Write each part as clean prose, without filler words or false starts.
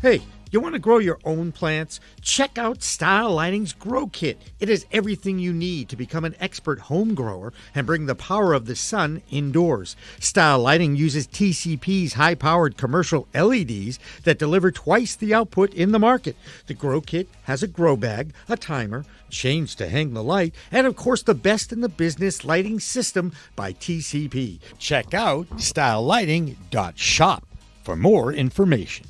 Hey, you want to grow your own plants? Check out Style Lighting's Grow Kit. It has everything you need to become an expert home grower and bring the power of the sun indoors. Style Lighting uses TCP's high-powered commercial LEDs that deliver twice the output in the market. The Grow Kit has a grow bag, a timer, chains to hang the light, and of course the best in the business lighting system by TCP. Check out stylelighting.shop for more information.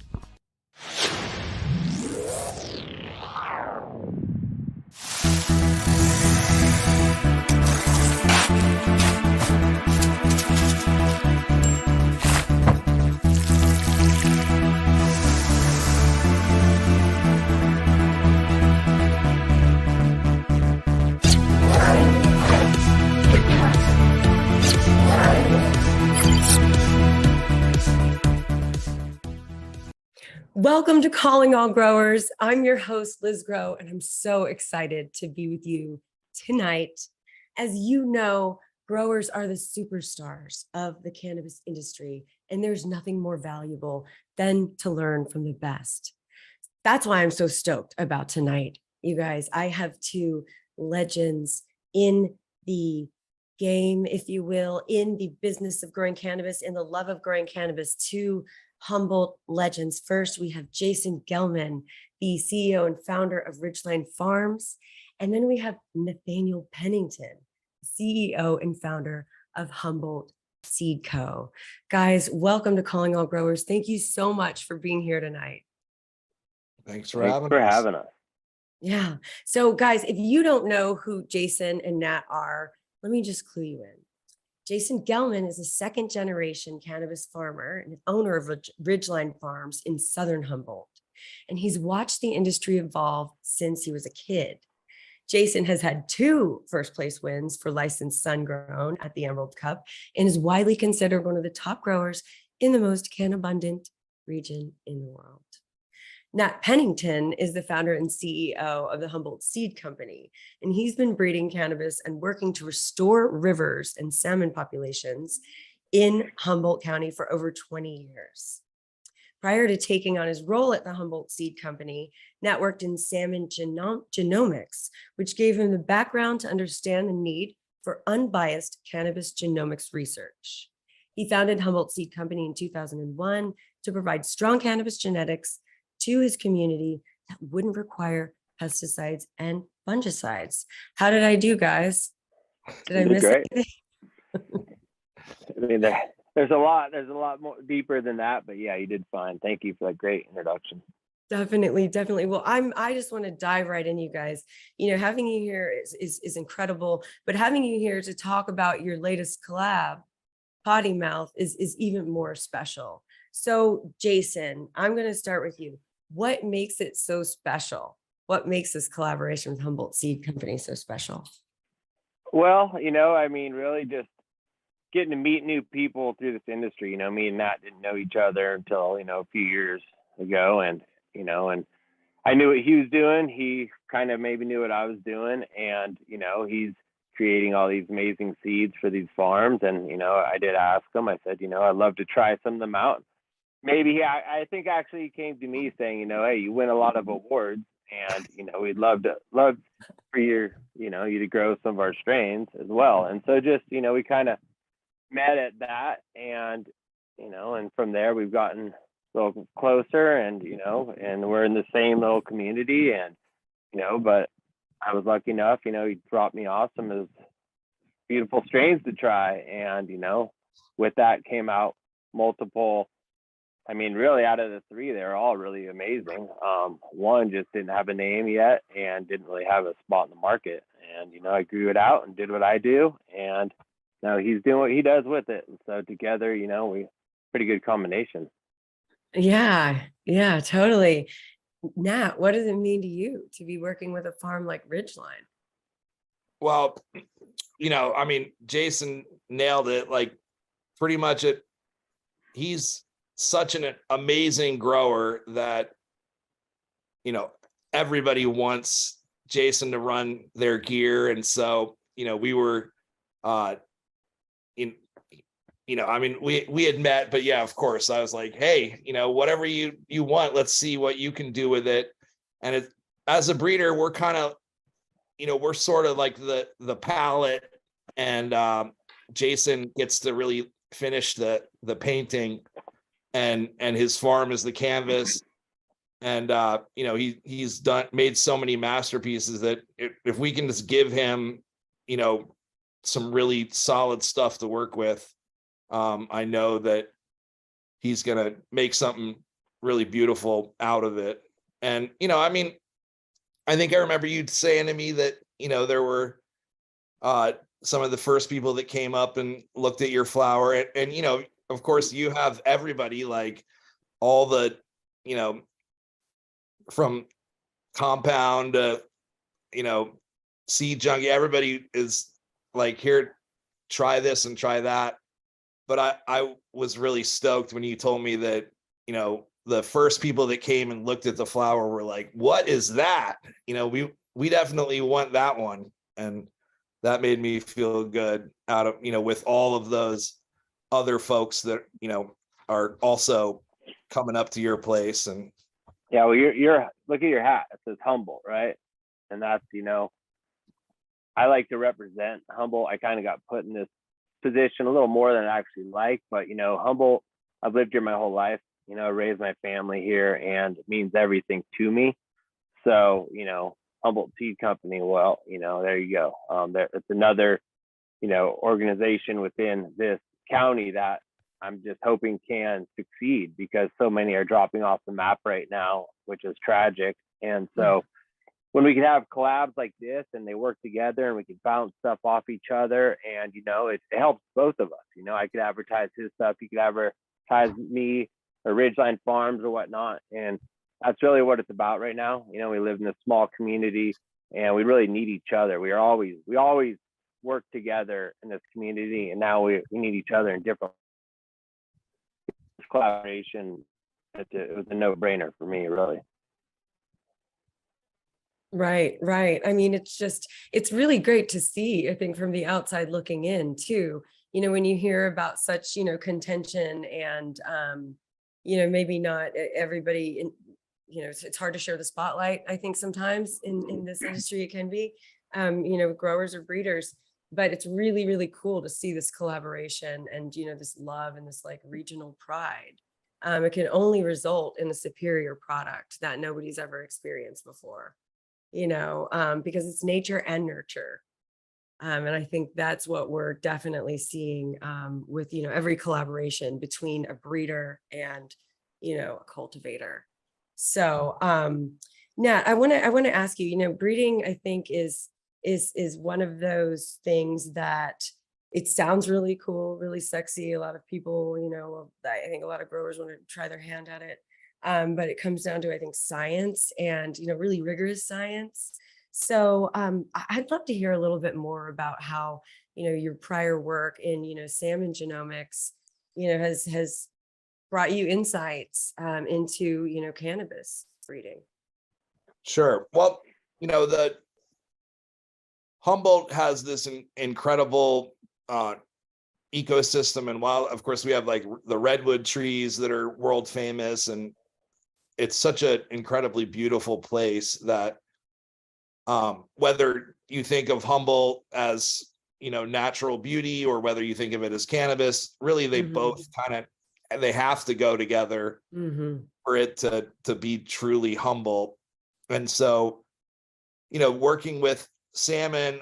Welcome to Calling All Growers. I'm your host, Liz Grow, and I'm so excited to be with you tonight. As you know, growers are the superstars of the cannabis industry, and there's nothing more valuable than to learn from the best. That's why I'm so stoked about tonight, you guys. I have two legends in the game, if you will, in the business of growing cannabis, in the love of growing cannabis, two Humboldt legends. First, we have Jason Gellman, the CEO and founder of Ridgeline Farms. And then we have Nat Pennington, CEO and founder of Humboldt Seed Co. Guys, welcome to Calling All Growers. Thank you so much for being here tonight. Thanks for having us. Yeah. So guys, if you don't know who Jason and Nat are, let me just clue you in. Jason Gellman is a second-generation cannabis farmer and owner of Ridgeline Farms in southern Humboldt, and he's watched the industry evolve since he was a kid. Jason has had 2 first-place wins for licensed sun-grown at the Emerald Cup and is widely considered one of the top growers in the most can-abundant region in the world. Nat Pennington is the founder and CEO of the Humboldt Seed Company, and he's been breeding cannabis and working to restore rivers and salmon populations in Humboldt County for over 20 years. Prior to taking on his role at the Humboldt Seed Company, Nat worked in salmon genomics, which gave him the background to understand the need for unbiased cannabis genomics research. He founded Humboldt Seed Company in 2001 to provide strong cannabis genetics to his community that wouldn't require pesticides and fungicides. How did I do, guys? Did I miss anything? I mean, there's a lot more deeper than that, but yeah, you did fine. Thank you for that great introduction. Definitely. Well, I just want to dive right in, you guys. You know, having you here is incredible, but having you here to talk about your latest collab, Potty Mouth, is even more special. So, Jason, I'm going to start with you. What makes it so special? What makes this collaboration with Humboldt Seed Company so special? Well, I mean, really just getting to meet new people through this industry. Me and Nat didn't know each other until, a few years ago. And I knew what he was doing. He kind of maybe knew what I was doing. And, he's creating all these amazing seeds for these farms. And, I did ask him, I said, I'd love to try some of them out. Maybe I think actually he came to me saying, hey, you win a lot of awards and, we'd love for you to grow some of our strains as well. And so just, we kind of met at that and, and from there we've gotten a little closer and, and we're in the same little community and, but I was lucky enough, he dropped me off some of his beautiful strains to try. And, with that came out multiple. I mean, really, out of the 3, they're all really amazing. One just didn't have a name yet and didn't really have a spot in the market. And, I grew it out and did what I do. And now he's doing what he does with it. And so together, we pretty good combination. Yeah, totally. Nat, what does it mean to you to be working with a farm like Ridgeline? Well, I mean, Jason nailed it. Like pretty much he's such an amazing grower that, everybody wants Jason to run their gear. And so, we were I mean, we had met, but yeah, of course, I was like, hey, whatever you want, let's see what you can do with it. And as a breeder, we're kind of, we're sort of like the palette, and Jason gets to really finish the painting, and his farm is the canvas. And he's made so many masterpieces that if we can just give him, some really solid stuff to work with, I know that he's gonna make something really beautiful out of it. And I mean, I think I remember you saying to me that there were some of the first people that came up and looked at your flower, and of course you have everybody, like all the from compound to seed junkie, everybody is like, here, try this and try that. But I was really stoked when you told me that the first people that came and looked at the flower were like, what is that? We definitely want that one. And that made me feel good out of with all of those other folks that are also coming up to your place. And yeah, well, you're look at your hat, it says Humboldt, right? And that's I like to represent Humboldt. I kind of got put in this position a little more than I actually like, but Humboldt, I've lived here my whole life. I raised my family here, and it means everything to me. So Humboldt Seed Company, well, there you go. It's another organization within this county that I'm just hoping can succeed, because so many are dropping off the map right now, which is tragic. And so when we can have collabs like this and they work together and we can bounce stuff off each other, and it helps both of us. I could advertise his stuff, he could advertise me or Ridgeline Farms or whatnot, and that's really what it's about right now. We live in a small community, and we really need each other. We always work together in this community, and now we need each other in different collaboration. It was a no-brainer for me, really. Right. I mean, it's really great to see, I think, from the outside looking in too, when you hear about such, contention and, maybe not everybody, it's hard to share the spotlight. I think sometimes in this industry, it can be, growers or breeders, but it's really, really cool to see this collaboration and, this love and this like regional pride. It can only result in a superior product that nobody's ever experienced before. Because it's nature and nurture. And I think that's what we're definitely seeing with, every collaboration between a breeder and, a cultivator. So, Nat, I want to ask you, breeding, I think is one of those things that it sounds really cool, really sexy. A lot of people, I think a lot of growers want to try their hand at it. But it comes down to, I think, science and, really rigorous science. So I'd love to hear a little bit more about how, your prior work in, salmon genomics, has brought you insights into, cannabis breeding. Sure. Well, the Humboldt has this incredible ecosystem, and while of course we have like the redwood trees that are world famous, and it's such an incredibly beautiful place that whether you think of Humboldt as natural beauty, or whether you think of it as cannabis, really they both they have to go together for it to be truly Humboldt. And so working with salmon,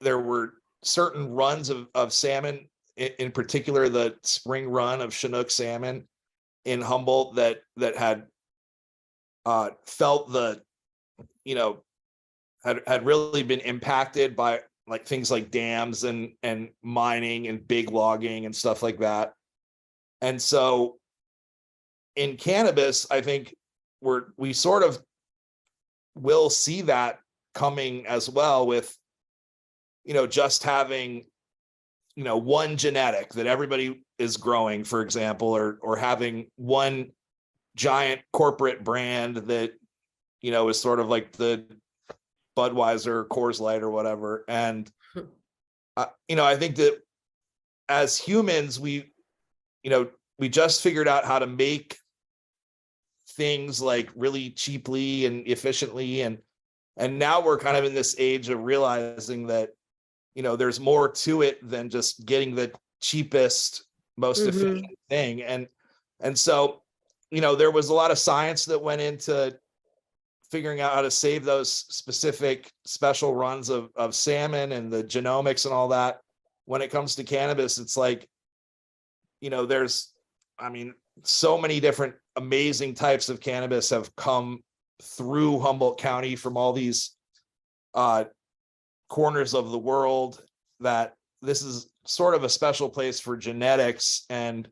there were certain runs of salmon, in particular the spring run of Chinook salmon in Humboldt that had felt had really been impacted by like things like dams and mining and big logging and stuff like that. And so in cannabis, I think we sort of will see that coming as well, with just having one genetic that everybody is growing, for example, or having one giant corporate brand that is sort of like the Budweiser, Coors Light, or whatever. And I think that as humans, we just figured out how to make things like really cheaply and efficiently. And now we're kind of in this age of realizing that, there's more to it than just getting the cheapest, most efficient thing. And so, there was a lot of science that went into figuring out how to save those specific special runs of salmon and the genomics and all that. When it comes to cannabis, it's like, there's, so many different amazing types of cannabis have come through Humboldt County from all these corners of the world, that this is sort of a special place for genetics, and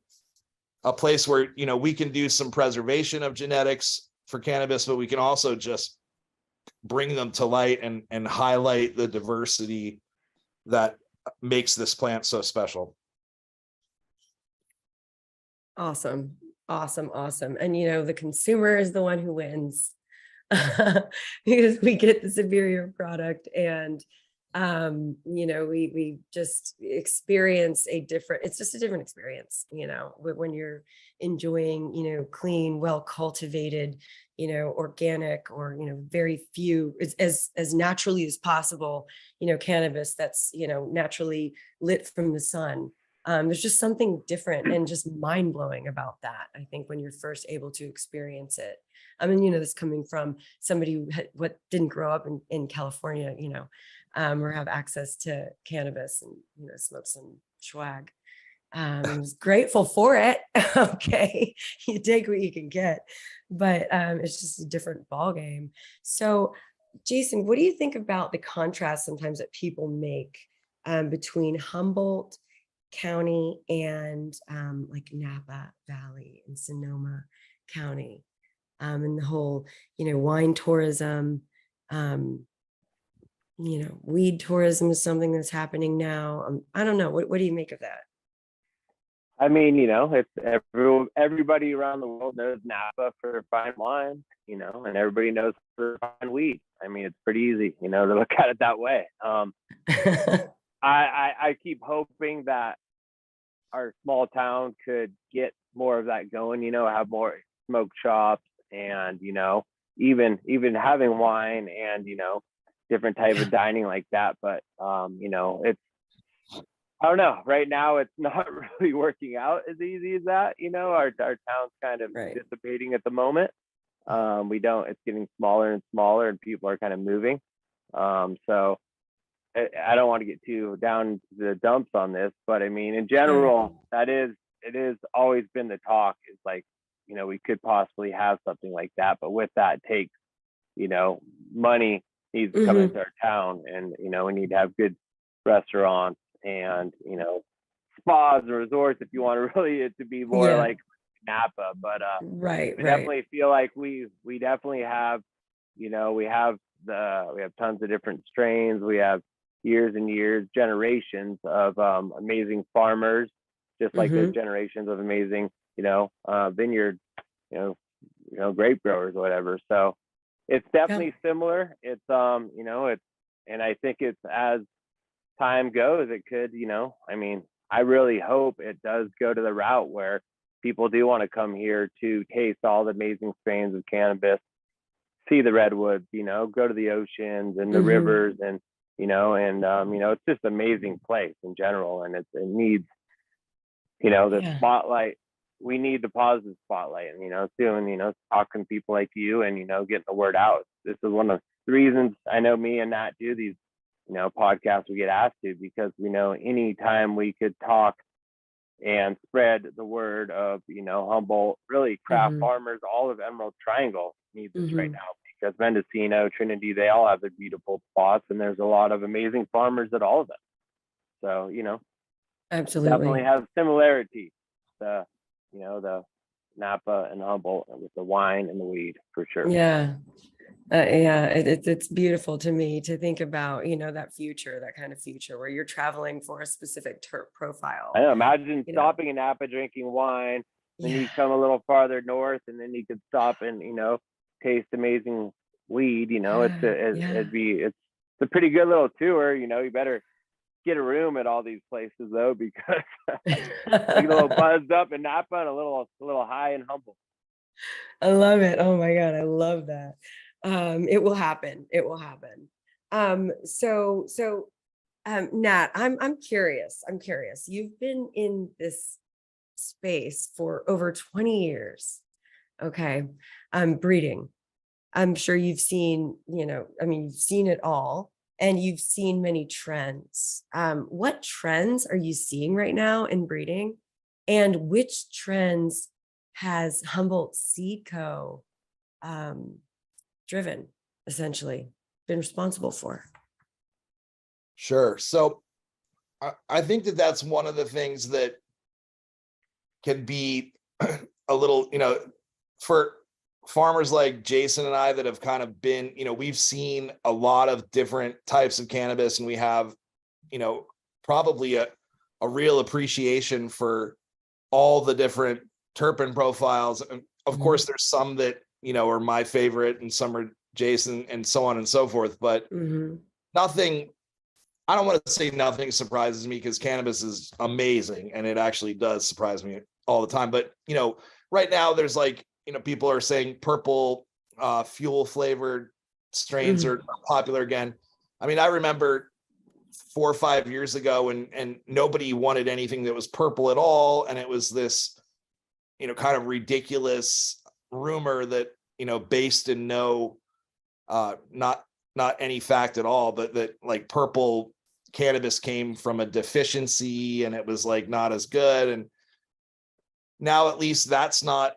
a place where, we can do some preservation of genetics for cannabis, but we can also just bring them to light and highlight the diversity that makes this plant so special. Awesome. And the consumer is the one who wins because we get the superior product, and we just experience it's just a different experience, when you're enjoying, clean, well cultivated, organic, or, very few, as naturally as possible, cannabis that's, naturally lit from the sun. There's just something different and just mind blowing about that, I think, when you're first able to experience it. This coming from somebody who didn't grow up in California, or have access to cannabis and, smoke some swag. I was grateful for it. Okay. You take what you can get, but it's just a different ball game. So Jason, what do you think about the contrast sometimes that people make between Humboldt County and like Napa Valley and Sonoma County, and the whole, wine tourism, weed tourism is something that's happening now. I don't know. What do you make of that? It's everybody around the world knows Napa for fine wine, and everybody knows for fine weed. It's pretty easy, to look at it that way. I keep hoping that our small town could get more of that going, have more smoke shops, and, even having wine and, different type of dining like that. But, it's, I don't know, right now it's not really working out as easy as that. Our town's kind of dissipating at the moment. It's getting smaller and smaller, and people are kind of moving. So I don't want to get too down to the dumps on this, but in general, it is always been the talk, is like, we could possibly have something like that, but with that takes, money needs to come into our town, and, we need to have good restaurants and, spas and resorts, if you want to really it to be more like Napa. But definitely feel like we definitely have, we have tons of different strains. We have years and years, generations of amazing farmers, just like there's generations of amazing, vineyard, grape growers or whatever. So it's definitely similar. It's and I think it's, as time goes, it could, I really hope it does go to the route where people do want to come here to taste all the amazing strains of cannabis, see the redwoods, go to the oceans and the rivers, and it's just an amazing place in general, and it needs, the spotlight. We need the positive spotlight, and soon, talking to people like you and getting the word out. This is one of the reasons I know me and Nat do these podcasts we get asked to, because we know anytime we could talk and spread the word of Humboldt, really craft farmers, all of Emerald Triangle needs this right now, because Mendocino, Trinity, they all have their beautiful spots, and there's a lot of amazing farmers at all of them. So absolutely, definitely have similarities. The Napa and Humboldt, with the wine and the weed, for sure. It's beautiful to me to think about that future, that kind of future where you're traveling for a specific profile. I know, imagine stopping in Napa drinking wine, then you come a little farther north, and then you could stop and taste amazing weed. It's a pretty good little tour. You better get a room at all these places though, because I get a little buzzed up in Napa and a little high and humble. I love it. Oh my God, I love that. It will happen. It will happen. Nat, I'm curious. I'm curious. You've been in this space for over 20 years. Okay. Breeding. I'm sure you've seen, you've seen it all, and you've seen many trends. What trends are you seeing right now in breeding? And which trends has Humboldt Seed Co. driven, essentially, been responsible for? Sure. So I think that that's one of the things that can be a little, for farmers like Jason and I that have kind of been, we've seen a lot of different types of cannabis, and we have, probably a real appreciation for all the different terpene profiles. And of course, there's some that, are my favorite and some are Jason and so on and so forth, but nothing, I don't want to say nothing surprises me, because cannabis is amazing and it actually does surprise me all the time. But, right now there's like, people are saying purple fuel flavored strains are popular again. I mean, I remember 4 or 5 years ago and nobody wanted anything that was purple at all. And it was this, kind of ridiculous rumor that, based in no, not any fact at all, but that like purple cannabis came from a deficiency and it was like not as good. And now at least that's not,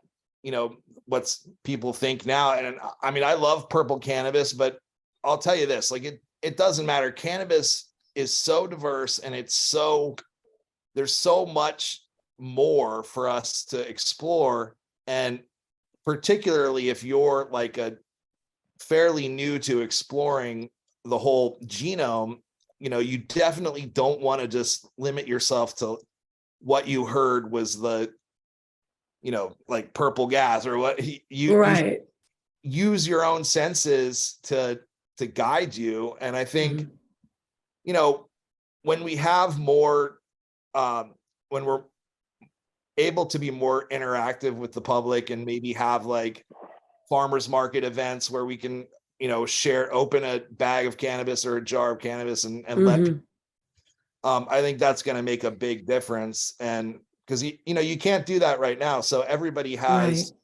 what's people think now. And I mean, I love purple cannabis, but I'll tell you this, like it doesn't matter. Cannabis is so diverse, and there's so much more for us to explore. And particularly if you're like a fairly new to exploring the whole genome, you definitely don't want to just limit yourself to what you heard was the, like purple gas or what you use your own senses to guide you. And I think, when we have more, when we're able to be more interactive with the public and maybe have like farmers market events where we can, open a bag of cannabis or a jar of cannabis and let people, I think that's going to make a big difference. And because you can't do that right now. So everybody has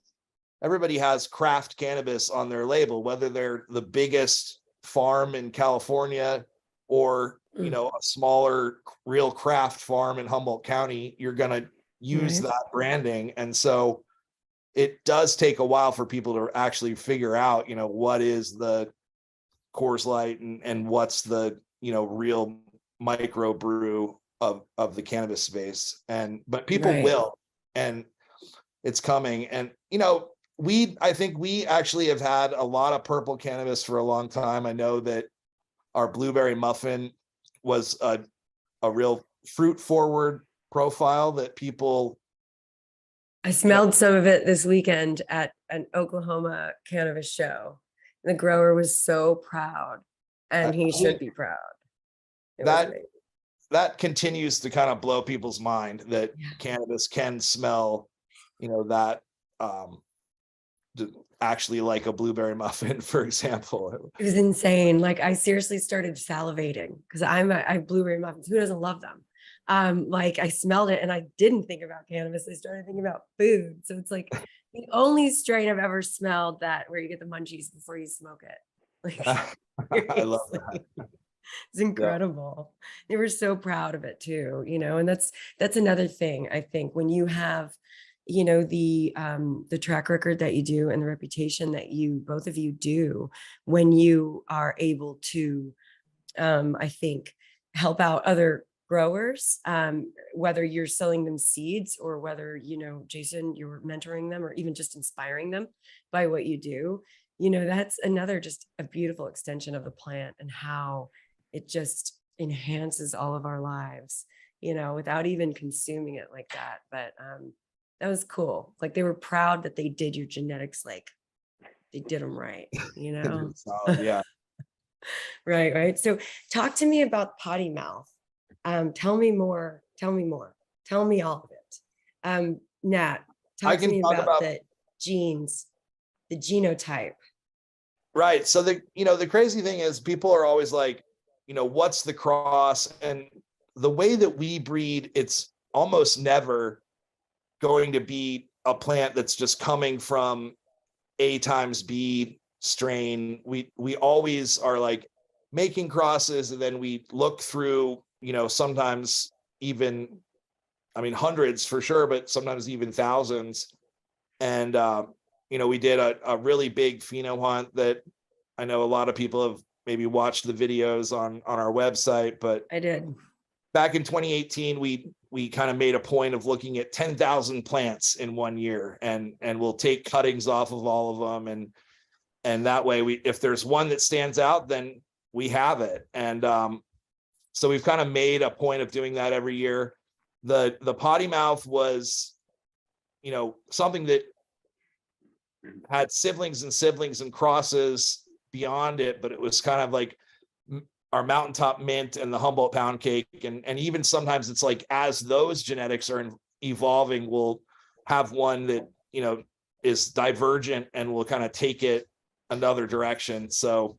craft cannabis on their label, whether they're the biggest farm in California or a smaller real craft farm in Humboldt County. You're going to use that branding. And so it does take a while for people to actually figure out, what is the Coors Light and what's the, real micro brew of the cannabis space. But people will, and it's coming. And, I think we actually have had a lot of purple cannabis for a long time. I know that our blueberry muffin was a real fruit forward profile that people. I smelled some of it this weekend at an Oklahoma cannabis show. The grower was so proud, and he should be proud. That continues to kind of blow people's mind that cannabis can smell, that actually like a blueberry muffin, for example. It was insane. Like I seriously started salivating because I have blueberry muffins. Who doesn't love them? Like I smelled it and I didn't think about cannabis. I started thinking about food. So it's like the only strain I've ever smelled that where you get the munchies before you smoke it. Like, I love that. It's incredible. They were so proud of it too, and that's another thing. I think when you have, the track record that you do and the reputation that both of you do, when you are able to, I think, help out other growers, whether you're selling them seeds or whether, Jason, you're mentoring them or even just inspiring them by what you do, that's another just a beautiful extension of the plant and how it just enhances all of our lives, without even consuming it like that. But that was cool. Like they were proud that they did your genetics, like they did them right, Solid, yeah. Right. So talk to me about potty mouth. Tell me more. Tell me more. Tell me all of it. Nat, talk to me about the genes, the genotype. Right. So the crazy thing is people are always like, what's the cross? And the way that we breed, it's almost never going to be a plant that's just coming from A times B strain. We always are like making crosses, and then we look through, sometimes even, hundreds for sure, but sometimes even thousands. And, we did a really big pheno hunt that I know a lot of people have maybe watched the videos on our website, but I did. Back in 2018, we kind of made a point of looking at 10,000 plants in 1 year, and we'll take cuttings off of all of them. And that way if there's one that stands out, then we have it. And, so we've kind of made a point of doing that every year. The potty mouth was, something that had siblings and crosses beyond it, but it was kind of like our mountaintop mint and the Humboldt pound cake. And even sometimes it's like, as those genetics are evolving, we'll have one that, is divergent and will kind of take it another direction. So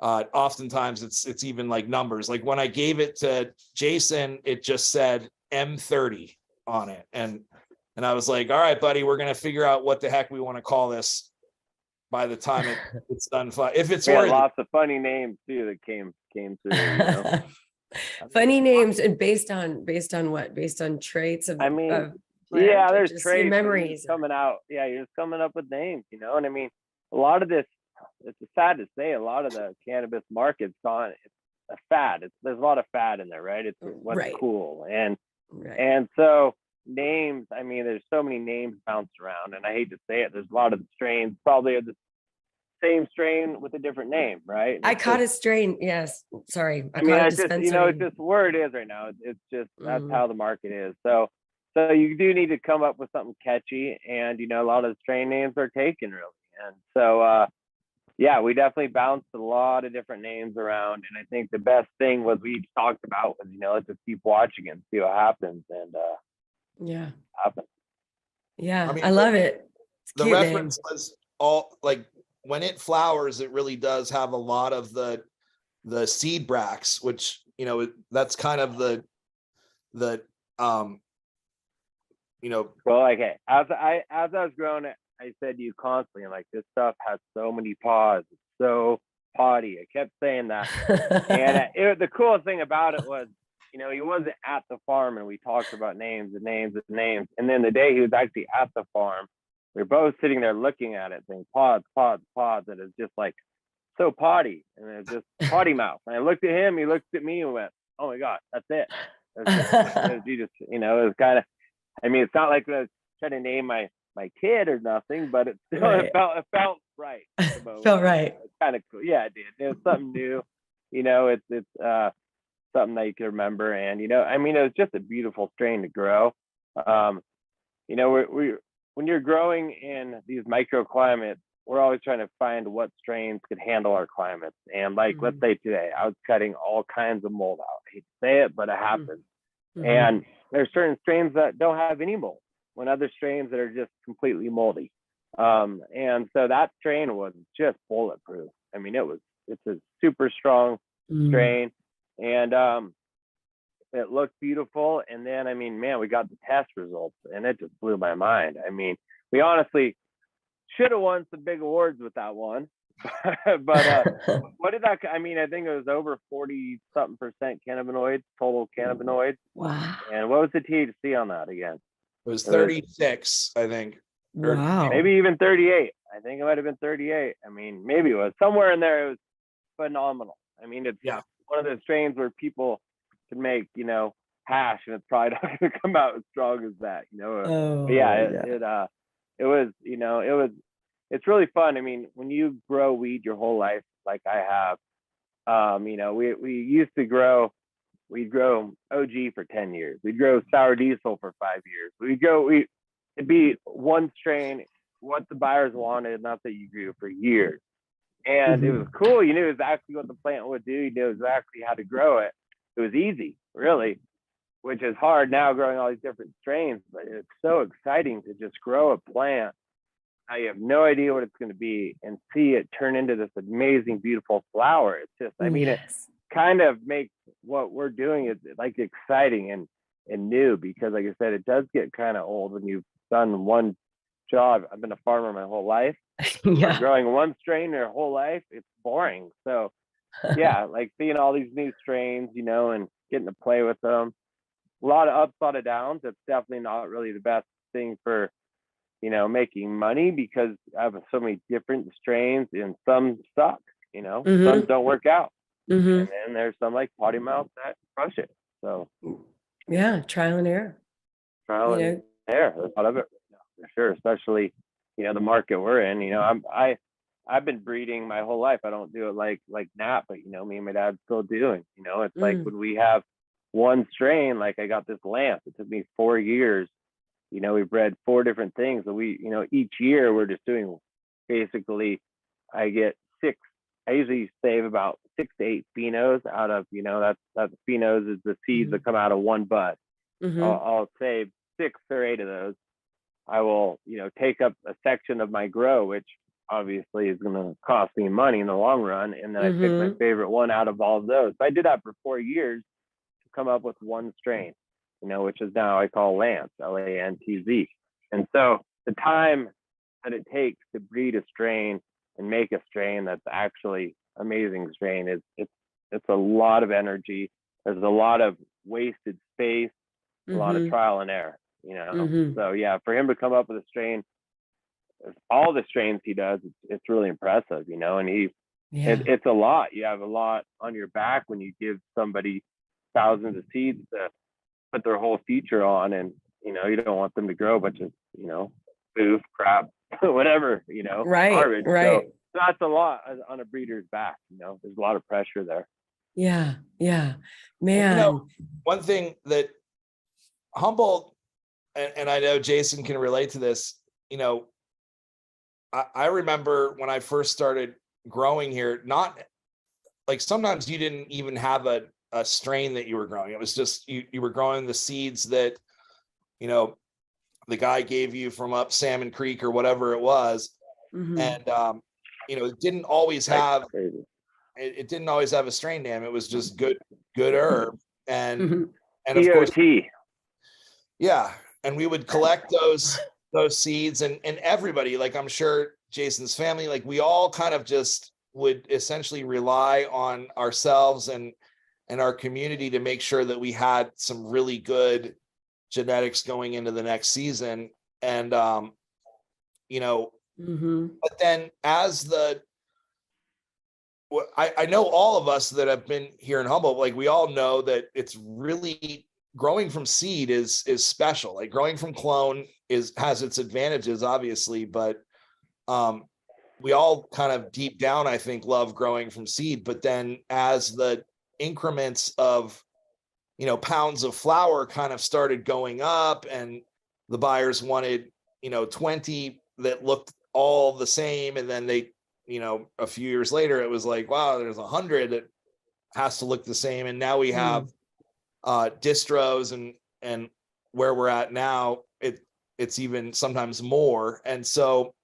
oftentimes it's even like numbers. Like when I gave it to Jason, it just said M30 on it. And I was like, all right, buddy, we're going to figure out what the heck we want to call this by the time it's done. If it's lots of funny names too that came through. Funny names, and based on what? Based on traits of. There's traits memories coming out. Yeah, you're just coming up with names, and a lot of this. It's sad to say, a lot of the cannabis market's gone. It's a fad. There's a lot of fad in there, right? It's what's cool, and so names. There's so many names bounced around, and I hate to say it. There's a lot of strains probably of the same strain with a different name, right? I caught a strain. Yes, sorry. It's just where it is right now. It's just that's how the market is. So you do need to come up with something catchy, and a lot of the strain names are taken really, and so we definitely bounced a lot of different names around, and I think the best thing was we talked about was let's just keep watching and see what happens, and happen. Yeah, I love it. The reference was all like when it flowers, it really does have a lot of the seed bracts, which that's kind of the well, okay, as I was growing it, I said to you constantly, like, this stuff has so many pods, it's so potty. I kept saying that. And the coolest thing about it was, he wasn't at the farm, and we talked about names. And then the day he was actually at the farm, we were both sitting there looking at it, saying pods. And it's just like so potty, and it's just potty mouth. And I looked at him, he looked at me, and went, "Oh my God, that's it." It was kind of. It's not like I was trying to name my kid or nothing, but it felt right. Felt right. It's kind of cool. Yeah, it did. It was something new. It's something that you can remember, and it was just a beautiful strain to grow. When you're growing in these microclimates, we're always trying to find what strains could handle our climates. And let's say today, I was cutting all kinds of mold out. I hate to say it, but it happens. And there's certain strains that don't have any mold, when other strains that are just completely moldy. And so that strain was just bulletproof. It's a super strong strain, and it looked beautiful. And then, we got the test results, and it just blew my mind. We honestly should have won some big awards with that one. But what did that? I think it was over 40-something% cannabinoids, total cannabinoids. Wow. And what was the THC on that again? It was 36, I think. Wow. Maybe even 38. I think it might have been 38. Maybe it was somewhere in there. It was phenomenal. It's one of those strains where people can make, hash, and it's probably not going to come out as strong as that, It was, it's really fun. When you grow weed your whole life, like I have, we used to grow, we'd grow OG for 10 years. We'd grow sour diesel for 5 years. It'd be one strain, what the buyers wanted, and that's what you grew for years. And it was cool. You knew exactly what the plant would do. You knew exactly how to grow it. It was easy. really, which is hard now growing all these different strains, but it's so exciting to just grow a plant. Now you have no idea what it's going to be and see it turn into this amazing, beautiful flower. It's just, I mean, it kind of makes what we're doing is like exciting and new, because like I said, it does get kind of old when you've done one job. I've been a farmer my whole life. Yeah. Growing one strain their whole life, it's boring. So yeah, like seeing all these new strains, you know, and getting to play with them. A lot of ups, a lot of downs. It's definitely not really the best thing for, you know, making money, because I have so many different strains and some suck, you know, some don't work out. And then there's some like Potty Mouth that crush it. So yeah, trial and error. Trial and error. There's a lot of it for sure, especially, you know, the market we're in. You know, I've been breeding my whole life. I don't do it like Nat, but you know, me and my dad still doing. You know, it's like when we have one strain, like I got this Lance. It took me 4 years. You know, we bred 4 different things. So we, you know, each year we're just doing basically, I get 6. I usually save about 6 to 8 phenos out of, you know, that's phenos is the seeds that come out of one bud. I'll save 6 or 8 of those. I will, you know, take up a section of my grow, which obviously is going to cost me money in the long run. And then I pick my favorite one out of all of those. So I did that for 4 years to come up with one strain, you know, which is now I call Lance, Lantz. And so the time that it takes to breed a strain and make a strain that's actually amazing strain is it's a lot of energy. There's a lot of wasted space, a lot of trial and error, you know. So yeah, for him to come up with a strain, all the strains he does, it's really impressive, you know. And it's a lot. You have a lot on your back when you give somebody thousands of seeds to put their whole future on, and you know, you don't want them to grow a bunch of, you know, poof, crap, whatever, you know, garbage. So that's a lot on a breeder's back, you know. There's a lot of pressure there. Yeah, man. You know, one thing that Humboldt, and I know Jason can relate to this, you know, I remember when I first started growing here, not like sometimes you didn't even have a strain that you were growing. It was just you were growing the seeds that, you know, the guy gave you from up Salmon Creek or whatever it was. And you know, it didn't always have it didn't always have a strain name. It was just good herb. And of course, yeah. And we would collect those seeds, and everybody, like I'm sure Jason's family, like we all kind of just would essentially rely on ourselves and our community to make sure that we had some really good genetics going into the next season. And you know, but then as I know all of us that have been here in Humboldt, like we all know that it's really growing from seed is special. Like growing from clone has its advantages, obviously, but we all kind of deep down, I think, love growing from seed. But then as the increments of, you know, pounds of flour kind of started going up, and the buyers wanted, you know, 20 that looked all the same, and then they, you know, a few years later it was like, wow, there's 100 that has to look the same. And now we have distros, and where we're at now, it's even sometimes more. And so,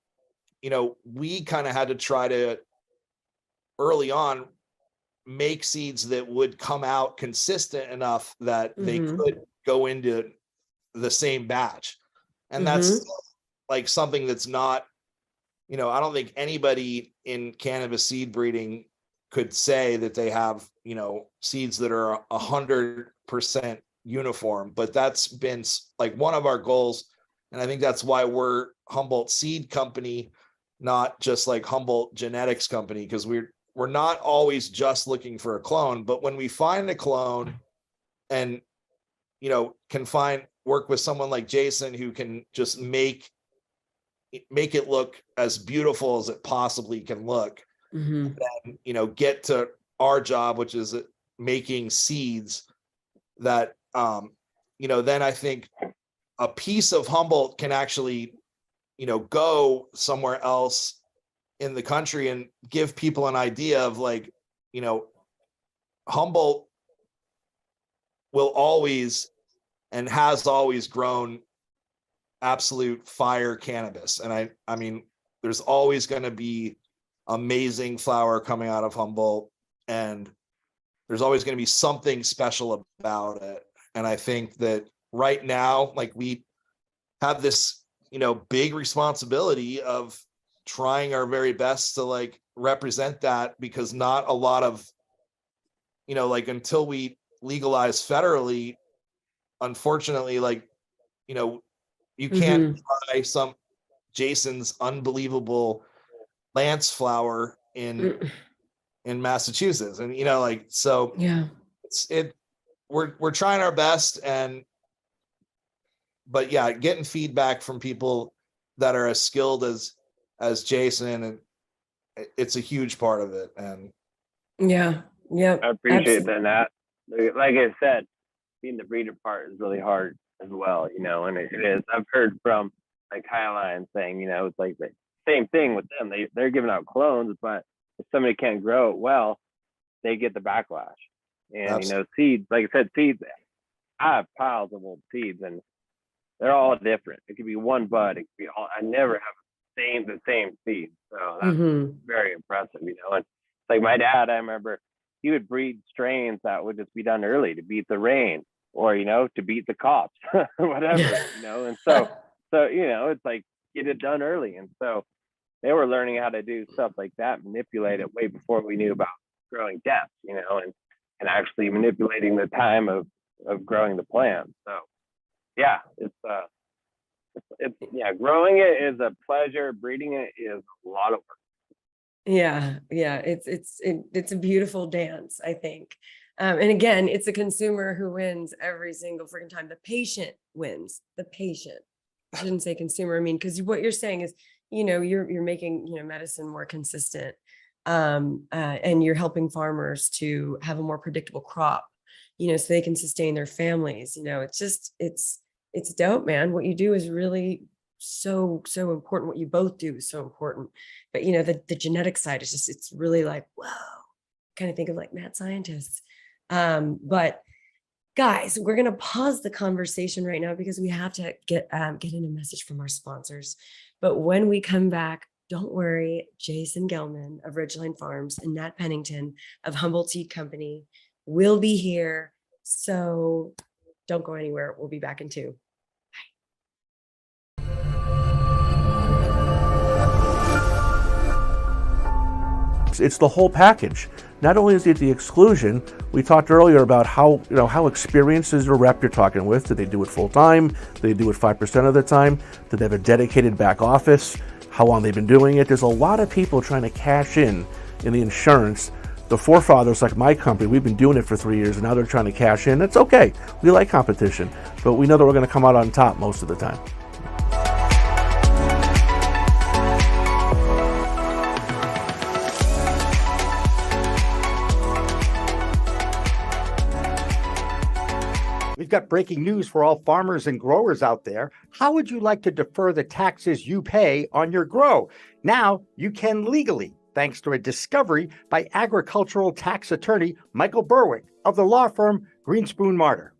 you know, we kind of had to try to early on make seeds that would come out consistent enough that they could go into the same batch. And that's like something that's not, you know, I don't think anybody in cannabis seed breeding could say that they have, you know, seeds that are 100% uniform, but that's been like one of our goals. And I think that's why we're Humboldt Seed Company, not just like Humboldt Genetics Company, because we're not always just looking for a clone. But when we find a clone and, you know, can work with someone like Jason who can just make it look as beautiful as it possibly can look, then, you know, get to our job, which is making seeds that, you know, then I think a piece of Humboldt can actually, you know, go somewhere else in the country and give people an idea of like, you know, Humboldt will always and has always grown absolute fire cannabis. And I mean, there's always going to be amazing flower coming out of Humboldt, and there's always going to be something special about it. And I think that right now, like, we have this, big responsibility of trying our very best to like represent that, because not a lot of, like, until we legalize federally, unfortunately, like, you can't try some Jason's unbelievable lance flower in Massachusetts. And, so Yeah. we're trying our best, but yeah, getting feedback from people that are as skilled as Jason, and it's a huge part of it. And yeah, I appreciate that, Nat. Like I said, being the breeder part is really hard as well, and it is. I've heard from like Highline saying, it's like the same thing with them. They're giving out clones, but if somebody can't grow it well, they get the backlash. And Absolutely. Seeds, like I said, seeds, I have piles of old seeds, and they're all different. It could be one bud. It could be all. I never have the same seed. So that's very impressive, And it's like my dad, I remember he would breed strains that would just be done early to beat the rain, or to beat the cops, whatever, And so it's like, get it done early. And so they were learning how to do stuff like that, manipulate it way before we knew about growing depth, and actually manipulating the time of growing the plant. So yeah, it's growing it is a pleasure. Breeding it is a lot of work. Yeah. It's a beautiful dance, I think. And again, it's the consumer who wins every single freaking time. The patient wins. The patient. I shouldn't say consumer. I mean, because what you're saying is, you're making medicine more consistent, and you're helping farmers to have a more predictable crop, so they can sustain their families. It's dope, man. What you do is really so important. What you both do is so important. But the genetic side is just, it's really like, whoa, kind of think of like mad scientists. But guys, we're gonna pause the conversation right now because we have to get in a message from our sponsors. But when we come back, don't worry, Jason Gellman of Ridgeline Farms and Nat Pennington of Humboldt Seed Company will be here. So don't go anywhere. We'll be back in 2. It's the whole package. Not only is it the exclusion, we talked earlier about how experienced is the rep you're talking with. Do they do it full time? Do they do it 5% of the time? Do they have a dedicated back office? How long they've been doing it? There's a lot of people trying to cash in the insurance. The forefathers, like my company, we've been doing it for 3 years, and now they're trying to cash in. It's okay. We like competition, but we know that we're going to come out on top most of the time. We've got breaking news for all farmers and growers out there. How would you like to defer the taxes you pay on your grow? Now you can legally, thanks to a discovery by agricultural tax attorney Michael Berwick of the law firm Greenspoon Martyr.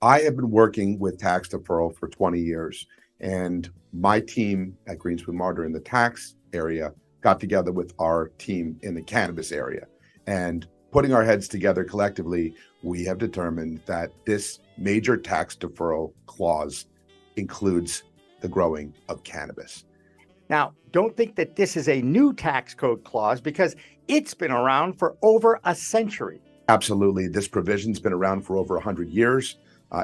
I have been working with tax deferral for 20 years, and my team at Greenspoon Martyr in the tax area got together with our team in the cannabis area. And putting our heads together collectively, we have determined that this major tax deferral clause includes the growing of cannabis. Now, don't think that this is a new tax code clause, because it's been around for over a century. Absolutely. This provision's been around for over 100 years.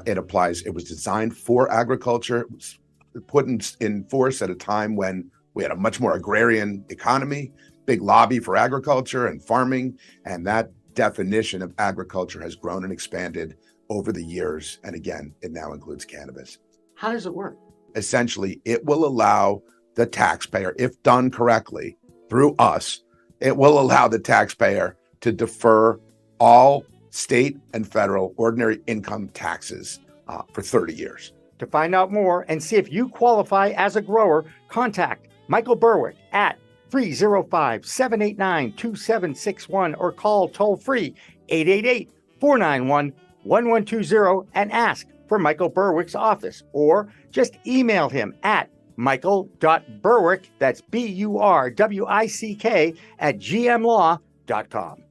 It applies. It was designed for agriculture. It was put in force at a time when we had a much more agrarian economy, big lobby for agriculture and farming, and that definition of agriculture has grown and expanded over the years. And again, it now includes cannabis. How does it work? Essentially, it will allow the taxpayer, if done correctly through us, it will allow the taxpayer to defer all state and federal ordinary income taxes for 30 years. To find out more and see if you qualify as a grower, contact Michael Berwick at 305-789-2761 or call toll-free 888-491-1700. 1120 and ask for Michael Berwick's office, or just email him at michael.berwick, that's BURWICK, at gmlaw.com.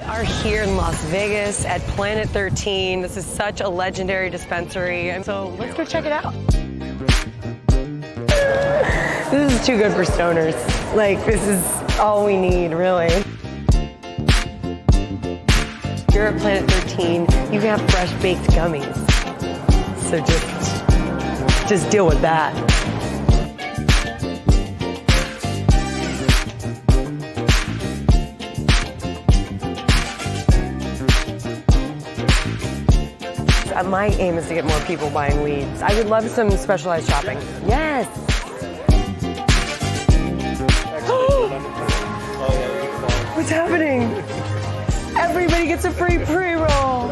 Are here in Las Vegas at Planet 13. This is such a legendary dispensary, and so let's go check it out. This is too good for stoners. Like, this is all we need, really. You're at Planet 13. You can have fresh baked gummies. So just deal with that. My aim is to get more people buying weeds. I would love some specialized shopping. Yes. What's happening? Everybody gets a free pre-roll.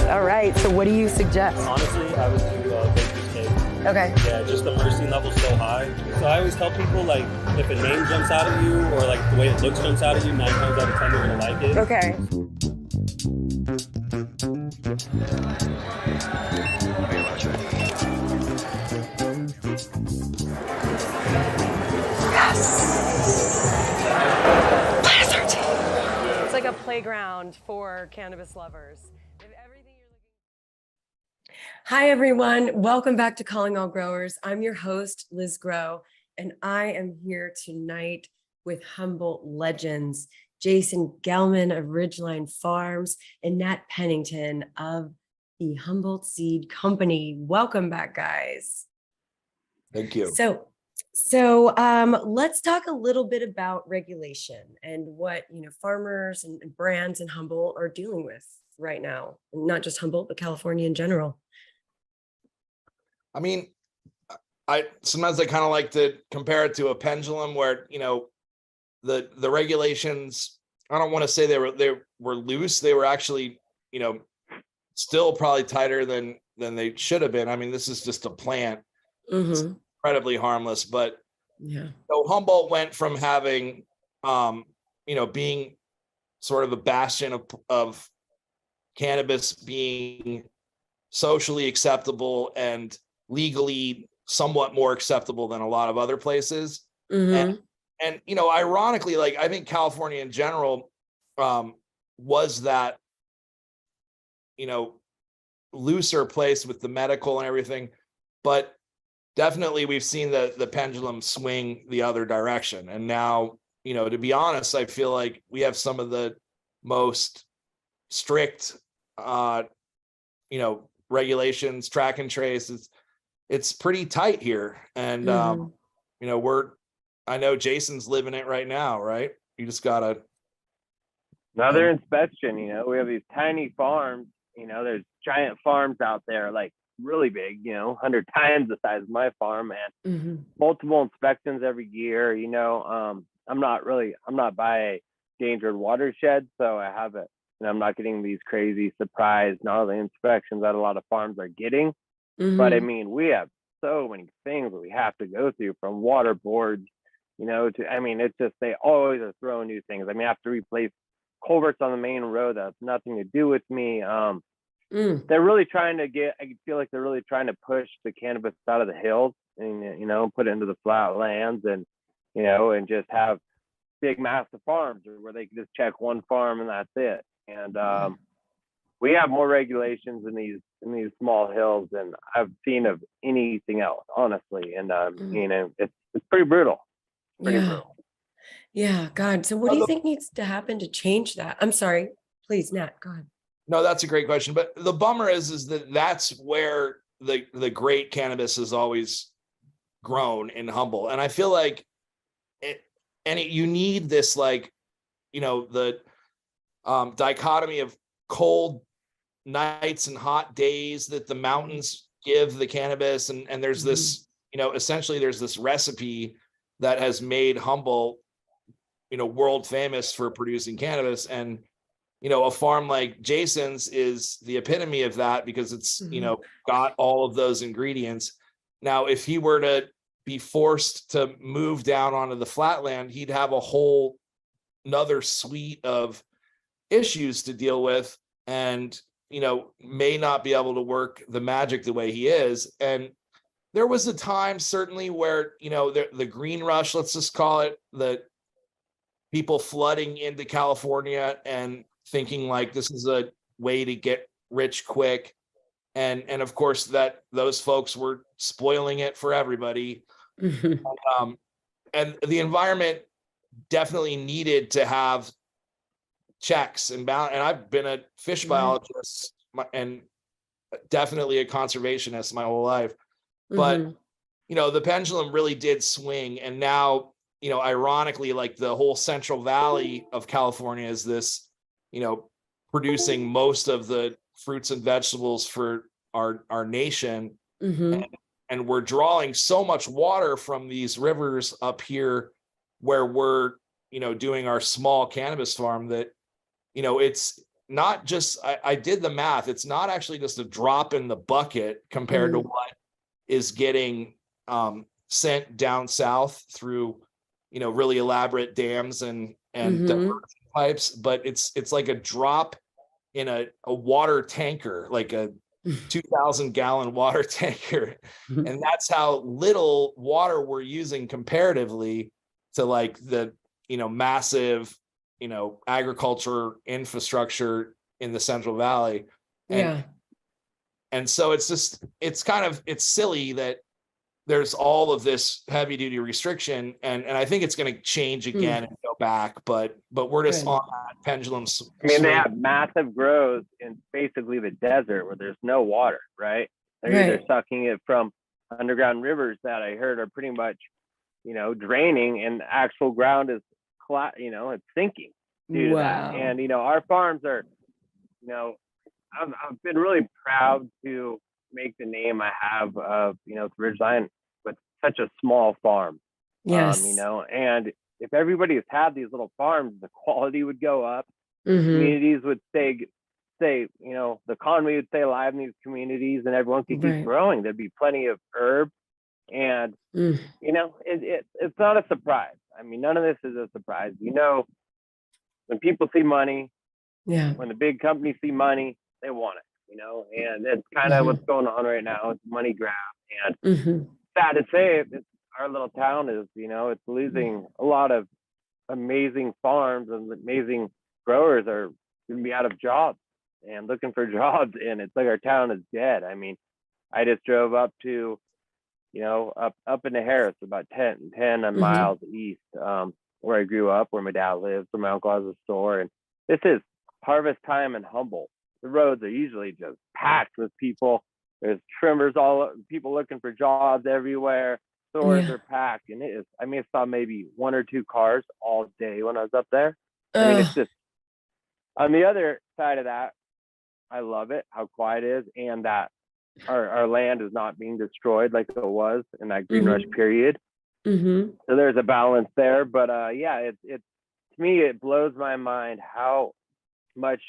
All right, so what do you suggest? Honestly, I would do baker's cake. Okay. Yeah, just the mercy level's so high. So I always tell people, like, if a name jumps out at you or like the way it looks jumps out at you, 9 times out of 10 you're gonna like it. Okay. Yes. It's like a playground for cannabis lovers. Hi, everyone. Welcome back to Calling All Growers. I'm your host, Liz Grow, and I am here tonight with Humboldt legends, Jason Gellman of Ridgeline Farms and Nat Pennington of the Humboldt Seed Company. Welcome back, guys. Thank you. So let's talk a little bit about regulation and what farmers and brands in Humboldt are dealing with right now. Not just Humboldt, but California in general. I mean, sometimes I kind of like to compare it to a pendulum where, the regulations, I don't want to say they were loose. They were actually, still probably tighter than they should have been. I mean, this is just a plant. Mm-hmm. It's incredibly harmless, but yeah. So Humboldt went from having, being sort of a bastion of cannabis being socially acceptable and legally somewhat more acceptable than a lot of other places. Mm-hmm. And ironically, like, I think California in general was that, looser place with the medical and everything, but definitely we've seen the pendulum swing the other direction. And now, to be honest, I feel like we have some of the most strict, regulations, track and trace. It's pretty tight here. And, mm-hmm. I know Jason's living it right now, right? You just gotta. Another inspection, we have these tiny farms, there's giant farms out there, like really big, 100 times the size of my farm, and mm-hmm. multiple inspections every year. I'm not by a endangered watershed, so I have it. And I'm not getting these crazy surprise gnarly inspections that a lot of farms are getting. Mm-hmm. But I mean, we have so many things that we have to go through, from water boards, it's just, they always are throwing new things. I mean, I have to replace culverts on the main road. That's nothing to do with me. They're really trying to I feel like they're really trying to push the cannabis out of the hills and, put it into the flat lands and, and just have big massive farms, or where they can just check one farm and that's it. And we have more regulations in these small hills than I've seen of anything else, honestly. And you know, it's pretty brutal. Pretty brutal. Yeah, God. So what do you think needs to happen to change that? I'm sorry, please, Nat, go ahead. No, that's a great question. But the bummer is that that's where the great cannabis has always grown in Humboldt. And I feel like you need this, like, you know, the dichotomy of cold nights and hot days that the mountains give the cannabis. And there's this, you know, essentially there's this recipe that has made Humboldt, you know, world famous for producing cannabis. And, you know, a farm like Jason's is the epitome of that, because it's, you know, got all of those ingredients. Now, if he were to be forced to move down onto the flatland, he'd have a whole another suite of issues to deal with, and, you know, may not be able to work the magic the way he is. And there was a time, certainly, where, you know, the green rush, let's just call it, the people flooding into California and thinking like this is a way to get rich quick. And of course that those folks were spoiling it for everybody. And the environment definitely needed to have checks and balance. And I've been a fish biologist and definitely a conservationist my whole life. But, you know, the pendulum really did swing. And now, you know, ironically, like the whole Central Valley of California is this, you know, producing most of the fruits and vegetables for our nation. And we're drawing so much water from these rivers up here where we're, you know, doing our small cannabis farm that, you know, it's not just, I did the math. It's not actually just a drop in the bucket compared to what is getting sent down south through, you know, really elaborate dams and diversion pipes, but it's like a drop in a water tanker, like a 2,000 gallon water tanker. And that's how little water we're using comparatively to like the, you know, massive, you know, agriculture infrastructure in the Central Valley. And so it's just, it's silly that there's all of this heavy duty restriction, and I think it's going to change again and go back, but we're just on that pendulum. I mean, they have massive grows in basically the desert where there's no water, right? They're either sucking it from underground rivers that I heard are pretty much, you know, draining, and the actual ground is, you know, it's sinking due to that. And, you know, our farms are, you know, I've been really proud to make the name I have of, you know, Ridgeline with such a small farm. You know, and if everybody has had these little farms, the quality would go up. Communities would stay, you know, the economy would stay alive in these communities, and everyone could keep growing. There'd be plenty of herb, and you know, it's not a surprise. I mean, none of this is a surprise. You know, when people see money, when the big companies see money, they want it, you know, and that's kind of what's going on right now. It's money grab, and sad to say, our little town is, you know, it's losing a lot of amazing farms, and amazing growers are going to be out of jobs and looking for jobs, and it's like our town is dead. I mean, I just drove up to, you know, up into Harris, about 10 miles east, where I grew up, where my dad lives, where my uncle has a store, and this is harvest time in Humboldt. The roads are usually just packed with people. There's trimmers, people looking for jobs everywhere. Stores are packed, and it is. I mean, I saw maybe one or two cars all day when I was up there. I mean, it's just, on the other side of that, I love it, how quiet it is, and that our land is not being destroyed like it was in that green rush period. So there's a balance there. But yeah, it's to me, it blows my mind how much,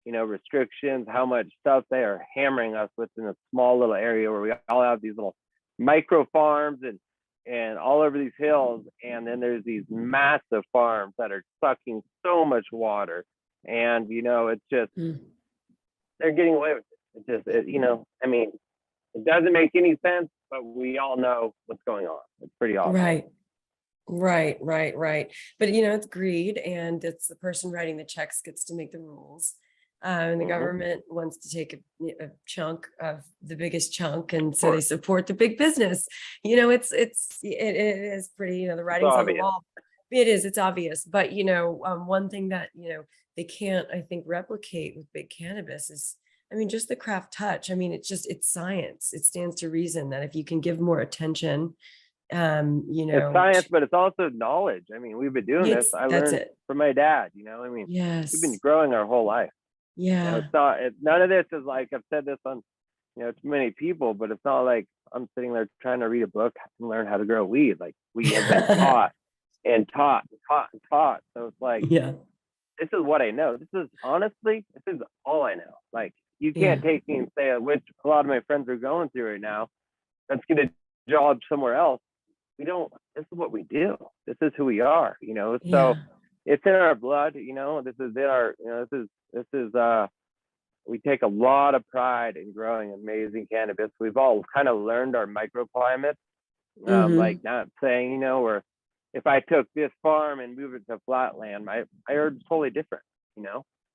you know, restrictions, how much stuff they are hammering us with in a small little area where we all have these little micro farms and all over these hills, and then there's these massive farms that are sucking so much water, and, you know, it's just they're getting away with it. It's just, you know, I mean, it doesn't make any sense, but we all know what's going on. It's pretty awesome. Right, right, right. But it's greed, and it's the person writing the checks gets to make the rules. And the government wants to take a chunk of the biggest chunk, and so they support the big business. It is pretty. The writing's on the obvious. wall. It's obvious. But one thing that they can't, I think, replicate with big cannabis is, just the craft touch. It's science. It stands to reason that if you can give more attention, it's science, but it's also knowledge. We've been doing this. I learned from my dad. Yes, we've been growing our whole life. Yeah. None of this is like, I've said this on to many people, but it's not like I'm sitting there trying to read a book and learn how to grow weed. Like, we have been taught and taught and taught and taught. So it's like, this is what I know. This is all I know. Like, you can't take me and say, which a lot of my friends are going through right now, let's get a job somewhere else. This is what we do. This is who we are, so it's in our blood, this is in our, this is we take a lot of pride in growing amazing cannabis. We've all kind of learned our microclimate, like, not saying, or if I took this farm and moved it to flatland, my herb's totally different.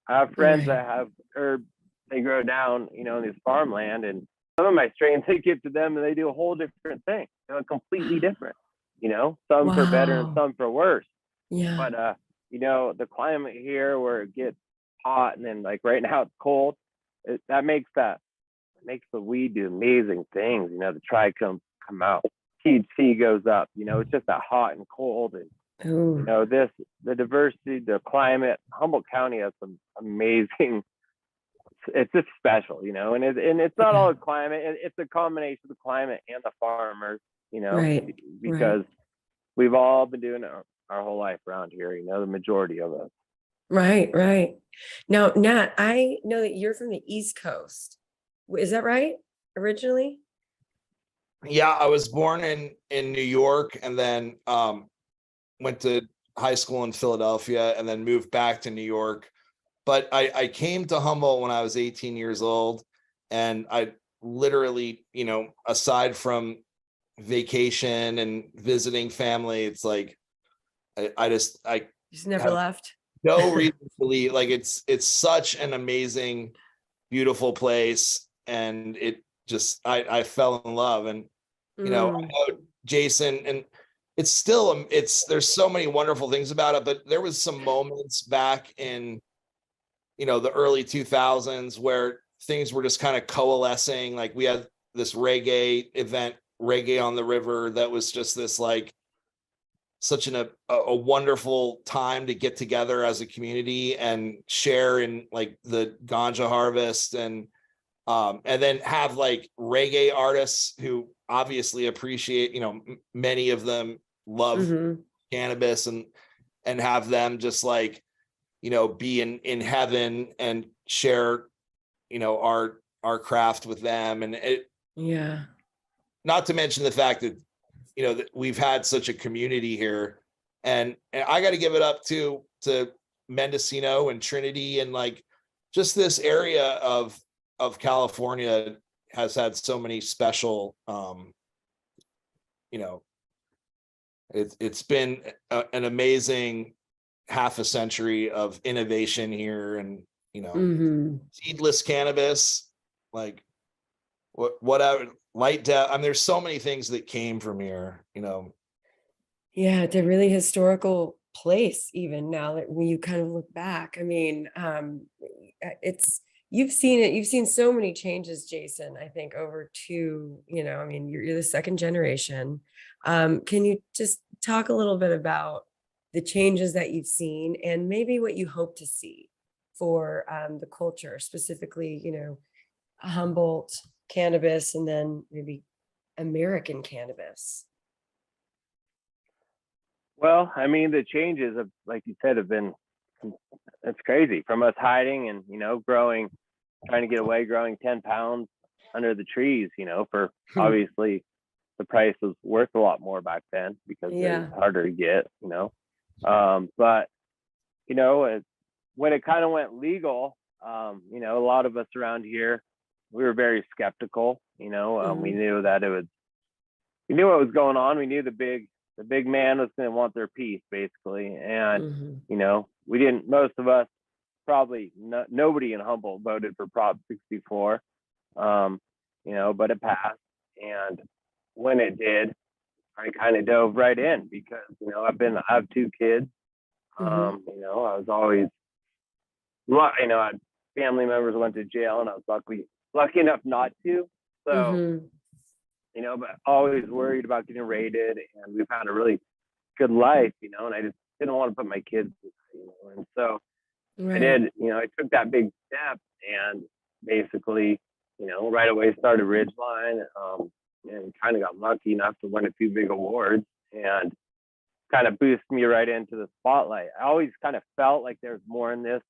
I have friends that have herbs, they grow down, in this farmland, and some of my strains, they give to them and they do a whole different thing, completely different, some for better and some for worse. But the climate here where it gets hot and then, like, right now it's cold, that makes the weed do amazing things. The trichome come out, THC goes up. It's just that hot and cold, and the diversity, the climate. Humboldt County has some amazing. It's just special, and it's not all the climate. It's a combination of the climate and the farmers, because we've all been doing it our whole life around here. The majority of us. Right. Now, Nat, I know that you're from the East Coast. Is that right? Originally? Yeah, I was born in New York, and then went to high school in Philadelphia, and then moved back to New York. But I came to Humboldt when I was 18 years old, and I literally, aside from vacation and visiting family, it's like I just never left. No reason to leave. Like, it's such an amazing, beautiful place, and it just I fell in love. And I know Jason, and it's still there's so many wonderful things about it, but there was some moments back in the early 2000s where things were just kind of coalescing. Like, we had this reggae event, Reggae on the River, that was just this, like, such a wonderful time to get together as a community and share in, like, the ganja harvest, and then have, like, reggae artists who obviously appreciate, many of them love cannabis, and have them just, like, be in heaven and share, our craft with them. And not to mention the fact that, that we've had such a community here, and I got to give it up to Mendocino and Trinity, and, like, just this area of California has had so many special, it's been an amazing half a century of innovation here, and seedless cannabis, like, whatever, light depth. There's so many things that came from here. It's a really historical place, even now that when you kind of look back. You've seen so many changes, Jason, I think, over you're the second generation. Can you just talk a little bit about the changes that you've seen, and maybe what you hope to see for the culture, specifically, Humboldt cannabis, and then maybe American cannabis? Well, the changes of, like you said, have been, it's crazy, from us hiding and, growing, trying to get away, growing 10 pounds under the trees, for obviously the price was worth a lot more back then because it was harder to get, but, when it kind of went legal, a lot of us around here, we were very skeptical. We knew that we knew what was going on. We knew the the big man was going to want their piece basically. And, Mm-hmm. you know, most of us, probably nobody in Humboldt voted for Prop 64, you know, but it passed. And when it did, I kind of dove right in because, you know, I have 2 kids. Mm-hmm. You know, I was always, you know, I had family members went to jail and I was lucky enough not to. So, Mm-hmm. you know, but always worried about getting raided, and we've had a really good life, you know, and I just didn't want to put my kids, you know, and so Right. I did, you know, I took that big step and basically, you know, right away started Ridgeline, and kind of got lucky enough to win a few big awards and kind of boosted me right into the spotlight. I always kind of felt like there's more in this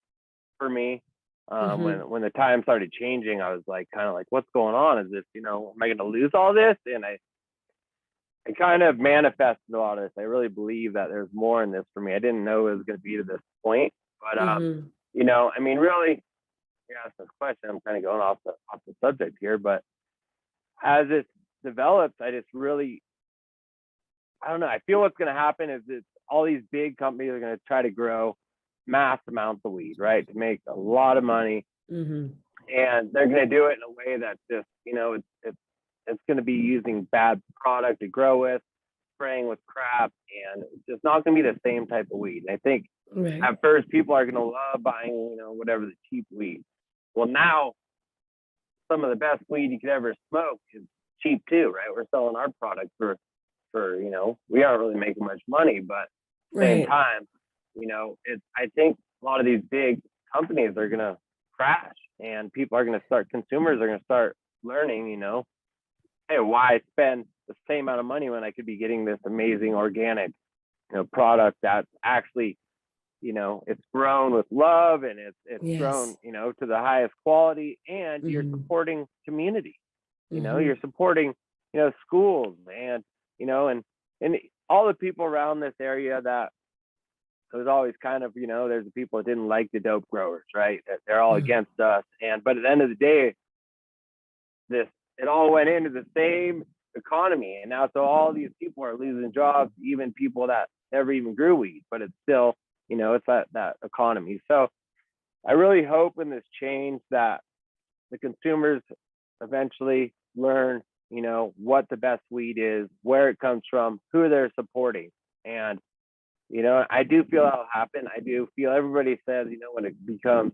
for me. When the time started changing, I was like, kind of like, what's going on? Is this, you know, am I going to lose all this? And I kind of manifested a lot of this. I really believe that there's more in this for me. I didn't know it was going to be to this point, but you know, I mean, really, you asked this question. I'm kind of going off the subject here, but as it develops, I just really, I don't know. I feel what's going to happen is that all these big companies are going to try to grow mass amounts of weed, right, to make a lot of money, and they're going to do it in a way that's just, you know, it's going to be using bad product to grow with, spraying with crap, and it's just not going to be the same type of weed. And I think at first people are going to love buying, you know, whatever the cheap weed. Well, now some of the best weed you could ever smoke is cheap too, right? We're selling our product for you know, we aren't really making much money, but at the same time, you know, I think a lot of these big companies are going to crash, and consumers are going to start learning, you know, hey, why spend the same amount of money when I could be getting this amazing organic, you know, product that's actually, you know, it's grown with love, and it's grown, you know, to the highest quality, and you're supporting community, you know, you're supporting, you know, schools, and, you know, and all the people around this area that it was always kind of, you know, there's the people that didn't like the dope growers, right? They're all against us. But at the end of the day, it all went into the same economy. And now, so all these people are losing jobs, even people that never even grew weed, but it's still, you know, it's that economy. So I really hope in this change that the consumers eventually learn, you know, what the best weed is, where it comes from, who they're supporting. And, you know, I do feel that'll happen. I do feel everybody says, you know, when it becomes,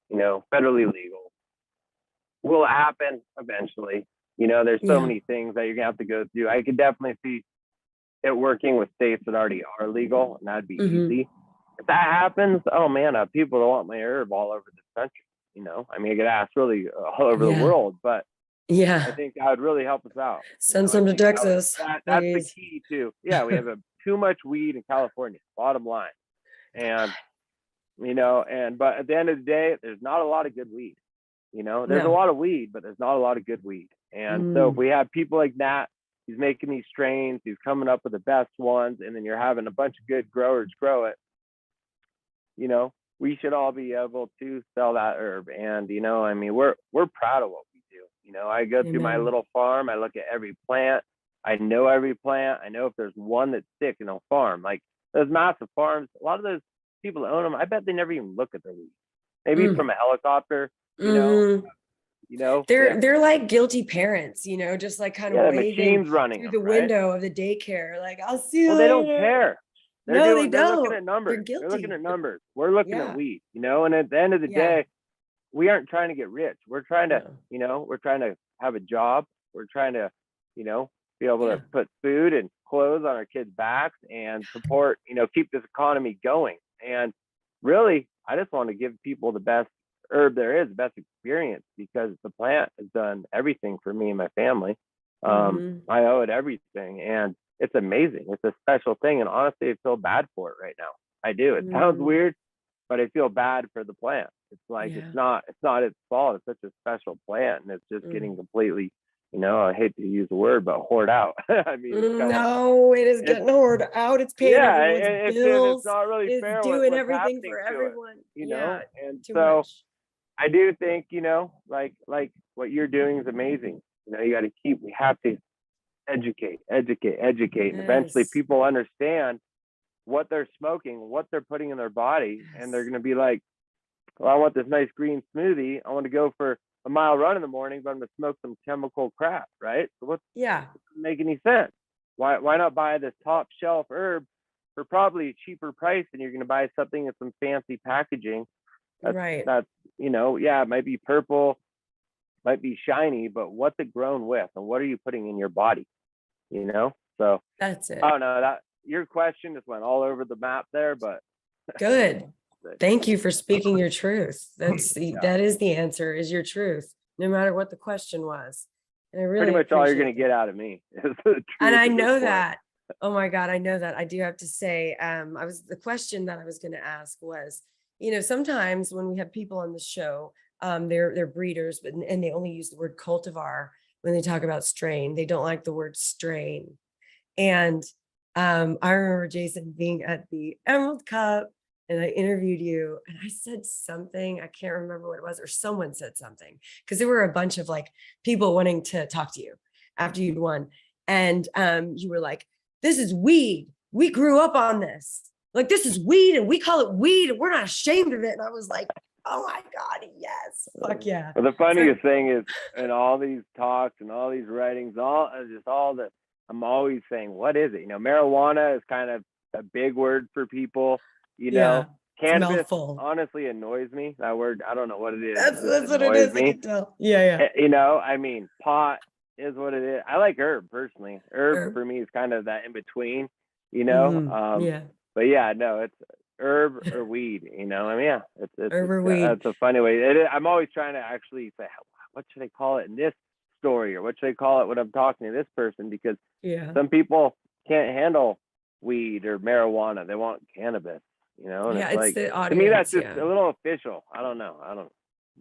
you know, federally legal, will it happen eventually? You know, there's so many things that you're gonna have to go through. I could definitely see it working with states that already are legal, and that'd be easy. If that happens, oh man, people want my herb all over this country. You know, I mean, I get asked really all over the world, but I think that would really help us out. Send some to Texas. That's the key too. Yeah, we have too much weed in California, bottom line. And, you know, but at the end of the day, there's not a lot of good weed. You know, there's a lot of weed, but there's not a lot of good weed. And so if we have people like Nat, he's making these strains, he's coming up with the best ones, and then you're having a bunch of good growers grow it, you know, we should all be able to sell that herb. And, you know, I mean, we're proud of what we do. You know, I go through my little farm, I look at every plant, I know every plant, I know if there's one that's sick in a farm. Like those massive farms, a lot of those people that own them, I bet they never even look at their weed. Maybe from a helicopter, you know, they're like guilty parents, you know, just like kind of waving machines running through the window of the daycare, like I'll see you. Well, they don't care. They're looking at numbers. They're guilty. They're looking at numbers. We're looking at weed, you know. And at the end of the day, we aren't trying to get rich. We're trying to, you know, we're trying to have a job. We're trying to, you know, be able to put food and clothes on our kids' backs and support, you know, keep this economy going. And really, I just want to give people the best herb there is, the best experience, because the plant has done everything for me and my family. I owe it everything, and it's amazing. It's a special thing, and honestly, I feel bad for it right now. I do. It sounds weird, but I feel bad for the plant. It's like it's not its fault. It's such a special plant, and it's just getting completely, you know, I hate to use the word, but hoard out. I mean, it is getting hoard out. It's paying everyone's bills. It's not really it's fair. Doing everything for everyone, you know. And so much. I do think, you know, like what you're doing is amazing. You know, we have to educate. And eventually Yes. people understand what they're smoking, what they're putting in their body, and they're going to be like, well, I want this nice green smoothie. I want to go for a mile run in the morning, but I'm going to smoke some chemical crap, right? So what's Yeah. doesn't make any sense? Why not buy this top shelf herb for probably a cheaper price than you're going to buy something with some fancy packaging? Right. That's yeah, it might be purple, might be shiny, but what's it grown with, and what are you putting in your body? So That's it. I don't know, that your question just went all over the map there, but Good. Thank you for speaking your truth. That is the answer, is your truth, no matter what the question was. And I really pretty much all you're appreciate going to get that. out of me is the truth. And I at this know point. that. Oh my God, I know that. I do have to say, the question that I was going to ask was, sometimes when we have people on the show, they're breeders, and they only use the word cultivar when they talk about strain. They don't like the word strain. And I remember, Jason, being at the Emerald Cup, and I interviewed you, and I said something, I can't remember what it was, or someone said something, because there were a bunch of people wanting to talk to you after you'd won. And you were like, this is weed. We grew up on this. This is weed, and we call it weed, and we're not ashamed of it. And I was like, oh my God, yes. Fuck yeah. Well, the funniest thing is, in all these talks and all these writings, I'm always saying, what is it? Marijuana is kind of a big word for people. Yeah, Cannabis honestly annoys me. That word, I don't know what it is. That's what it is. I can tell. Yeah. I mean, pot is what it is. I like herb personally. Herb for me is kind of that in between, Yeah. But yeah, no, it's herb or weed, I mean, yeah, it's Herb or weed. That's a funny way. I'm always trying to actually say, what should I call it in this story, or what should I call it when I'm talking to this person? Because some people can't handle weed or marijuana. They want cannabis, and it's the audience. To me, that's just a little official. I don't know.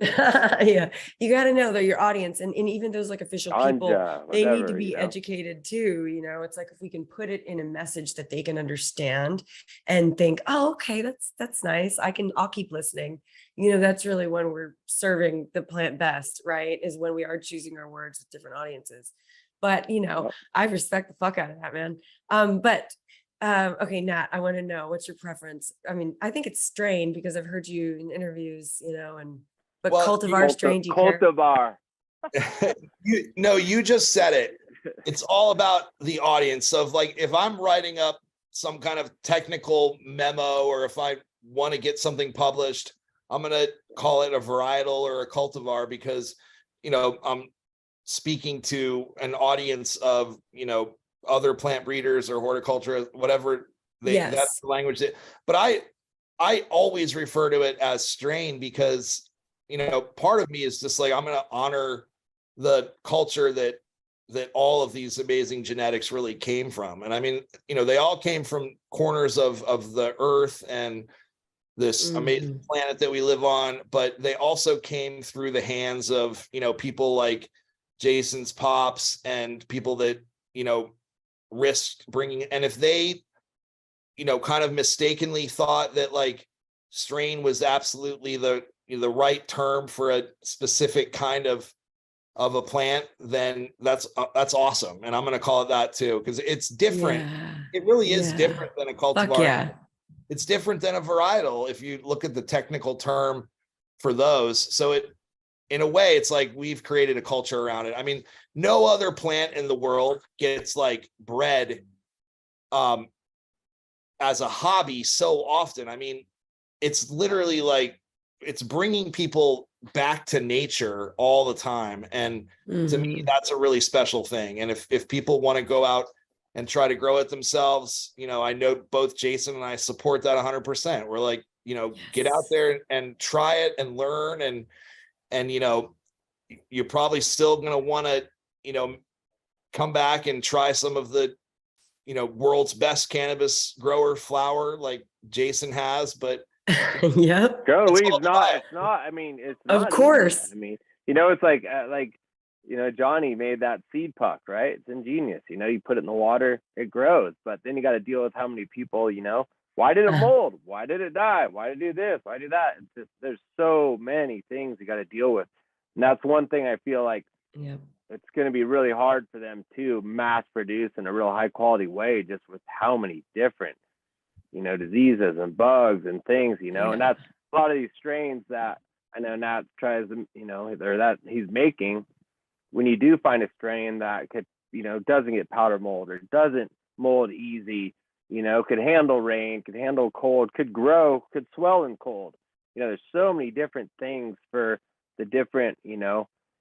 Yeah, you got to know that your audience, and even those official people, they need to be educated too. It's if we can put it in a message that they can understand and think, oh, okay, that's nice. I'll keep listening. That's really when we're serving the plant best, right? Is when we are choosing our words with different audiences. But I respect the fuck out of that, man. Okay, Nat, I want to know, what's your preference? I mean, I think it's strain because I've heard you in interviews, but cultivar strain, do you care? Cultivar. You just said it. It's all about the audience of if I'm writing up some kind of technical memo, or if I want to get something published, I'm going to call it a varietal or a cultivar because, I'm speaking to an audience of, other plant breeders or horticulture, whatever that's the language but I always refer to it as strain because, part of me is just I'm going to honor the culture that all of these amazing genetics really came from. And I mean, they all came from corners of the earth and this amazing planet that we live on, but they also came through the hands of, people like Jason's pops and people that, risked bringing, and if they, kind of mistakenly thought that strain was absolutely the right term for a specific kind of a plant, then that's awesome. And I'm going to call it that too, because it's different. Yeah. It really is different than a cultivar. Fuck yeah. It's different than a varietal if you look at the technical term for those. So in a way, it's we've created a culture around it. I mean, no other plant in the world gets bred as a hobby so often. I mean, it's literally it's bringing people back to nature all the time. And to me, that's a really special thing. And if people want to go out and try to grow it themselves, I know both Jason and I support that 100%. We're get out there and try it and learn. And you're probably still going to want to, come back and try some of the, world's best cannabis grower flower like Jason has, but yep. Grow weed's not. It's not. I mean, it's not. Of course. Easy. I mean, it's Johnny made that seed puck, right? It's ingenious. You put it in the water, it grows, but then you got to deal with how many people. Why did it mold? Why did it die? Why did it do this? Why do that? It's just, there's so many things you got to deal with, and that's one thing I feel like Yeah. it's going to be really hard for them to mass produce in a real high quality way, just with how many different, diseases and bugs and things, and that's a lot of these strains that I know Nat tries, or that he's making. When you do find a strain that could, doesn't get powder mold or doesn't mold easy, could handle rain, could handle cold, could grow, could swell in cold. There's so many different things for the different,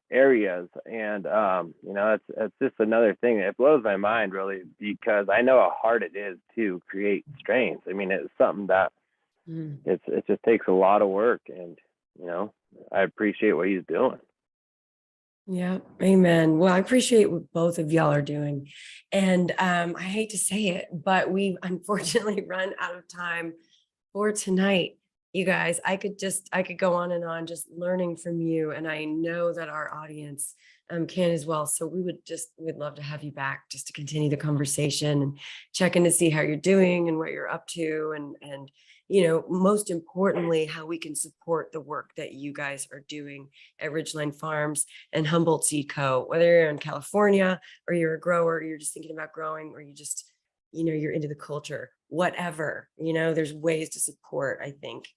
areas. And, it's just another thing that blows my mind, really, because I know how hard it is to create strains. I mean, it's something that it just takes a lot of work, and, I appreciate what he's doing. Yeah, amen. Well, I appreciate what both of y'all are doing. And I hate to say it, but we've unfortunately run out of time for tonight. You guys, I could go on and on just learning from you. And I know that our audience can as well. So we'd love to have you back just to continue the conversation and check in to see how you're doing and what you're up to. And most importantly, how we can support the work that you guys are doing at Ridgeline Farms and Humboldt Seed Co. Whether you're in California or you're a grower, or you're just thinking about growing, or you just, you're into the culture, whatever, there's ways to support, I think.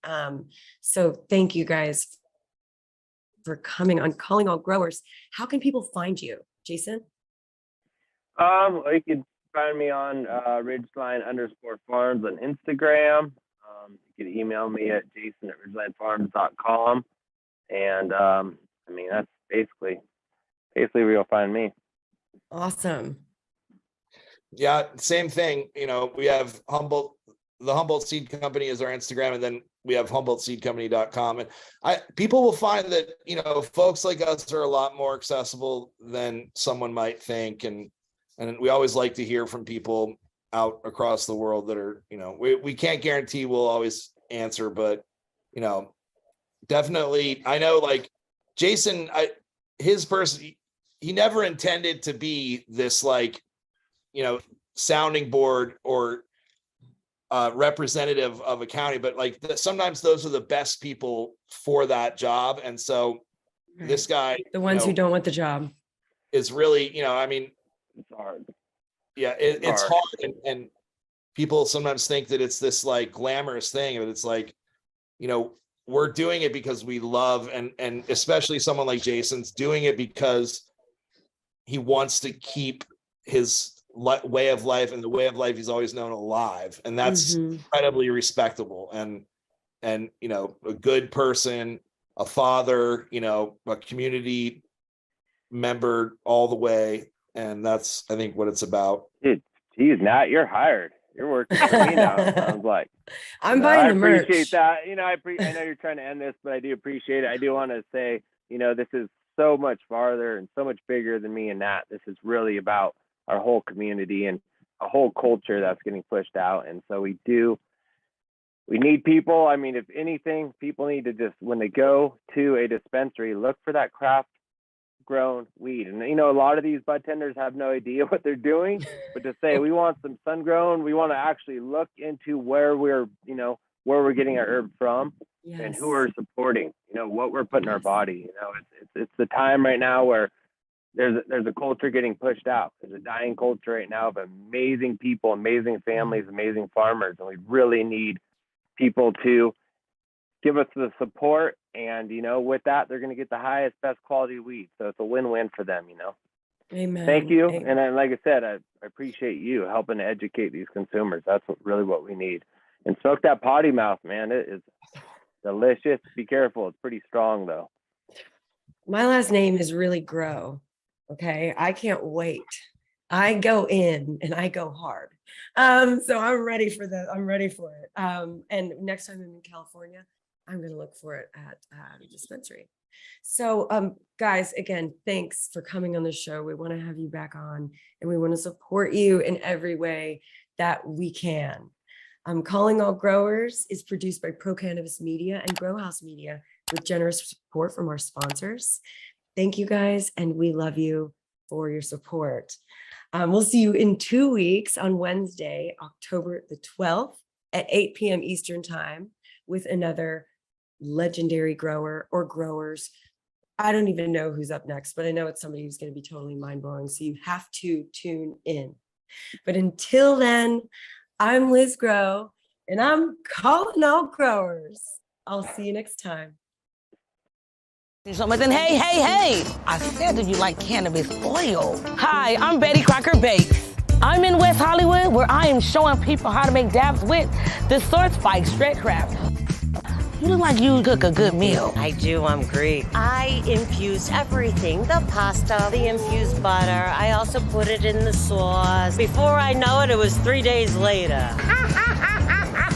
So thank you guys for coming on Calling All Growers. How can people find you, Jason? You can find me on Ridgeline_farms on Instagram. You can email me at jason@ridgelinefarms.com. And that's basically where you'll find me. Awesome. Yeah, same thing. We have the Humboldt Seed Company is our Instagram, and then we have HumboldtSeedCompany.com. And people will find that, folks like us are a lot more accessible than someone might think. And we always like to hear from people out across the world that are, we can't guarantee we'll always answer, but, definitely, I know, like Jason, he never intended to be this, like, sounding board or representative of a county, but like sometimes those are the best people for that job. And so this guy, the ones who don't want the job, is really, it's hard. Yeah, it's hard. And people sometimes think that it's this like glamorous thing, but it's like, we're doing it because we love, and especially someone like Jason's doing it because he wants to keep his way of life and the way of life he's always known alive. And that's incredibly respectable, and a good person, a father, a community member all the way. And that's, I think, what it's about. Dude, geez, Nat, you're hired. You're working for me now. It sounds like. I'm buying the merch. I appreciate that. I know you're trying to end this, but I do appreciate it. I do want to say, this is so much farther and so much bigger than me and Nat. This is really about our whole community and a whole culture that's getting pushed out. And so we need people. I mean, if anything, people need to just, when they go to a dispensary, look for that craft grown weed. And a lot of these bud tenders have no idea what they're doing, but to say we want some sun grown, we want to actually look into where we're getting our herb from, and who we're supporting, what we're putting in our body. It's the time right now where there's a culture getting pushed out. There's a dying culture right now of amazing people, amazing families, amazing farmers, and we really need people to give us the support. And, with that, they're going to get the highest, best quality weed. So it's a win-win for them, Amen. Thank you. Amen. And then, like I said, I appreciate you helping to educate these consumers. That's really what we need. And smoke that potty mouth, man. It is delicious. Be careful. It's pretty strong, though. My last name is really Grow. Okay. I can't wait. I go in and I go hard. So I'm ready for that. I'm ready for it. And next time I'm in California, I'm going to look for it at the dispensary. So, guys, again, thanks for coming on the show. We want to have you back on, and we want to support you in every way that we can. Calling All Growers is produced by Pro Cannabis Media and Grow House Media with generous support from our sponsors. Thank you, guys, and we love you for your support. We'll see you in 2 weeks on Wednesday, October the 12th at 8 p.m. Eastern Time with another legendary grower or growers. I don't even know who's up next, but I know it's somebody who's going to be totally mind-blowing. So you have to tune in. But until then, I'm Liz Grow, and I'm calling all growers. I'll see you next time. Something. Hey. I said, do you like cannabis oil? Hi, I'm Betty Crocker Bakes. I'm in West Hollywood, where I am showing people how to make dabs with the Source by Extract Craft. You look like you cook a good meal. I do, I'm Greek. I infuse everything, the pasta, the infused butter. I also put it in the sauce. Before I know it, it was 3 days later.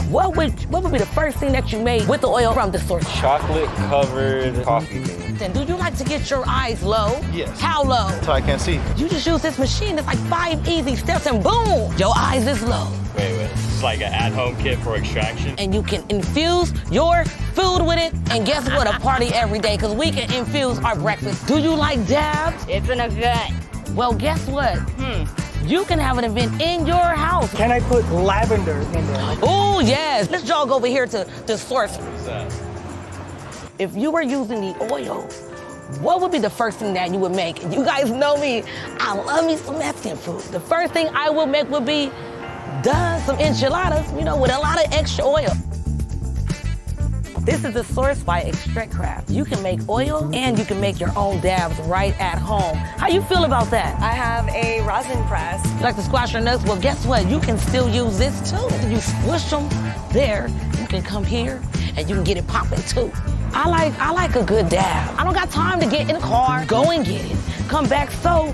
What would be the first thing that you made with the oil from the Source? Chocolate-covered coffee bean. And do you like to get your eyes low? Yes. How low? So I can't see. You just use this machine. It's like 5 easy steps and boom, your eyes is low. Wait. It's like an at-home kit for extraction. And you can infuse your food with it. And guess what? A party every day, because we can infuse our breakfast. Do you like dabs? It's in a gut. Well, guess what? You can have an event in your house. Can I put lavender in there? Oh, yes. Let's jog over here to the Source. What's that? If you were using the oil, what would be the first thing that you would make? And you guys know me, I love me some Mexican food. The first thing I would make would be some enchiladas, with a lot of extra oil. This is the Source by Extract Craft. You can make oil and you can make your own dabs right at home. How you feel about that? I have a rosin press. You like to squash your nuts? Well, guess what? You can still use this too. You squish them there. You can come here and you can get it popping too. I like a good dab. I don't got time to get in the car, go and get it, come back. So,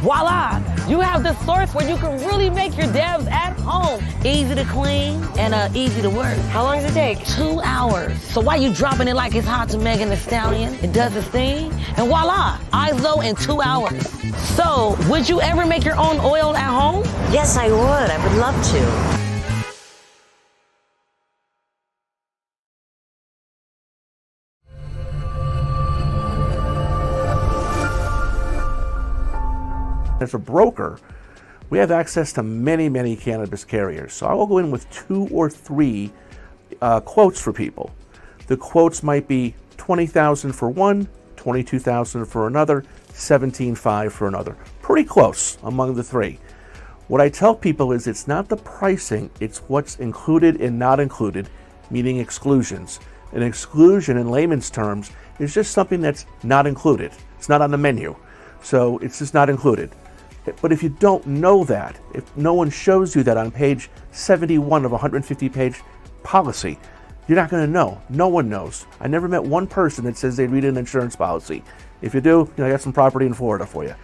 voila, you have the Source where you can really make your dabs at home. Easy to clean and easy to work. How long does it take? 2 hours. So while you dropping it like it's hot to Megan Thee Stallion, it does its thing, and voila, eyes low in 2 hours. So, would you ever make your own oil at home? Yes, I would. I would love to. As a broker, we have access to many cannabis carriers. So I will go in with 2 or 3 quotes for people. The quotes might be $20,000 for one, $22,000 for another, $17,500 for another. Pretty close among the 3. What I tell people is it's not the pricing, it's what's included and not included, meaning exclusions. An exclusion in layman's terms is just something that's not included. It's not on the menu. So it's just not included. But if you don't know that, if no one shows you that on page 71 of a 150-page policy, you're not going to know. No one knows. I never met one person that says they read an insurance policy. If you do, I got some property in Florida for you.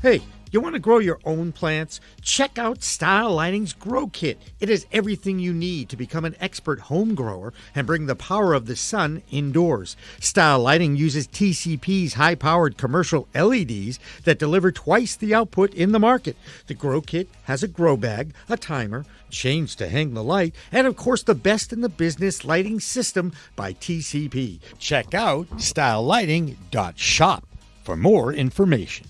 Hey, you want to grow your own plants? Check out Style Lighting's Grow Kit. It has everything you need to become an expert home grower and bring the power of the sun indoors. Style Lighting uses TCP's high-powered commercial LEDs that deliver twice the output in the market. The Grow Kit has a grow bag, a timer, chains to hang the light, and of course the best in the business lighting system by TCP. Check out stylelighting.shop for more information.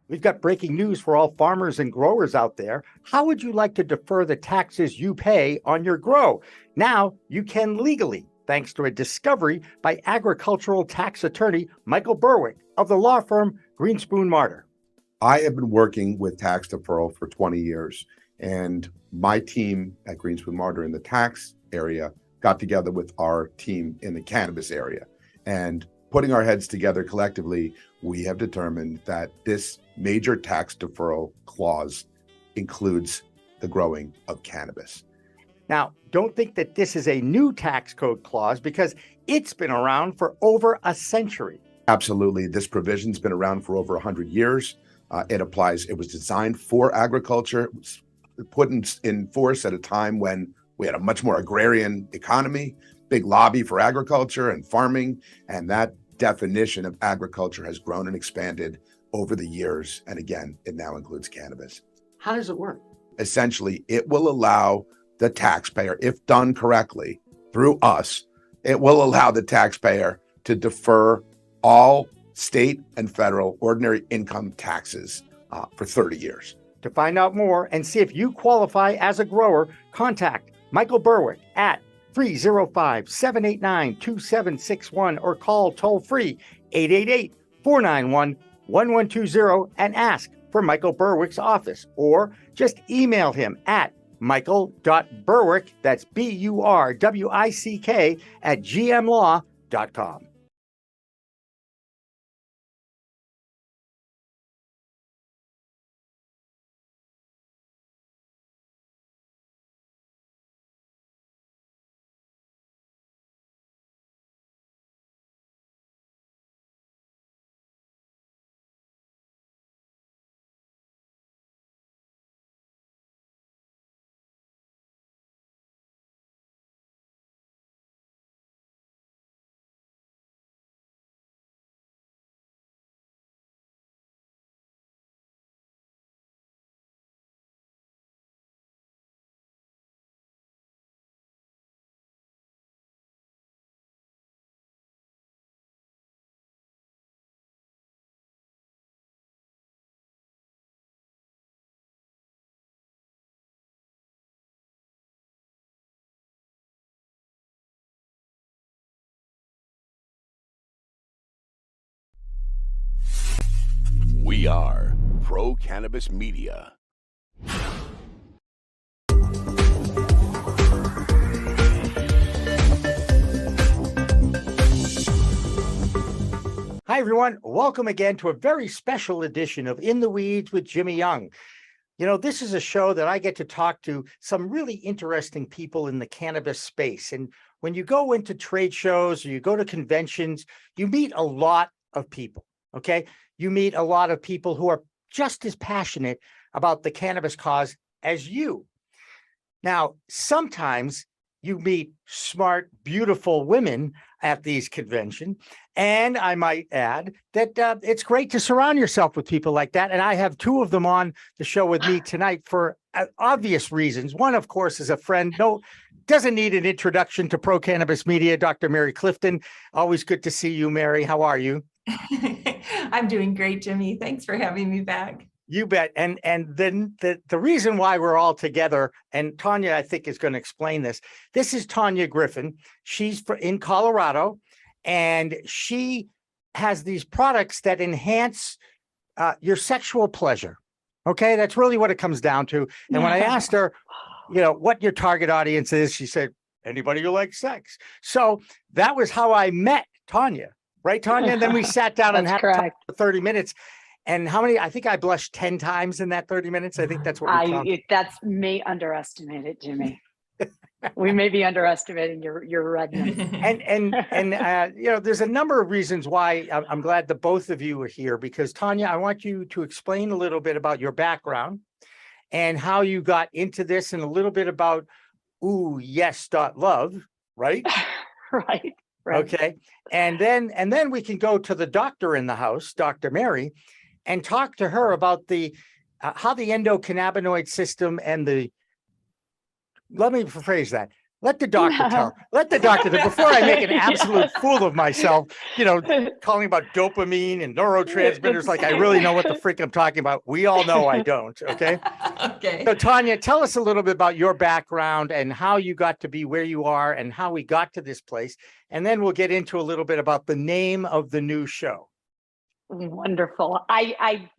We've got breaking news for all farmers and growers out there. How would you like to defer the taxes you pay on your grow? Now you can legally, thanks to a discovery by agricultural tax attorney Michael Berwick of the law firm Greenspoon Martyr. I have been working with tax deferral for 20 years, and my team at Greenspoon Martyr in the tax area got together with our team in the cannabis area. And putting our heads together collectively, we have determined that this major tax deferral clause includes the growing of cannabis. Now, don't think that this is a new tax code clause because it's been around for over a century. Absolutely. This provision's been around for over 100 years. It applies. It was designed for agriculture. It was put in force at a time when we had a much more agrarian economy, big lobby for agriculture and farming, and that definition of agriculture has grown and expanded over the years. And again, it now includes cannabis. How does it work? Essentially, it will allow the taxpayer, if done correctly through us, it will allow the taxpayer to defer all state and federal ordinary income taxes for 30 years. To find out more and see if you qualify as a grower, contact Michael Berwick at 305-789-2761 or call toll-free 888-491-1120 and ask for Michael Berwick's office, or just email him at michael.berwick, that's BURWICK, at gmlaw.com. We are Pro Cannabis Media. Hi, everyone. Welcome again to a very special edition of In the Weeds with Jimmy Young. You know, this is a show that I get to talk to some really interesting people in the cannabis space. And when you go into trade shows or you go to conventions, you meet a lot of people, okay? You meet a lot of people who are just as passionate about the cannabis cause as you. Now, sometimes you meet smart, beautiful women at these conventions. And I might add that it's great to surround yourself with people like that. And I have two of them on the show with me tonight for obvious reasons. One, of course, is a friend. No, doesn't need an introduction to Pro Cannabis Media, Dr. Mary Clifton. Always good to see you, Mary. How are you? I'm doing great, Jimmy. Thanks for having me back. You bet. And then the reason why we're all together, and Tanya, I think, is going to explain this. This is Tanya Griffin. She's in Colorado, and she has these products that enhance your sexual pleasure. Okay, that's really what it comes down to. And when I asked her, you know, what your target audience is, she said, anybody who likes sex. So that was how I met Tanya. Right, Tanya? And then we sat down and had to talk for 30 minutes. And how many? I think I blushed 10 times in that 30 minutes. I think that's what we counted. That's may underestimate it, Jimmy. We may be underestimating your redness. And you know, there's a number of reasons why I'm glad that both of you are here, because Tanya, I want you to explain a little bit about your background and how you got into this, and a little bit about OOyes.love, right? Right. Okay. And then we can go to the doctor in the house, Dr. Mary, and talk to her about the how the endocannabinoid system and the, let me rephrase that. Let the doctor tell. Let the doctor tell, before I make an absolute fool of myself, you know, calling about dopamine and neurotransmitters like I really know what the freak I'm talking about. We all know I don't. Okay. Okay. So Tanya, tell us a little bit about your background and how you got to be where you are and how we got to this place. And then we'll get into a little bit about the name of the new show. Wonderful. I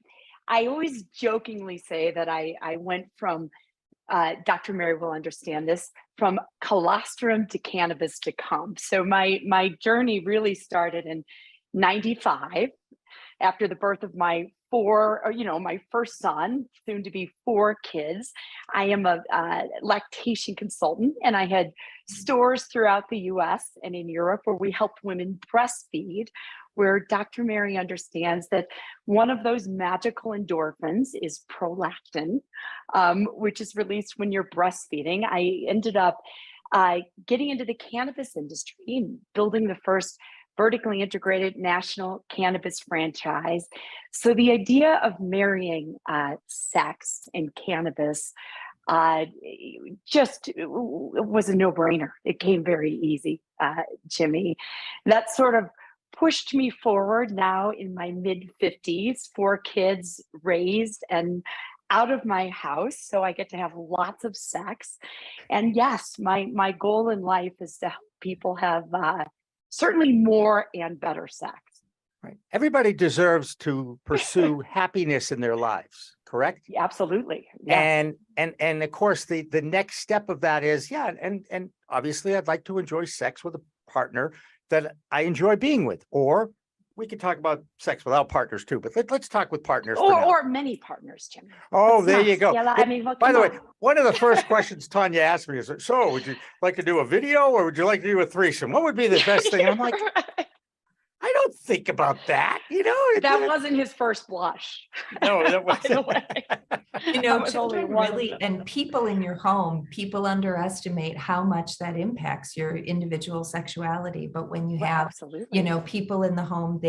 always jokingly say that I went from, Dr. Mary will understand this, from colostrum to cannabis to come. So my journey really started in 95 after the birth of my my first son, soon to be 4 kids. I am a lactation consultant, and I had stores throughout the US and in Europe where we helped women breastfeed, where Dr. Mary understands that one of those magical endorphins is prolactin, which is released when you're breastfeeding. I ended up getting into the cannabis industry and building the first vertically integrated national cannabis franchise. So the idea of marrying sex and cannabis just was a no-brainer. It came very easy, Jimmy. That's sort of pushed me forward now in my mid 50s, 4 kids raised and out of my house. So I get to have lots of sex. And yes, my goal in life is to help people have certainly more and better sex. Right. Everybody deserves to pursue happiness in their lives, correct? Absolutely. Yes. And of course the next step of that is, and obviously I'd like to enjoy sex with a partner that I enjoy being with, or we could talk about sex without partners too, but let's talk with partners. Or many partners, Jimmy. Oh, there you go. Yeah, I mean, well, by the way, on. one of the first questions Tanya asked me is, so would you like to do a video or would you like to do a threesome? What would be the best thing? And I'm like, I don't think about that, That wasn't his first blush. No, that wasn't. Children really, and people in your home, people underestimate how much that impacts your individual sexuality. But when you have, people in the home,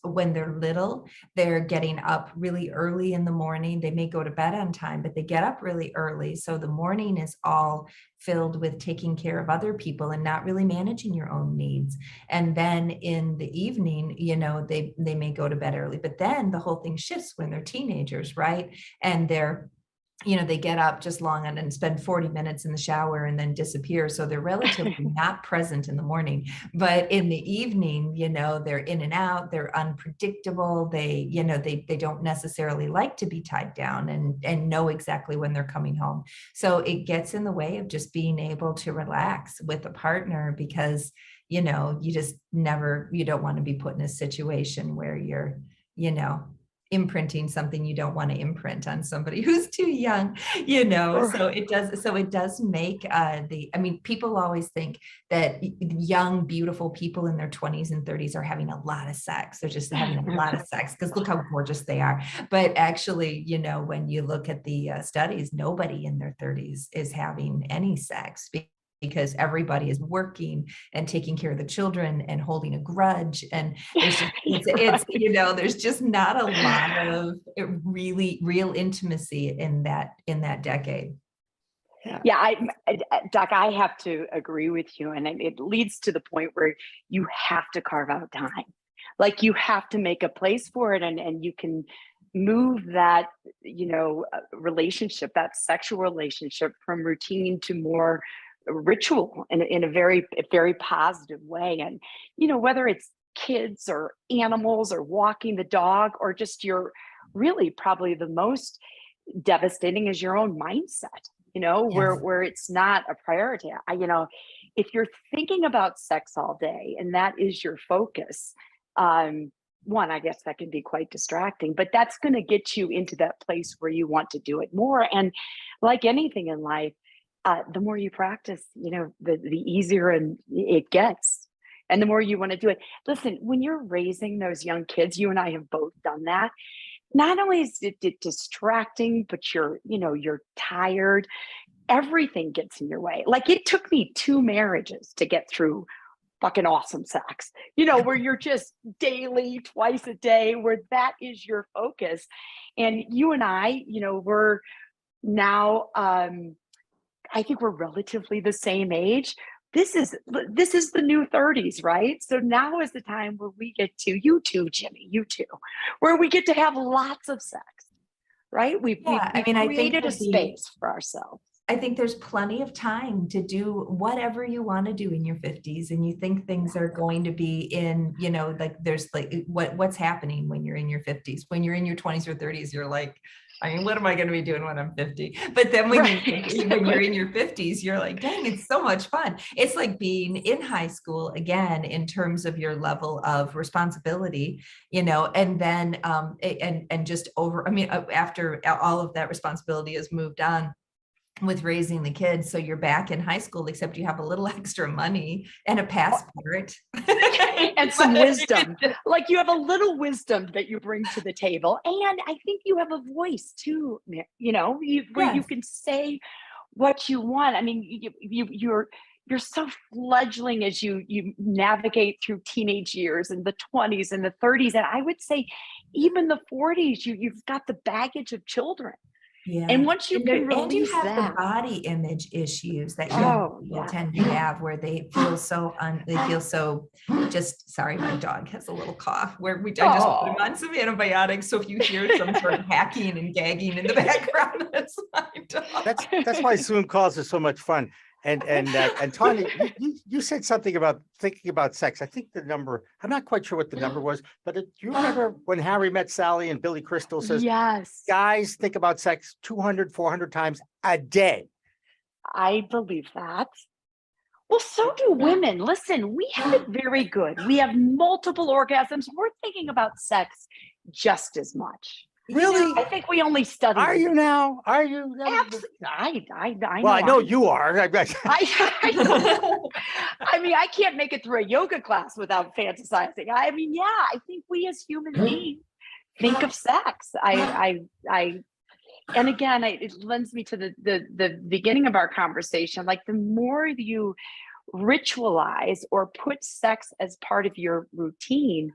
when they're little, they're getting up really early in the morning. They may go to bed on time, but they get up really early. So the morning is all filled with taking care of other people and not really managing your own needs. And then in the evening, they may go to bed early, but then the whole thing shifts when they're teenagers, right? And they get up just long and spend 40 minutes in the shower and then disappear. So they're relatively not present in the morning, but in the evening, they're in and out, they're unpredictable. They don't necessarily like to be tied down and know exactly when they're coming home. So it gets in the way of just being able to relax with a partner because, you don't want to be put in a situation where you're, imprinting something you don't want to imprint on somebody who's too young, so it does make people always think that young, beautiful people in their 20s and 30s are having a lot of sex. They're just having a lot of sex because look how gorgeous they are. But actually, when you look at the studies, nobody in their 30s is having any sex because everybody is working and taking care of the children and holding a grudge. And there's just not a lot of really real intimacy in that decade. Yeah, Doc, I have to agree with you. And it leads to the point where you have to carve out time. Like you have to make a place for it and you can move that, relationship, that sexual relationship from routine to more ritual in a very, very positive way. And, whether it's kids or animals or walking the dog or just really probably the most devastating is your own mindset, where it's not a priority. If you're thinking about sex all day and that is your focus, one, I guess that can be quite distracting, but that's going to get you into that place where you want to do it more. And like anything in life, the more you practice, the easier it gets. And the more you want to do it. Listen, when you're raising those young kids, you and I have both done that. Not only is it distracting, but you're tired. Everything gets in your way. Like it took me 2 marriages to get through fucking awesome sex, where you're just daily, twice a day, where that is your focus. And you and I, we're now, I think we're relatively the same age. This is the new 30s, right? So now is the time where we get to, you too, Jimmy, you too, where we get to have lots of sex, right? We've created a space for ourselves. I think there's plenty of time to do whatever you want to do in your 50s, and you think things are going to be in, there's what's happening when you're in your 50s. When you're in your 20s or 30s, you're like, what am I going to be doing when I'm 50? But then when you're in your 50s, you're like, dang, it's so much fun. It's like being in high school again, in terms of your level of responsibility, and then, and just after all of that responsibility has moved on with raising the kids. So you're back in high school, except you have a little extra money and a passport and some wisdom. Like you have a little wisdom that you bring to the table. And I think you have a voice too, where you can say what you want. I mean, you're so fledgling as you navigate through teenage years and the 20s and the 30s. And I would say even the 40s, you've got the baggage of children. Yeah. And once you can and you release have the that, body image issues that young people tend to have, where they feel so just sorry, my dog has a little cough where I just put him on some antibiotics. So if you hear some sort of hacking and gagging in the background, that's my dog. That's why Zoom calls are so much fun. And Tanya, you said something about thinking about sex. I think the number, I'm not quite sure what the number was, but do you remember when Harry Met Sally and Billy Crystal says, yes, guys think about sex 200, 400 times a day? I believe that. Well, so do women. Listen, we have it very good. We have multiple orgasms. We're thinking about sex just as much. Really? I think we only study. Are you now? Are you? Absolutely. I know. Well, I know you are. I know. I mean, I can't make it through a yoga class without fantasizing. I mean, yeah, I think we as human beings think of sex. And again, it lends me to the beginning of our conversation. Like, the more you ritualize or put sex as part of your routine,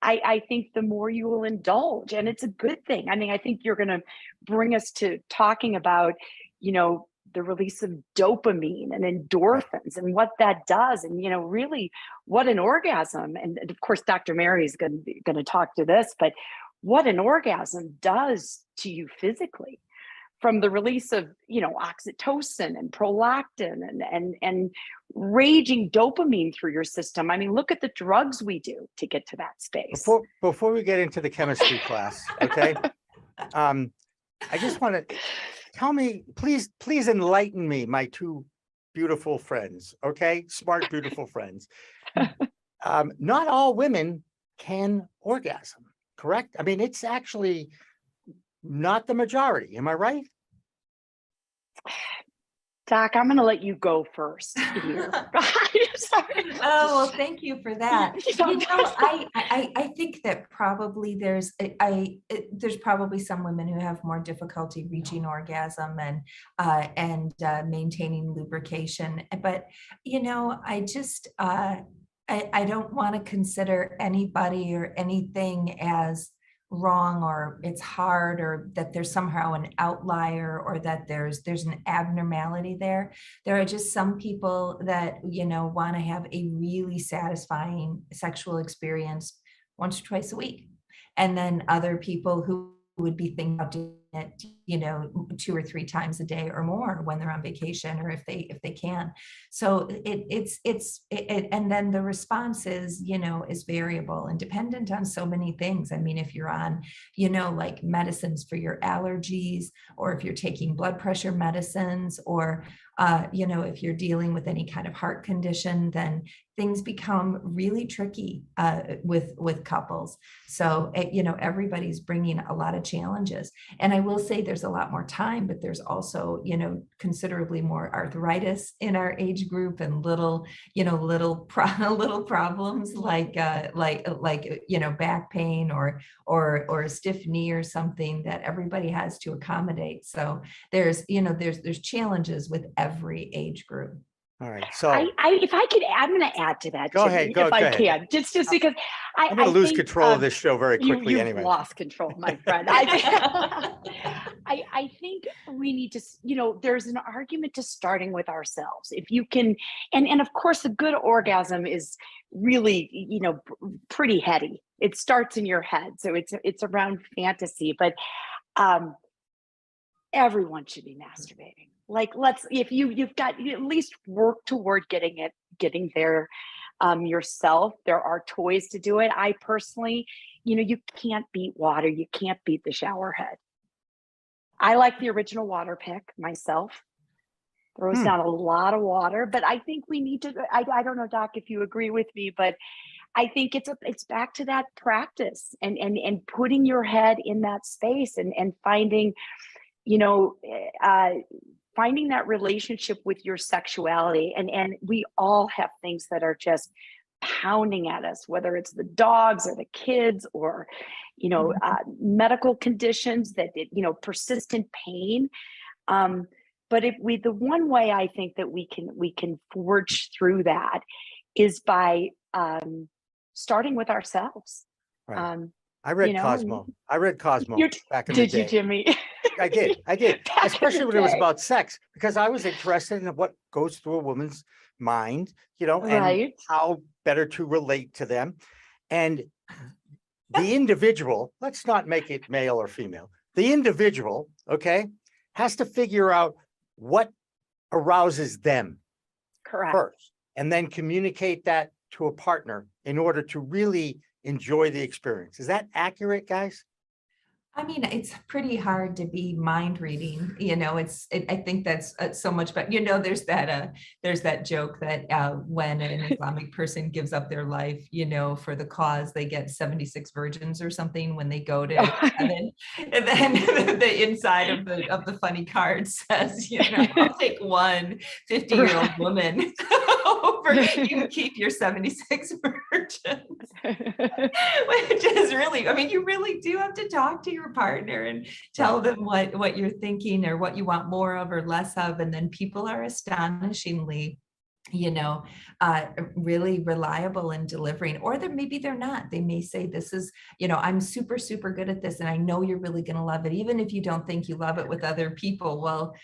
I think the more you will indulge, and it's a good thing. I mean, I think you're going to bring us to talking about, the release of dopamine and endorphins and what that does, and, really what an orgasm. And of course, Dr. Mary is going to talk to this, but what an orgasm does to you physically, from the release of, oxytocin and prolactin and raging dopamine through your system. I mean, look at the drugs we do to get to that space. Before we get into the chemistry class, okay? I just want to tell me, please enlighten me, my two beautiful friends, okay? Smart, beautiful friends. Not all women can orgasm, correct? I mean, it's actually not the majority. Am I right? Doc, I'm going to let you go first here. Oh, well, thank you for that. I think that probably there's probably some women who have more difficulty reaching orgasm and maintaining lubrication. But, I just, I don't want to consider anybody or anything as wrong, or it's hard, or that there's somehow an outlier, or that there's an abnormality there. There are just some people that want to have a really satisfying sexual experience once or twice a week, and then other people who would be thinking about doing it 2 or 3 times a day or more when they're on vacation, or if they can. So and then the response is is variable and dependent on so many things. I mean, if you're on like medicines for your allergies, or if you're taking blood pressure medicines, or if you're dealing with any kind of heart condition, then things become really tricky with couples. So everybody's bringing a lot of challenges, and I will say there's a lot more time, but there's also considerably more arthritis in our age group, and little problems like back pain or a stiff knee or something that everybody has to accommodate. So there's challenges with every age group. All right. So if I could, I'm going to add to that. Go Timmy, ahead. If I can, just because I'm going to lose control of this show very quickly. You've anyway, lost control, my friend. I think we need to, there's an argument to starting with ourselves. If you can, and of course, a good orgasm is really, pretty heady. It starts in your head, so it's around fantasy. But everyone should be masturbating. Like, if you've got, you at least work toward getting there yourself. There are toys to do it. I personally, you can't beat water. You can't beat the shower head. I like the original water pick myself. Throws down a lot of water, but I think we need to, I don't know, Doc, if you agree with me, but I think it's back to that practice and putting your head in that space and finding, finding that relationship with your sexuality. And we all have things that are just pounding at us, whether it's the dogs or the kids or, medical conditions that, persistent pain. But the one way I think that we can forge through that is by starting with ourselves. Right. I read Cosmo. I read Cosmo back in the day. Did you, Jimmy? I did. Back in Especially the when it was day. about sex, because I was interested in what goes through a woman's mind, and Right. how better to relate to them. And the individual, let's not make it male or female, the individual, okay, has to figure out what arouses them Correct. first, and then communicate that to a partner in order to really enjoy the experience. Is that accurate, guys? I mean, it's pretty hard to be mind reading, I think that's so much, but there's that joke that when an Islamic person gives up their life, for the cause, they get 76 virgins or something when they go to heaven. And then the inside of the funny card says, I'll take one 50-year-old woman over, you can keep your 76 virgins. Which is really, you really do have to talk to your partner and tell them what you're thinking or what you want more of or less of. And then people are astonishingly, really reliable in delivering, or maybe they're not. They may say, this is, I'm super, super good at this. And I know you're really going to love it. Even if you don't think you love it with other people, well,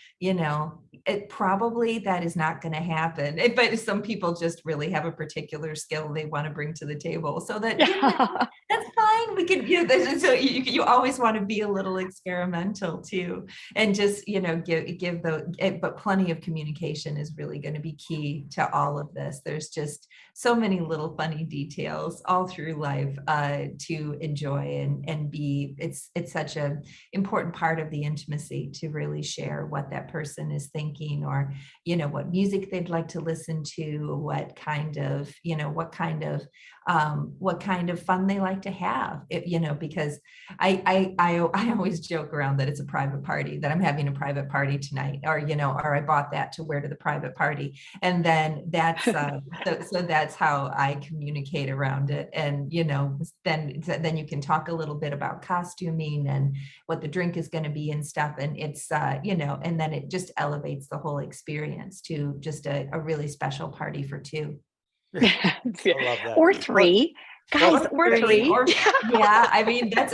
it probably that is not going to happen. But some people just really have a particular skill they want to bring to the table, so that that's fine. We can, so you always want to be a little experimental too, and just, give but plenty of communication is really going to be key to all of this. There's just so many little funny details all through life to enjoy and be. It's such an important part of the intimacy to really share what that person is thinking, or what music they'd like to listen to, what kind of fun they like to have. Because I always joke around that it's a private party, that I'm having a private party tonight, or I bought that to wear to the private party, and then that's so that's how I communicate around it. And then you can talk a little bit about costuming and what the drink is going to be and stuff, and it's and then it just elevates the whole experience to just a really special party for two. I love that. Or three. Guys, or three. That's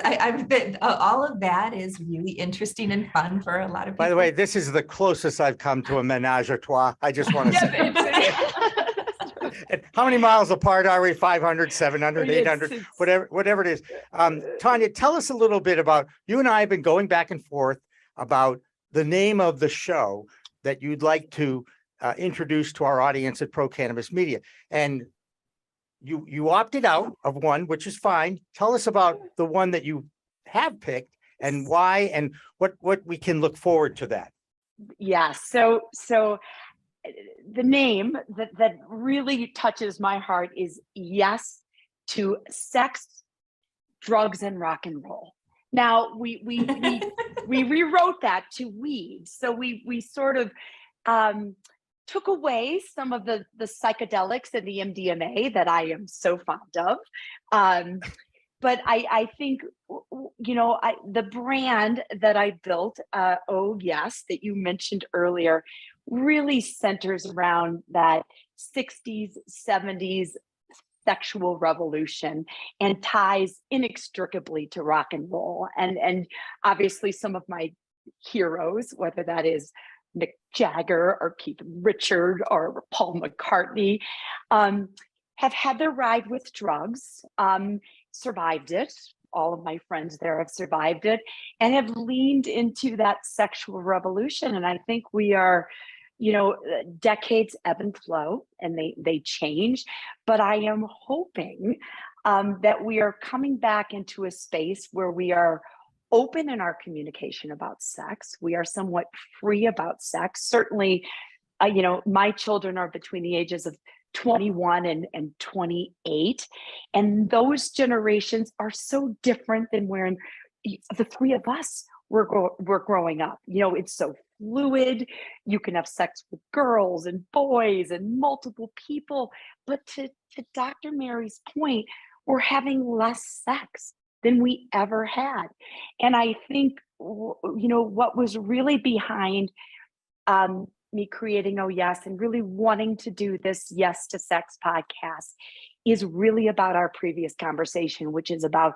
all of that is really interesting and fun for a lot of people. By the way, this is the closest I've come to a menage a trois. I just want to say. How many miles apart are we? 500, 700, 800, whatever it is. Tanya, tell us a little bit about, you and I have been going back and forth about the name of the show that you'd like to introduce to our audience at Pro Cannabis Media. And you opted out of one, which is fine. Tell us about the one that you have picked and why, and what we can look forward to that. Yeah. So the name that really touches my heart is Yes to Sex, Drugs, and Rock and Roll. Now we rewrote that to Weeds. So we sort of took away some of the psychedelics and the MDMA that I am so fond of. But I think, the brand that I built, Oh Yes, that you mentioned earlier, really centers around that 60s, 70s sexual revolution and ties inextricably to rock and roll. And obviously some of my heroes, whether that is Mick Jagger or Keith Richards or Paul McCartney, have had their ride with drugs, survived it. All of my friends there have survived it and have leaned into that sexual revolution. And I think we are, decades ebb and flow and they change, but I am hoping that we are coming back into a space where we are open in our communication about sex. We are somewhat free about sex. Certainly, my children are between the ages of 21 and 28. And those generations are so different than when the three of us were growing up. It's so fluid. You can have sex with girls and boys and multiple people. But to Dr. Mary's point, we're having less sex than we ever had. And I think, what was really behind me creating Oh Yes and really wanting to do this Yes to Sex podcast is really about our previous conversation, which is about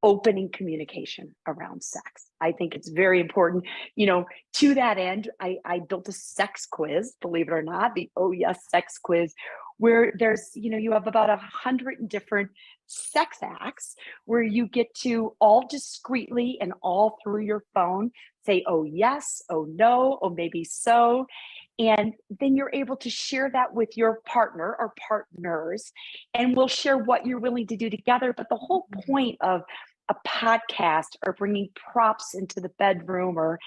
opening communication around sex. I think it's very important. To that end, I built a sex quiz, believe it or not, the Oh Yes sex quiz, where there's, you have about 100 different sex acts where you get to all discreetly and all through your phone say, oh yes, oh no, oh maybe so. And then you're able to share that with your partner or partners, and we'll share what you're willing to do together. But the whole point of a podcast or bringing props into the bedroom or,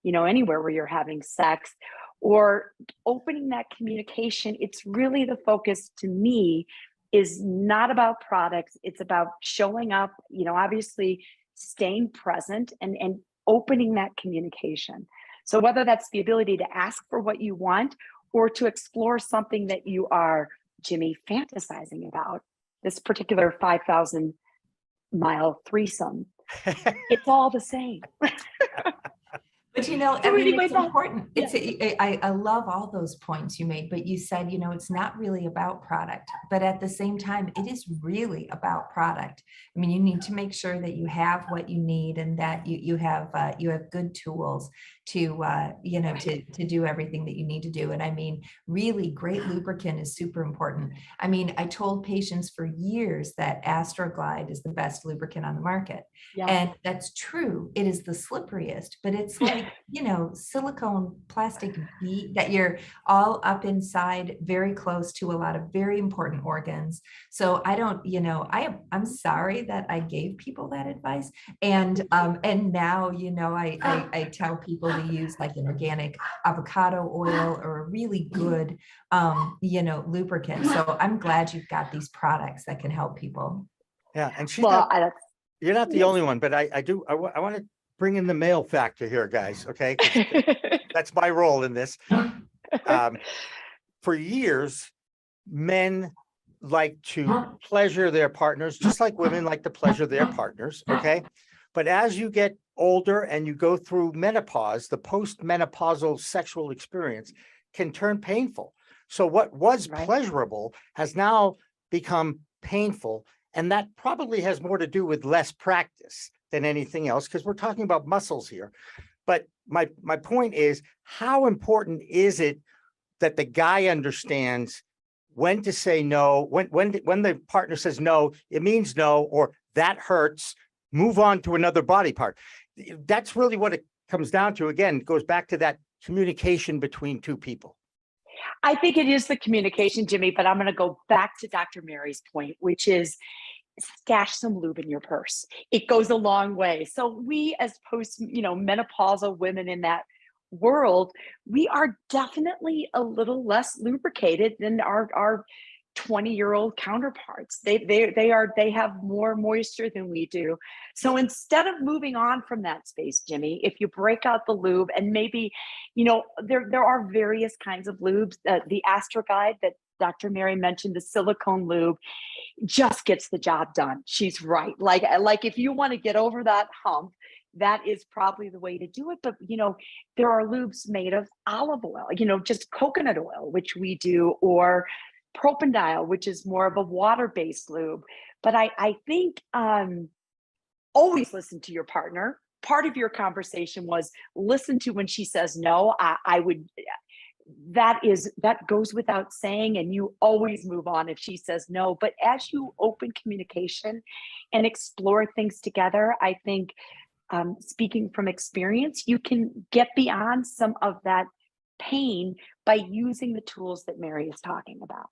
anywhere where you're having sex or opening that communication, it's really the focus to me is not about products. It's about showing up, obviously staying present and opening that communication. So whether that's the ability to ask for what you want or to explore something that you are, Jimmy, fantasizing about, this particular 5,000-mile threesome, it's all the same. But it's important. I love all those points you made, but you said, it's not really about product, but at the same time, it is really about product. I mean, you need to make sure that you have what you need and that you have good tools to do everything that you need to do. And I mean, really great lubricant is super important. I mean, I told patients for years that Astroglide is the best lubricant on the market. Yeah. And that's true. It is the slipperiest, but it's like, silicone plastic bead that you're all up inside, very close to a lot of very important organs. So I don't, I'm sorry that I gave people that advice. And now, I tell people to use like an organic avocado oil or a really good, lubricant. So I'm glad you've got these products that can help people. Yeah. And you're not the only one, but I want to bring in the male factor here, guys. Okay. That's my role in this. For years, men like to pleasure their partners, just like women like to pleasure their partners. Okay. But as you get older and you go through menopause, the post-menopausal sexual experience can turn painful. So what was pleasurable has now become painful. And that probably has more to do with less practice than anything else, because we're talking about muscles here. But my point is, how important is it that the guy understands when to say no, when the partner says no, it means no, or that hurts, move on to another body part. That's really what it comes down to. Again, it goes back to that communication between two people. I think it is the communication, Jimmy, but I'm going to go back to Dr. Mary's point, which is stash some lube in your purse. It goes a long way. So we as menopausal women in that world, we are definitely a little less lubricated than our 20-year-old counterparts. They have more moisture than we do. So instead of moving on from that space, Jimmy, if you break out the lube and maybe, there are various kinds of lubes, the Astroglide that Dr. Mary mentioned, the silicone lube just gets the job done. She's right. Like if you want to get over that hump, that is probably the way to do it. But, there are lubes made of olive oil, just coconut oil, which we do, or propanediol, which is more of a water-based lube. But I think always listen to your partner. Part of your conversation was listen to when she says no. That goes without saying, and you always move on if she says no. But as you open communication and explore things together, I think, speaking from experience, you can get beyond some of that pain by using the tools that Mary is talking about.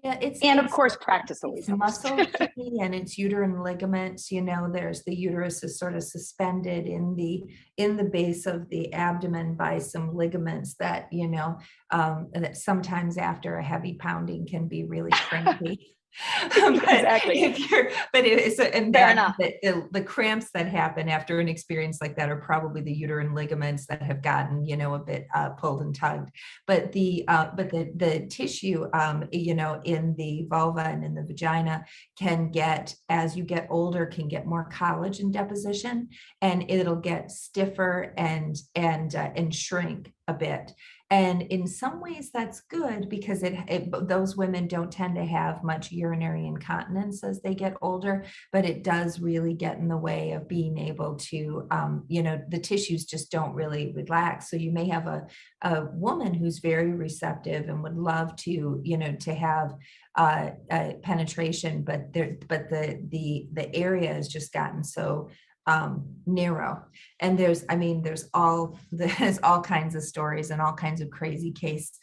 Yeah, of course, practice always helps. Muscle and it's uterine ligaments. There's the uterus is sort of suspended in the base of the abdomen by some ligaments that that sometimes after a heavy pounding can be really crampy. Exactly. The cramps that happen after an experience like that are probably the uterine ligaments that have gotten a bit pulled and tugged. But the tissue in the vulva and in the vagina can get, as you get older, can get more collagen deposition, and it'll get stiffer and shrink. a bit. And in some ways that's good because those women don't tend to have much urinary incontinence as they get older, but it does really get in the way of being able to, the tissues just don't really relax. So you may have a woman who's very receptive and would love to, to have penetration, but the area has just gotten so narrow. And there's all kinds of stories and all kinds of crazy case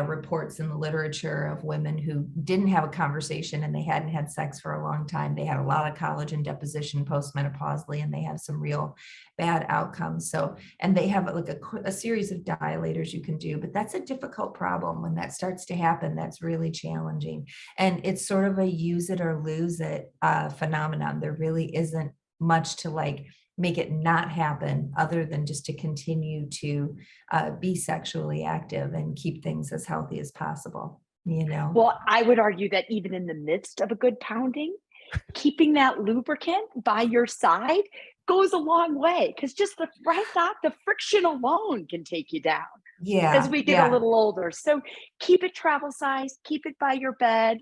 reports in the literature of women who didn't have a conversation and they hadn't had sex for a long time. They had a lot of collagen deposition postmenopausally, and they have some real bad outcomes. So, and they have like a series of dilators you can do, but that's a difficult problem. When that starts to happen, that's really challenging. And it's sort of a use it or lose it phenomenon. There really isn't much to like make it not happen other than just to continue to be sexually active and keep things as healthy as possible, Well, I would argue that even in the midst of a good pounding, keeping that lubricant by your side goes a long way, because just the friction alone can take you down as we get a little older. So keep it travel size, keep it by your bed.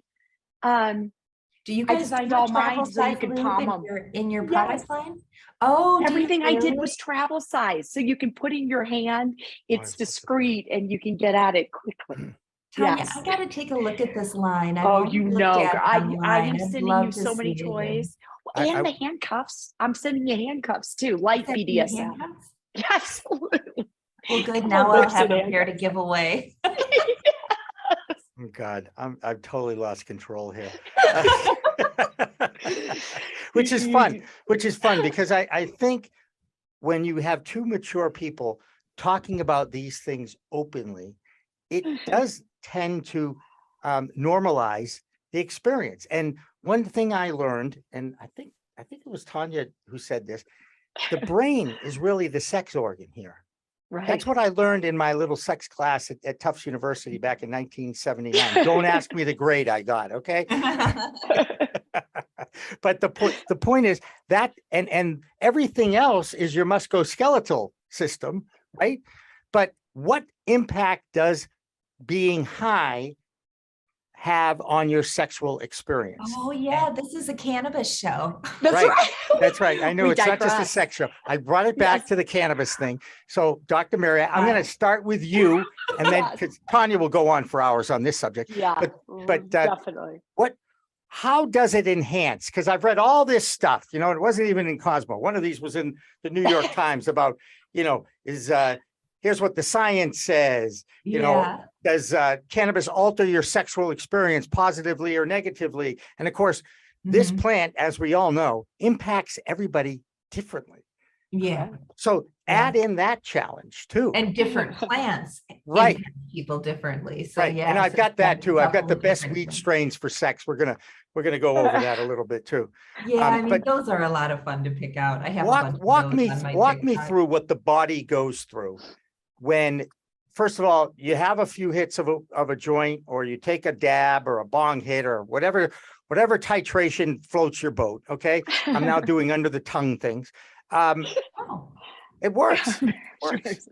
Do you guys designed all mine so you can palm them in your product line? Oh, everything I did was travel size, so you can put in your hand. It's discreet, and you can get at it quickly. Tanya, I got to take a look at this line. I am sending you so many toys, and the handcuffs. I'm sending you handcuffs too, light BDSM. Yes. Well, good. Now I'll have a pair to give away. Oh God, I've totally lost control here. Which is fun because I think when you have two mature people talking about these things openly, it does tend to normalize the experience. And one thing I learned, and I think it was Tanya who said this, the brain is really the sex organ here. Right. That's what I learned in my little sex class at Tufts University back in 1979. Don't ask me the grade I got, okay? But the point is that, and everything else is your musculoskeletal system, right? But what impact does being high have on your sexual experience? Oh yeah, this is a cannabis show. That's right. That's right. I know it's not just a sex show. I brought it back to the cannabis thing. So Dr. Mary, I'm going to start with you, and then because Tanya will go on for hours on this subject. Yeah, but definitely. How does it enhance? Because I've read all this stuff, it wasn't even in Cosmo. One of these was in the New York Times about, here's what the science says, does cannabis alter your sexual experience positively or negatively? And of course, this plant, as we all know, impacts everybody differently. Yeah. So add in that challenge too. And different plants impact people differently. So right. yeah. And I've got that too. I've got the best weed strains for sex. We're gonna go over that a little bit too. Yeah, but those are a lot of fun to pick out. I have walk me through what the body goes through when, first of all, you have a few hits of a joint, or you take a dab or a bong hit or whatever titration floats your boat. Okay. I'm now doing under the tongue things. It works.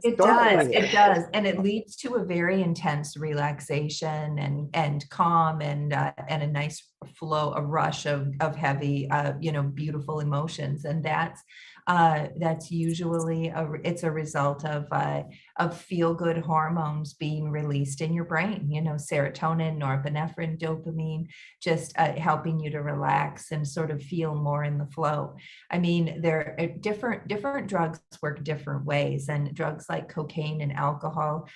It does. And it leads to a very intense relaxation and calm and a nice flow, a rush of heavy, beautiful emotions. And that's usually it's a result of feel-good hormones being released in your brain, serotonin, norepinephrine, dopamine, just helping you to relax and sort of feel more in the flow. I mean, there are different drugs work different ways, and drugs like cocaine and alcohol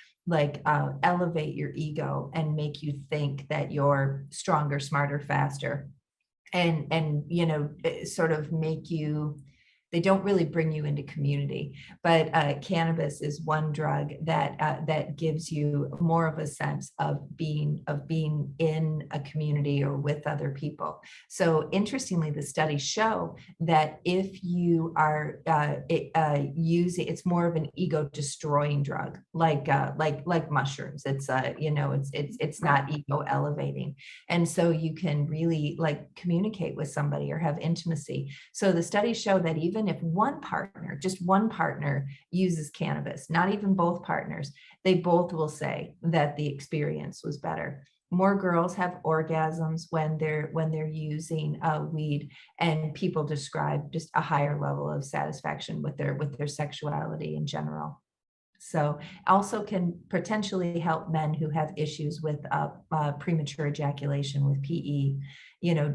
elevate your ego and make you think that you're stronger, smarter, faster, and sort of make you. They don't really bring you into community, but cannabis is one drug that gives you more of a sense of being in a community or with other people. So interestingly, the studies show that if you are using, it's more of an ego destroying drug, like mushrooms. It's it's not ego elevating, and so you can really communicate with somebody or have intimacy. So the studies show that even even if just one partner uses cannabis, not even both partners, they both will say that the experience was better. More girls have orgasms when they're using weed, and people describe just a higher level of satisfaction with their sexuality in general. So also can potentially help men who have issues with premature ejaculation with PE,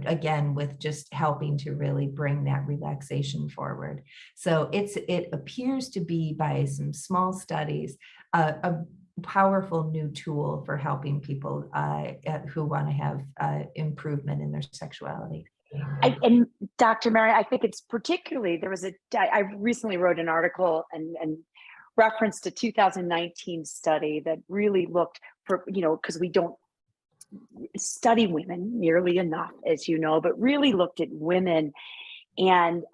again, with just helping to really bring that relaxation forward. So it appears to be, by some small studies, a powerful new tool for helping people who want to have improvement in their sexuality. And Dr. Mary, I think it's particularly, I recently wrote an article and referenced a 2019 study that really looked for, because we don't study women nearly enough, as you know, but really looked at women. And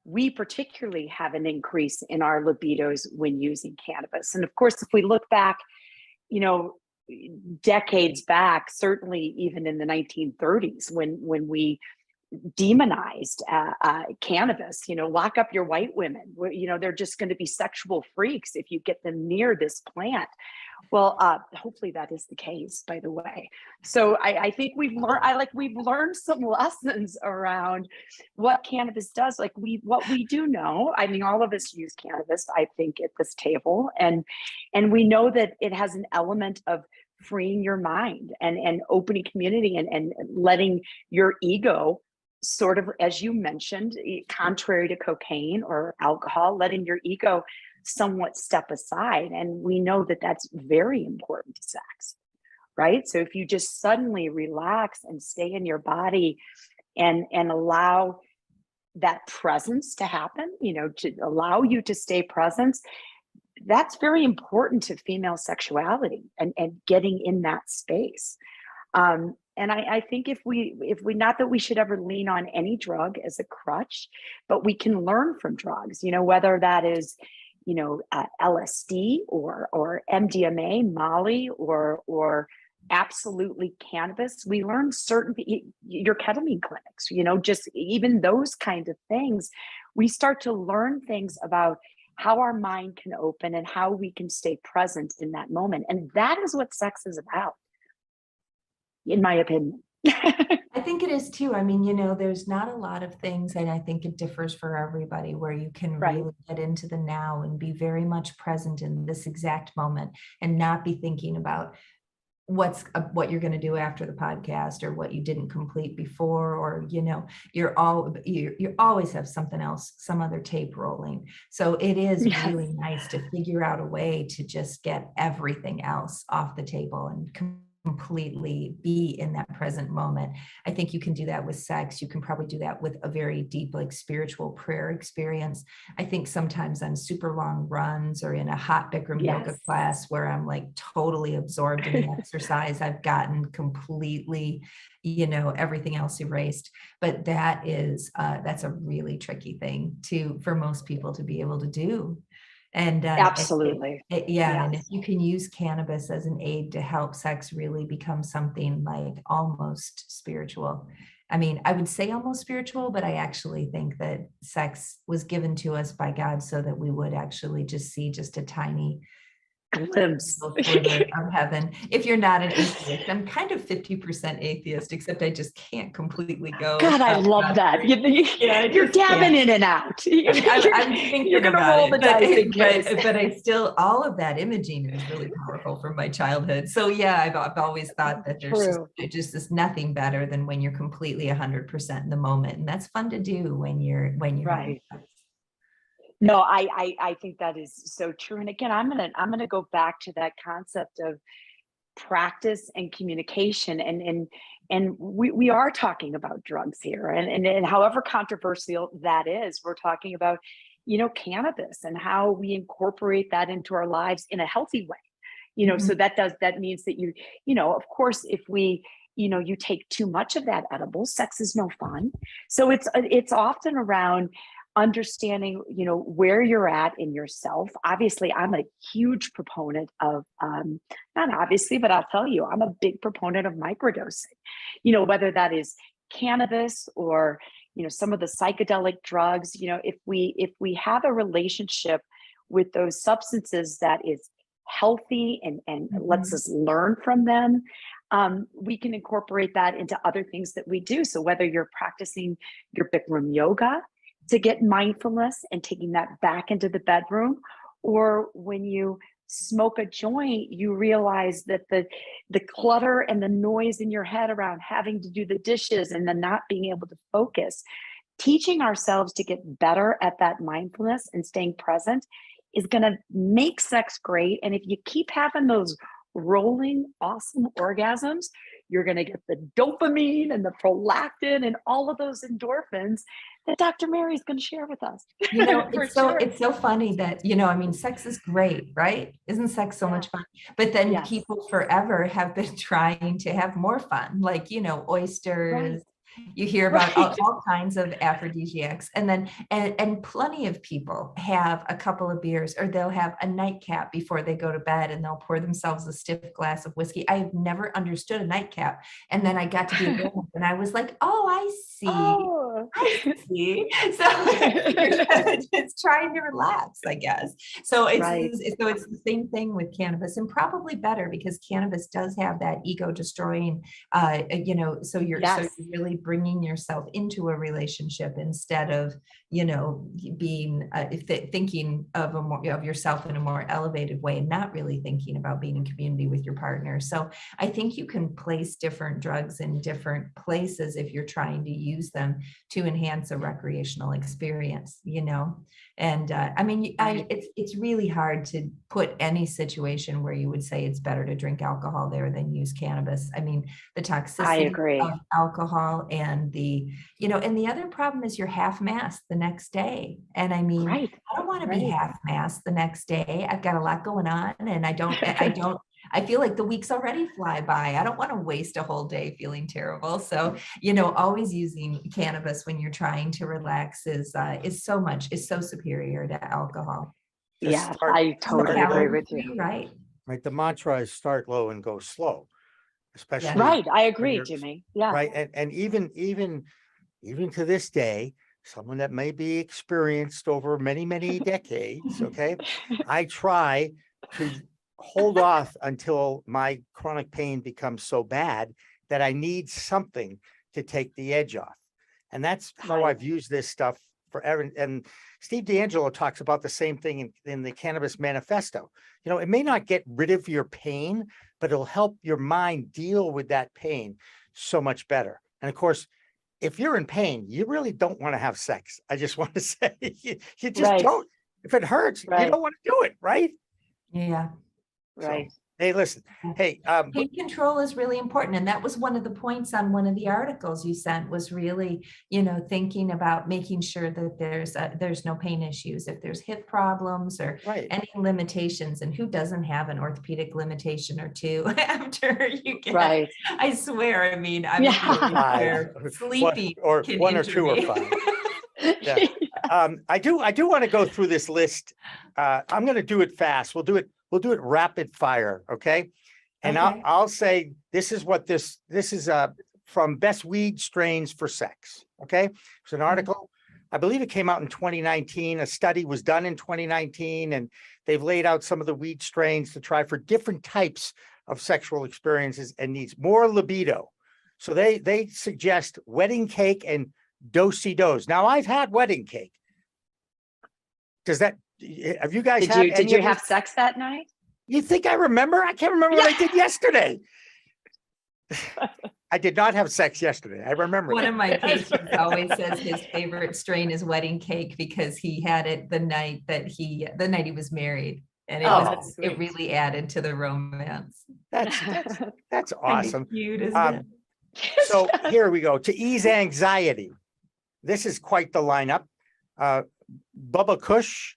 we particularly have an increase in our libidos when using cannabis. And of course, if we look back, decades back, certainly even in the 1930s, when we demonized cannabis, lock up your white women, they're just going to be sexual freaks if you get them near this plant. Well, hopefully that is the case, by the way. So I think we've learned some lessons around what cannabis does. What we do know, I mean, all of us use cannabis, I think, at this table, and we know that it has an element of freeing your mind and opening community and letting your ego, sort of, as you mentioned, contrary to cocaine or alcohol, letting your ego somewhat step aside. And we know that that's very important to sex, right? So if you just suddenly relax and stay in your body and allow that presence to happen, to allow you to stay present, that's very important to female sexuality and getting in that space. And I think if we, not that we should ever lean on any drug as a crutch, but we can learn from drugs, whether that is, LSD or MDMA, Molly, or absolutely cannabis. We learn your ketamine clinics, just even those kinds of things. We start to learn things about how our mind can open and how we can stay present in that moment. And that is what sex is about, in my opinion. I think it is too. I mean, there's not a lot of things, and I think it differs for everybody, where you can really get into the now and be very much present in this exact moment and not be thinking about what you're going to do after the podcast or what you didn't complete before, or you always have something else, some other tape rolling. So it is really nice to figure out a way to just get everything else off the table and completely be in that present moment. I think you can do that with sex. You can probably do that with a very deep, spiritual prayer experience. I think sometimes on super long runs or in a hot Bikram yoga class where I'm totally absorbed in the exercise, I've gotten completely, everything else erased. But that's a really tricky thing for most people to be able to do. And absolutely. And if you can use cannabis as an aid to help sex really become something almost spiritual. I mean, I would say almost spiritual, but I actually think that sex was given to us by God so that we would actually just see just a tiny glimpse of heaven. If you're not an atheist, I'm kind of 50% atheist, except I just can't completely go. God, I love that. You're dabbing in and out. I'm thinking you're gonna about roll the dice, but I still, all of that imaging is really powerful from my childhood. So yeah, I've always thought that there's just nothing better than when you're completely 100% in the moment, and that's fun to do when you're right. No, I think that is so true. And again, I'm gonna go back to that concept of practice and communication. And we are talking about drugs here, and however controversial that is, we're talking about, cannabis and how we incorporate that into our lives in a healthy way. So that means that of course, if you take too much of that edible, sex is no fun. So it's often around understanding, where you're at in yourself. Obviously, I'm a huge proponent of, not obviously, but I'll tell you, I'm a big proponent of microdosing, whether that is cannabis or, some of the psychedelic drugs. If we have a relationship with those substances that is healthy and lets us learn from them, we can incorporate that into other things that we do. So whether you're practicing your Bikram yoga to get mindfulness and taking that back into the bedroom, or when you smoke a joint, you realize that the clutter and the noise in your head around having to do the dishes and then not being able to focus, teaching ourselves to get better at that mindfulness and staying present is going to make sex great. And if you keep having those rolling awesome orgasms, you're going to get the dopamine and the prolactin and all of those endorphins that Dr. Mary is going to share with us. It's so funny that, sex is great, right? Isn't sex so much fun? But then people forever have been trying to have more fun, like, oysters. Right. You hear about all kinds of aphrodisiacs, and then and plenty of people have a couple of beers, or they'll have a nightcap before they go to bed, and they'll pour themselves a stiff glass of whiskey. I've never understood a nightcap, and then I got to be a woman, and I was like, oh, I see. I see. So it's trying to relax, I guess. So it's the same thing with cannabis, and probably better because cannabis does have that ego destroying. So you're really bringing yourself into a relationship instead of being thinking of yourself in a more elevated way, and not really thinking about being in community with your partner. So I think you can place different drugs in different places if you're trying to use them to enhance a recreational experience, and it's really hard to put any situation where you would say it's better to drink alcohol there than use cannabis. I mean, the toxicity of alcohol and the other problem is you're half-mast the next day. And I mean, I don't want to be half-mast the next day. I've got a lot going on, and I feel like the weeks already fly by. I don't want to waste a whole day feeling terrible. So, always using cannabis when you're trying to relax is so superior to alcohol. I totally agree with you. Right. The mantra is start low and go slow, especially. Right. I agree, Jimmy. Yeah. Right. And even to this day, someone that may be experienced over many, many decades, okay, I try to hold off until my chronic pain becomes so bad that I need something to take the edge off. And that's how I've used this stuff forever. And Steve D'Angelo talks about the same thing in the Cannabis Manifesto. It may not get rid of your pain, but it'll help your mind deal with that pain so much better. And of course, if you're in pain, you really don't want to have sex. I just want to say, you just don't. If it hurts, you don't want to do it, right? Yeah. Right. So, hey, listen. Hey, pain control is really important, and that was one of the points on one of the articles you sent. Was really, thinking about making sure that there's no pain issues, if there's hip problems or any limitations, and who doesn't have an orthopedic limitation or two after you get? Right. I swear. I mean, sleeping or one or two or five. Yeah. I do want to go through this list. I'm going to do it fast. We'll do it rapid fire, okay? And I'll say this is what this is from Best Weed Strains for Sex, okay? It's an article. I believe it came out in 2019. A study was done in 2019, and they've laid out some of the weed strains to try for different types of sexual experiences and needs. More libido. So they suggest wedding cake and do-si-dos. Now, I've had wedding cake. Have you guys did you have sex that night? You think I remember? I can't remember what I did yesterday. I did not have sex yesterday. I remember. One of my patients always says his favorite strain is wedding cake because he had it the night he was married. And it really added to the romance. That's awesome. Cute, isn't it? So here we go. To ease anxiety. This is quite the lineup. Bubba Kush,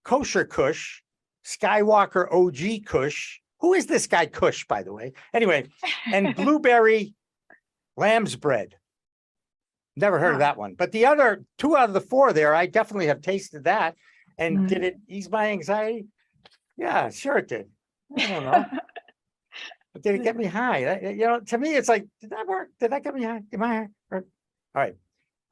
Kosher Kush, Skywalker OG Kush. Who is this guy Kush, by the way? Anyway, and Blueberry Lamb's Bread. Never heard of that one. But the other 2 out of the 4 there, I definitely have tasted that. And did it ease my anxiety? Yeah, sure it did. I don't know. But did it get me high? To me, it's like, did that work? Did that get me high? Am I high? All right.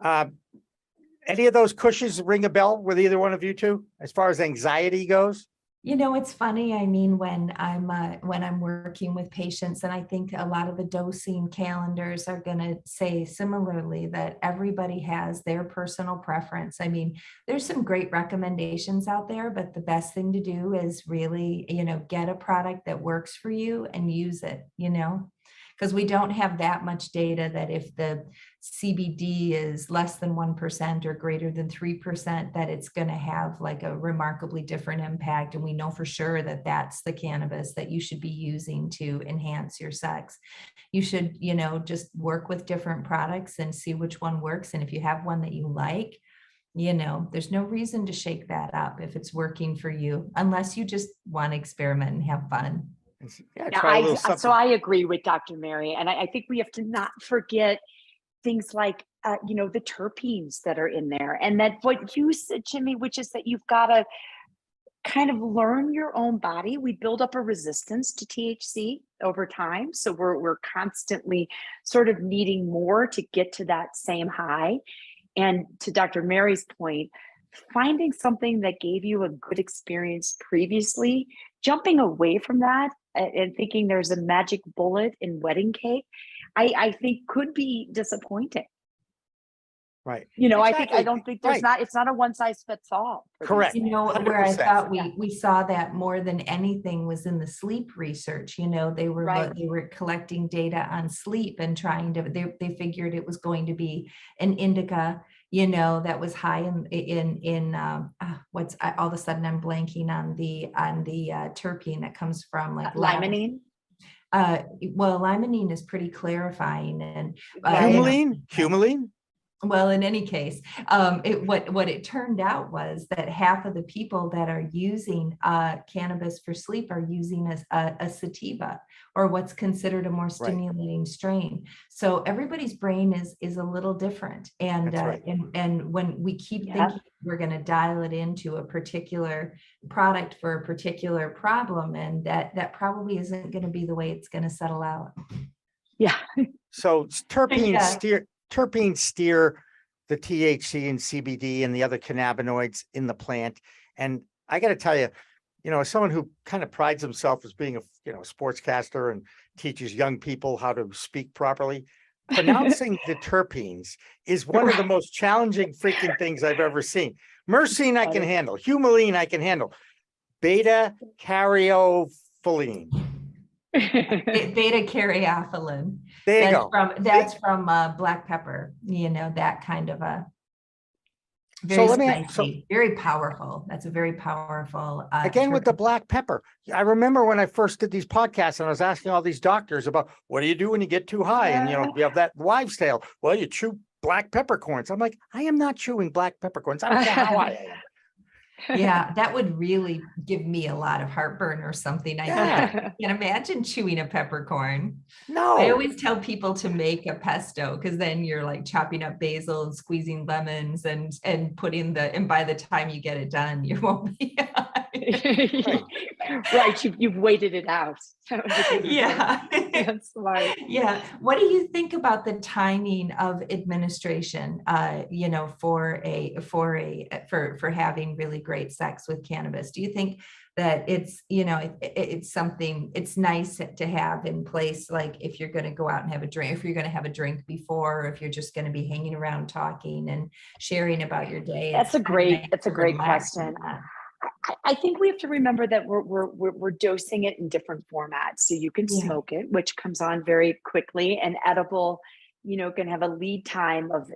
Any of those cushions ring a bell with either one of you two, as far as anxiety goes? You know, it's funny. I mean, when I'm working with patients, and I think a lot of the dosing calendars are going to say similarly that everybody has their personal preference. I mean, there's some great recommendations out there, but the best thing to do is really, get a product that works for you and use it, because we don't have that much data that if the CBD is less than 1% or greater than 3%, that it's going to have like a remarkably different impact. And we know for sure that that's the cannabis that you should be using to enhance your sex. You should, just work with different products and see which one works. And if you have one that you like, there's no reason to shake that up if it's working for you, unless you just want to experiment and have fun. Yeah, so I agree with Dr. Mary. And I think we have to not forget things like, the terpenes that are in there. And that what you said, Jimmy, which is that you've got to kind of learn your own body. We build up a resistance to THC over time. So we're constantly sort of needing more to get to that same high. And to Dr. Mary's point, finding something that gave you a good experience previously, jumping away from that and thinking there's a magic bullet in wedding cake, I think could be disappointing. Right. Exactly. I don't think it's not a one size fits all. Correct. Where I thought we saw that more than anything was in the sleep research. They were collecting data on sleep and trying to, they figured it was going to be an indica, that was high in what's, all of a sudden I'm blanking on the terpene that comes from like limonene. Limonene is pretty clarifying, and humulene. Well, in any case, what it turned out was that half of the people that are using cannabis for sleep are using a sativa, or what's considered a more stimulating strain. So everybody's brain is a little different, and and when we keep thinking we're going to dial it into a particular product for a particular problem, and that probably isn't going to be the way it's going to settle out. Yeah. So terpenes steer the THC and CBD and the other cannabinoids in the plant. And I got to tell you, as someone who kind of prides himself as being a sportscaster and teaches young people how to speak properly, pronouncing the terpenes is one of the most challenging freaking things I've ever seen. Myrcene I can handle. Humulene I can handle. Beta caryophyllene. Beta caryophyllene. There you go. That's from black pepper. That kind of a very spicy, very powerful. That's a very powerful. Again, with the black pepper, I remember when I first did these podcasts and I was asking all these doctors about what do you do when you get too high, and you have that wives' tale. Well, you chew black peppercorns. I'm like, I am not chewing black peppercorns. I don't care how I am. Yeah, that would really give me a lot of heartburn or something. I can't imagine chewing a peppercorn. No. I always tell people to make a pesto, because then you're like chopping up basil and squeezing lemons and putting and by the time you get it done, you won't be right. You've waited it out. Yeah. That's smart. Yeah. What do you think about the timing of administration, for having really great sex with cannabis? Do you think that it's something, it's nice to have in place, like if you're going to go out and have a drink, if you're going to have a drink before, or if you're just going to be hanging around talking and sharing about your day? That's a great question. I think we have to remember that we're dosing it in different formats. So you can smoke it, which comes on very quickly, and edible, can have a lead time of,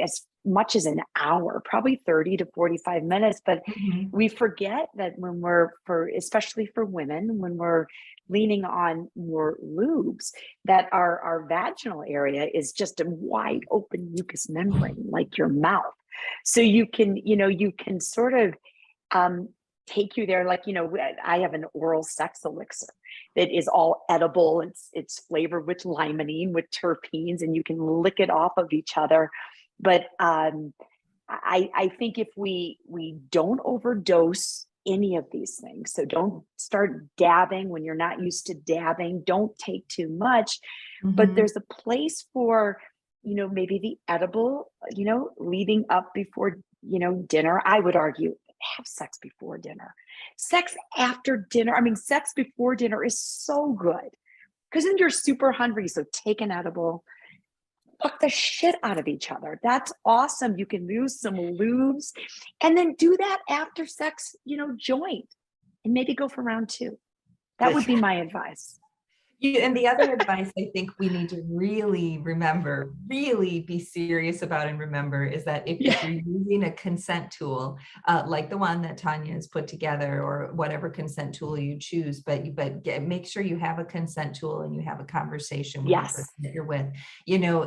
as much as an hour, probably 30 to 45 minutes. But we forget that when especially for women, when we're leaning on more lubes, that our vaginal area is just a wide open mucous membrane, like your mouth. So you can sort of take you there. Like, I have an oral sex elixir that is all edible. It's flavored with limonene, with terpenes, and you can lick it off of each other. But I think if we don't overdose any of these things, so don't start dabbing when you're not used to dabbing, don't take too much, but there's a place for maybe the edible, leading up before, dinner. I would argue have sex before dinner. Sex after dinner. I mean, sex before dinner is so good because then you're super hungry. So take an edible, fuck the shit out of each other. That's awesome. You can use some lubes and then do that after sex, joint, and maybe go for round 2. That would be my advice. And the other advice I think we need to really remember, really be serious about and remember is that if you're using a consent tool, like the one that Tanya has put together or whatever consent tool you choose, but make sure you have a consent tool and you have a conversation with the person that you're with.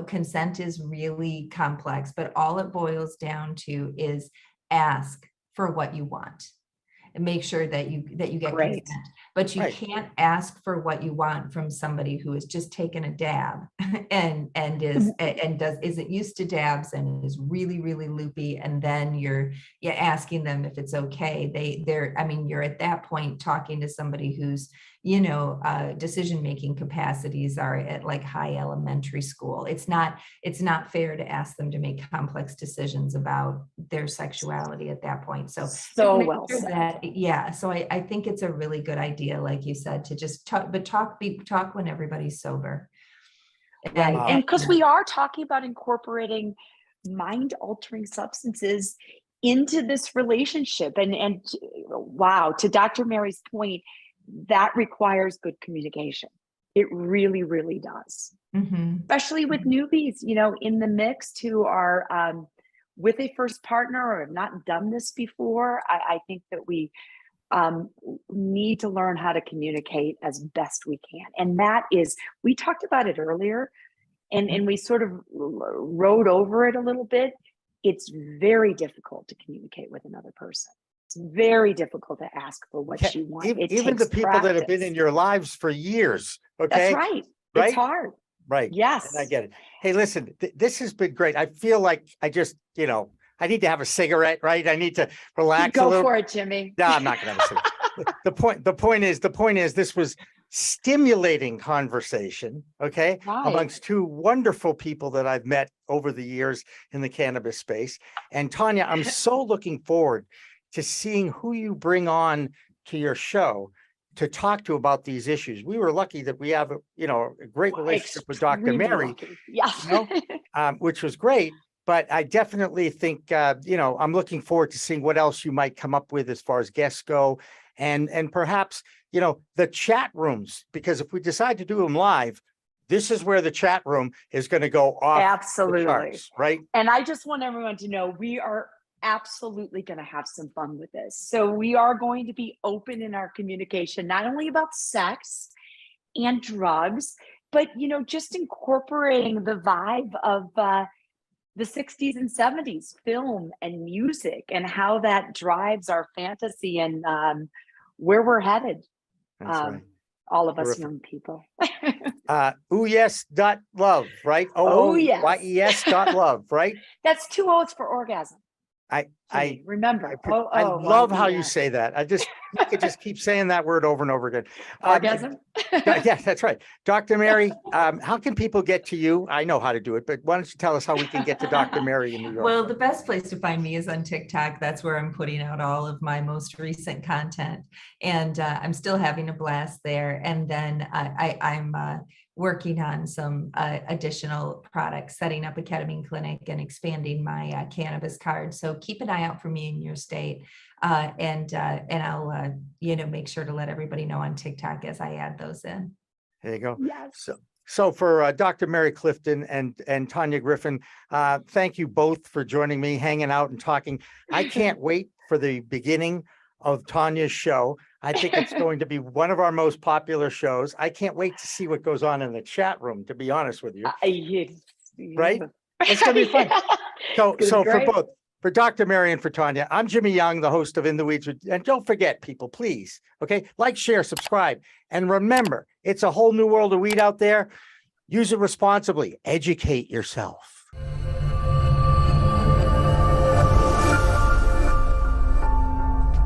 Consent is really complex, but all it boils down to is ask for what you want. And make sure that you get consent. But you can't ask for what you want from somebody who has just taken a dab and isn't used to dabs and is really, really loopy. And then you're asking them if it's okay. You're at that point talking to somebody who's, decision-making capacities are at like high elementary school. It's not fair to ask them to make complex decisions about their sexuality at that point. So well said. So I think it's a really good idea, like you said, to just talk when everybody's sober. And because we are talking about incorporating mind-altering substances into this relationship. And wow, to Dr. Mary's point, that requires good communication. It really, really does. Mm-hmm. Especially with newbies, in the mix who are with a first partner or have not done this before. I think that we need to learn how to communicate as best we can. And that is, we talked about it earlier and we sort of rode over it a little bit. It's very difficult to communicate with another person. It's very difficult to ask for what you want. Even the people that have been in your lives for years. Okay. That's right. It's hard. Right. Yes. And I get it. Hey, listen, this has been great. I feel like I just, I need to have a cigarette, right? I need to relax a little. Go for it, Jimmy. No, I'm not going to have a cigarette. The point is this was stimulating conversation, okay, amongst two wonderful people that I've met over the years in the cannabis space. And Tanya, I'm so looking forward to seeing who you bring on to your show to talk to about these issues. We were lucky that we have a great relationship with Dr. Mary, which was great. But I definitely think, I'm looking forward to seeing what else you might come up with as far as guests go. And perhaps, the chat rooms, because if we decide to do them live, this is where the chat room is going to go off. Absolutely. The charts, right? And I just want everyone to know we are absolutely going to have some fun with this. So we are going to be open in our communication, not only about sex and drugs, but, just incorporating the vibe of the 60s and 70s film and music and how that drives our fantasy and where we're headed. Right. All of us Terrific. young people. OOyes.love, right? OOyes.love, right? That's 2 O's for orgasm. I remember. I love how you say that. You could just keep saying that word over and over again. Orgasm? Yeah, that's right. Dr. Mary, how can people get to you? I know how to do it, but why don't you tell us how we can get to Dr. Mary in New York? Well, the best place to find me is on TikTok. That's where I'm putting out all of my most recent content. And I'm still having a blast there. And then I'm working on some additional products, setting up a ketamine clinic and expanding my cannabis card. So keep an eye out for me in your state. And I'll, make sure to let everybody know on TikTok as I add those in. There you go. Yes. So for Dr. Mary Clifton and Tanya Griffin, thank you both for joining me, hanging out and talking. I can't wait for the beginning of Tanya's show. I think it's going to be one of our most popular shows. I can't wait to see what goes on in the chat room, to be honest with you. Right? It's going to be fun. So for Dr. Mary and for Tanya, I'm Jimmy Young, the host of In the Weeds. And don't forget, people, please, okay, like, share, subscribe. And remember, it's a whole new world of weed out there. Use it responsibly. Educate yourself.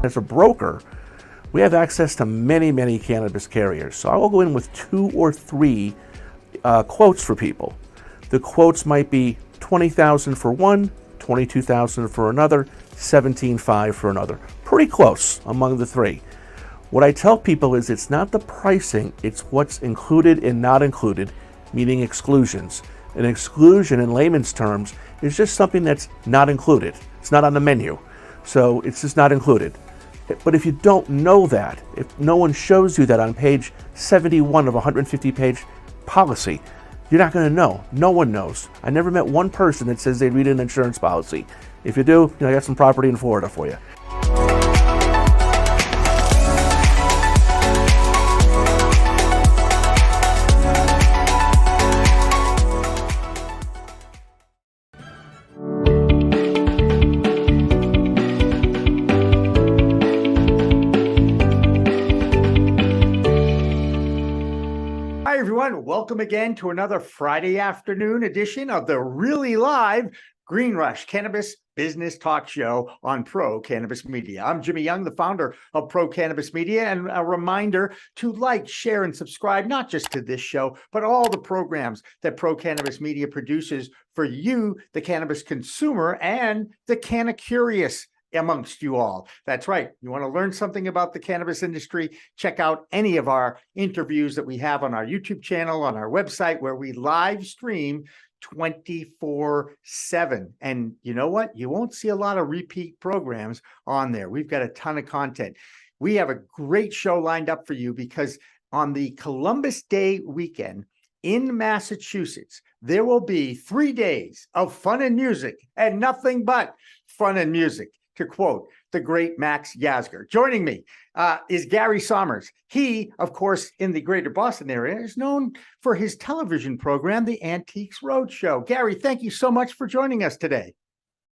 As a broker, we have access to many, many cannabis carriers. So I will go in with 2 or 3 quotes for people. The quotes might be $20,000 for one, $22,000 for another, $17,500 for another. Pretty close among the three. What I tell people is it's not the pricing, it's what's included and not included, meaning exclusions. An exclusion in layman's terms is just something that's not included. It's not on the menu. So it's just not included. But if you don't know that, if no one shows you that on page 71 of a 150-page policy, you're not going to know. No one knows. I never met one person that says they read an insurance policy. If you do, I got some property in Florida for you. Welcome again to another Friday afternoon edition of the really live Green Rush Cannabis Business Talk Show on Pro Cannabis Media. I'm Jimmy Young, the founder of Pro Cannabis Media, and a reminder to like, share, and subscribe, not just to this show, but all the programs that Pro Cannabis Media produces for you, the cannabis consumer, and the canna curious amongst you all. That's right. You want to learn something about the cannabis industry? Check out any of our interviews that we have on our YouTube channel, on our website, where we live stream 24/7. And you know what? You won't see a lot of repeat programs on there. We've got a ton of content. We have a great show lined up for you because on the Columbus Day weekend in Massachusetts, there will be 3 days of fun and music, and nothing but fun and music, to quote the great Max Yasgur. Joining me is Gary Sohmers. He, of course, in the greater Boston area, is known for his television program, The Antiques Roadshow. Gary, thank you so much for joining us today.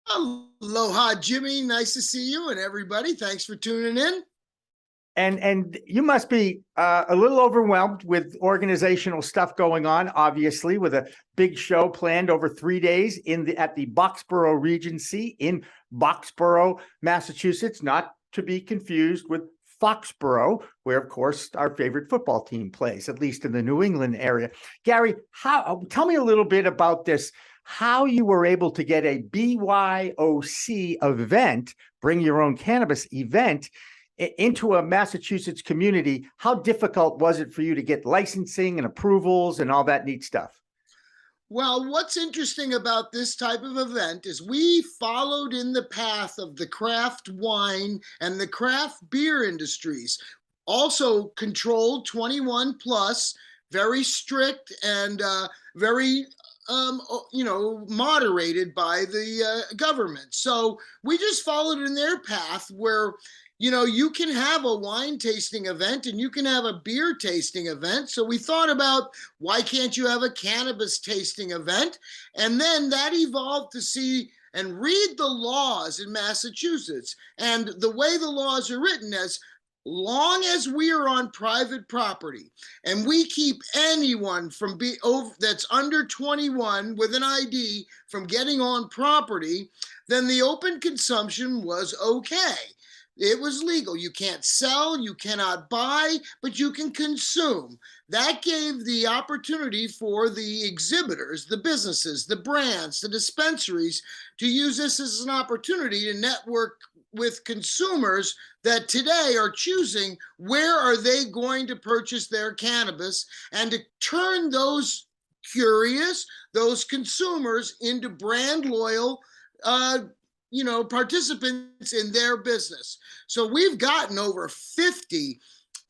Aloha, Jimmy. Nice to see you and everybody. Thanks for tuning in. And you must be a little overwhelmed with organizational stuff going on, obviously, with a big show planned over 3 days at the Boxborough Regency in Boxborough, Massachusetts, not to be confused with Foxborough, where, of course, our favorite football team plays, at least in the New England area. Gary, tell me a little bit about this, how you were able to get a BYOC event, bring your own cannabis event, into a Massachusetts community. How difficult was it for you to get licensing and approvals and all that neat stuff? Well, what's interesting about this type of event is we followed in the path of the craft wine and the craft beer industries, also controlled 21 plus, very strict and very moderated by the government. So we just followed in their path where you can have a wine tasting event and you can have a beer tasting event. So we thought about, why can't you have a cannabis tasting event? And then that evolved to see and read the laws in Massachusetts. And the way the laws are written, as long as we are on private property and we keep anyone from that's under 21 with an ID from getting on property, then the open consumption was okay. It was legal. You can't sell, you cannot buy, but you can consume. That gave the opportunity for the exhibitors, the businesses, the brands, the dispensaries to use this as an opportunity to network with consumers that today are choosing where are they going to purchase their cannabis, and to turn those curious, those consumers into brand loyal participants in their business. So we've gotten over 50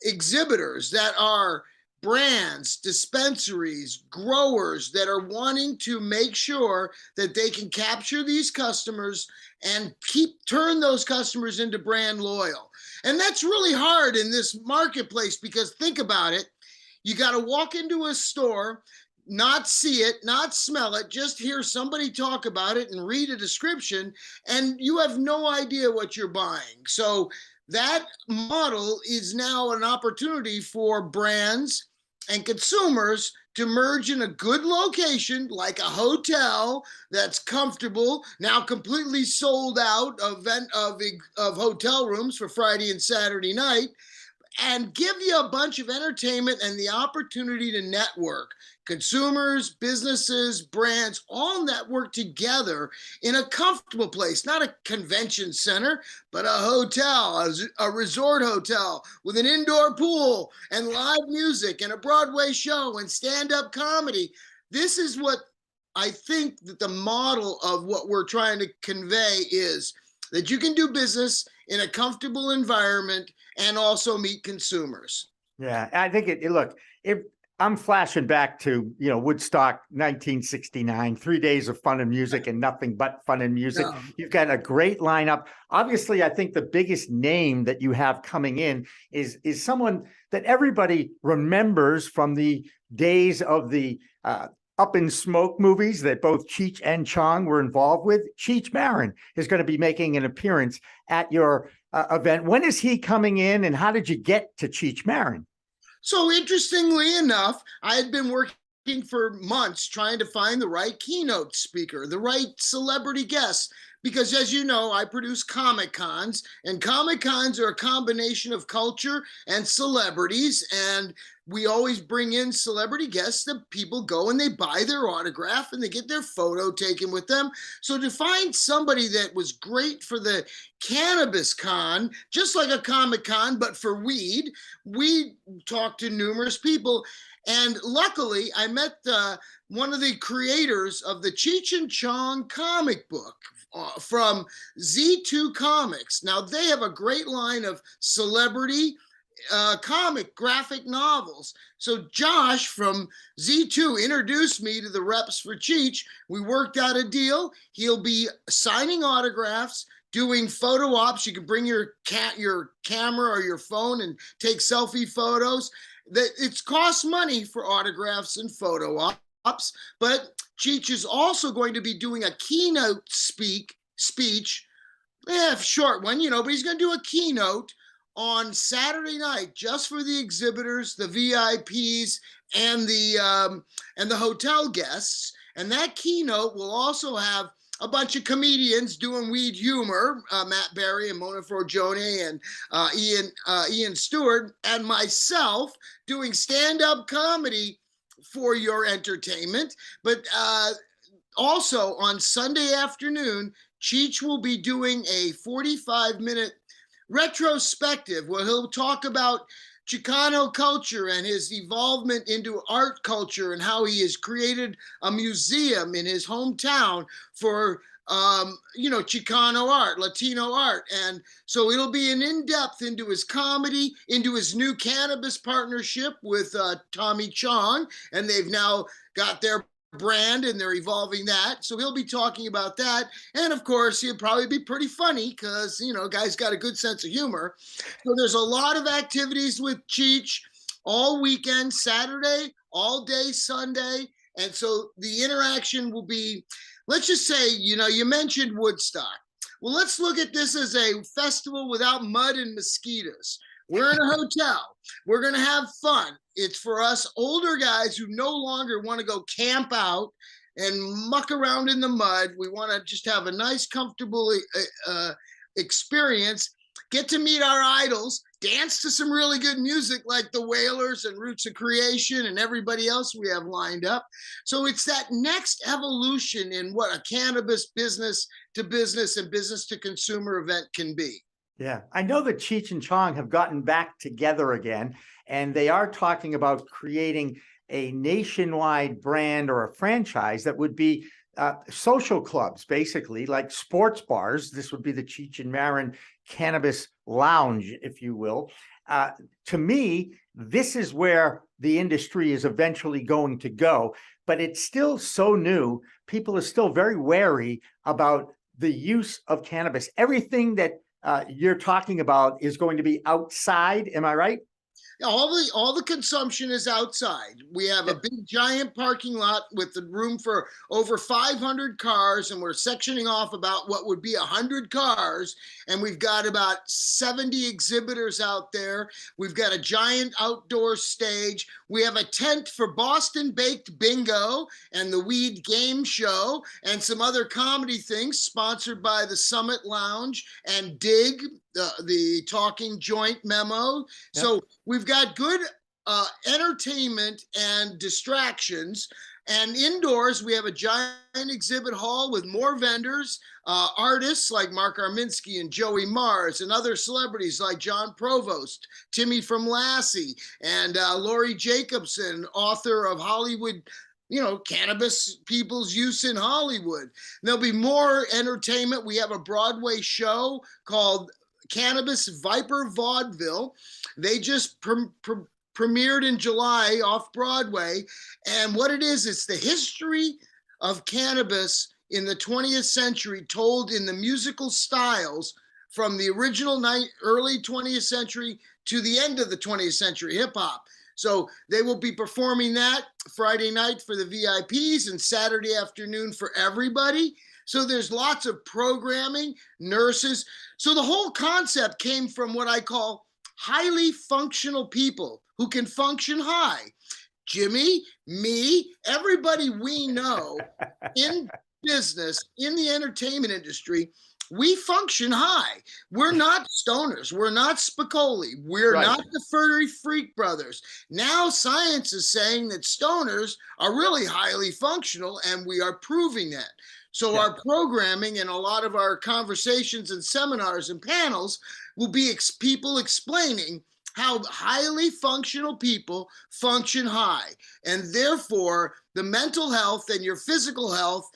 exhibitors that are brands, dispensaries, growers that are wanting to make sure that they can capture these customers and turn those customers into brand loyal. And that's really hard in this marketplace, because think about it. You got to walk into a store, not see it, not smell it, just hear somebody talk about it and read a description, and you have no idea what you're buying. So that model is now an opportunity for brands and consumers to merge in a good location, like a hotel that's comfortable, now completely sold out of hotel rooms for Friday and Saturday night, and give you a bunch of entertainment and the opportunity to network. Consumers, businesses, brands, all network together in a comfortable place, not a convention center, but a hotel, a resort hotel with an indoor pool and live music and a Broadway show and stand-up comedy. This is what I think that the model of what we're trying to convey is, that you can do business in a comfortable environment and also meet consumers. Yeah, I think look, if I'm flashing back to, Woodstock 1969, 3 days of fun and music and nothing but fun and music. Yeah. You've got a great lineup. Obviously, I think the biggest name that you have coming in is someone that everybody remembers from the days of the Up in Smoke movies that both Cheech and Chong were involved with. Cheech Marin is going to be making an appearance at your event. When is he coming in, and how did you get to Cheech Marin? So interestingly enough, I had been working for months trying to find the right keynote speaker, the right celebrity guest, because as you know, I produce Comic Cons, and Comic Cons are a combination of culture and celebrities, and we always bring in celebrity guests that people go and they buy their autograph and they get their photo taken with them. So to find somebody that was great for the Cannabis Con, just like a Comic Con, but for weed, we talked to numerous people. And luckily, I met one of the creators of the Cheech and Chong comic book from Z2 Comics. Now, they have a great line of celebrity comic graphic novels. So Josh from Z2 introduced me to the reps for Cheech. We worked out a deal. He'll be signing autographs, doing photo ops. You can bring your camera or your phone and take selfie photos. It costs money for autographs and photo ops, but Cheech is also going to be doing a keynote speech, short one, but he's going to do a keynote on Saturday night just for the exhibitors, the VIPs, and the hotel guests. And that keynote will also have a bunch of comedians doing weed humor, Matt Berry and Mona Forgione and Ian Stewart, and myself doing stand-up comedy for your entertainment. But also on Sunday afternoon, Cheech will be doing a 45-minute retrospective where he'll talk about Chicano culture and his evolvement into art culture and how he has created a museum in his hometown for, Chicano art, Latino art. And so it'll be an in-depth into his comedy, into his new cannabis partnership with Tommy Chong. And they've now got their brand and they're evolving that. So he'll be talking about that. And of course, he'll probably be pretty funny because, guy's got a good sense of humor. So there's a lot of activities with Cheech all weekend, Saturday, all day, Sunday. And so the interaction will be, let's just say, you mentioned Woodstock. Well, let's look at this as a festival without mud and mosquitoes. We're in a hotel. We're going to have fun. It's for us older guys who no longer want to go camp out and muck around in the mud. We want to just have a nice, comfortable experience, get to meet our idols, dance to some really good music like the Wailers and Roots of Creation and everybody else we have lined up. So it's that next evolution in what a cannabis business to business and business to consumer event can be. Yeah, I know that Cheech and Chong have gotten back together again, and they are talking about creating a nationwide brand or a franchise that would be social clubs, basically, like sports bars. This would be the Cheech and Marin Cannabis Lounge, if you will. To me, this is where the industry is eventually going to go, but it's still so new. People are still very wary about the use of cannabis. Everything that you're talking about is going to be outside. Am I right? All the consumption is outside. We have a big giant parking lot with the room for over 500 cars, and we're sectioning off about what would be 100 cars. and we've got about 70 exhibitors out there. We've got a giant outdoor stage. We have a tent for Boston Baked Bingo and the Weed Game Show and some other comedy things sponsored by the Summit Lounge and Dig, the Talking Joint Memo. Yep. So we've got good entertainment and distractions. And indoors, we have a giant exhibit hall with more vendors, artists like Mark Arminsky and Joey Mars, and other celebrities like Jon Provost, Timmy from Lassie, and Lori Jacobson, author of Hollywood, Cannabis People's Use in Hollywood. There'll be more entertainment. We have a Broadway show called Cannabis Viper Vaudeville. They just premiered in July off Broadway. And what it is, it's the history of cannabis in the 20th century told in the musical styles from the original early 20th century to the end of the 20th century, hip hop. So they will be performing that Friday night for the VIPs and Saturday afternoon for everybody. So there's lots of programming, nurses. So the whole concept came from what I call highly functional people who can function high. Jimmy, me, everybody we know in business, in the entertainment industry, we function high. We're not stoners. We're not Spicoli. We're not the Furry Freak Brothers. Now science is saying that stoners are really highly functional, and we are proving that. So our programming and a lot of our conversations and seminars and panels will be people explaining how highly functional people function high. And therefore, the mental health and your physical health,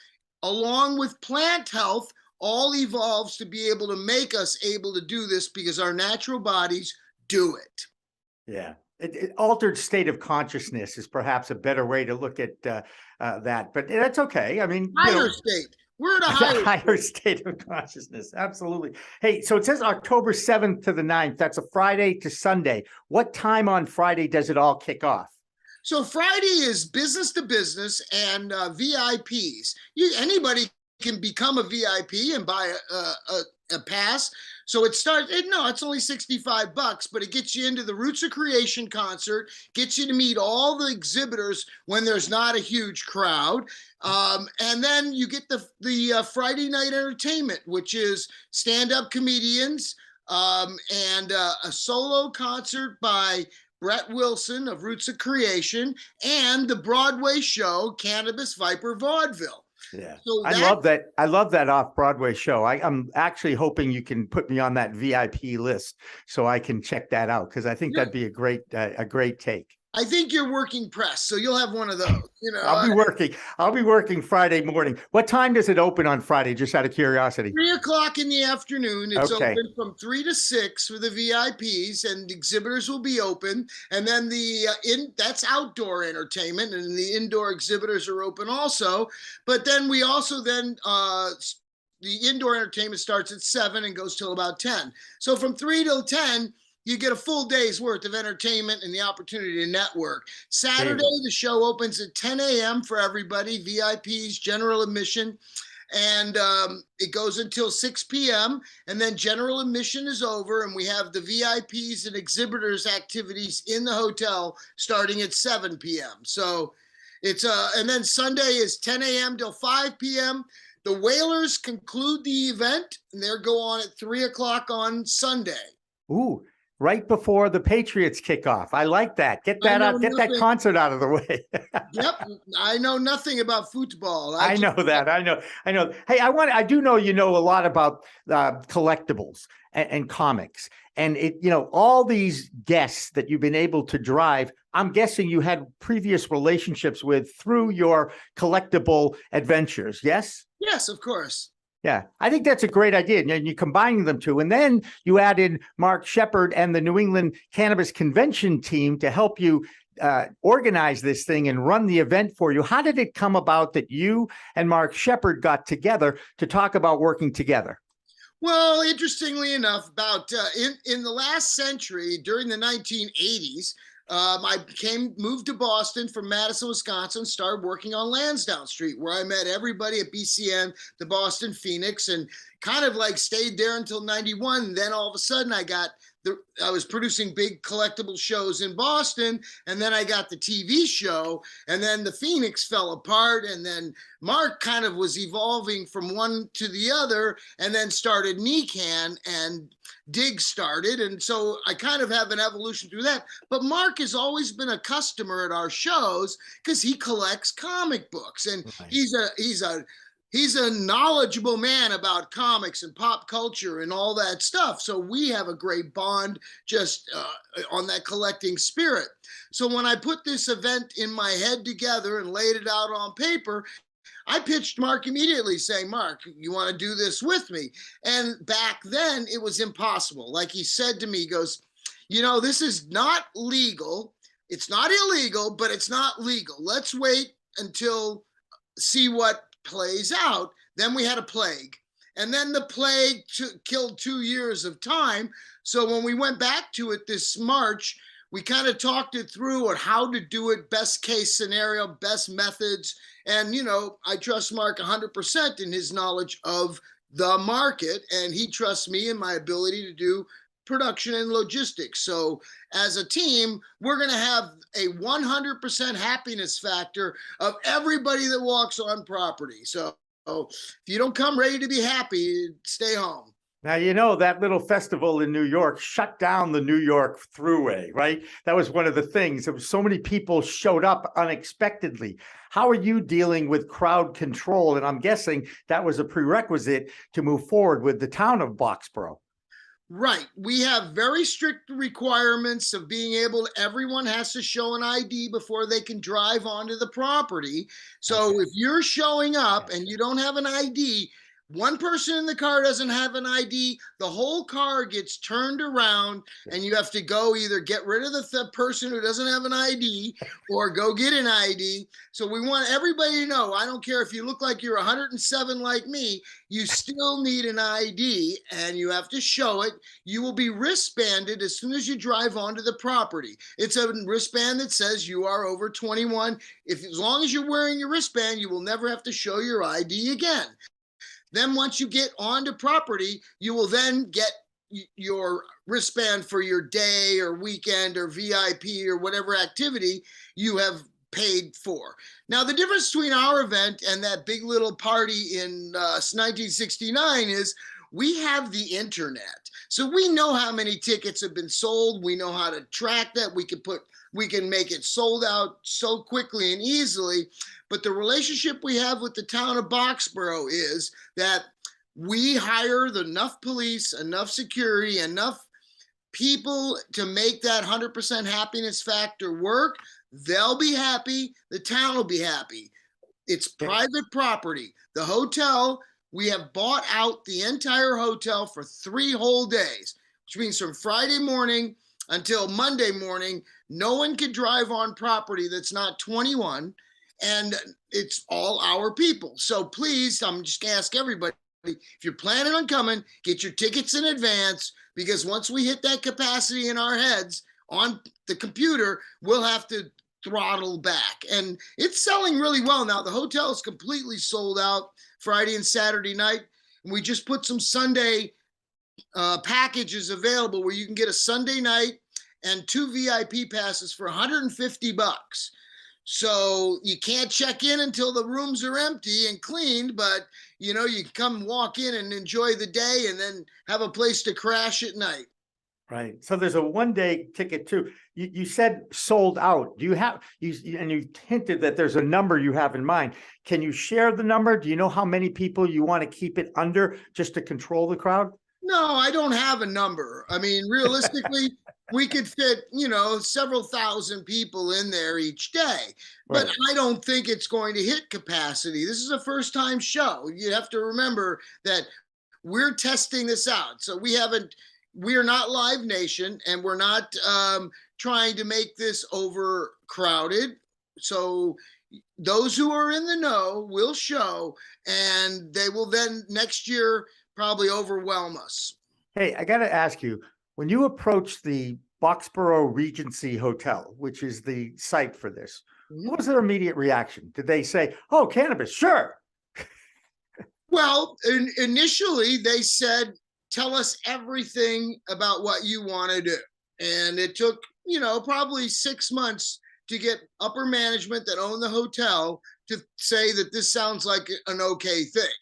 along with plant health, all evolves to be able to make us able to do this because our natural bodies do it. Yeah. Altered state of consciousness is perhaps a better way to look at that, but that's okay. I mean, higher state. We're at a higher state of consciousness. Absolutely. Hey, so it says October 7th to the 9th. That's a Friday to Sunday. What time on Friday does it all kick off? So Friday is business to business and VIPs. Anybody can become a VIP and buy a pass. So it starts, it's only $65, but it gets you into the Roots of Creation concert, gets you to meet all the exhibitors when there's not a huge crowd. And then you get the Friday night entertainment, which is stand-up comedians and a solo concert by Brett Wilson of Roots of Creation and the Broadway show, Cannabis Viper Vaudeville. Yeah, so I love that. I love that off-Broadway show. I'm actually hoping you can put me on that VIP list so I can check that out, because I think that'd be a great take. I think you're working press, so you'll have one of those. I'll be working Friday morning. What time does it open on Friday? Just out of curiosity. 3:00 in the afternoon. It's open from 3 to 6 for the VIPs, and exhibitors will be open. And then that's outdoor entertainment, and the indoor exhibitors are open also. But then we also the indoor entertainment starts at 7 and goes till about 10. So from 3 till 10. You get a full day's worth of entertainment and the opportunity to network. Saturday, the show opens at 10 a.m. for everybody, VIPs, general admission, and it goes until 6 p.m. And then general admission is over, and we have the VIPs and exhibitors activities in the hotel starting at 7 p.m. So it's and then Sunday is 10 a.m. till 5 p.m. The Whalers conclude the event, and they go on at 3:00 on Sunday. Ooh. Right before the Patriots kick off. I like that. Get that out. Get that concert out of the way. Yep. I know nothing about football. I know that. I know. Hey, I do know you know a lot about collectibles and comics. And all these guests that you've been able to drive, I'm guessing you had previous relationships with through your collectible adventures. Yes? Yes, of course. Yeah, I think that's a great idea. And you're combining them two. And then you add in Mark Shepard and the New England Cannabis Convention team to help you organize this thing and run the event for you. How did it come about that you and Mark Shepard got together to talk about working together? Well, interestingly enough, about in the last century, during the 1980s, I moved to Boston from Madison, Wisconsin, started working on Lansdowne Street, where I met everybody at BCN, the Boston Phoenix, and kind of like stayed there until 91. And then all of a sudden I was producing big collectible shows in Boston, and then I got the TV show, and then the Phoenix fell apart, and then Mark kind of was evolving from one to the other, and then started Nikan, and Dig started, and so I kind of have an evolution through that. But Mark has always been a customer at our shows because he collects comic books, and he's a knowledgeable man about comics and pop culture and all that stuff. So we have a great bond just on that collecting spirit. So when I put this event in my head together and laid it out on paper, I pitched Mark immediately saying, Mark, you want to do this with me? And back then it was impossible. Like he said to me, he goes, this is not legal. It's not illegal, but it's not legal. Let's wait until see what plays out. Then we had a plague, and then the plague killed 2 years of time. So when we went back to it this March, we kind of talked it through on how to do it, best case scenario, best methods. And, I trust Mark 100% in his knowledge of the market, and he trusts me in my ability to do production and logistics. So as a team, we're going to have a 100% happiness factor of everybody that walks on property. So if you don't come ready to be happy, stay home. Now, that little festival in New York shut down the New York Thruway, right? That was one of the things. There was so many people showed up unexpectedly. How are you dealing with crowd control? And I'm guessing that was a prerequisite to move forward with the town of Boxborough. Right. We have very strict requirements of being able, everyone has to show an ID before they can drive onto the property. So if you're showing up and you don't have an ID, one person in the car doesn't have an ID, the whole car gets turned around, and you have to go either get rid of the person who doesn't have an ID or go get an ID. So we want everybody to know, I don't care if you look like you're 107 like me, you still need an ID, and you have to show it. You will be wristbanded as soon as you drive onto the property. It's a wristband that says you are over 21. As long as you're wearing your wristband, you will never have to show your ID again. Then once you get onto property, you will then get your wristband for your day or weekend or VIP or whatever activity you have paid for. Now, the difference between our event and that big little party in 1969 is we have the internet. So we know how many tickets have been sold. We know how to track that. We can make it sold out so quickly and easily. But the relationship we have with the town of Boxborough is that we hire enough police, enough security, enough people to make that 100% happiness factor work. They'll be happy. The town will be happy. It's private property. The hotel, we have bought out the entire hotel for 3 whole days, which means from Friday morning until Monday morning, no one can drive on property that's not 21, and it's all our people. So please, I'm just gonna ask everybody, if you're planning on coming, get your tickets in advance, because once we hit that capacity in our heads on the computer, we'll have to throttle back. And it's selling really well now. The hotel is completely sold out Friday and Saturday night. And we just put some Sunday packages available where you can get a Sunday night and 2 VIP passes for $150. So you can't check in until the rooms are empty and cleaned, but you can come walk in and enjoy the day and then have a place to crash at night. Right. So there's a 1-day ticket too. You said sold out. Do you have and you hinted that there's a number you have in mind. Can you share the number? Do you know how many people you want to keep it under just to control the crowd? No, I don't have a number. I mean, realistically, we could fit, several thousand people in there each day, but I don't think it's going to hit capacity. This is a first-time show. You have to remember that we're testing this out. So we're not Live Nation, and we're not trying to make this overcrowded. So those who are in the know will show, and they will then next year probably overwhelm us. Hey, I got to ask you, when you approached the Boxborough Regency Hotel, which is the site for this. What was their immediate reaction? Did they say, "Oh, cannabis, sure"? Well, initially they said, "Tell us everything about what you want to do." And it took, probably 6 months to get upper management that owned the hotel to say that this sounds like an okay thing.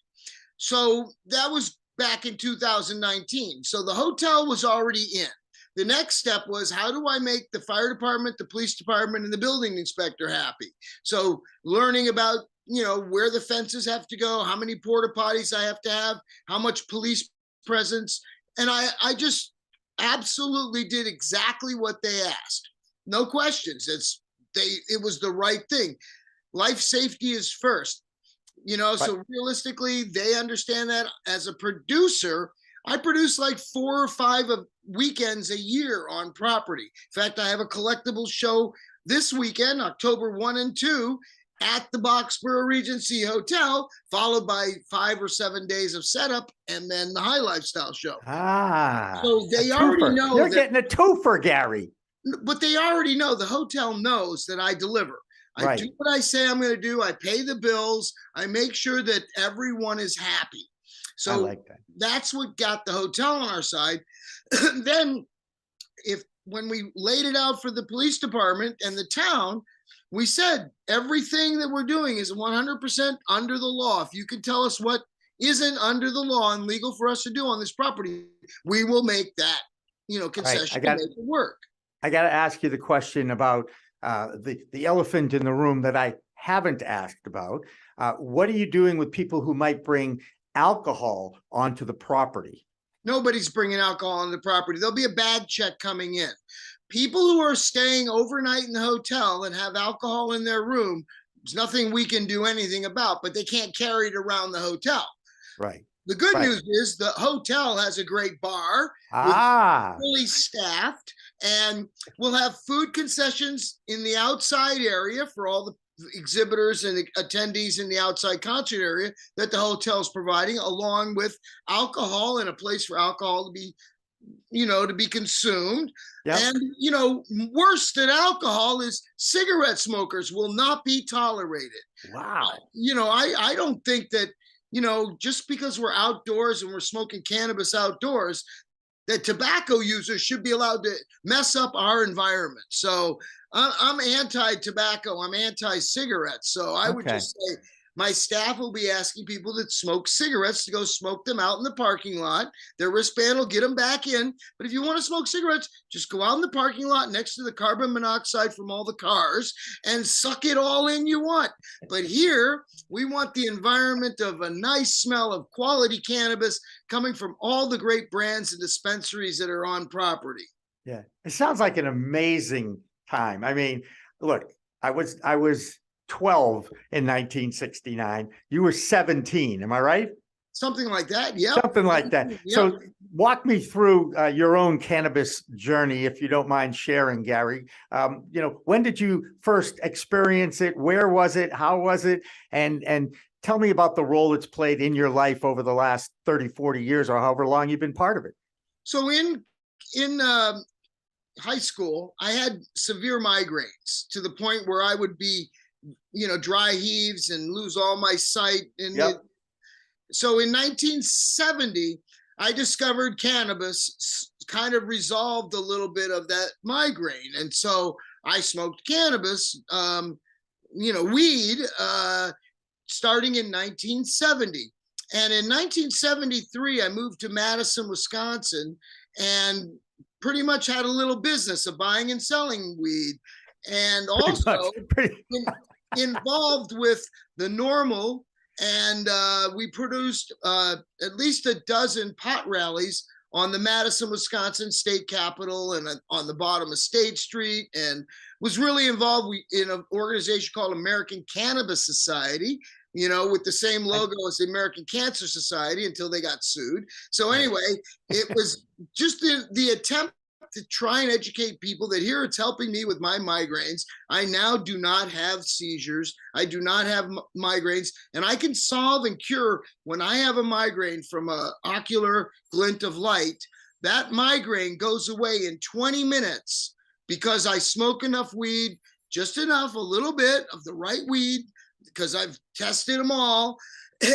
So that was back in 2019. So the hotel was already in. The next step was, how do I make the fire department, the police department, and the building inspector happy? So learning about, where the fences have to go, how many porta potties I have to have, how much police presence. And I just absolutely did exactly what they asked. No questions. It was the right thing. Life safety is first, so realistically, they understand that. As a producer, I produce like 4 or 5 weekends a year on property. In fact, I have a collectible show this weekend, October 1 and 2, at the Boxborough Regency Hotel, followed by 5 or 7 days of setup, and then the High Lifestyle Show. So they already know. You're getting a twofer, Gary. But they already know. The hotel knows that I deliver. I do what I say I'm going to do. I pay the bills. I make sure that everyone is happy. So I like that. That's what got the hotel on our side. Then when we laid it out for the police department and the town, we said everything that we're doing is 100% under the law. If you can tell us what isn't under the law and legal for us to do on this property, we will make that, concession to make it work. I got to ask you the question about the elephant in the room that I haven't asked about. What are you doing with people who might bring alcohol onto the property? Nobody's bringing alcohol on the property. There'll be a bag check coming in. People who are staying overnight in the hotel and have alcohol in their room, there's nothing we can do anything about, but they can't carry it around the hotel. Right. The good news is the hotel has a great bar, fully staffed, and we'll have food concessions in the outside area for all the exhibitors and attendees in the outside concert area that the hotel's providing, along with alcohol and a place for alcohol to be, to be consumed. Yep. And, worse than alcohol is cigarette smokers will not be tolerated. Wow. I don't think that, just because we're outdoors and we're smoking cannabis outdoors, that tobacco users should be allowed to mess up our environment. So I'm anti-tobacco. I'm anti-cigarettes. So I would just say my staff will be asking people that smoke cigarettes to go smoke them out in the parking lot. Their wristband will get them back in. But if you want to smoke cigarettes, just go out in the parking lot next to the carbon monoxide from all the cars and suck it all in you want. But here, we want the environment of a nice smell of quality cannabis coming from all the great brands and dispensaries that are on property. Yeah, it sounds like an amazing time. I mean, look, I was 12 in 1969. You were 17. Am I right? Something like that. Yeah. Something like that. Yep. So walk me through your own cannabis journey, if you don't mind sharing, Gary. When did you first experience it? Where was it? How was it? And tell me about the role it's played in your life over the last 30, 40 years, or however long you've been part of it. So in high school, I had severe migraines to the point where I would be, dry heaves and lose all my sight. And so in 1970, I discovered cannabis, kind of resolved a little bit of that migraine. And so I smoked cannabis, weed, starting in 1970. And in 1973, I moved to Madison, Wisconsin, and pretty much had a little business of buying and selling weed. And also involved with the normal, and we produced at least a dozen pot rallies on the Madison, Wisconsin state capitol and on the bottom of State Street, and was really involved in an organization called American Cannabis Society, with the same logo as the American Cancer Society until they got sued. So anyway, it was just the attempt to try and educate people that here it's helping me with my migraines. I now do not have seizures. I do not have migraines, and I can solve and cure when I have a migraine from an ocular glint of light. that migraine goes away in 20 minutes because I smoke enough weed, just enough, a little bit of the right weed, because I've tested them all,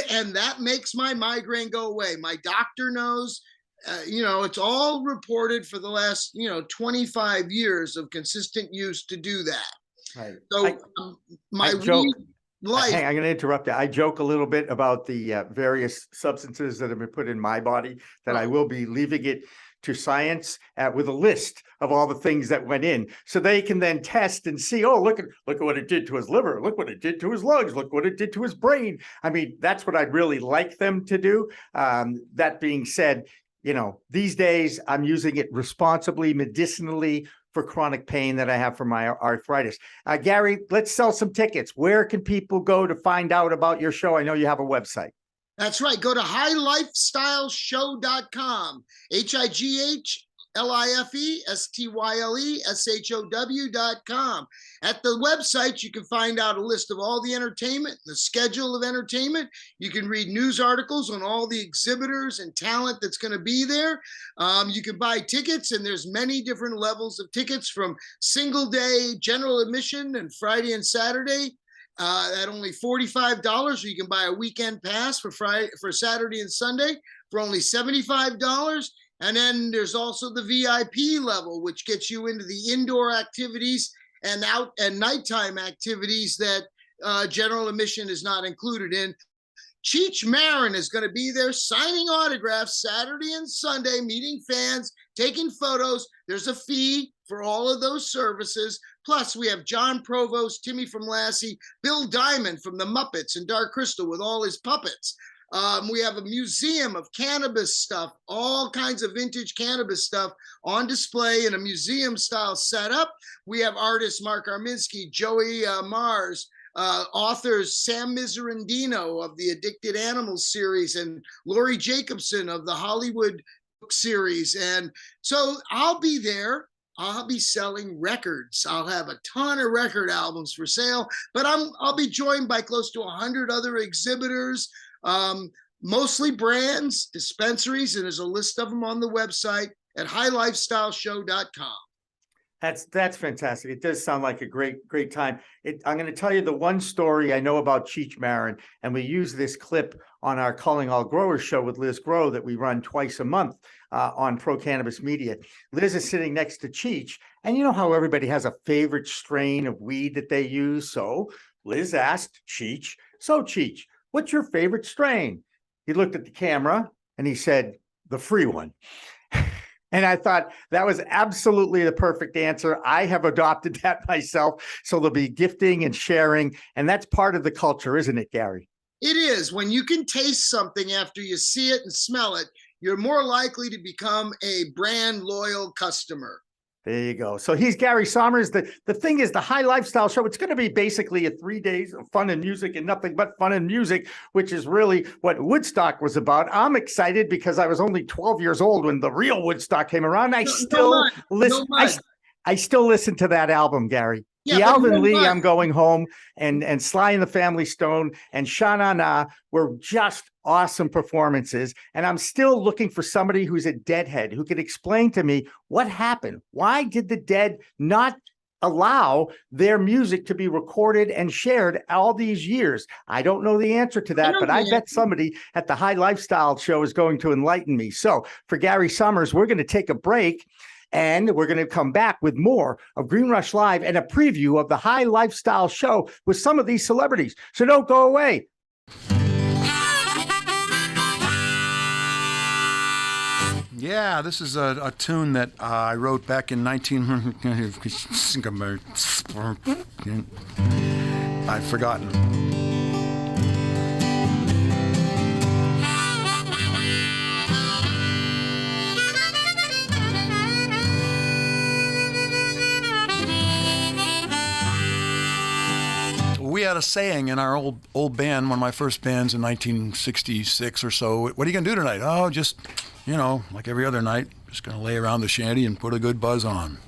and that makes my migraine go away. My doctor knows, it's all reported for the last, 25 years of consistent use to do that. Right. So my joke. weed life. Hang on, I'm going to interrupt you. I joke a little bit about the various substances that have been put in my body, that I will be leaving it to science with a list of all the things that went in, so they can then test and see, oh, look at what it did to his liver, look what it did to his lungs, look what it did to his brain. I mean, that's what I'd really like them to do. That being said, these days I'm using it responsibly, medicinally, for chronic pain that I have from my arthritis. Gary, let's sell some tickets. Where can people go to find out about your show? I know you have a website. That's right. Go to HighLifeStyleShow.com. HighLifeStyleshow.com. At the website, you can find out a list of all the entertainment, the schedule of entertainment. You can read news articles on all the exhibitors and talent that's going to be there. You can buy tickets, and there's many different levels of tickets, from single day general admission and Friday and Saturday at only $45, or you can buy a weekend pass for Saturday and Sunday for only $75. And then there's also the VIP level, which gets you into the indoor activities and out and nighttime activities that general admission is not included in. Cheech Marin is going to be there signing autographs Saturday and Sunday, meeting fans, taking photos. There's a fee for all of those services. Plus, we have Jon Provost, Timmy from Lassie, Bill Diamond from the Muppets, and Dark Crystal with all his puppets. We have a museum of cannabis stuff, all kinds of vintage cannabis stuff on display in a museum style setup. We have artists Mark Arminsky, Joey Mars, authors Sam Miserandino of the Addicted Animals series, and Laurie Jacobson of the Hollywood book series. And so I'll be there. I'll be selling records. I'll have a ton of record albums for sale, but I'll be joined by close to 100 other exhibitors, mostly brands, dispensaries, and there's a list of them on the website at HighLifeStyleShow.com. That's fantastic. It does sound like a great time. I'm going to tell you the one story I know about Cheech Marin, and we use this clip on our Calling All Growers show with Liz Grow that we run twice a month on Pro Cannabis Media. Liz is sitting next to Cheech, and you know how everybody has a favorite strain of weed that they use. So Liz asked Cheech, "So Cheech, what's your favorite strain?" He looked at the camera and he said, "The free one." And I thought that was absolutely the perfect answer. I have adopted that myself. So there'll be gifting and sharing. And that's part of the culture, isn't it, Gary? It is. When you can taste something after you see it and smell it, you're more likely to become a brand loyal customer. There you go. So he's Gary Sohmers. The thing is, the High Lifestyle Show, it's going to be basically a 3 days of fun and music and nothing but fun and music, which is really what Woodstock was about. I'm excited because I was only 12 years old when the real Woodstock came around. I still listen to that album, Gary. Yeah, the Alvin Lee, I'm Going Home, and Sly and the Family Stone, and Sha Na Na were just awesome performances. And I'm still looking for somebody who's a Deadhead who could explain to me what happened. Why did the Dead not allow their music to be recorded and shared all these years? I don't know the answer to that, but I bet somebody at the High Lifestyle Show is going to enlighten me. So for Gary Sohmers, we're going to take a break. And we're going to come back with more of Green Rush Live and a preview of the High Lifestyle Show with some of these celebrities. So don't go away. Yeah, this is a tune that I wrote back in I've forgotten. We had a saying in our old band, one of my first bands in 1966 or so. What are you going to do tonight? Oh, just, like every other night, just going to lay around the shanty and put a good buzz on.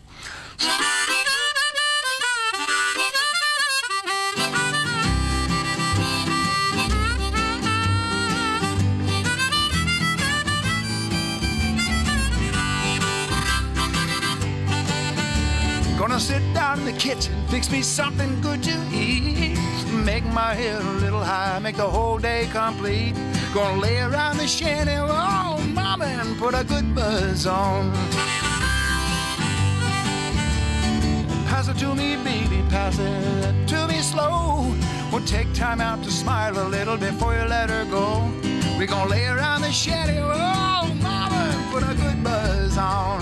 Gonna sit down in the kitchen, fix me something good to eat. Make my head a little high, make the whole day complete. Gonna lay around the shanty, oh mama, and put a good buzz on. Pass it to me, baby, pass it to me slow. We'll take time out to smile a little before you let her go. We're gonna lay around the shanty, oh mama, and put a good buzz on.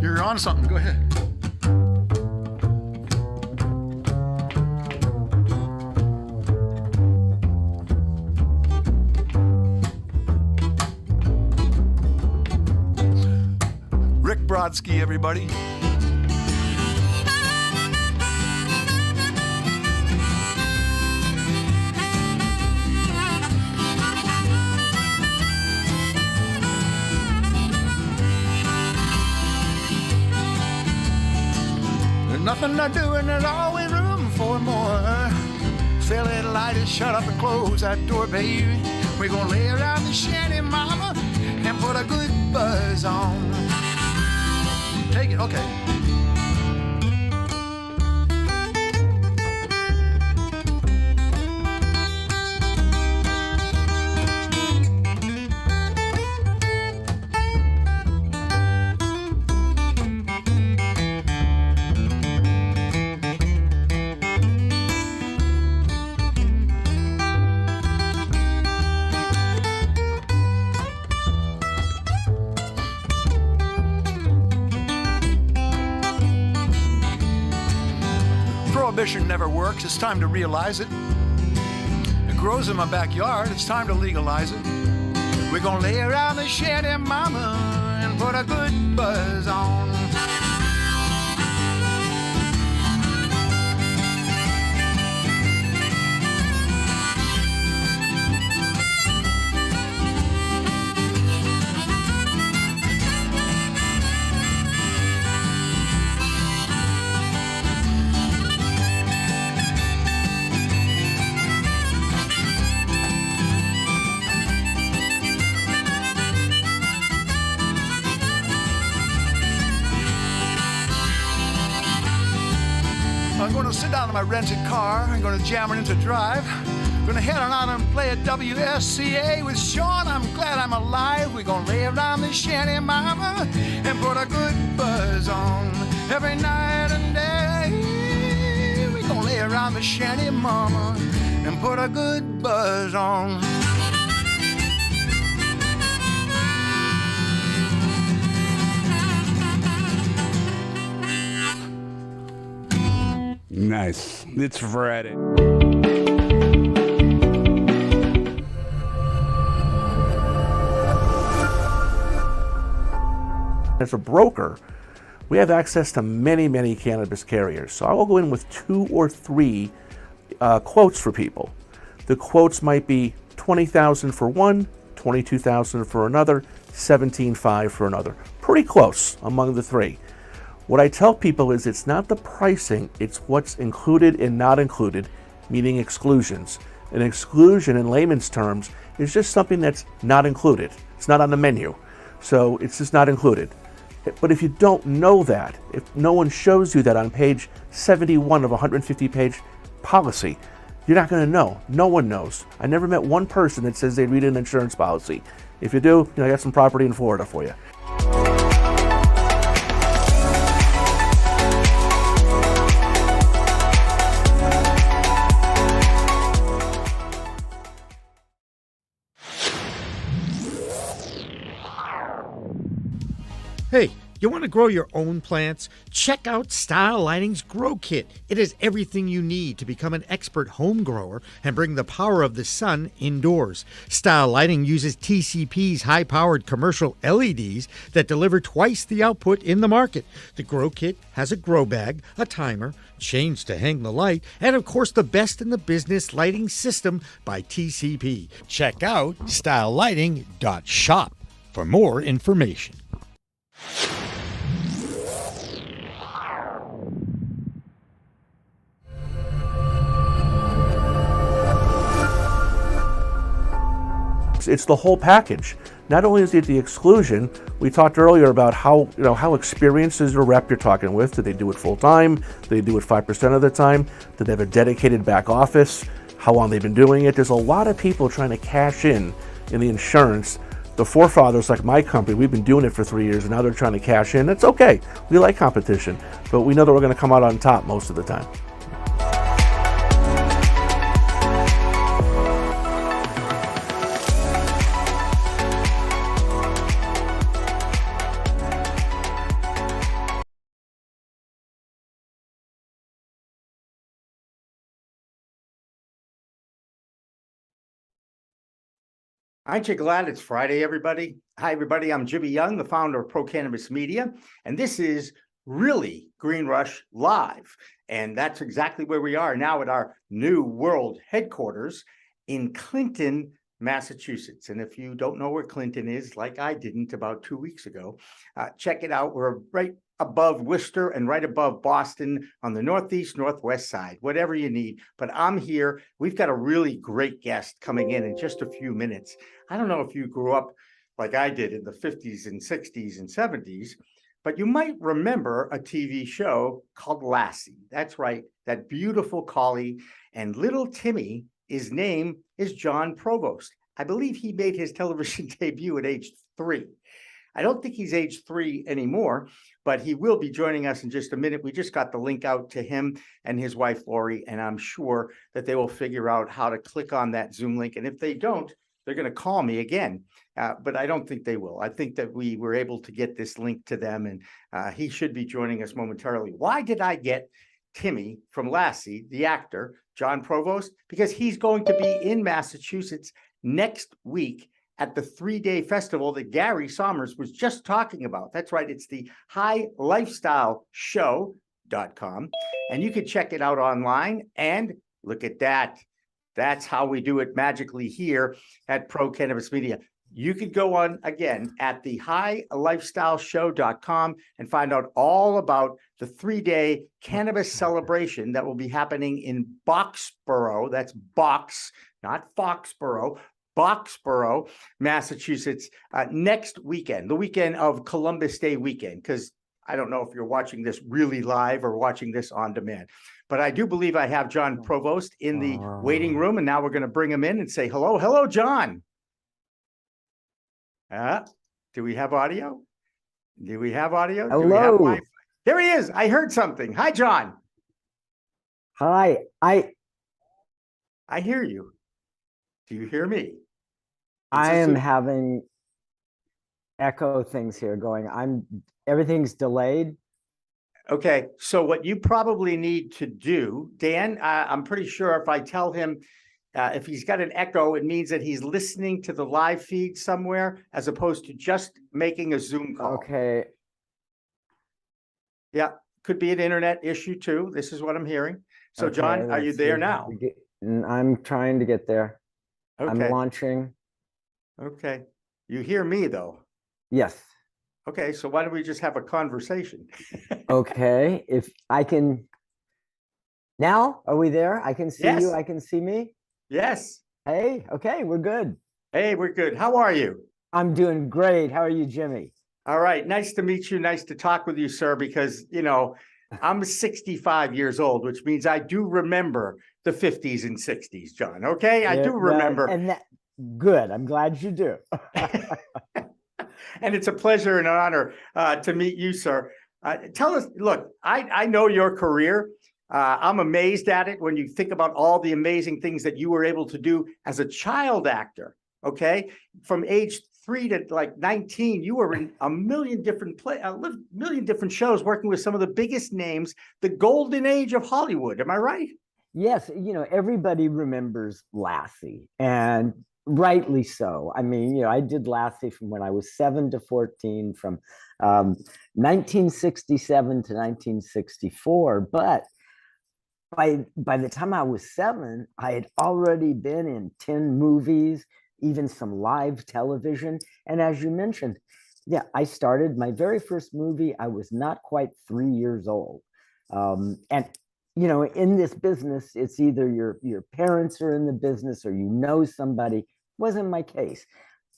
You're on something. Go ahead. Rick Brodsky, everybody. Nothing to do and there's always room for more. Fill it, light it, shut up and close that door, baby. We're gonna lay around the shanty, mama, and put a good buzz on. Take it, okay. Prohibition never works, it's time to realize it. It grows in my backyard, it's time to legalize it. We're gonna lay around the shanty, mama, and put a good buzz on. I'm going to sit down in my rented car. I'm going to jam it into drive. I'm going to head on out and play at WSCA with Sean. I'm glad I'm alive. We're going to lay around the shanty, mama, and put a good buzz on every night and day. We're going to lay around the shanty, mama, and put a good buzz on. Nice. It's Friday. As a broker, we have access to many, many cannabis carriers. So I will go in with 2 or 3 quotes for people. The quotes might be $20,000 for one, $22,000 for another, $17,500 for another. Pretty close among the 3. What I tell people is it's not the pricing, it's what's included and not included, meaning exclusions. An exclusion in layman's terms is just something that's not included. It's not on the menu, so it's just not included. But if you don't know that, if no one shows you that on page 71 of a 150-page policy, you're not going to know. No one knows. I never met one person that says they read an insurance policy. If you do, I got some property in Florida for you. Hey, you want to grow your own plants? Check out Style Lighting's Grow Kit. It has everything you need to become an expert home grower and bring the power of the sun indoors. Style Lighting uses TCP's high-powered commercial LEDs that deliver twice the output in the market. The Grow Kit has a grow bag, a timer, chains to hang the light, and of course the best in the business lighting system by TCP. Check out stylelighting.shop for more information. It's the whole package. Not only is it the exclusion, we talked earlier about how experienced is the rep you're talking with. Do they do it full time? Do they do it 5% of the time? Do they have a dedicated back office? How long they've been doing it? There's a lot of people trying to cash in the insurance. The forefathers, like my company, we've been doing it for 3 years, and now they're trying to cash in. That's okay. We like competition, but we know that we're going to come out on top most of the time. Aren't you glad it's Friday, everybody? Hi, everybody. I'm Jimmy Young, the founder of Pro Cannabis Media, and this is really Green Rush Live. And that's exactly where we are now at our new world headquarters in Clinton, Massachusetts. And if you don't know where Clinton is, like I didn't about 2 weeks ago, check it out. We're right above Worcester and right above Boston on the northwest side, whatever you need. But I'm here. We've got a really great guest coming in just a few minutes. I don't know if you grew up like I did in the 50s and 60s and 70s, but you might remember a TV show called Lassie. That's right, that beautiful collie. And little Timmy, his name is Jon Provost. I believe he made his television debut at age 3. I don't think he's age 3 anymore, but he will be joining us in just a minute. We just got the link out to him and his wife, Lori, and I'm sure that they will figure out how to click on that Zoom link. And if they don't, they're going to call me again, but I don't think they will. I think that we were able to get this link to them, and he should be joining us momentarily. Why did I get Timmy from Lassie, the actor, Jon Provost? Because he's going to be in Massachusetts next week at the 3-day festival that Gary Sohmers was just talking about. That's right, it's the HighLifeStyleShow.com, and you can check it out online. And look at that. That's how we do it magically here at Pro Cannabis Media. You could go on again at the HighLifeStyleShow.com and find out all about the 3-day cannabis celebration that will be happening in Boxborough. That's Box, not Foxborough. Boxborough, Massachusetts, next weekend, the weekend of Columbus Day weekend, because I don't know if you're watching this really live or watching this on demand, but I do believe I have Jon Provost in the waiting room, and now we're going to bring him in and say hello. Hello, Jon. Do we have audio? Do we have audio? Hello. Do we have Wi-Fi? There he is. I heard something. Hi, Jon. Hi. I hear you. Do you hear me? I am having echo things here going. Everything's delayed. Okay, so what you probably need to do, Dan, I'm pretty sure if I tell him if he's got an echo, it means that he's listening to the live feed somewhere as opposed to just making a Zoom call. Okay. Yeah, could be an internet issue too. This is what I'm hearing. So, Okay, Jon, are you let's there see. now? I'm trying to get there. Okay. I'm launching. Okay. You hear me though? Yes. Okay, so why don't we just have a conversation? Okay, if I can. Now, are we there? I can see Yes. you. I can see me. Yes. Hey, okay, we're good. Hey, we're good. How are you? I'm doing great. How are you, Jimmy? All right. Nice to meet you. Nice to talk with you, sir, because, I'm 65 years old, which means I do remember the 50s and 60s, Jon. Okay, I do remember. Good. I'm glad you do. And it's a pleasure and an honor to meet you, sir. Tell us, look, I know your career. I'm amazed at it when you think about all the amazing things that you were able to do as a child actor. Okay, from age 3 to like 19, you were in a million different shows, working with some of the biggest names, the golden age of Hollywood. Am I right? Yes, everybody remembers Lassie, and rightly so. I mean, I did Lassie from when I was 7 to 14, from 1967 to 1964. But by the time I was 7, I had already been in 10 movies, even some live television. And as you mentioned, yeah, I started my very first movie. I was not quite 3 years old. And in this business, it's either your parents are in the business or somebody Wasn't my case.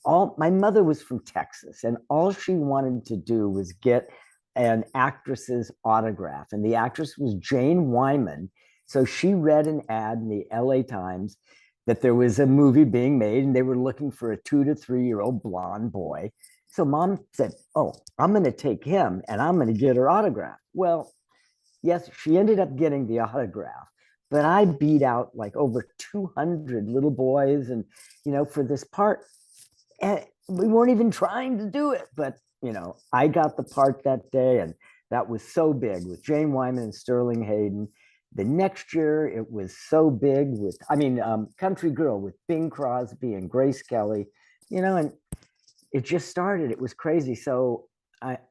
My mother was from Texas, and all she wanted to do was get an actress's autograph. And the actress was Jane Wyman. So she read an ad in the LA Times that there was a movie being made and they were looking for a 2 to 3 year old blonde boy. So mom said, oh, I'm going to take him and I'm going to get her autograph. Well, yes, she ended up getting the autograph, but I beat out like over 200 little boys. And, for this part, and we weren't even trying to do it, but, I got the part that day, and that was so big with Jane Wyman and Sterling Hayden. The next year, it was so big with, Country Girl with Bing Crosby and Grace Kelly, and it just started. It was crazy. So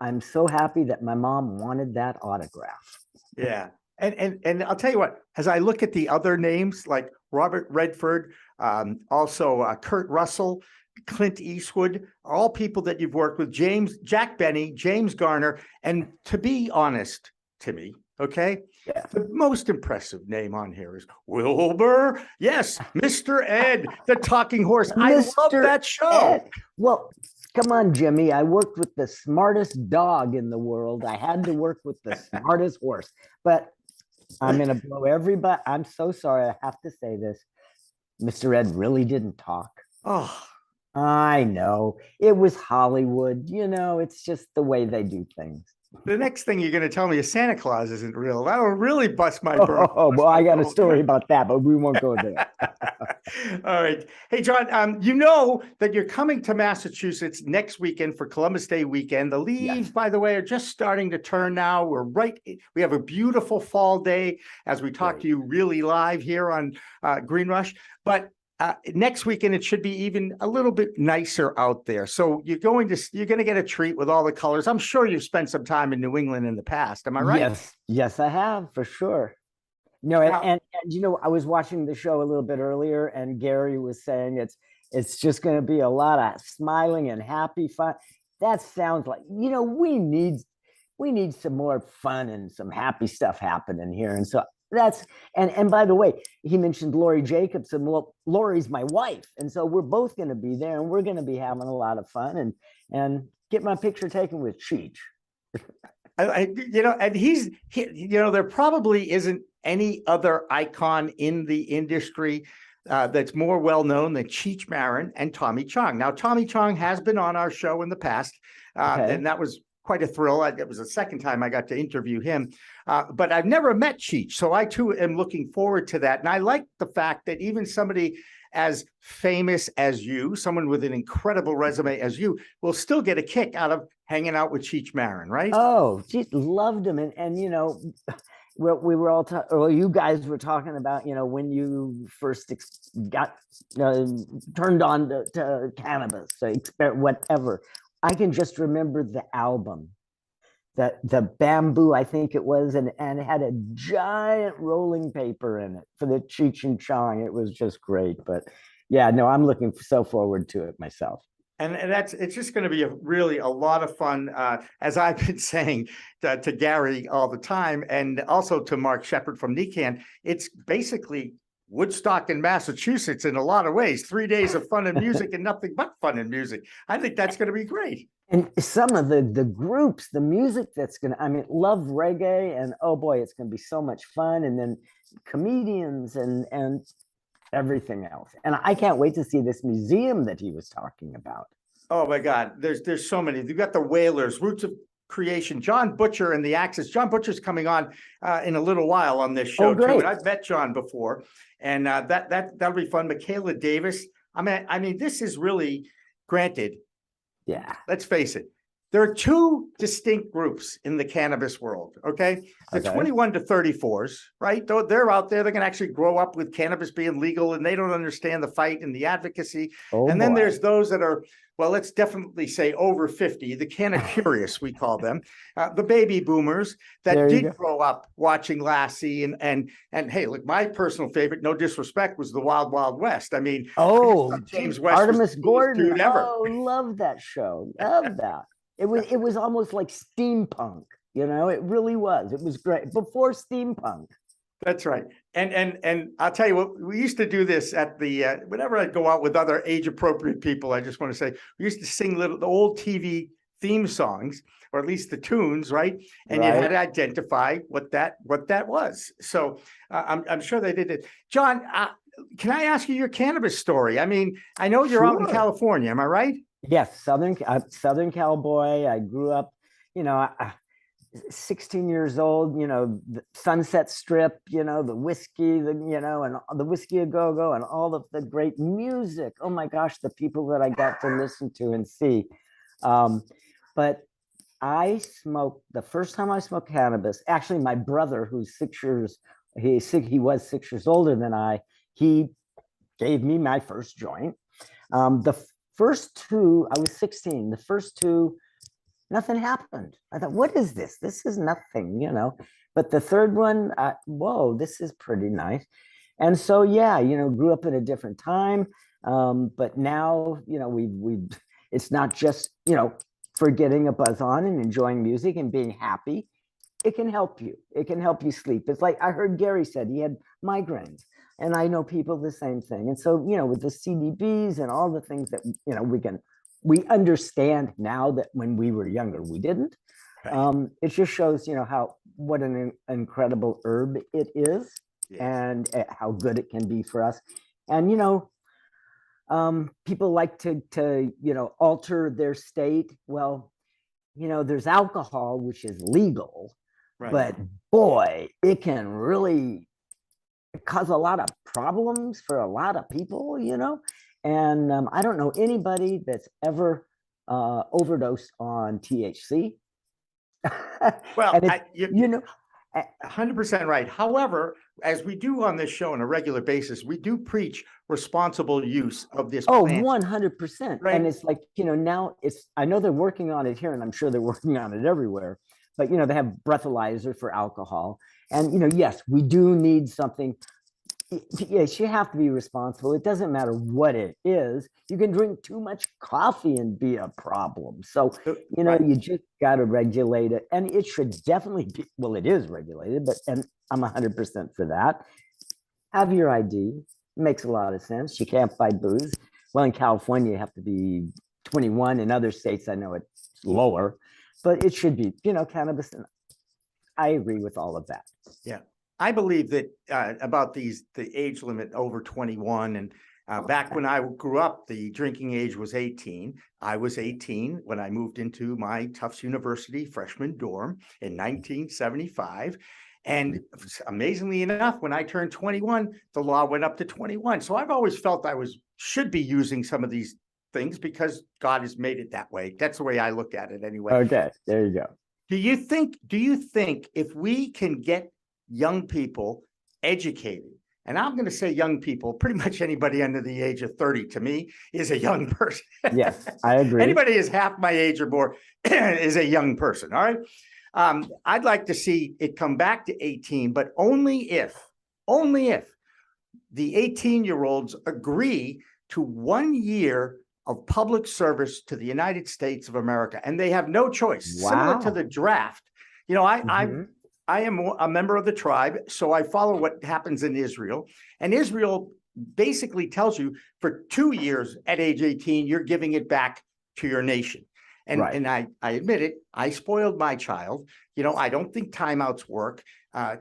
I'm so happy that my mom wanted that autograph. Yeah. And I'll tell you what, as I look at the other names like Robert Redford, also Kurt Russell, Clint Eastwood, all people that you've worked with, Jack Benny, James Garner, and to be honest, Timmy, okay? Yeah. The most impressive name on here is Wilbur. Yes, Mr. Ed, the talking horse. I love that show. Ed. Well, come on, Jimmy. I worked with the smartest dog in the world. I had to work with the smartest horse. But I'm going to blow everybody. I'm so sorry. I have to say this. Mr. Ed really didn't talk. Oh, I know. It was Hollywood. It's just the way they do things. The next thing you're going to tell me is Santa Claus isn't real. That'll really bust my brain. Oh, well, I got a story about that, but we won't go there. All right. Hey, Jon, you know that you're coming to Massachusetts next weekend for Columbus Day weekend. The leaves, by the way, are just starting to turn now. We have a beautiful fall day as we talk to you really live here on Green Rush. But next weekend, it should be even a little bit nicer out there. So you're going to get a treat with all the colors. I'm sure you've spent some time in New England in the past. Am I right? Yes, I have, for sure. And I was watching the show a little bit earlier, and Gary was saying it's just going to be a lot of smiling and happy fun. That sounds like, we need some more fun and some happy stuff happening here. And so and by the way, he mentioned Lori Jacobson. Well, Lori's my wife, and so we're both going to be there, and we're going to be having a lot of fun and get my picture taken with Cheech. There probably isn't any other icon in the industry that's more well known than Cheech Marin and Tommy Chong. Now, Tommy Chong has been on our show in the past, and that was quite a thrill. It was the second time I got to interview him, but I've never met Cheech. So I too am looking forward to that. And I like the fact that even somebody as famous as you, someone with an incredible resume as you, will still get a kick out of hanging out with Cheech Marin, right? Oh, geez, loved him. And we were all you guys were talking about, when you first got turned on to cannabis, whatever. I can just remember the album, the Bamboo, I think it was, and it had a giant rolling paper in it for the Cheech and Chong. It was just great. But yeah, no, I'm looking so forward to it myself. And it's just going to be a lot of fun, as I've been saying to Gary all the time, and also to Mark Shepard from NECAN. It's basically Woodstock in Massachusetts in a lot of ways. 3 days of fun and music and nothing but fun and music. I think that's going to be great. And some of the groups, the music that's going to, love reggae, and oh boy, it's going to be so much fun. And then comedians and everything else. And I can't wait to see this museum that he was talking about. Oh my God, there's so many. You've got the Wailers, Roots of Creation, John Butcher and the Axis. John Butcher's coming on in a little while on this show too. And I've met John before, and that'll be fun. Michaela Davis. This is really, granted. Yeah. Let's face it. There are two distinct groups in the cannabis world. Okay. The 21 to 34s, right? They're out there. They're going to actually grow up with cannabis being legal, and they don't understand the fight and the advocacy. And then there's those that are, well, let's definitely say over 50, the canna curious, we call them, the baby boomers that did grow up watching Lassie and hey, look, my personal favorite, no disrespect, was the Wild Wild West. James West, Artemis Gordon. Dude ever. Oh, love that show. Love that. It was almost like steampunk, it really was. It was great before steampunk. That's right. And I'll tell you what, we used to do this at the whenever I go out with other age appropriate people. I just want to say we used to sing the old TV theme songs, or at least the tunes, right? And you had to identify what that was. So I'm sure they did it. Jon, can I ask you your cannabis story? I mean, I know you're out in California. Am I right? Yes, Southern Cowboy. I grew up, 16 years old, the Sunset Strip, the whiskey, and the Whiskey a Go-Go and all of the great music. Oh my gosh, the people that I got to listen to and see. But I smoked, the first time I smoked cannabis, actually my brother, who's he was 6 years older than I, he gave me my first joint. The first two, I was 16, the first two, nothing happened. I thought, what is this? This is nothing, But the third one, whoa, this is pretty nice. And so, yeah, grew up in a different time. But now, it's not just, for getting a buzz on and enjoying music and being happy. It can help you. It can help you sleep. It's like I heard Gary said he had migraines. And I know people the same thing. And so, with the CDBs and all the things that, we understand now that when we were younger, we didn't. Right. It just shows, what an incredible herb it is. Yes. And how good it can be for us. And, people like to alter their state. Well, there's alcohol, which is legal, right. But boy, it can really cause a lot of problems for a lot of people, And I don't know anybody that's ever overdosed on THC. Well, 100% right. However, as we do on this show on a regular basis, we do preach responsible use of this plant. 100%. Right. And it's like, now I know they're working on it here, and I'm sure they're working on it everywhere, but, they have breathalyzer for alcohol. And, yes, we do need something. Yes, you have to be responsible. It doesn't matter what it is. You can drink too much coffee and be a problem. So, you just got to regulate it. And it should definitely be, well, it is regulated, and I'm 100% for that. Have your ID. Makes a lot of sense. You can't buy booze. Well, in California, you have to be 21. In other states, I know it's lower, but it should be, cannabis. And I agree with all of that. Yeah. I believe that about the age limit over 21, and back when I grew up, the drinking age was 18. I was 18 when I moved into my Tufts University freshman dorm in 1975. And amazingly enough, when I turned 21, the law went up to 21. So I've always felt I should be using some of these things because God has made it that way. That's the way I look at it anyway. Okay, there you go. Do you think if we can get young people educated, and I'm going to say young people, pretty much anybody under the age of 30 to me is a young person. Yes, I agree. Anybody is half my age or more is a young person. All right. I'd like to see it come back to 18, but only if the 18-year-olds agree to 1 year of public service to the United States of America, and they have no choice. Wow. Similar to the draft. I am a member of the tribe, so I follow what happens in Israel. And Israel basically tells you for 2 years at age 18, you're giving it back to your nation. And, right. And I admit it, I spoiled my child. I don't think timeouts work.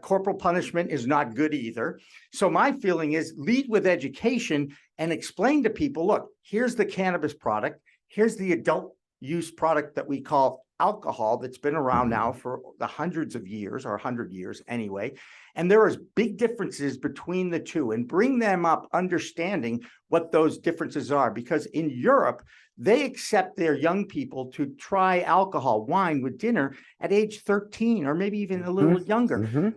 Corporal punishment is not good either. So my feeling is lead with education and explain to people, look, here's the cannabis product. Here's the adult use product that we call alcohol that's been around now for the hundreds of years, or 100 years anyway. And there is big differences between the two, and bring them up understanding what those differences are. Because in Europe, they accept their young people to try alcohol, wine with dinner at age 13, or maybe even a little younger. Mm-hmm.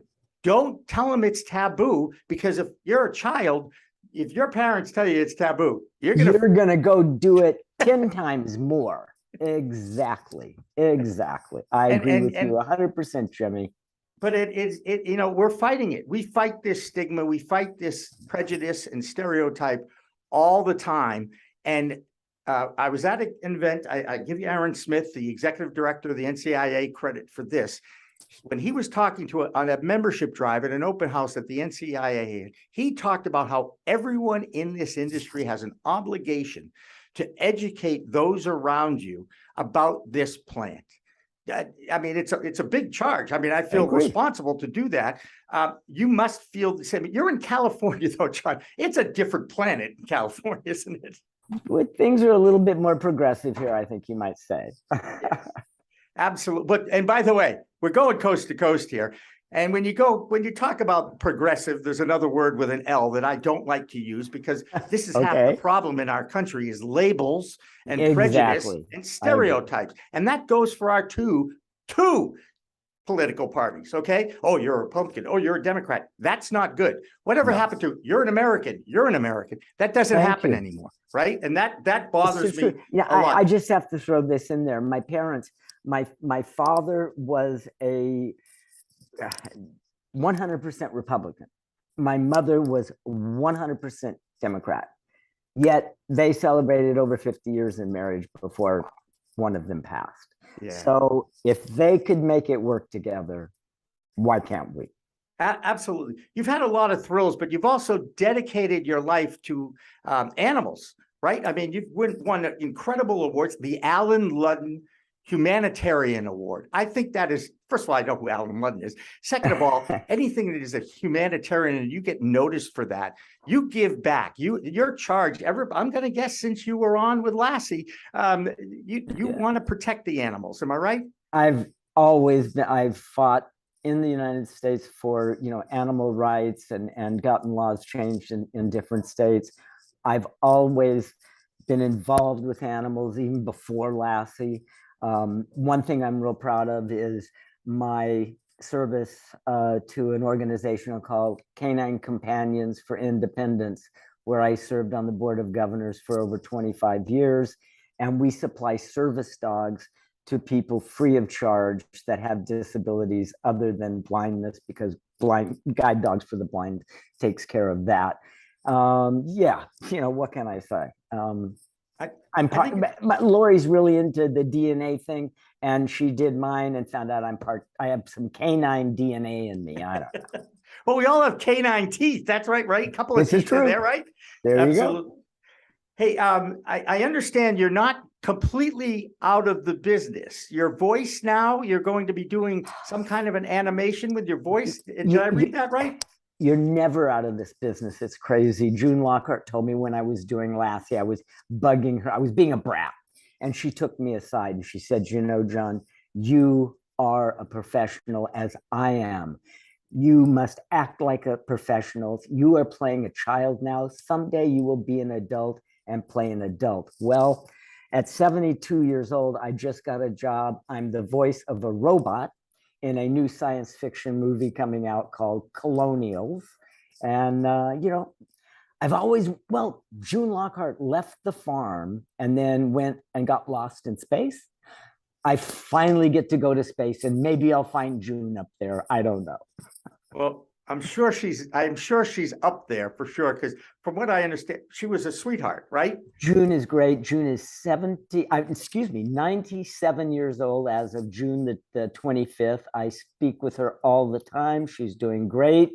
Don't tell them it's taboo, because if you're a child, if your parents tell you it's taboo, you're going to go do it 10 times more. Exactly. I agree with you 100%, Jimmy. But we're fighting it. We fight this stigma. We fight this prejudice and stereotype all the time. And I was at an event. I give you Aaron Smith, the executive director of the NCIA, credit for this. when he was talking on a membership drive at an open house at the NCIA, he talked about how everyone in this industry has an obligation to educate those around you about this plant. I mean, it's a big charge. I mean, I feel responsible to do that. You must feel the same. You're in California, though, Jon. It's a different planet in California, isn't it? Things are a little bit more progressive here, I think you might say. Absolutely. And by the way, we're going coast to coast here. And when you talk about progressive, there's another word with an L that I don't like to use, because this is half the problem in our country is labels and prejudice and stereotypes. And that goes for our two political parties. Okay. Oh, you're a Republican. Oh, you're a Democrat. That's not good. Whatever happened to you're an American. You're an American. That doesn't happen anymore. Right. And that bothers me. Yeah. I just have to throw this in there. My parents, my father was a 100% Republican. My mother was 100% Democrat. Yet they celebrated over 50 years in marriage before one of them passed. Yeah. So if they could make it work together, why can't we? Absolutely. You've had a lot of thrills, but you've also dedicated your life to animals, right? I mean, you've won incredible awards, the Alan Ludden Humanitarian Award. I think that is, first of all, I know who Alan Ludden is. Second of all, anything that is a humanitarian and you get noticed for that, you give back. Your charge. I'm going to guess since you were on with Lassie, you want to protect the animals. Am I right? I've fought in the United States for animal rights and gotten laws changed in different states. I've always been involved with animals even before Lassie. One thing I'm real proud of is my service to an organization called Canine Companions for Independence, where I served on the board of governors for over 25 years. And we supply service dogs to people free of charge that have disabilities other than blindness, because Guide Dogs for the Blind takes care of that. What can I say? Lori's really into the DNA thing, and she did mine and found out I have some canine DNA in me. I don't know. Well, we all have canine teeth. That's right? A couple of teeth in there, right? There Absolutely. You go. Hey, I understand you're not completely out of the business. Your voice now, you're going to be doing some kind of an animation with your voice. Did I read that right? You're never out of this business. It's crazy. June Lockhart told me when I was doing Lassie, I was bugging her. I was being a brat. And she took me aside and she said, Jon, you are a professional as I am. You must act like a professional. You are playing a child now. Someday you will be an adult and play an adult. Well, at 72 years old, I just got a job. I'm the voice of a robot in a new science fiction movie coming out called Colonials. And, June Lockhart left the farm and then went and got lost in space. I finally get to go to space, and maybe I'll find June up there. I don't know. Well, I'm sure she's up there for sure, because from what I understand, she was a sweetheart, right? June is great. June is 97 years old as of June the 25th. I speak with her all the time. She's doing great.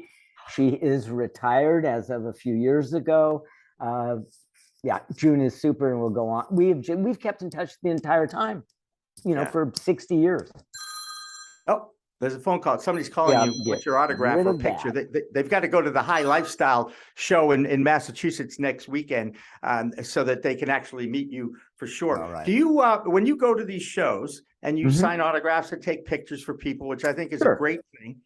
She is retired as of a few years ago. June is super, and we'll go on. We've kept in touch the entire time, for 60 years. Oh. There's a phone call. Somebody's calling you with your autograph or picture. They've got to go to the High Lifestyle show in Massachusetts next weekend so that they can actually meet you for sure. Right. Do you, when you go to these shows and you sign autographs and take pictures for people, which I think is a great thing,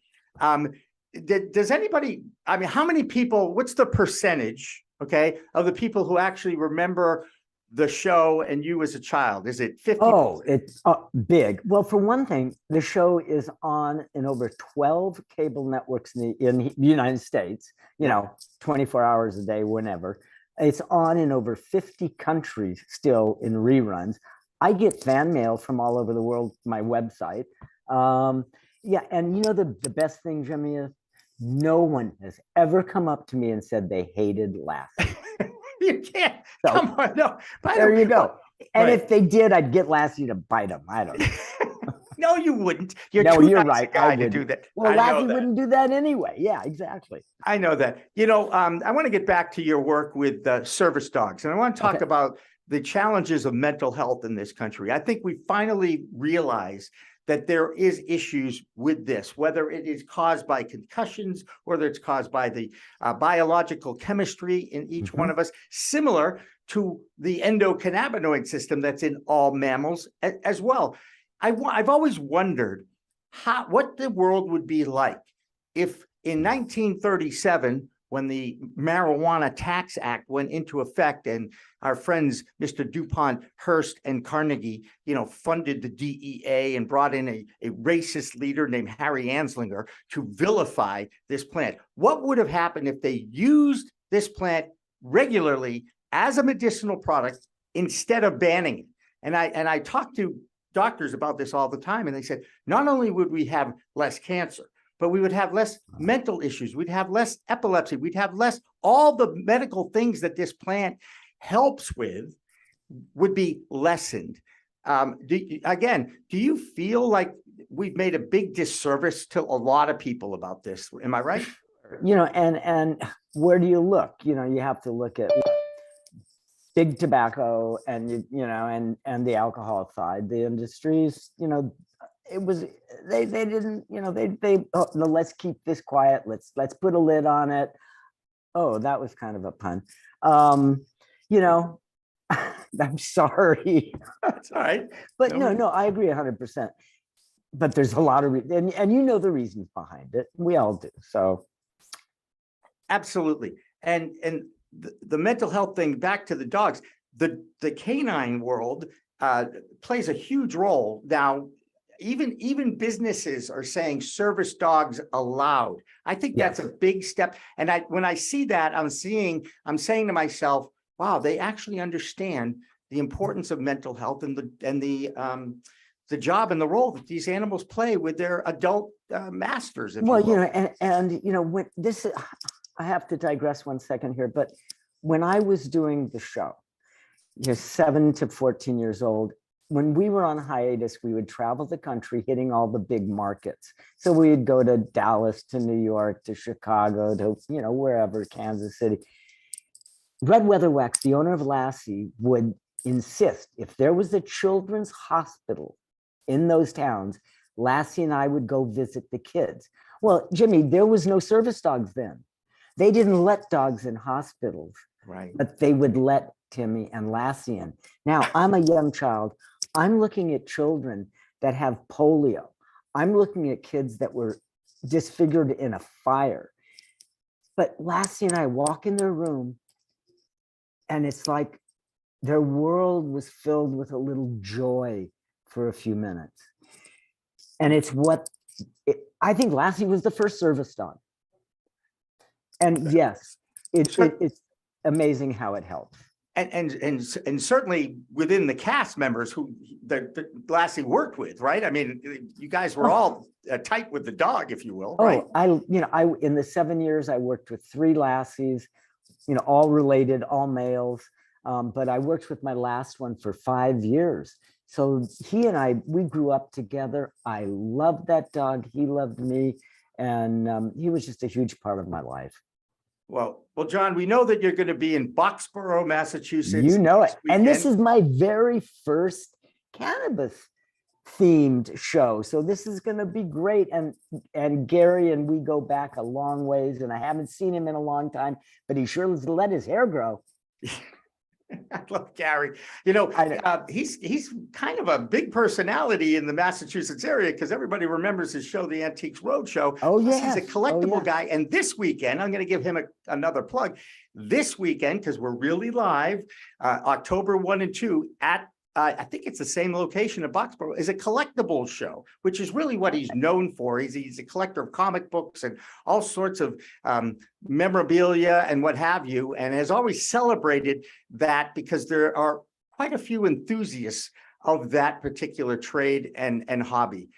does anybody, how many people, what's the percentage, of the people who actually remember the show and you as a child? Is it 50%? Oh, it's big. Well, for one thing, the show is on in over 12 cable networks in the United States, 24 hours a day, whenever. It's on in over 50 countries still in reruns. I get fan mail from all over the world, my website. And the best thing, Jimmy, is no one has ever come up to me and said they hated Lassie. You can't. So, come on, no. There you go. And if they did, I'd get Lassie to bite them. I don't know. No, you wouldn't. You're No, too you're nice a right. guy I to wouldn't. do that. Well, I know Lassie that. wouldn't do that anyway. Yeah, exactly. I know that. I want to get back to your work with service dogs, and I want to talk about the challenges of mental health in this country. I think we finally realize that there is issues with this, whether it is caused by concussions, whether it's caused by the biological chemistry in each one of us, similar to the endocannabinoid system that's in all mammals as well. I've always wondered what the world would be like if in 1937, when the Marijuana Tax Act went into effect and our friends, Mr. DuPont, Hearst, and Carnegie, funded the DEA and brought in a racist leader named Harry Anslinger to vilify this plant. What would have happened if they used this plant regularly as a medicinal product instead of banning it? And I talk to doctors about this all the time, and they said, not only would we have less cancer, but we would have less mental issues. We'd have less epilepsy. We'd have less, all the medical things that this plant helps with would be lessened. Do you feel like we've made a big disservice to a lot of people about this? Am I right? And where do you look? You have to look at big tobacco and, and the alcohol side. The industries, it was they didn't let's keep this quiet, let's put a lid on it. Oh, that was kind of a pun. I'm sorry. That's all right. But no, I agree 100%. But there's a lot of and the reasons behind it. We all do. So absolutely. And the mental health thing, back to the dogs, the canine world plays a huge role now. Even businesses are saying service dogs allowed. I think that's a big step. And when I see that, I'm saying to myself, wow, they actually understand the importance of mental health and the job and the role that these animals play with their adult masters. When this, I have to digress 1 second here, but when I was doing the show, 7 to 14 years old, when we were on hiatus, we would travel the country hitting all the big markets. So we'd go to Dallas, to New York, to Chicago, to, wherever, Kansas City. Red Weatherwax, the owner of Lassie, would insist if there was a children's hospital in those towns, Lassie and I would go visit the kids. Well, Jimmy, there was no service dogs then. They didn't let dogs in hospitals, right? But they would let Timmy and Lassie in. Now, I'm a young child. I'm looking at children that have polio. I'm looking at kids that were disfigured in a fire. But Lassie and I walk in their room, and it's like their world was filled with a little joy for a few minutes. And it's I think Lassie was the first service dog. And yes, it's amazing how it helps. And certainly within the cast members who the Lassie worked with, right? I mean, you guys were all tight with the dog, if you will, right? I in the 7 years I worked with 3 Lassies, all related, all males. But I worked with my last one for 5 years. So he and we grew up together. I loved that dog. He loved me. And he was just a huge part of my life. Well, Jon, we know that you're going to be in Boxborough, Massachusetts. You know it. And this is my very first cannabis themed show. So this is going to be great. And Gary and we go back a long ways, and I haven't seen him in a long time, but he sure let his hair grow. I love Gary. He's kind of a big personality in the Massachusetts area because everybody remembers his show, The Antiques Roadshow. Oh, yeah. He's a collectible guy. And this weekend, I'm going to give him another plug. This weekend, because we're really live, October 1 and 2 at I think it's the same location at Boxborough, is a collectibles show, which is really what he's known for. He's a collector of comic books and all sorts of memorabilia and what have you, and has always celebrated that because there are quite a few enthusiasts of that particular trade and hobby.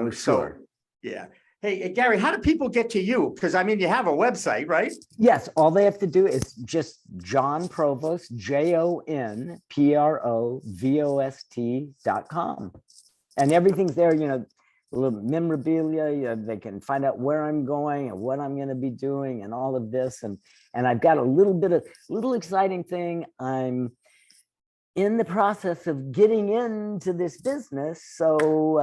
Sure. Yeah. Hey, Gary, how do people get to you? Because, I mean, you have a website, right? Yes. All they have to do is just Jon Provost, JonProvost.com. and everything's there, a little memorabilia. They can find out where I'm going and what I'm going to be doing and all of this. And I've got a little exciting thing. I'm in the process of getting into this business. So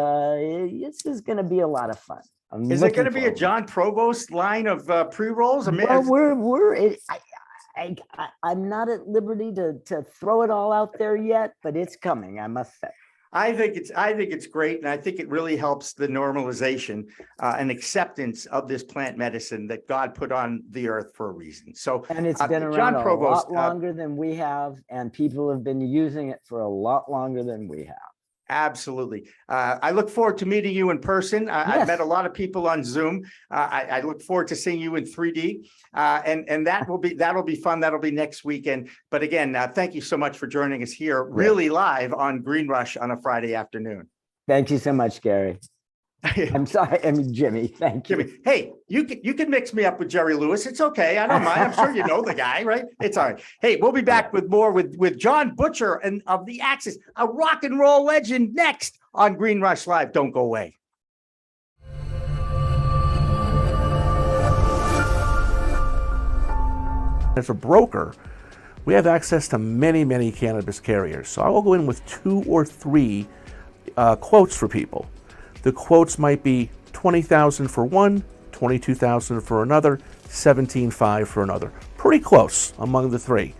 this is going to be a lot of fun. Is it going to be a Jon Provost line of pre-rolls? Well, I'm not at liberty to throw it all out there yet, but it's coming, I must say. I think it's great, and I think it really helps the normalization and acceptance of this plant medicine that God put on the earth for a reason. So, and it's been around a lot longer than we have, and people have been using it for a lot longer than we have. Absolutely. I look forward to meeting you in person. I've met a lot of people on Zoom. I look forward to seeing you in 3D, and that'll be fun. That'll be next weekend. But again, thank you so much for joining us here, really live on Green Rush on a Friday afternoon. Thank you so much, Gary. I'm sorry. I mean, Jimmy. Thank you. Jimmy, hey, you can mix me up with Jerry Lewis. It's okay. I don't mind. I'm sure you know the guy, right? It's all right. Hey, we'll be back with more with Jon Butcher and of the Axis, a rock and roll legend, next on Green Rush Live. Don't go away. As a broker, we have access to many, many cannabis carriers. So I will go in with 2 or 3 quotes for people. The quotes might be $20,000 for one, $22,000 for another, $17,500 for another. Pretty close among the 3.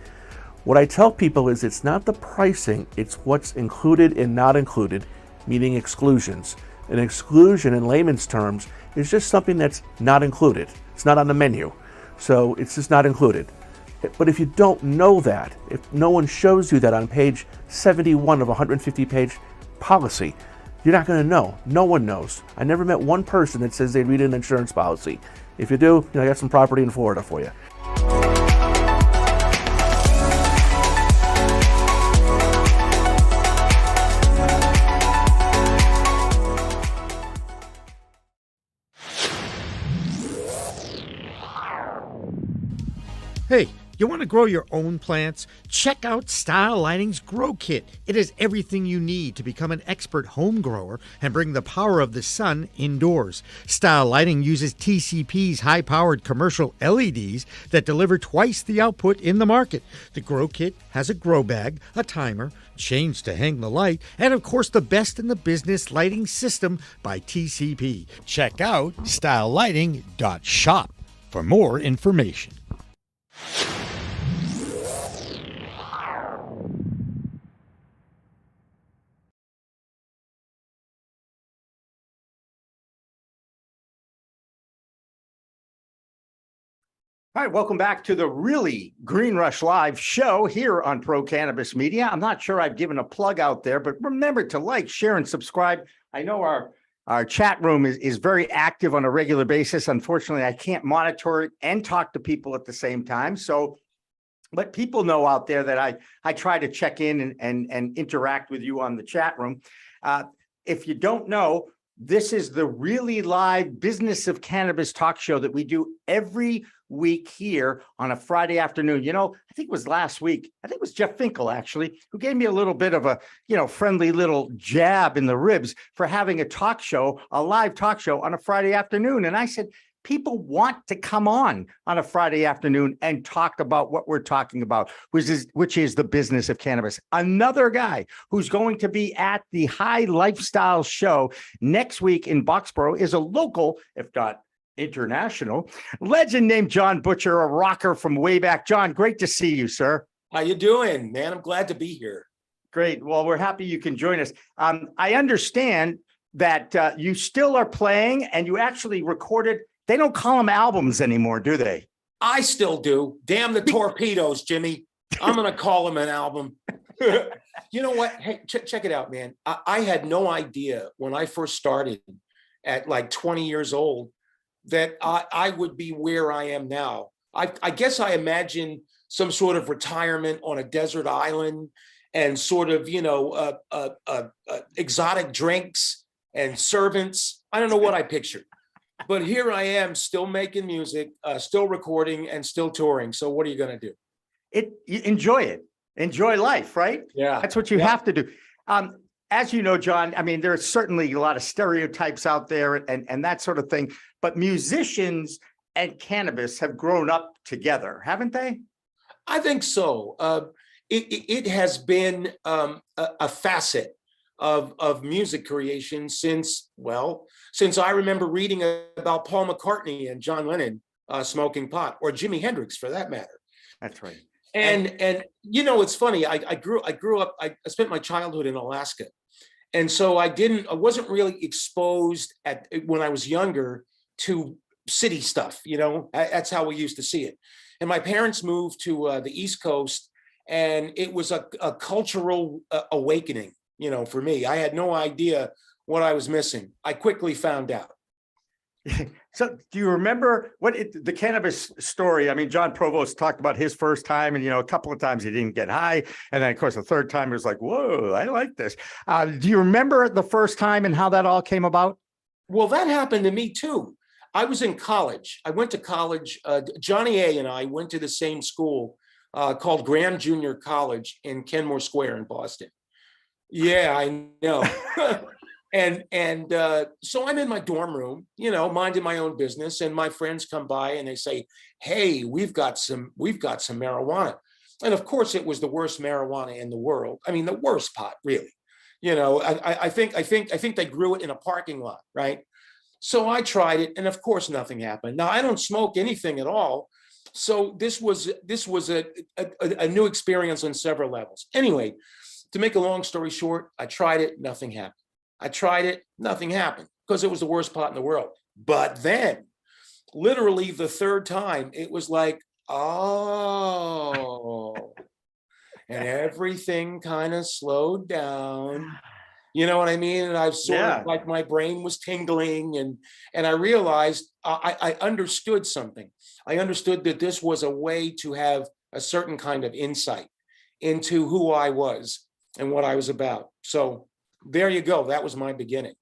What I tell people is it's not the pricing, it's what's included and not included, meaning exclusions. An exclusion in layman's terms is just something that's not included. It's not on the menu, so it's just not included. But if you don't know that, if no one shows you that on page 71 of a 150-page policy, you're not going to know. No one knows. I never met one person that says they read an insurance policy. If you do, I got some property in Florida for you. Hey, you want to grow your own plants? Check out Style Lighting's Grow Kit. It is everything you need to become an expert home grower and bring the power of the sun indoors. Style Lighting uses TCP's high-powered commercial LEDs that deliver twice the output in the market. The Grow Kit has a grow bag, a timer, chains to hang the light, and of course the best in the business lighting system by TCP. Check out stylelighting.shop for more information. All right, welcome back to the really Green Rush Live show here on Pro Cannabis Media. I'm not sure I've given a plug out there, but remember to like, share, and subscribe. I know our chat room is very active on a regular basis. Unfortunately, I can't monitor it and talk to people at the same time. So let people know out there that I try to check in and interact with you on the chat room. If you don't know, this is the really live Business of Cannabis talk show that we do every week here on a Friday afternoon. I think it was last week. I think it was Jeff Finkel, actually, who gave me a little bit of a, friendly little jab in the ribs for having a talk show, a live talk show on a Friday afternoon. And I said, people want to come on a Friday afternoon and talk about what we're talking about, which is the business of cannabis. Another guy who's going to be at the HighLifeStyle Show next week in Boxborough is a local, if not international, legend named Jon Butcher, a rocker from way back. Jon, great to see you, sir. How you doing, man? I'm glad to be here. Great. Well, we're happy you can join us. I understand that you still are playing and you actually recorded. They don't call them albums anymore, do they? I still do. Damn the torpedoes, Jimmy. I'm going to call them an album. You know what? Hey, check it out, man. I had no idea when I first started at like 20 years old that I would be where I am now. I guess I imagine some sort of retirement on a desert island and sort of, exotic drinks and servants. I don't know what I pictured. But here I am still making music, still recording and still touring. So what are you going to do? Enjoy it. Enjoy life, right? Yeah. That's what you have to do. as you know, Jon, I mean, there's certainly a lot of stereotypes out there and that sort of thing, but musicians and cannabis have grown up together, haven't they? I think so. It has been a facet of music creation since I remember reading about Paul McCartney and John Lennon smoking pot, or Jimi Hendrix for that matter. That's right. And you know, it's funny. I grew up. I spent my childhood in Alaska, and so I wasn't really exposed when I was younger to city stuff. You know, that's how we used to see it. And my parents moved to the East Coast, and it was a cultural awakening. You know, for me, I had no idea what I was missing. I quickly found out. So do you remember the cannabis story? I mean, Jon Provost talked about his first time, and, you know, a couple of times he didn't get high. And then, of course, the third time it was like, whoa, I like this. Do you remember the first time and how that all came about? Well, that happened to me, too. I was in college. I went to college. Johnny A. and I went to the same school called Graham Junior College in Kenmore Square in Boston. Yeah, I know. And so I'm in my dorm room, you know, minding my own business, and my friends come by and they say, "Hey, we've got some marijuana." And of course, it was the worst marijuana in the world. I mean, the worst pot, really. You know, I think they grew it in a parking lot, right? So I tried it, and of course, nothing happened. Now, I don't smoke anything at all, so this was a new experience on several levels. Anyway, to make a long story short, I tried it, nothing happened. I tried it, nothing happened, because it was the worst pot in the world. But then, literally the third time, it was like, oh, and everything kind of slowed down. You know what I mean? And I've sort of like, my brain was tingling, and I realized I understood something. I understood that this was a way to have a certain kind of insight into who I was and what I was about. So there you go. That was my beginning.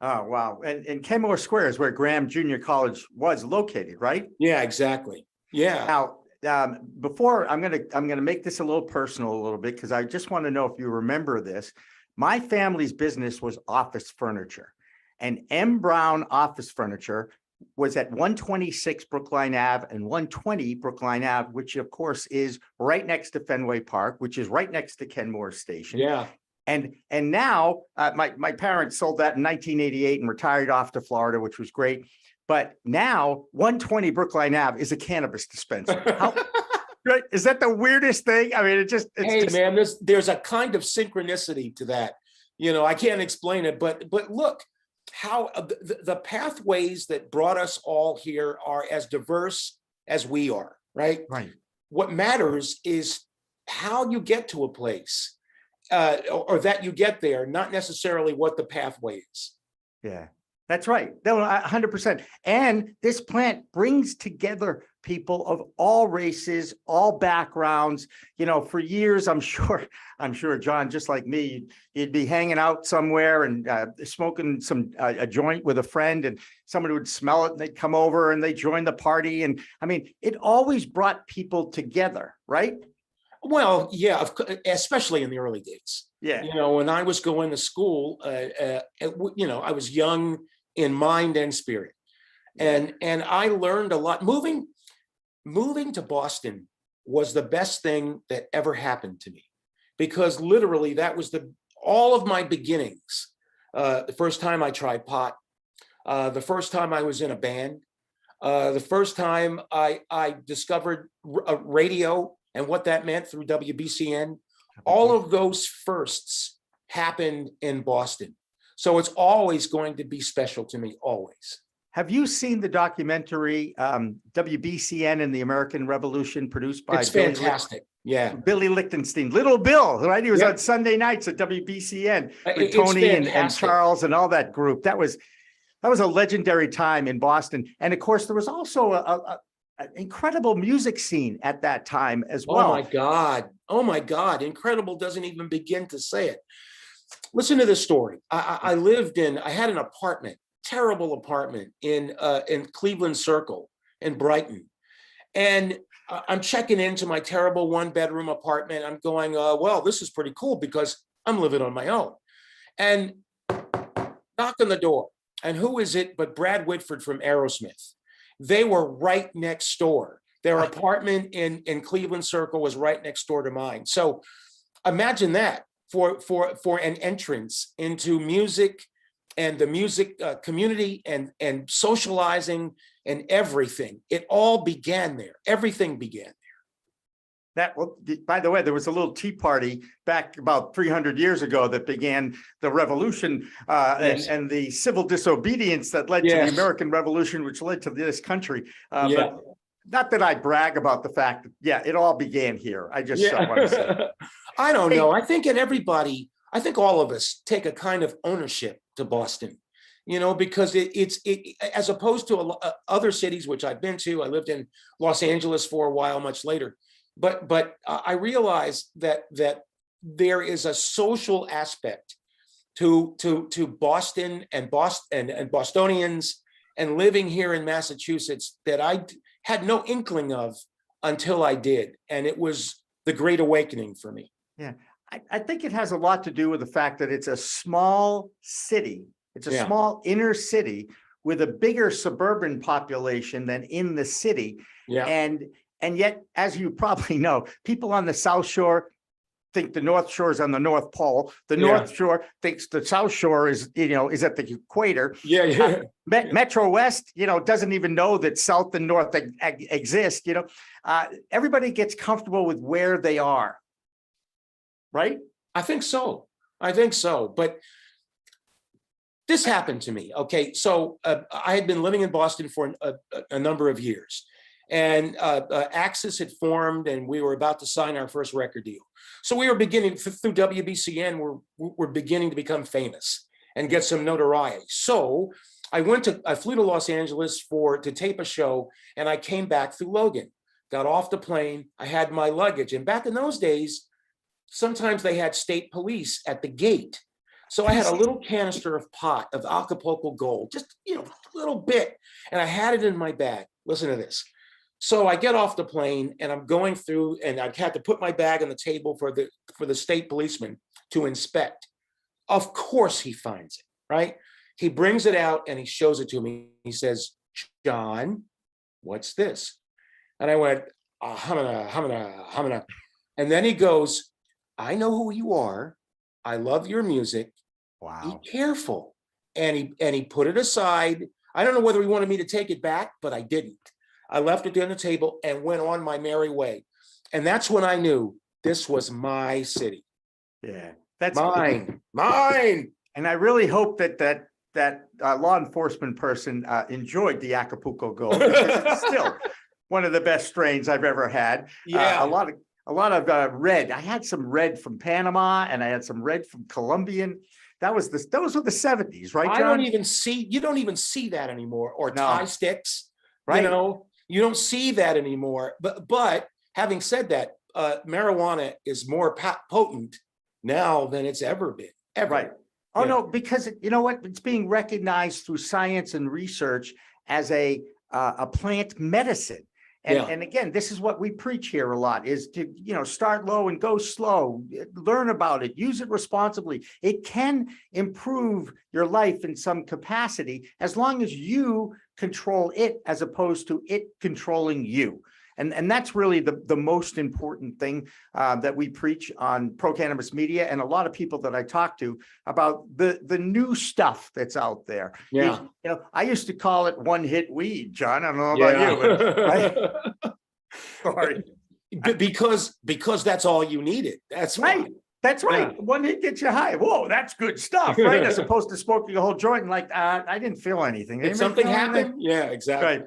Oh, wow. And Kenmore Square is where Graham Junior College was located, right? Yeah, exactly. Yeah. Now, before I'm gonna make this a little personal a little bit, because I just want to know if you remember this. My family's business was office furniture, and M. Brown Office Furniture was at 126 Brookline Ave and 120 Brookline Ave, which of course is right next to Fenway Park, which is right next to Kenmore Station. Yeah. And now my parents sold that in 1988 and retired off to Florida, which was great. But now 120 Brookline Ave is a cannabis dispenser. Right? Is that the weirdest thing? I mean, man, there's a kind of synchronicity to that. You know, I can't explain it, but look how the pathways that brought us all here are as diverse as we are, right? Right. What matters is how you get to a place. Or that you get there, not necessarily what the pathway is. Yeah, that's right. No, 100%. And this plant brings together people of all races, all backgrounds. You know, for years, I'm sure, Jon, just like me, you'd be hanging out somewhere and smoking a joint with a friend, and somebody would smell it and they'd come over and they join the party. And I mean, it always brought people together, right? Well, yeah, especially in the early days. Yeah. You know, when I was going to school, you know, I was young in mind and spirit. And I learned a lot. Moving to Boston was the best thing that ever happened to me, because literally that was all of my beginnings. The first time I tried pot, the first time I was in a band, the first time I discovered radio and what that meant through WBCN. All of those firsts happened in Boston. So it's always going to be special to me, always. Have you seen the documentary WBCN and the American Revolution, produced by It's fantastic. Billy Lichtenstein, Little Bill, right? He was on Sunday nights at WBCN with Tony and Charles and all that group. That was a legendary time in Boston. And of course, there was also an incredible music scene at that time as well. Oh my God. Incredible doesn't even begin to say it. Listen to this story. I had an apartment, terrible apartment in Cleveland Circle in Brighton. And I'm checking into my terrible 1-bedroom apartment. I'm going, well, this is pretty cool because I'm living on my own. and knock on the door. And who is it but Brad Whitford from Aerosmith? They were right next door. Their apartment in Cleveland Circle was right next door to mine. So imagine that for an entrance into music and the music community and socializing and everything. It all began there. Everything began there. By the way, there was a little tea party back about 300 years ago that began the revolution Yes. and the civil disobedience that led to Yes. the American Revolution, which led to this country. Yeah. But not that I brag about the fact that, it all began here. I just want to say. I don't know. I think I think all of us take a kind of ownership to Boston, because it's as opposed to other cities, which I've been to. I lived in Los Angeles for a while, much later. But I realized that there is a social aspect to Boston and Bostonians and living here in Massachusetts that I had no inkling of until I did. And it was the Great Awakening for me. Yeah, I think it has a lot to do with the fact that it's a small city. It's a small inner city with a bigger suburban population than in the city. Yeah. And yet, as you probably know, people on the South Shore think the North Shore is on the North Pole. The North Shore thinks the South Shore is at the equator. Yeah. Metro West, doesn't even know that South and North exist. Everybody gets comfortable with where they are. Right? I think so. But this happened to me. Okay. So I had been living in Boston for a number of years. And Axis had formed, and we were about to sign our first record deal. So we were beginning through WBCN. We're beginning to become famous and get some notoriety. So I flew to Los Angeles to tape a show, and I came back through Logan. Got off the plane. I had my luggage, and back in those days, sometimes they had state police at the gate. So I had a little canister of pot of Acapulco Gold, just a little bit, and I had it in my bag. Listen to this. So I get off the plane and I'm going through, and I had to put my bag on the table for the state policeman to inspect. Of course he finds it, right? He brings it out and he shows it to me. He says, "Jon, what's this?" And I went, humana. And then he goes, "I know who you are. I love your music. Wow. Be careful." And he put it aside. I don't know whether he wanted me to take it back, but I didn't. I left it on the table and went on my merry way. And that's when I knew this was my city. Yeah, that's mine. And I really hope that law enforcement person enjoyed the Acapulco Gold. It's still one of the best strains I've ever had. Yeah, a lot of red. I had some red from Panama, and I had some red from Colombian. Those were the 70s, right, Jon? You don't even see that anymore. Or tie sticks, right? You don't see that anymore. But having said that, marijuana is more potent now than it's ever been. Ever. Right. Oh, no, because you know what? It's being recognized through science and research as a plant medicine. And again, this is what we preach here a lot, is to, start low and go slow, learn about it, use it responsibly. It can improve your life in some capacity as long as you control it as opposed to it controlling you. And that's really the most important thing that we preach on Pro Cannabis Media, and a lot of people that I talk to about the new stuff that's out there. Yeah. I used to call it one-hit weed, Jon. I don't know about you. But, sorry. Because that's all you needed. That's right. Why. That's right. Yeah. One hit gets you high. Whoa, that's good stuff, right? As opposed to smoking a whole joint and I didn't feel anything. Did something happen? Yeah, exactly. Right.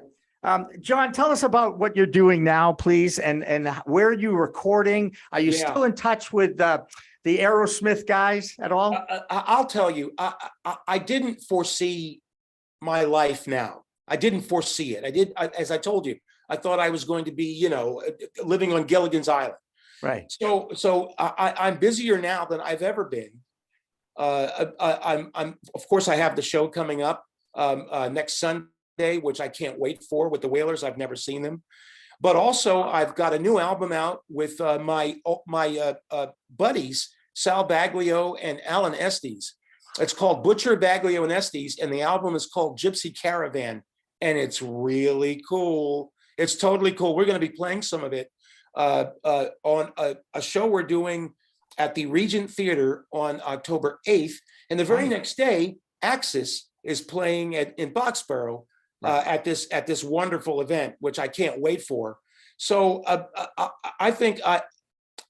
Jon, tell us about what you're doing now, please, and where are you recording? Are you still in touch with the Aerosmith guys at all? I'll tell you, I didn't foresee my life now. I didn't foresee it. As I told you, I thought I was going to be, living on Gilligan's Island. Right. So I'm busier now than I've ever been. I'm of course I have the show coming up next Sunday, which I can't wait for, with the Wailers. I've never seen them, but also I've got a new album out with my buddies Sal Baglio and Alan Estes, It's called Butcher, Baglio, and Estes, and the album is called Gypsy Caravan, and it's really cool. It's totally cool. We're going to be playing some of it on a show we're doing at the Regent Theater on October 8th, and the very next day, Axis is playing in Boxborough at this wonderful event, which I can't wait for. So I think I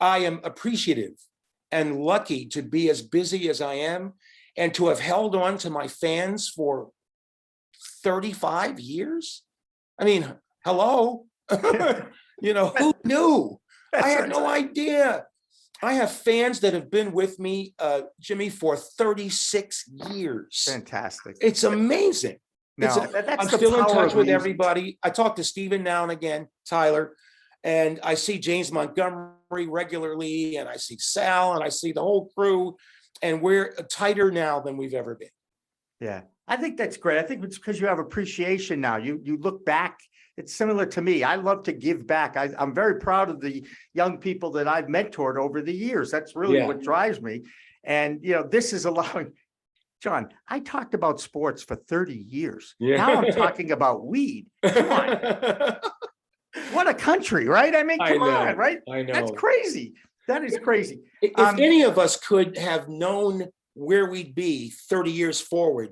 am appreciative and lucky to be as busy as I am, and to have held on to my fans for 35 years. I mean, hello, who knew? I had no idea. I have fans that have been with me, Jimmy, for 36 years. Fantastic. It's amazing. I'm still in touch with everybody. I talk to Steven now and again, Tyler, and I see James Montgomery regularly, and I see Sal, and I see the whole crew, and we're tighter now than we've ever been. Yeah, I think that's great. I think it's because you have appreciation now. You look back. It's similar to me. I love to give back. I'm very proud of the young people that I've mentored over the years. That's really what drives me. And, this is allowing, John, I talked about sports for 30 years. Yeah. Now I'm talking about weed. Come on. What a country, right? I mean, come on, right? I know. That's crazy. That is crazy. If any of us could have known where we'd be 30 years forward,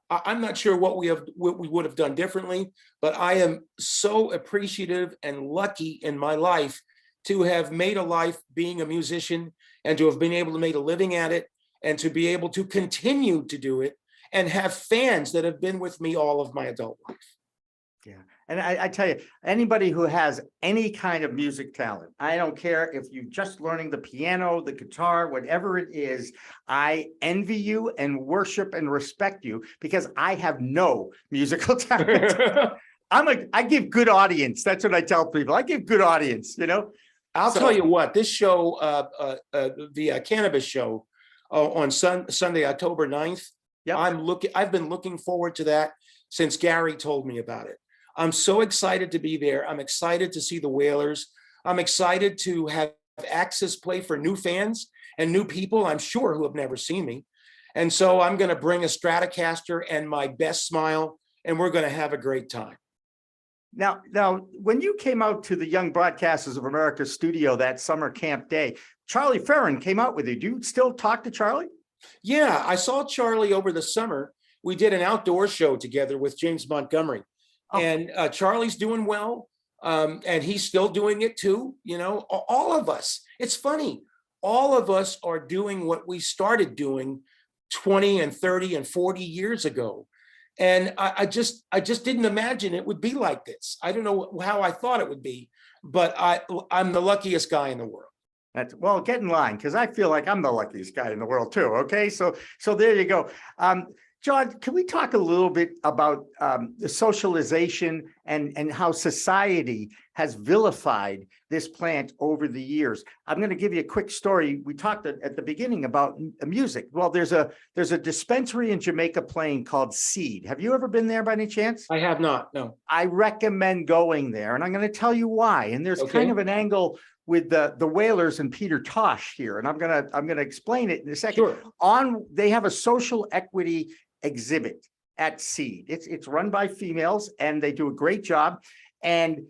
I'm not sure what we would have done differently, but I am so appreciative and lucky in my life to have made a life being a musician, and to have been able to make a living at it, and to be able to continue to do it, and have fans that have been with me all of my adult life. Yeah. And I tell you, anybody who has any kind of music talent, I don't care if you're just learning the piano, the guitar, whatever it is, I envy you and worship and respect you, because I have no musical talent. I give good audience. That's what I tell people. I give good audience, I'll tell you what, this show, the Cannabis Show on Sunday, October 9th, I've been looking forward to that since Gary told me about it. I'm so excited to be there. I'm excited to see the Wailers. I'm excited to have Axis play for new fans and new people, I'm sure, who have never seen me. And so I'm going to bring a Stratocaster and my best smile, and we're going to have a great time. Now, when you came out to the Young Broadcasters of America studio that summer camp day, Charlie Ferrin came out with you. Do you still talk to Charlie? Yeah, I saw Charlie over the summer. We did an outdoor show together with James Montgomery. And Charlie's doing well, and he's still doing it too. All of us. It's funny. All of us are doing what we started doing 20 and 30 and 40 years ago. And I just didn't imagine it would be like this. I don't know how I thought it would be, but I'm the luckiest guy in the world. Well, get in line, because I feel like I'm the luckiest guy in the world too. Okay, so there you go. John, can we talk a little bit about the socialization and how society has vilified this plant over the years? I'm going to give you a quick story. We talked at the beginning about music. Well, there's a dispensary in Jamaica Plain called Seed. Have you ever been there by any chance? I have not, no. I recommend going there, and I'm going to tell you why. And there's kind of an angle with the Wailers and Peter Tosh here, and I'm gonna explain it in a second. Sure. They have a social equity exhibit at Seed. It's run by females, and they do a great job. And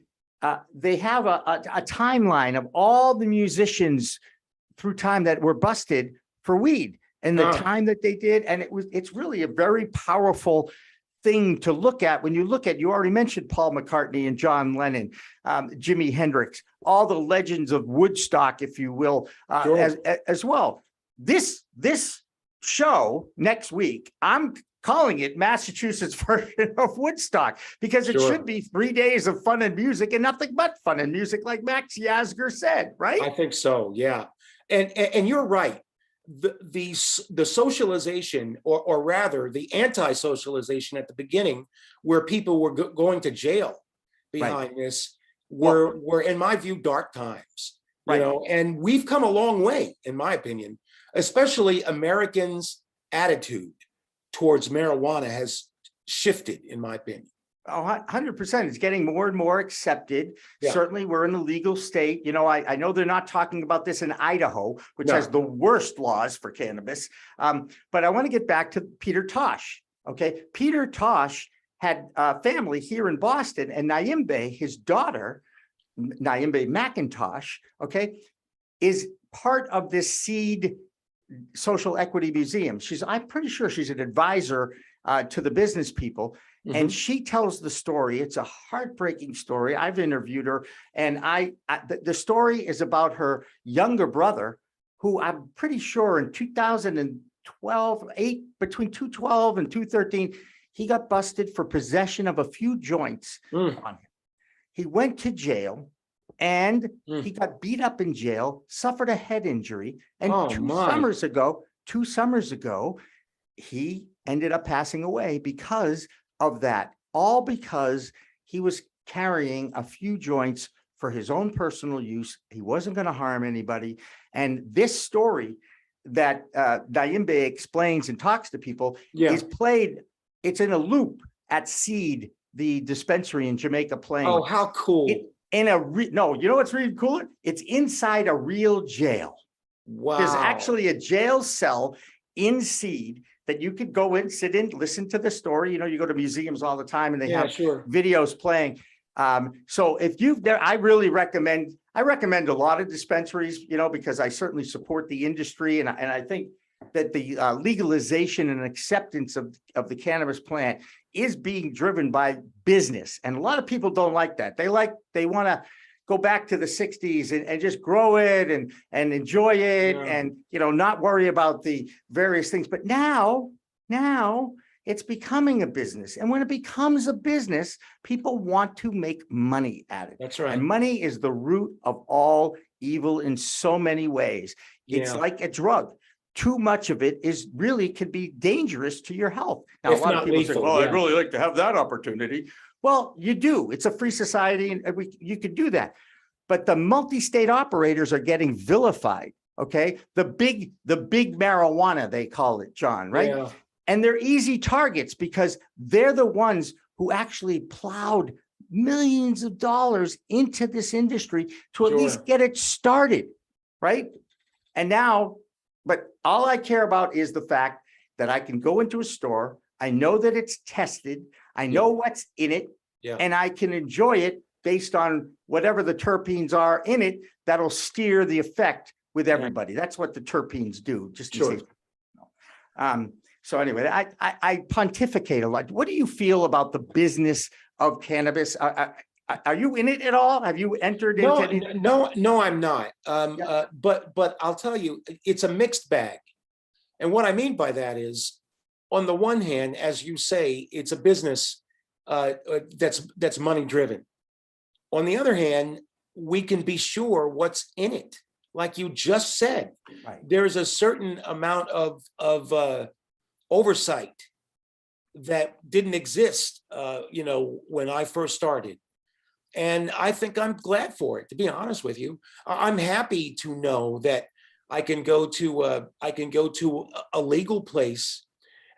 they have a timeline of all the musicians through time that were busted for weed and the time that they did. And it's really a very powerful thing to look at when you already mentioned Paul McCartney and John Lennon, Jimi Hendrix, all the legends of Woodstock, if you will, as well. This show next week, I'm calling it Massachusetts version of Woodstock, because it should be 3 days of fun and music and nothing but fun and music, like Max Yasgur said, right? I think so, yeah. And you're right. The socialization, or rather the anti-socialization at the beginning, where people were going to jail behind this, were in my view dark times. And we've come a long way, in my opinion. Especially Americans' attitude towards marijuana has shifted, in my opinion. Oh, 100%. It's getting more and more accepted. Yeah. Certainly, we're in a legal state. You know, I know they're not talking about this in Idaho, which No. has the worst laws for cannabis. But I want to get back to Peter Tosh. Okay. Peter Tosh had a family here in Boston, and Naimbe, his daughter, Naimbe McIntosh, okay, is part of this Seed Social Equity Museum. I'm pretty sure she's an advisor to the business people. And she tells the story. It's a heartbreaking story. I've interviewed her, and the story is about her younger brother, who I'm pretty sure in 2012, between 2012 and 2013, he got busted for possession of a few joints on him. He went to jail, and he got beat up in jail, suffered a head injury, and two summers ago, he ended up passing away because of that, all because he was carrying a few joints for his own personal use. He wasn't going to harm anybody. And this story that Naimbe explains and talks to people is played, it's in a loop at Seed, the dispensary in Jamaica Plain. Oh, how cool. You know what's really cooler? It's inside a real jail. Wow. There's actually a jail cell in Seed that you could go in, sit in, listen to the story. You know, you go to museums all the time and they have videos playing. So if you've there, I recommend a lot of dispensaries, you know, because I certainly support the industry. And I think that the legalization and acceptance of the cannabis plant is being driven by business. And a lot of people don't like that. They want to go back to the 60s and just grow it and enjoy it and, you know, not worry about the various things. But now it's becoming a business. And when it becomes a business, people want to make money at it. That's right. And money is the root of all evil in so many ways. It's like a drug. Too much of it could be dangerous to your health. Now, a lot of people say, well, I'd really like to have that opportunity. Well, you do. It's a free society, and you could do that. But the multi-state operators are getting vilified. Okay, the big marijuana, they call it, John, right? Yeah. And they're easy targets because they're the ones who actually plowed millions of dollars into this industry to at least get it started, right? And now, but all I care about is the fact that I can go into a store. I know that it's tested. I know what's in it, and I can enjoy it based on whatever the terpenes are in it that'll steer the effect with everybody. That's what the terpenes do. Just to say. So anyway, I pontificate a lot. What do you feel about the business of cannabis? Are you in it at all? Have you entered into any? No, I'm not. But I'll tell you, it's a mixed bag. And what I mean by that is, on the one hand, as you say, it's a business that's money driven. On the other hand, we can be sure what's in it. Like you just said, there's a certain amount of oversight that didn't exist, when I first started. And I think I'm glad for it, to be honest with you. I'm happy to know that I can go to a legal place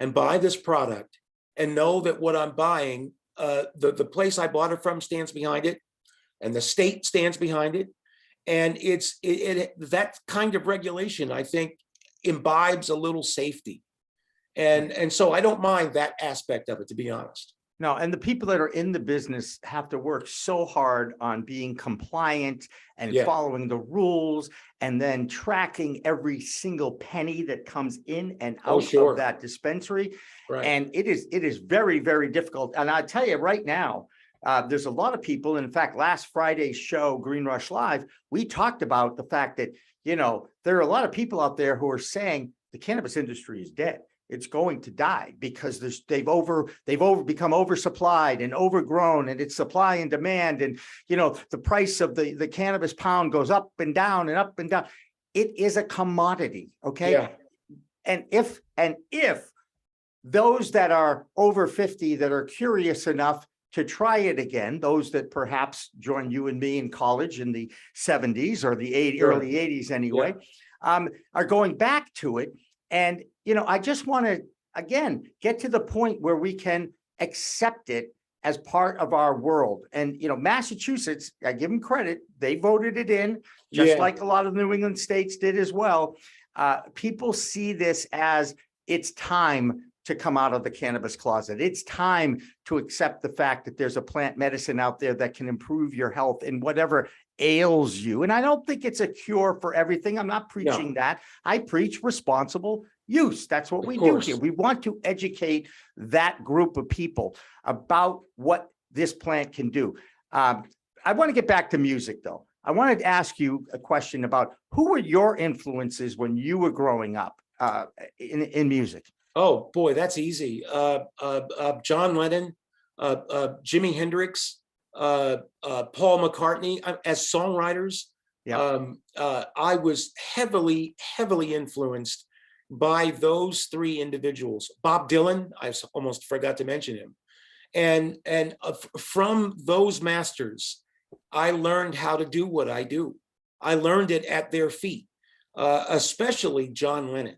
and buy this product and know that what I'm buying, the place I bought it from stands behind it, and the state stands behind it. And it's that kind of regulation, I think, imbibes a little safety. And so I don't mind that aspect of it, to be honest. No, and the people that are in the business have to work so hard on being compliant and following the rules, and then tracking every single penny that comes in and out of that dispensary. Right. And it is very, very difficult. And I tell you right now, there's a lot of people. In fact, last Friday's show, Green Rush Live, we talked about the fact that, there are a lot of people out there who are saying the cannabis industry is dead. It's going to die because they've become oversupplied and overgrown, and it's supply and demand. And, the price of the cannabis pound goes up and down and up and down. It is a commodity. Okay. Yeah. And if those that are over 50 that are curious enough to try it again, those that perhaps joined you and me in college in the 70s or the early 80s anyway, are going back to it. And, I just want to, again, get to the point where we can accept it as part of our world. And, Massachusetts, I give them credit, they voted it in, just like a lot of New England states did as well. People see this as it's time to come out of the cannabis closet. It's time to accept the fact that there's a plant medicine out there that can improve your health in whatever ails you. And I don't think it's a cure for everything. I'm not preaching that. I preach responsible use. That's what we do here. We want to educate that group of people about what this plant can do. I want to get back to music, though. I wanted to ask you a question about who were your influences when you were growing up in music? Oh boy, that's easy. John Lennon, Jimi Hendrix, Paul McCartney. As songwriters, I was heavily influenced by those three individuals. Bob Dylan, I almost forgot to mention him. And from those masters, I learned how to do what I do. I learned it at their feet, especially John Lennon.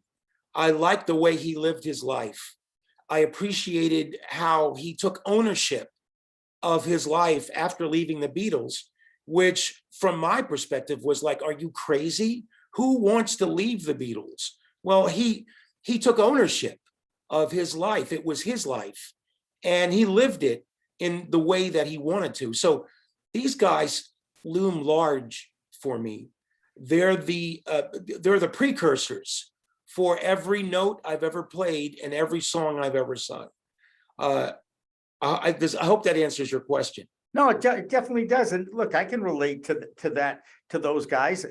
I liked the way he lived his life. I appreciated how he took ownership of his life after leaving the Beatles, which from my perspective was like, are you crazy? Who wants to leave the Beatles? Well, he took ownership of his life. It was his life, and he lived it in the way that he wanted to. So these guys loom large for me. They're the precursors for every note I've ever played and every song I've ever sung. I hope that answers your question. No, it definitely does. And look, I can relate to those guys.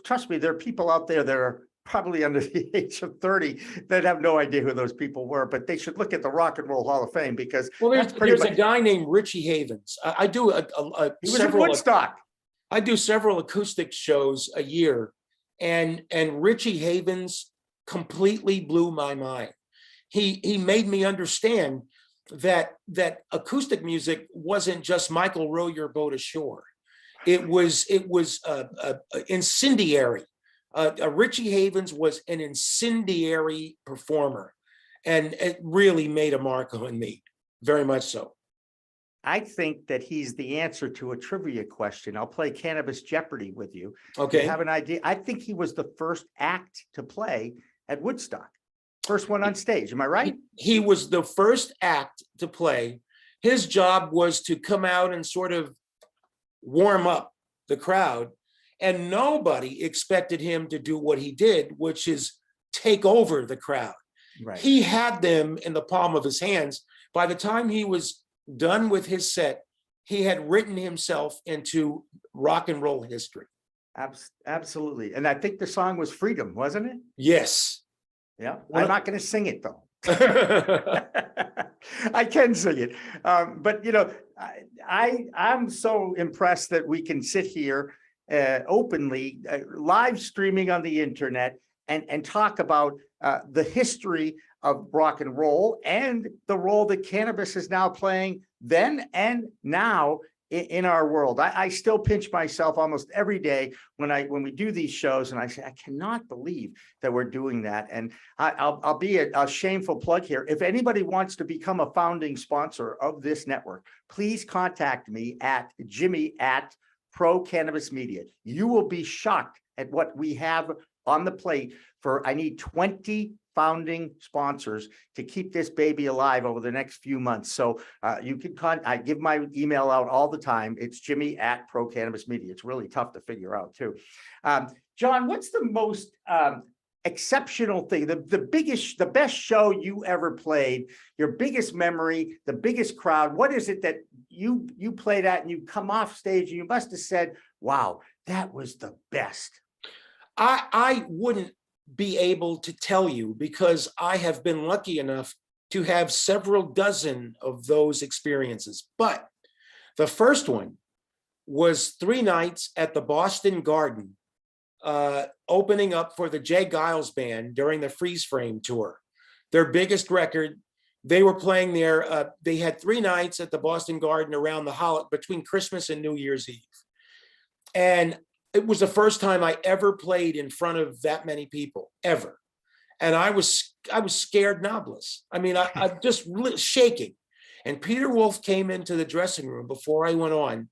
Trust me, there are people out there that are probably under the age of 30 that have no idea who those people were, but they should look at the Rock and Roll Hall of Fame because there's a guy named Richie Havens. I do he was in Woodstock. I do several acoustic shows a year, and Richie Havens completely blew my mind. He made me understand that acoustic music wasn't just Michael row your boat ashore. It was incendiary. Richie Havens was an incendiary performer, and it really made a mark on me, very much so. I think that he's the answer to a trivia question. I'll play Cannabis Jeopardy with you. Okay. You have an idea? I think he was the first act to play at Woodstock. First one on stage. Am I right? He was the first act to play. His job was to come out and sort of warm up the crowd. And nobody expected him to do what he did, which is take over the crowd. Right. He had them in the palm of his hands. By the time he was done with his set, he had written himself into rock and roll history. Absolutely. And I think the song was Freedom, wasn't it? Yes. Yeah. I'm not going to sing it, though. I can sing it. But, I'm so impressed that we can sit here openly, live streaming on the internet and talk about the history of rock and roll and the role that cannabis is now playing then and now in our world. I still pinch myself almost every day when we do these shows, and I say, I cannot believe that we're doing that. And I'll be a shameful plug here. If anybody wants to become a founding sponsor of this network, please contact me at Jimmy at Pro Cannabis Media. You will be shocked at what we have on the plate I need 20 founding sponsors to keep this baby alive over the next few months. So you can I give my email out all the time. It's Jimmy at Pro Cannabis Media. It's really tough to figure out too. John, what's the most exceptional thing, the best show you ever played, your biggest memory, the biggest crowd? What is it that you played at and you come off stage and you must have said, wow, that was the best? I wouldn't be able to tell you because I have been lucky enough to have several dozen of those experiences. But the first one was 3 nights at the Boston Garden, opening up for the Jay Giles Band during the Freeze Frame tour, their biggest record. They were playing there. They had 3 nights at the Boston Garden around the holiday between Christmas and New Year's Eve. And it was the first time I ever played in front of that many people, ever. And I was scared knobless. I mean, I just shaking. And Peter Wolf came into the dressing room before I went on,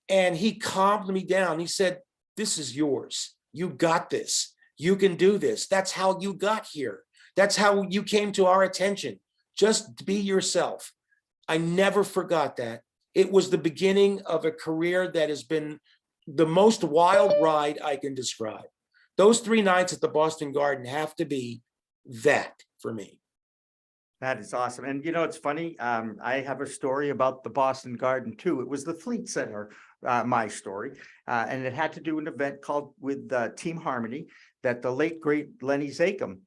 and he calmed me down. He said, "This is yours. You got this. You can do this. That's how you got here. That's how you came to our attention. Just be yourself." I never forgot that. It was the beginning of a career that has been the most wild ride I can describe. Those 3 nights at the Boston Garden have to be that for me. That is awesome. And you know, it's funny. I have a story about the Boston Garden too. It was the Fleet Center, my story. And it had to do with an event called with Team Harmony that the late, great Lenny Zakem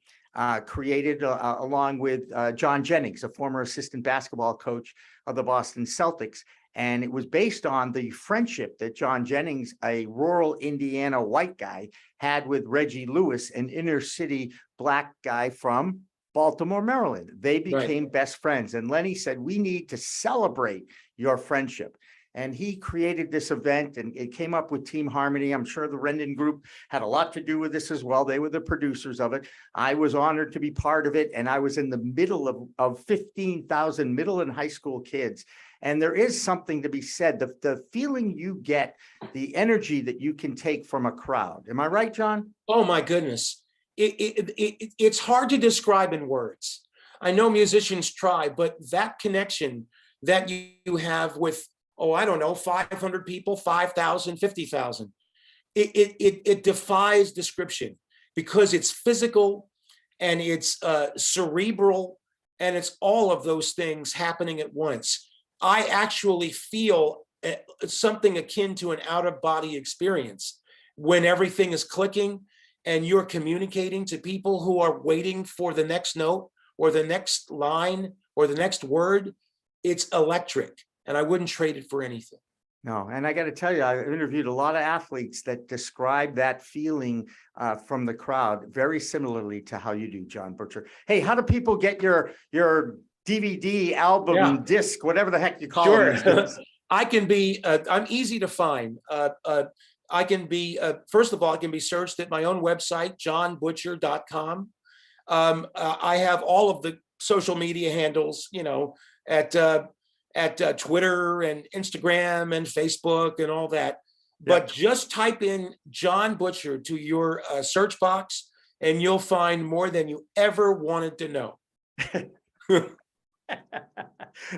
created along with John Jennings, a former assistant basketball coach of the Boston Celtics. And it was based on the friendship that John Jennings, a rural Indiana white guy, had with Reggie Lewis, an inner city black guy from Baltimore, Maryland. They became best friends. And Lenny said, "We need to celebrate your friendship." And he created this event, and it came up with Team Harmony. I'm sure the Rendon Group had a lot to do with this as well. They were the producers of it. I was honored to be part of it, and I was in the middle of 15,000 middle and high school kids. And there is something to be said, the feeling you get, the energy that you can take from a crowd. Am I right, John? Oh, my goodness. It's hard to describe in words. I know musicians try, but that connection that you have with, I don't know, 500 people, 5,000, 50,000, it defies description because it's physical and it's cerebral and it's all of those things happening at once. I actually feel something akin to an out-of-body experience when everything is clicking and you're communicating to people who are waiting for the next note or the next line or the next word. It's electric, and I wouldn't trade it for anything. No, and I got to tell you, I've interviewed a lot of athletes that describe that feeling from the crowd very similarly to how you do, John Butcher. Hey, how do people get your DVD, album, disc, whatever the heck you call it? Sure. I can be, I'm easy to find. I can be, first of all, I can be searched at my own website, jonbutcher.com. I have all of the social media handles, at Twitter and Instagram and Facebook and all that. But just type in Jon Butcher to your search box and you'll find more than you ever wanted to know.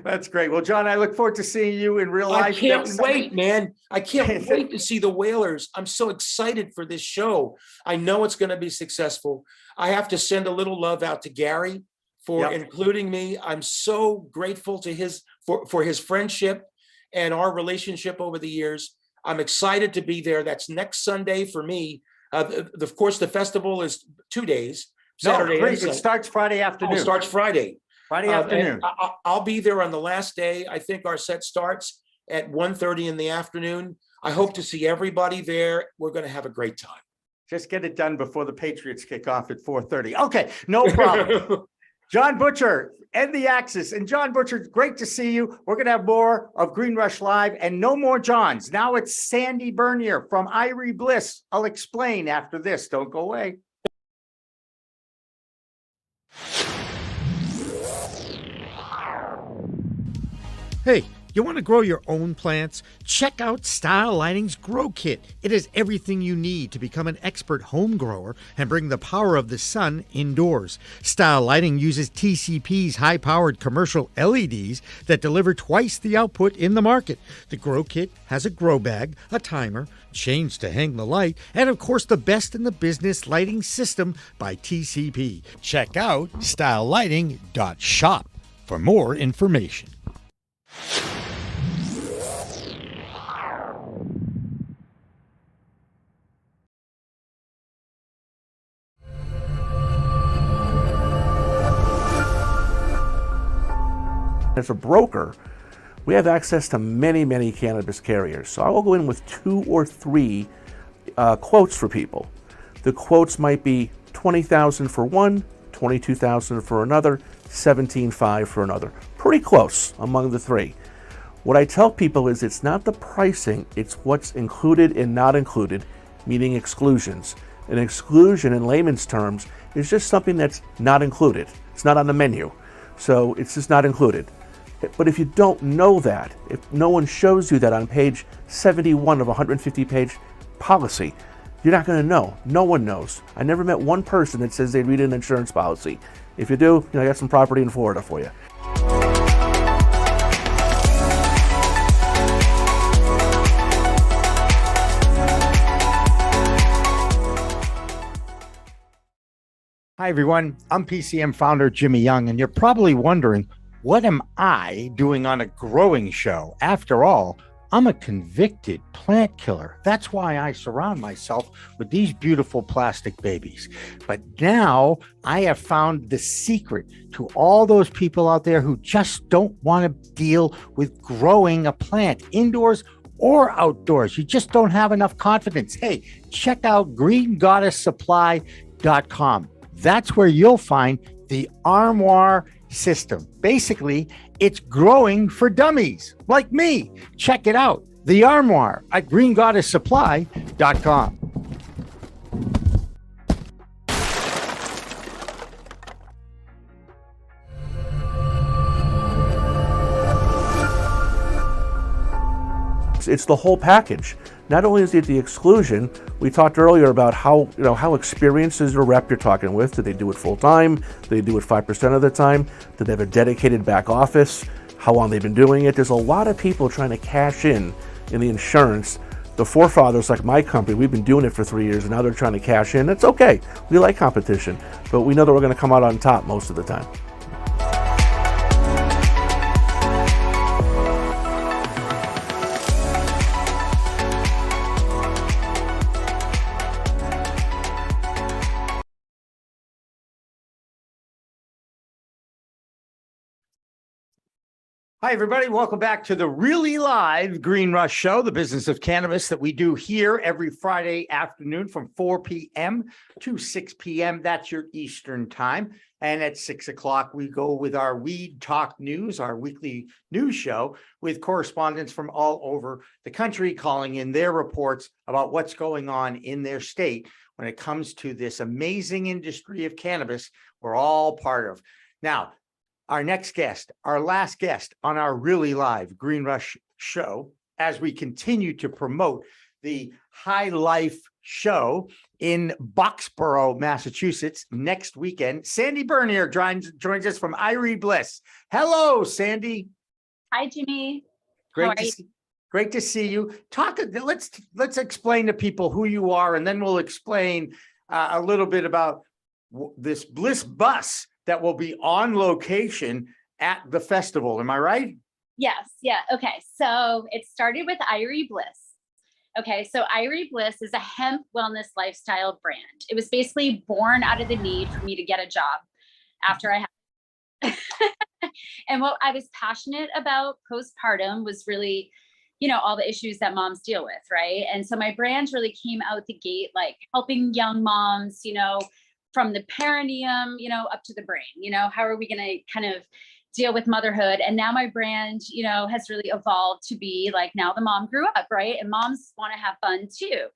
That's great. Well, John, I look forward to seeing you in real life. I can't wait, man. I can't wait to see the Wailers. I'm so excited for this show. I know it's going to be successful. I have to send a little love out to Gary for including me. I'm so grateful to for his friendship and our relationship over the years. I'm excited to be there. That's next Sunday for me. Of course, the festival is 2 days. Saturday. No, it starts Friday afternoon. It starts Friday. Friday afternoon. I'll be there on the last day. I think our set starts at 1:30 in the afternoon. I hope to see everybody there. We're going to have a great time. Just get it done before the Patriots kick off at 4:30. Okay, no problem. Jon Butcher, End the Axis. And Jon Butcher, great to see you. We're going to have more of Green Rush Live and no more Johns. Now it's Sandy Bernier from Irie Bliss. I'll explain after this. Don't go away. Hey, you want to grow your own plants? Check out Style Lighting's Grow Kit. It has everything you need to become an expert home grower and bring the power of the sun indoors. Style Lighting uses TCP's high-powered commercial LEDs that deliver twice the output in the market. The Grow Kit has a grow bag, a timer, chains to hang the light, and of course the best in the business lighting system by TCP. Check out stylelighting.shop for more information. As a broker, we have access to many cannabis carriers. So I will go in with 2 or 3 quotes for people. The quotes might be $20,000 for one, $22,000 for another, $17,500 for another. Pretty close among the 3. What I tell people is it's not the pricing, it's what's included and not included, meaning exclusions. An exclusion in layman's terms is just something that's not included. It's not on the menu. So it's just not included. But if you don't know that, if no one shows you that on page 71 of a 150-page policy, you're not going to know. No one knows. I never met one person that says they read an insurance policy. If you do, I got some property in Florida for you. Hi, everyone. I'm PCM founder Jimmy Young, and you're probably wondering, what am I doing on a growing show? After all, I'm a convicted plant killer. That's why I surround myself with these beautiful plastic babies. But now I have found the secret to all those people out there who just don't want to deal with growing a plant indoors or outdoors. You just don't have enough confidence. Hey, check out greengoddesssupply.com. That's where you'll find the armoire system. Basically, it's growing for dummies like me. Check it out. The armoire at greengoddesssupply.com. It's the whole package. Not only is it the exclusion, we talked earlier about how experienced is the rep you're talking with. Do they do it full time? Do they do it 5% of the time? Do they have a dedicated back office? How long they've been doing it? There's a lot of people trying to cash in the insurance. The forefathers, like my company, we've been doing it for 3 years, and now they're trying to cash in. That's okay. We like competition, but we know that we're going to come out on top most of the time. Hi, everybody. Welcome back to the really live Green Rush Show, the business of cannabis that we do here every Friday afternoon from 4 p.m. to 6 p.m. That's your Eastern time. And at 6 o'clock, we go with our Weed Talk News, our weekly news show with correspondents from all over the country calling in their reports about what's going on in their state when it comes to this amazing industry of cannabis we're all part of. Now, our next guest, our last guest on our really live Green Rush show, as we continue to promote the High Life show in Boxborough, Massachusetts next weekend. Sandy Bernier joins us from Irie Bliss. Hello, Sandy. Hi, Jimmy. Great to see you. Let's explain to people who you are, and then we'll explain a little bit about this Bliss bus that will be on location at the festival. Am I right? Yes. Yeah. Okay. So it started with Irie Bliss. Okay. So Irie Bliss is a hemp wellness lifestyle brand. It was basically born out of the need for me to get a job after I had. And what I was passionate about postpartum was really, all the issues that moms deal with. Right. And so my brand really came out the gate, like helping young moms, from the perineum, up to the brain, how are we going to kind of deal with motherhood? And now my brand, has really evolved to be like, now the mom grew up, right? And moms want to have fun too.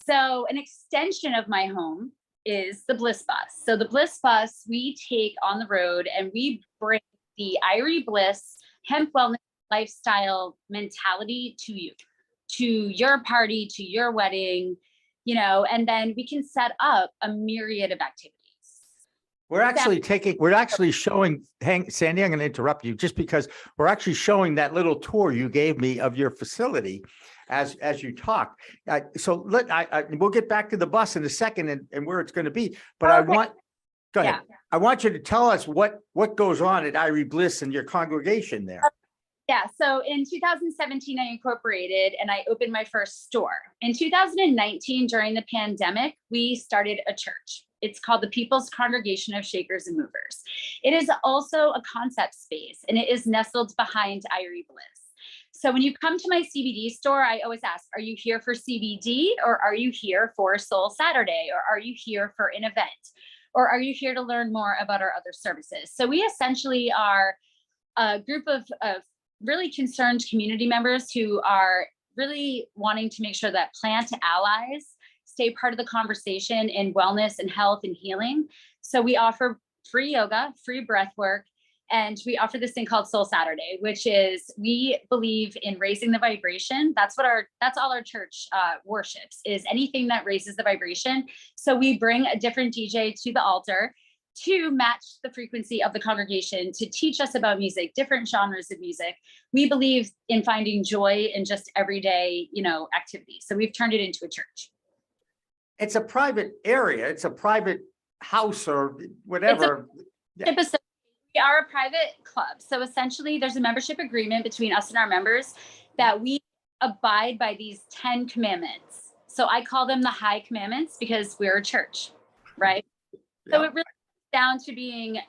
So an extension of my home is the Bliss bus. So the Bliss bus, we take on the road and we bring the Irie Bliss hemp wellness lifestyle mentality to you, to your party, to your wedding, and then we can set up a myriad of activities. We're actually showing, Sandy, I'm going to interrupt you just because we're actually showing that little tour you gave me of your facility as you talk. So we'll get back to the bus in a second and where it's going to be, but go ahead. Yeah. I want you to tell us what goes on at Irie Bliss and your congregation there. Yeah. So in 2017, I incorporated and I opened my first store. In 2019, during the pandemic, we started a church. It's called the People's Congregation of Shakers and Movers. It is also a concept space and it is nestled behind Irie Bliss. So when you come to my CBD store, I always ask, are you here for CBD or are you here for Soul Saturday? Or are you here for an event? Or are you here to learn more about our other services? So we essentially are a group of really concerned community members who are really wanting to make sure that plant allies stay part of the conversation in wellness and health and healing. So we offer free yoga, free breath work, And we offer this thing called Soul Saturday, which is, we believe in raising the vibration. That's all our church worships, is anything that raises the vibration. So we bring a different DJ to the altar to match the frequency of the congregation, to teach us about music, different genres of music. We believe in finding joy in just everyday, activities. So we've turned it into a church. It's a private area. It's a private house or whatever. We are a private club. So essentially there's a membership agreement between us and our members that we abide by these 10 commandments. So I call them the high commandments because we're a church, right? So it really comes down to being,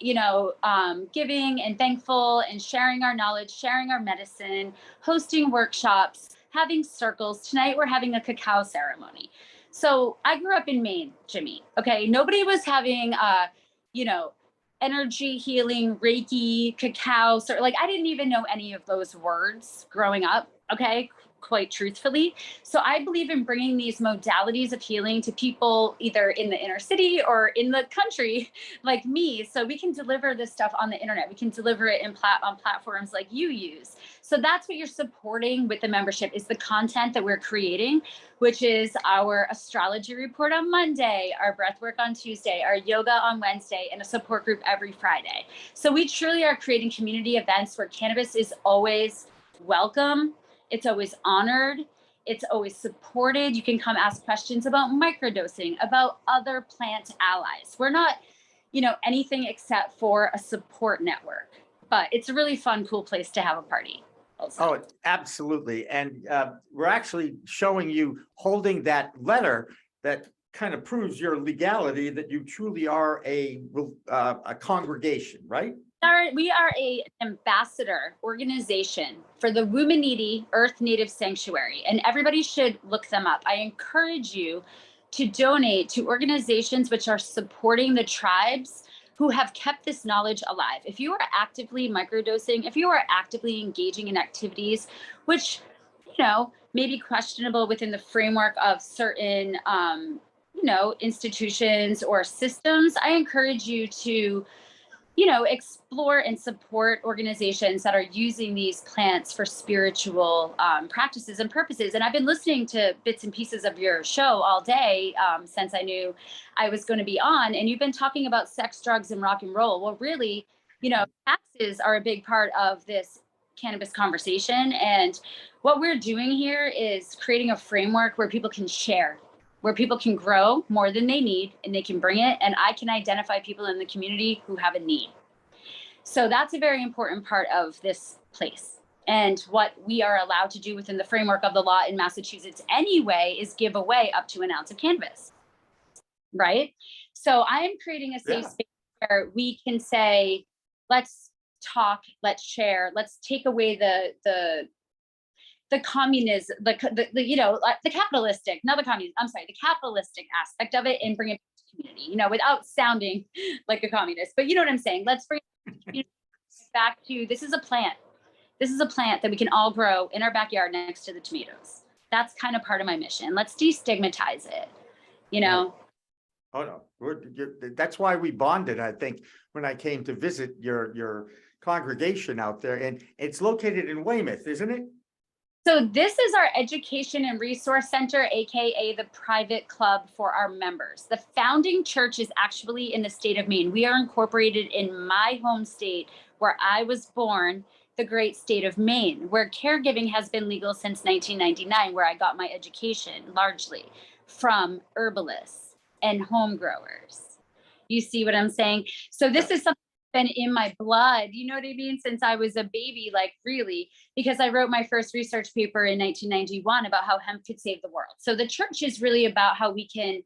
giving and thankful and sharing our knowledge, sharing our medicine, hosting workshops, having circles. Tonight we're having a cacao ceremony. So I grew up in Maine, Jimmy. Okay. Nobody was having, energy healing, Reiki, cacao. So I didn't even know any of those words growing up. Okay. Quite truthfully. So I believe in bringing these modalities of healing to people either in the inner city or in the country like me. So we can deliver this stuff on the internet. We can deliver it on platforms like you use. So that's what you're supporting with the membership, is the content that we're creating, which is our astrology report on Monday, our breath work on Tuesday, our yoga on Wednesday, and a support group every Friday. So we truly are creating community events where cannabis is always welcome. It's always honored. It's always supported. You can come ask questions about microdosing, about other plant allies. We're not, anything except for a support network, but it's a really fun, cool place to have a party also. Oh, absolutely. And we're actually showing you holding that letter that kind of proves your legality, that you truly are a congregation, right? We are an ambassador organization for the Wumaniti Earth Native Sanctuary, and everybody should look them up. I encourage you to donate to organizations which are supporting the tribes who have kept this knowledge alive. If you are actively microdosing, if you are actively engaging in activities which, may be questionable within the framework of certain, institutions or systems, I encourage you to explore and support organizations that are using these plants for spiritual practices and purposes. And I've been listening to bits and pieces of your show all day since I knew I was going to be on. And you've been talking about sex, drugs, and rock and roll. Well, really, taxes are a big part of this cannabis conversation. And what we're doing here is creating a framework where people can share, where people can grow more than they need and they can bring it. And I can identify people in the community who have a need. So that's a very important part of this place. And what we are allowed to do within the framework of the law in Massachusetts anyway is give away up to an ounce of cannabis. Right? So I am creating a safe space where we can say, let's talk, let's share, let's take away the communism, the capitalistic, not the communism, I'm sorry, the capitalistic aspect of it, and bring it to community, without sounding like a communist, but you know what I'm saying? Let's bring it back to, this is a plant. This is a plant that we can all grow in our backyard next to the tomatoes. That's kind of part of my mission. Let's destigmatize it, Oh no, that's why we bonded, I think, when I came to visit your congregation out there, and it's located in Weymouth, isn't it? So this is our education and resource center, AKA the private club for our members. The founding church is actually in the state of Maine. We are incorporated in my home state where I was born, the great state of Maine, where caregiving has been legal since 1999, where I got my education largely from herbalists and home growers. You see what I'm saying? So this is something been in my blood, you know what I mean, since I was a baby, really, because I wrote my first research paper in 1991 about how hemp could save the world. So the church is really about how we can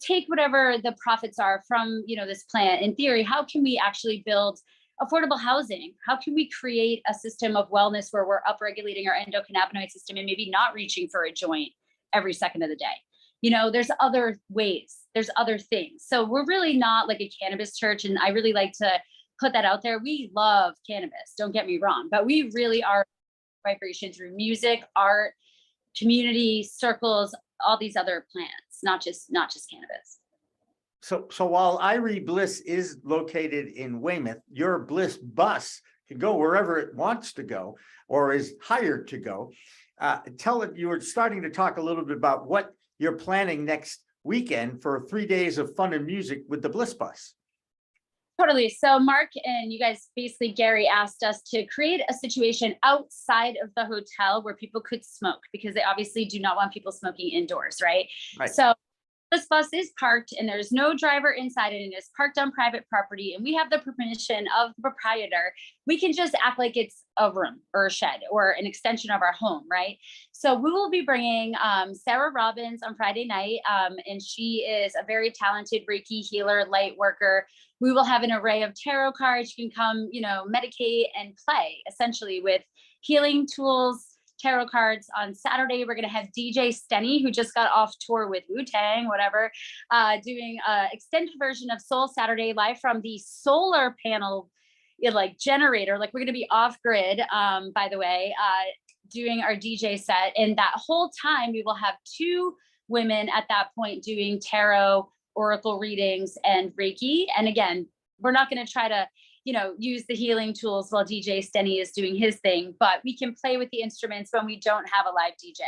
take whatever the profits are from, this plant. In theory, how can we actually build affordable housing? How can we create a system of wellness where we're upregulating our endocannabinoid system and maybe not reaching for a joint every second of the day? There's other ways, there's other things. So we're really not like a cannabis church. And I really like to put that out there. We love cannabis, don't get me wrong, but we really are vibration through music, art, community, circles, all these other plants, not just cannabis. So while Irie Bliss is located in Weymouth, your Bliss bus can go wherever it wants to go or is hired to go. Tell it, you were starting to talk a little bit about what you're planning next weekend for 3 days of fun and music with the Bliss bus. Totally. So Mark and you guys, basically Gary asked us to create a situation outside of the hotel where people could smoke, because they obviously do not want people smoking indoors, right? So this bus is parked and there's no driver inside it, and it's parked on private property, and we have the permission of the proprietor. We can just act like it's a room or a shed or an extension of our home, right? So we will be bringing Sarah Robbins on Friday night, and she is a very talented Reiki healer, light worker. We will have an array of tarot cards. You can come, medicate and play essentially with healing tools, tarot cards. On Saturday, we're going to have DJ Stenny, who just got off tour with Wu-Tang, whatever, doing an extended version of Soul Saturday live from the solar panel, generator. We're going to be off grid, by the way, doing our DJ set. And that whole time we will have 2 women at that point doing tarot, oracle readings, and Reiki. And again, we're not going to try to use the healing tools while DJ Stenny is doing his thing, but we can play with the instruments when we don't have a live DJ.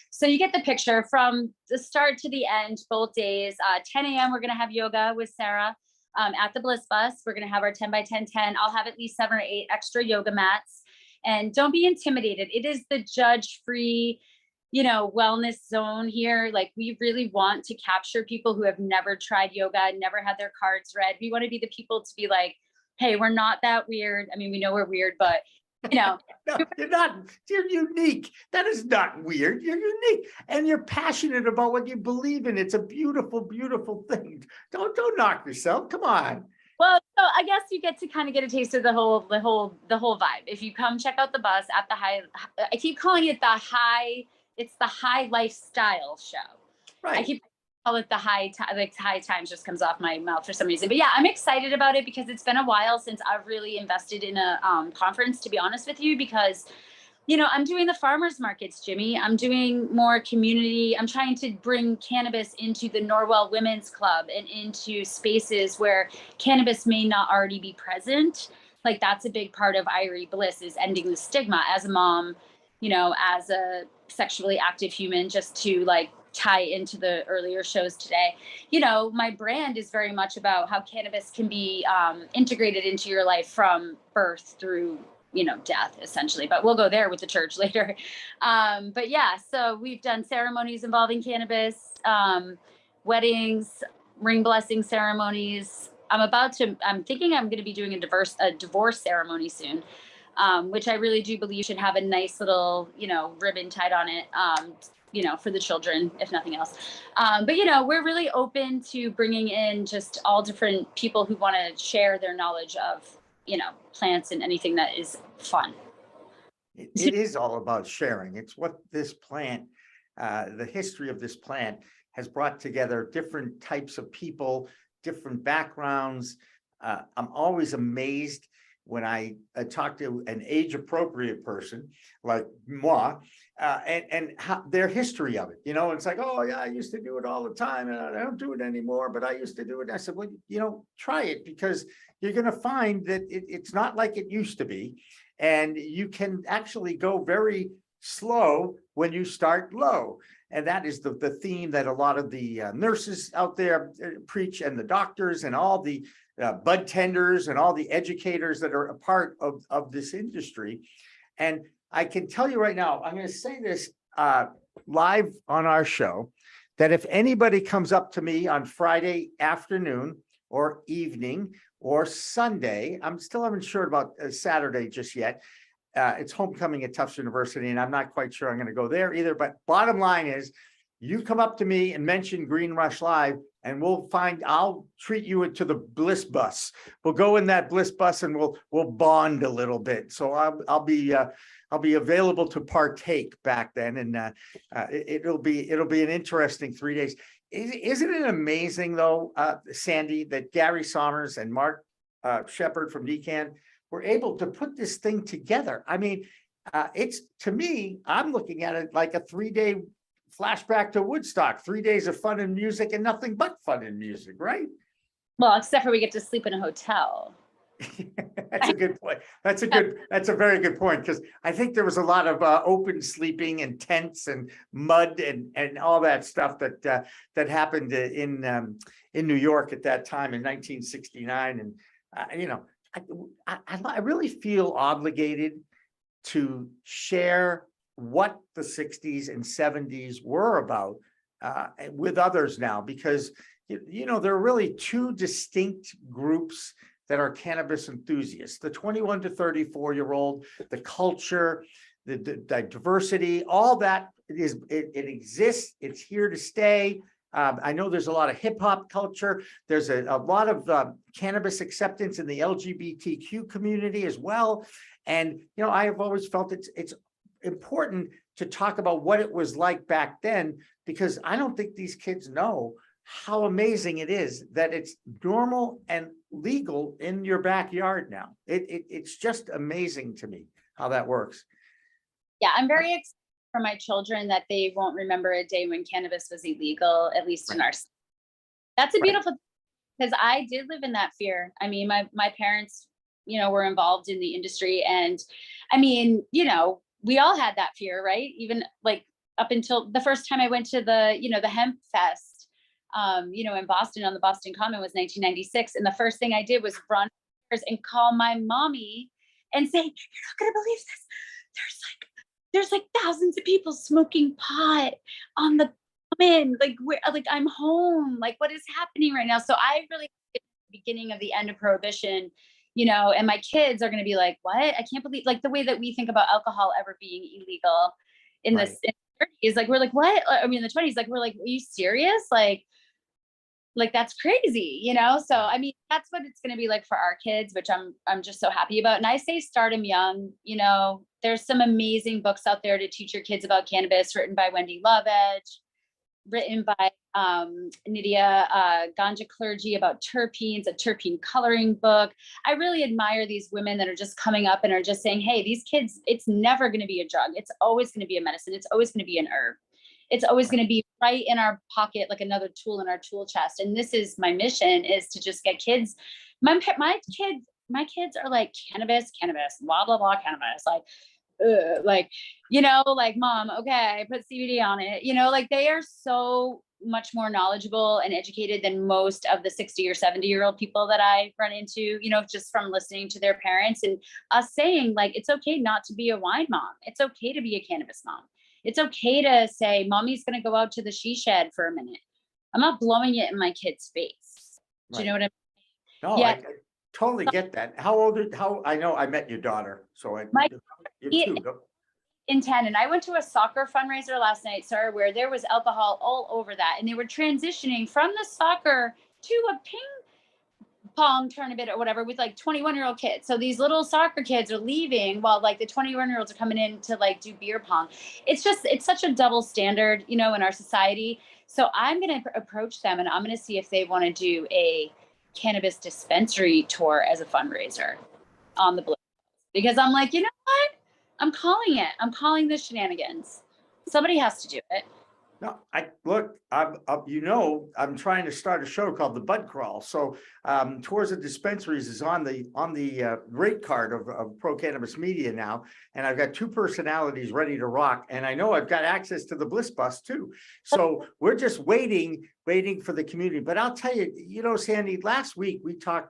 So you get the picture from the start to the end, both days. 10 a.m. we're going to have yoga with Sarah at the Bliss bus. We're going to have our 10 by 10. I'll have at least 7 or 8 extra yoga mats. And don't be intimidated. It is the judge-free, wellness zone here. We really want to capture people who have never tried yoga, never had their cards read. We want to be the people to be like, hey, we're not that weird. I mean, we know we're weird, but No, you're not. You're unique. That is not weird. You're unique, and you're passionate about what you believe in. It's a beautiful, beautiful thing. Don't knock yourself. Come on. Well, so I guess you get to kind of get a taste of the whole vibe. If you come check out the bus at the high, I keep calling it it's the High Lifestyle Show. Right. I keep call it the high times, just comes off my mouth for some reason. But yeah, I'm excited about it because it's been a while since I've really invested in a conference, to be honest with you, because I'm doing the farmers markets, Jimmy. I'm doing more community. I'm trying to bring cannabis into the Norwell Women's Club and into spaces where cannabis may not already be present. That's a big part of Irie Bliss, is ending the stigma as a mom, as a sexually active human, just to tie into the earlier shows today. My brand is very much about how cannabis can be integrated into your life from birth through death, essentially, but we'll go there with the church later. But yeah, so we've done ceremonies involving cannabis, weddings, ring blessing ceremonies. I'm thinking I'm going to be doing a divorce ceremony soon, which I really do believe should have a nice little, ribbon tied on it, for the children, if nothing else. But, we're really open to bringing in just all different people who want to share their knowledge of, plants and anything that is fun. It is all about sharing. It's what this plant, the history of this plant has brought together different types of people, different backgrounds. I'm always amazed when I talk to an age-appropriate person like moi, and how, their history of it. It's like, oh yeah, I used to do it all the time, and I don't do it anymore, but I used to do it. And I said, well, try it, because you're going to find that it's not like it used to be, and you can actually go very slow when you start low. And that is the theme that a lot of the nurses out there preach, and the doctors, and all the bud tenders, and all the educators that are a part of this industry. And I can tell you right now, I'm going to say this live on our show, that if anybody comes up to me on Friday afternoon or evening or Sunday, I'm still haven't sure about Saturday just yet. It's homecoming at Tufts University, and I'm not quite sure I'm going to go there either. But bottom line is, you come up to me and mention Green Rush Live, and I'll treat you to the Bliss bus. We'll go in that Bliss bus, and we'll bond a little bit. So I'll be available to partake back then, and it'll be an interesting 3 days. Isn't it amazing though, Sandy, that Gary Sohmers and Mark Shepard from Decan were able to put this thing together? I mean, it's, to me, I'm looking at it like a 3-day flashback to Woodstock, 3 days of fun and music, and nothing but fun and music, right? Well, except for we get to sleep in a hotel. That's a good point. That's a very good point, because I think there was a lot of open sleeping and tents and mud and all that stuff that happened in New York at that time in 1969. And you know, I really feel obligated to share what the 60s and 70s were about with others now, because you know, there are really two distinct groups that are cannabis enthusiasts: the 21 to 34-year-old, the culture, the diversity, all that it exists. It's here to stay. I know there's a lot of hip hop culture. There's a lot of cannabis acceptance in the LGBTQ community as well. And, you know, I have always felt it's important to talk about what it was like back then, because I don't think these kids know how amazing it is that it's normal and legal in your backyard now. It's just amazing to me how that works. Yeah, I'm very excited for my children that they won't remember a day when cannabis was illegal, at least in our state. That's a beautiful thing, because I did live in that fear. I mean, my parents, you know, were involved in the industry, and I mean, you know, we all had that fear, right? Even like up until the first time I went to the, you know, the hemp fest, you know, in Boston on the Boston Common was 1996. And the first thing I did was run and call my mommy and say, "You're not going to believe this. There's like thousands of people smoking pot on the common. Like, where, like, I'm home. Like, what is happening right now?" So I really, at the beginning of the end of Prohibition, you know, and my kids are going to be like, "What? I can't believe," like the way that we think about alcohol ever being illegal in the 30s. Like, we're like, what? I mean, in the 20s, like, we're like, are you serious? Like that's crazy, you know? So, I mean, that's what it's going to be like for our kids, which I'm just so happy about. And I say start them young. You know, there's some amazing books out there to teach your kids about cannabis, written by Wendy Lovedge, written by Nydia Ganja Clergy, about terpenes, a terpene coloring book. I really admire these women that are just coming up and are just saying, hey, these kids, it's never going to be a drug. It's always going to be a medicine. It's always going to be an herb. It's always going to be right in our pocket, like another tool in our tool chest. And this is my mission, is to just get kids. My kids are like, cannabis, blah, blah, blah, cannabis. Like, you know, like, mom, okay, put CBD on it. You know, like they are so much more knowledgeable and educated than most of the 60 or 70-year-old people that I run into, you know, just from listening to their parents and us saying like, it's okay not to be a wine mom. It's okay to be a cannabis mom. It's okay to say, mommy's going to go out to the she shed for a minute. I'm not blowing it in my kid's face. Do you know what I mean? No, yeah. I totally get that. How old I know I met your daughter. So in 10, and I went to a soccer fundraiser last night, sir, where there was alcohol all over that. And they were transitioning from the soccer to a ping pong tournament or whatever with like 21-year-old kids. So these little soccer kids are leaving while like the 21-year-olds are coming in to like do beer pong. It's such a double standard, you know, in our society. So I'm going to approach them and I'm going to see if they want to do a cannabis dispensary tour as a fundraiser on the Bliss. Because I'm like, you know what? I'm calling it. I'm calling this shenanigans. Somebody has to do it. No, I'm trying to start a show called The Bud Crawl. So Tours of Dispensaries is on the rate card of Pro Cannabis Media now. And I've got two personalities ready to rock. And I know I've got access to the Bliss bus too. So we're just waiting for the community. But I'll tell you, you know, Sandy, last week we talked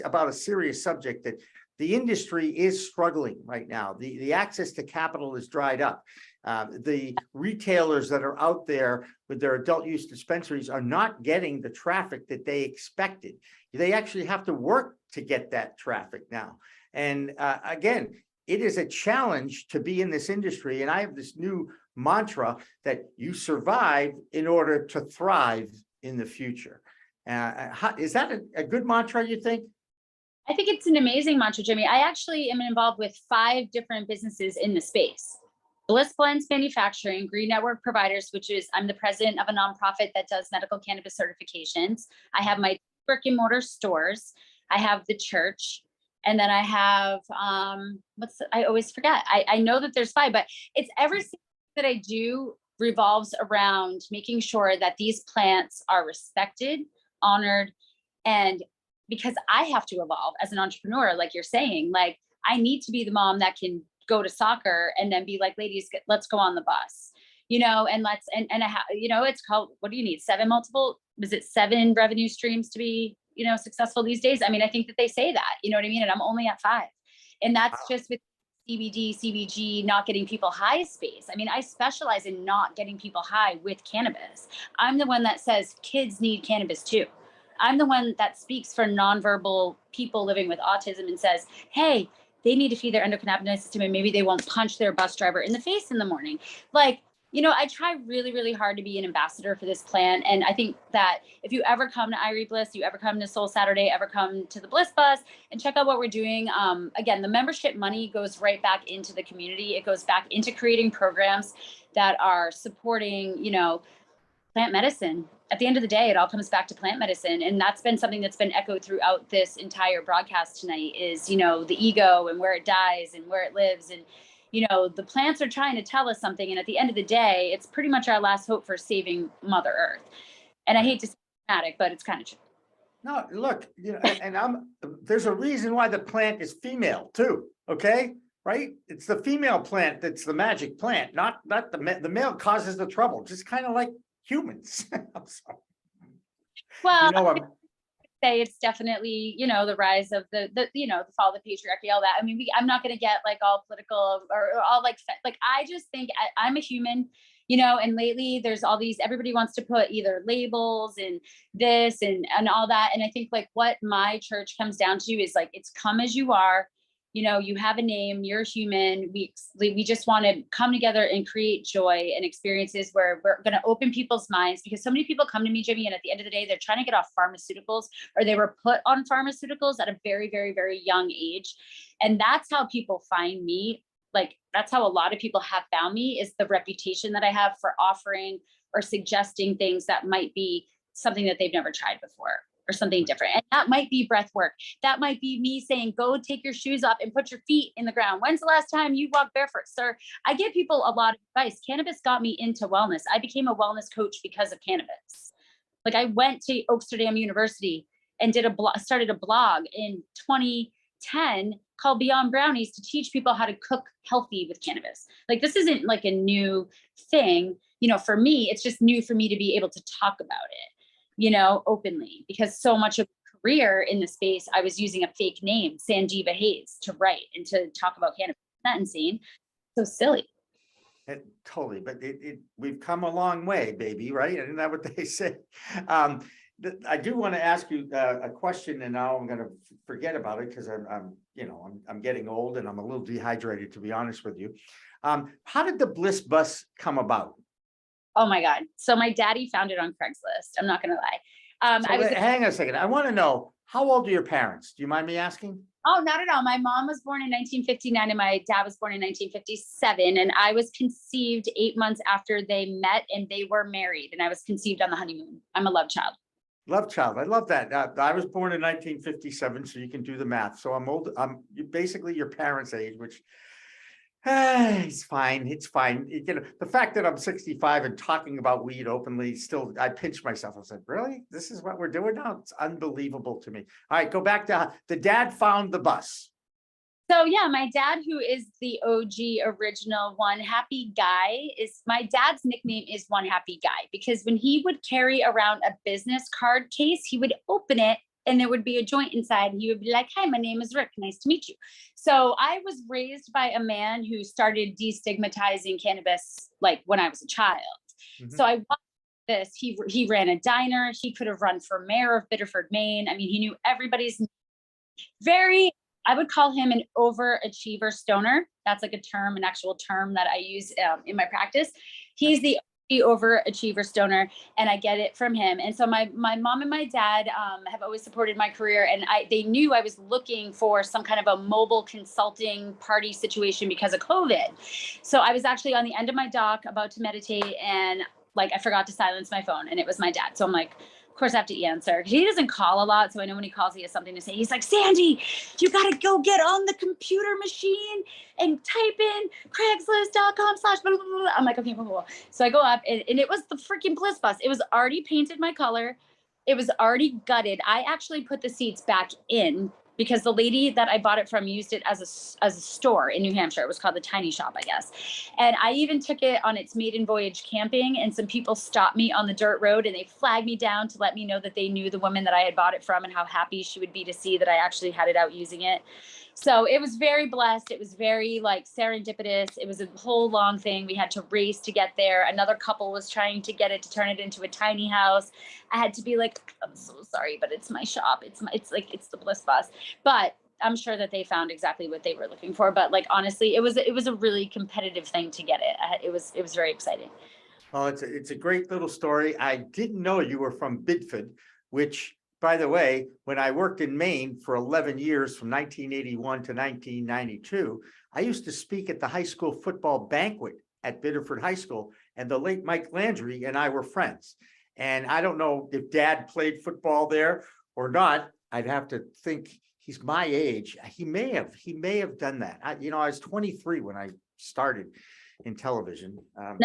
about a serious subject, that the industry is struggling right now. The access to capital is dried up. The retailers that are out there with their adult use dispensaries are not getting the traffic that they expected. They actually have to work to get that traffic now. And again, it is a challenge to be in this industry. And I have this new mantra that you survive in order to thrive in the future. Is that a good mantra, you think? I think it's an amazing mantra, Jimmy. I actually am involved with 5 different businesses in the space. Bliss Blends Manufacturing, Green Network Providers, which is, I'm the president of a nonprofit that does medical cannabis certifications. I have my brick and mortar stores. I have the church. And then I have, I always forget. I know that there's 5, but it's everything that I do revolves around making sure that these plants are respected, honored, And because I have to evolve as an entrepreneur, like you're saying, like I need to be the mom that can go to soccer and then be like, ladies, let's go on the bus, you know, and you know, it's called, what do you need? 7 revenue streams to be, you know, successful these days? I mean, I think that they say that, you know what I mean? And I'm only at 5. And that's just with CBD, CBG, not getting people high space. I mean, I specialize in not getting people high with cannabis. I'm the one that says kids need cannabis too. I'm the one that speaks for nonverbal people living with autism and says, hey, they need to feed their endocannabinoid system and maybe they won't punch their bus driver in the face in the morning. Like, you know, I try really, really hard to be an ambassador for this plant. And I think that if you ever come to Irie Bliss, you ever come to Soul Saturday, ever come to the Bliss Bus and check out what we're doing. Again, the membership money goes right back into the community. It goes back into creating programs that are supporting, you know, plant medicine. At the end of the day, it all comes back to plant medicine. And that's been something that's been echoed throughout this entire broadcast tonight is, you know, the ego and where it dies and where it lives. And, you know, the plants are trying to tell us something. And at the end of the day, it's pretty much our last hope for saving Mother Earth. And I hate to say dramatic, but it's kind of true. No, look, you know, and there's a reason why the plant is female too. Okay. Right. It's the female plant that's the magic plant, not the male causes the trouble, just kind of like humans. I'm sorry. Well, you know, I say it's definitely, you know, the rise of the you know, the fall of the patriarchy, all that. I mean, I'm not going to get like all political or all like I just think I'm a human, you know, and lately there's all these, everybody wants to put either labels and this and all that. And I think like what my church comes down to is like, it's come as you are. You know, you have a name, you're human. We just want to come together and create joy and experiences where we're going to open people's minds, because so many people come to me, Jimmy, and at the end of the day, they're trying to get off pharmaceuticals, or they were put on pharmaceuticals at a very, very, very young age. And that's how people find me. Like, that's how a lot of people have found me, is the reputation that I have for offering or suggesting things that might be something that they've never tried before, or something different. And that might be breath work. That might be me saying, go take your shoes off and put your feet in the ground. When's the last time you walked barefoot, sir? I give people a lot of advice. Cannabis got me into wellness. I became a wellness coach because of cannabis. Like, I went to Oaksterdam University and started a blog in 2010 called Beyond Brownies to teach people how to cook healthy with cannabis. Like, this isn't like a new thing. You know, for me, it's just new for me to be able to talk about it, you know, openly, because so much of my career in the space, I was using a fake name, Sanjeeva Hayes, to write and to talk about cannabis. Isn't that insane? So silly. Totally, but we've come a long way, baby, right? Isn't that what they say? I do want to ask you a question, and now I'm going to forget about it because I'm getting old and I'm a little dehydrated, to be honest with you. How did the Bliss Bus come about? Oh my God. So my daddy found it on Craigslist. I'm not going to lie. Hang on a second. I want to know, how old are your parents? Do you mind me asking? Oh, not at all. My mom was born in 1959 and my dad was born in 1957. And I was conceived 8 months after they met, and they were married, and I was conceived on the honeymoon. I'm a love child. Love child. I love that. I was born in 1957, so you can do the math. So I'm old. I'm basically your parents' age, which it's fine. It's fine. You know, the fact that I'm 65 and talking about weed openly, still, I pinch myself. I said, really? This is what we're doing now? It's unbelievable to me. All right, go back to the dad found the bus. So yeah, my dad, who is the OG original One Happy Guy, my dad's nickname is One Happy Guy, because when he would carry around a business card case, he would open it and there would be a joint inside. And he would be like, hi, my name is Rick. Nice to meet you. So I was raised by a man who started destigmatizing cannabis like when I was a child. Mm-hmm. So I watched this. He ran a diner. He could have run for mayor of Biddeford, Maine. I mean, he knew everybody's name. I would call him an overachiever stoner. That's like an actual term that I use in my practice. He's the overachiever stoner, and I get it from him. And so my mom and my dad have always supported my career, and they knew I was looking for some kind of a mobile consulting party situation because of COVID. So I was actually on the end of my dock about to meditate, and like I forgot to silence my phone, and it was my dad. So I'm like, of course I have to answer. He doesn't call a lot, so I know when he calls, he has something to say. He's like, Sandy, you got to go get on the computer machine and type in Craigslist.com/ blah, blah, blah. I'm like, okay, blah, blah, blah. So I go up, and it was the freaking Bliss Bus. It was already painted my color. It was already gutted. I actually put the seats back in because the lady that I bought it from used it as a store in New Hampshire. It was called the Tiny Shop, I guess. And I even took it on its maiden voyage camping, and some people stopped me on the dirt road and they flagged me down to let me know that they knew the woman that I had bought it from and how happy she would be to see that I actually had it out using it. So it was very blessed. It was very like serendipitous. It was a whole long thing. We had to race to get there. Another couple was trying to get it to turn it into a tiny house. I had to be like, I'm so sorry, but it's my shop. It's the Bliss bus. But I'm sure that they found exactly what they were looking for. But like, honestly, it was a really competitive thing to get it. It was very exciting. Well, it's a great little story. I didn't know you were from Bidford, which, by the way, when I worked in Maine for 11 years, from 1981 to 1992, I used to speak at the high school football banquet at Biddeford High School, and the late Mike Landry and I were friends. And I don't know if Dad played football there or not. I'd have to think. He's my age. He may have done that. I was 23 when I started in television. I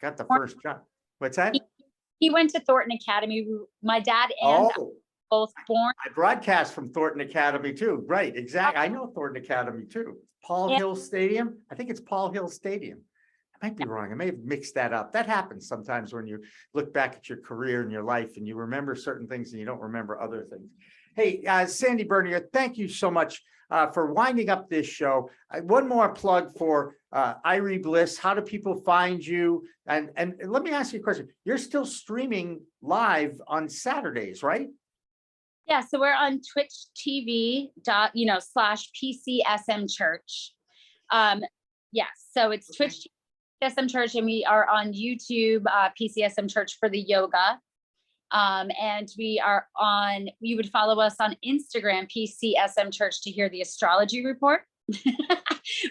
got the first job. What's that? He went to Thornton Academy. My dad and I both born. I broadcast from Thornton Academy too. Right, exactly. I know Thornton Academy too. Paul Hill Stadium. I think it's Paul Hill Stadium. I might be wrong. I may have mixed that up. That happens sometimes when you look back at your career and your life and you remember certain things and you don't remember other things. Hey, Sandy Bernier, thank you so much for winding up this show. One more plug for Irie Bliss. How do people find you? And let me ask you a question. You're still streaming live on Saturdays, right? Yeah, so we're on Twitch TV /PCSM Church. Yes, so it's Twitch PCSM Church, and we are on YouTube PCSM Church for the yoga. And you would follow us on Instagram, PCSM Church, to hear the astrology report.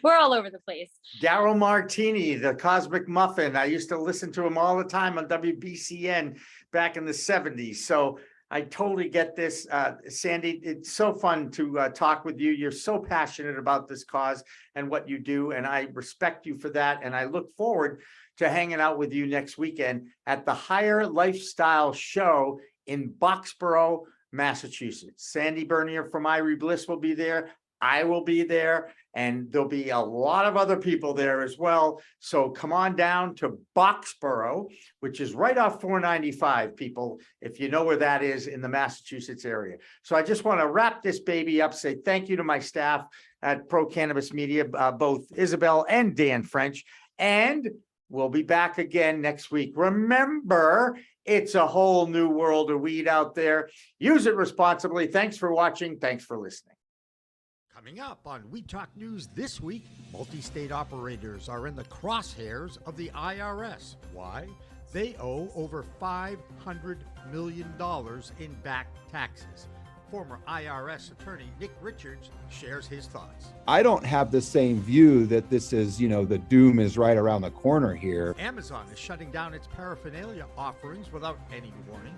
We're all over the place. Daryl Martini, the Cosmic Muffin. I used to listen to him all the time on WBCN back in the 70s. So I totally get this. Sandy, it's so fun to talk with you. You're so passionate about this cause and what you do, and I respect you for that. And I look forward to hanging out with you next weekend at the HighLifeStyle Show in Boxborough, Massachusetts. Sandy Bernier from Irie Bliss will be there. I will be there, and there'll be a lot of other people there as well. So come on down to Boxborough, which is right off 495, people, if you know where that is in the Massachusetts area. So I just want to wrap this baby up, say thank you to my staff at Pro Cannabis Media, both Isabel and Dan French, and we'll be back again next week. Remember, it's a whole new world of weed out there. Use it responsibly. Thanks for watching. Thanks for listening. Coming up on Weed Talk News this week, multi-state operators are in the crosshairs of the IRS. Why? They owe over $500 million in back taxes. Former IRS attorney Nick Richards shares his thoughts. I don't have the same view that this is, the doom is right around the corner here. Amazon is shutting down its paraphernalia offerings without any warning.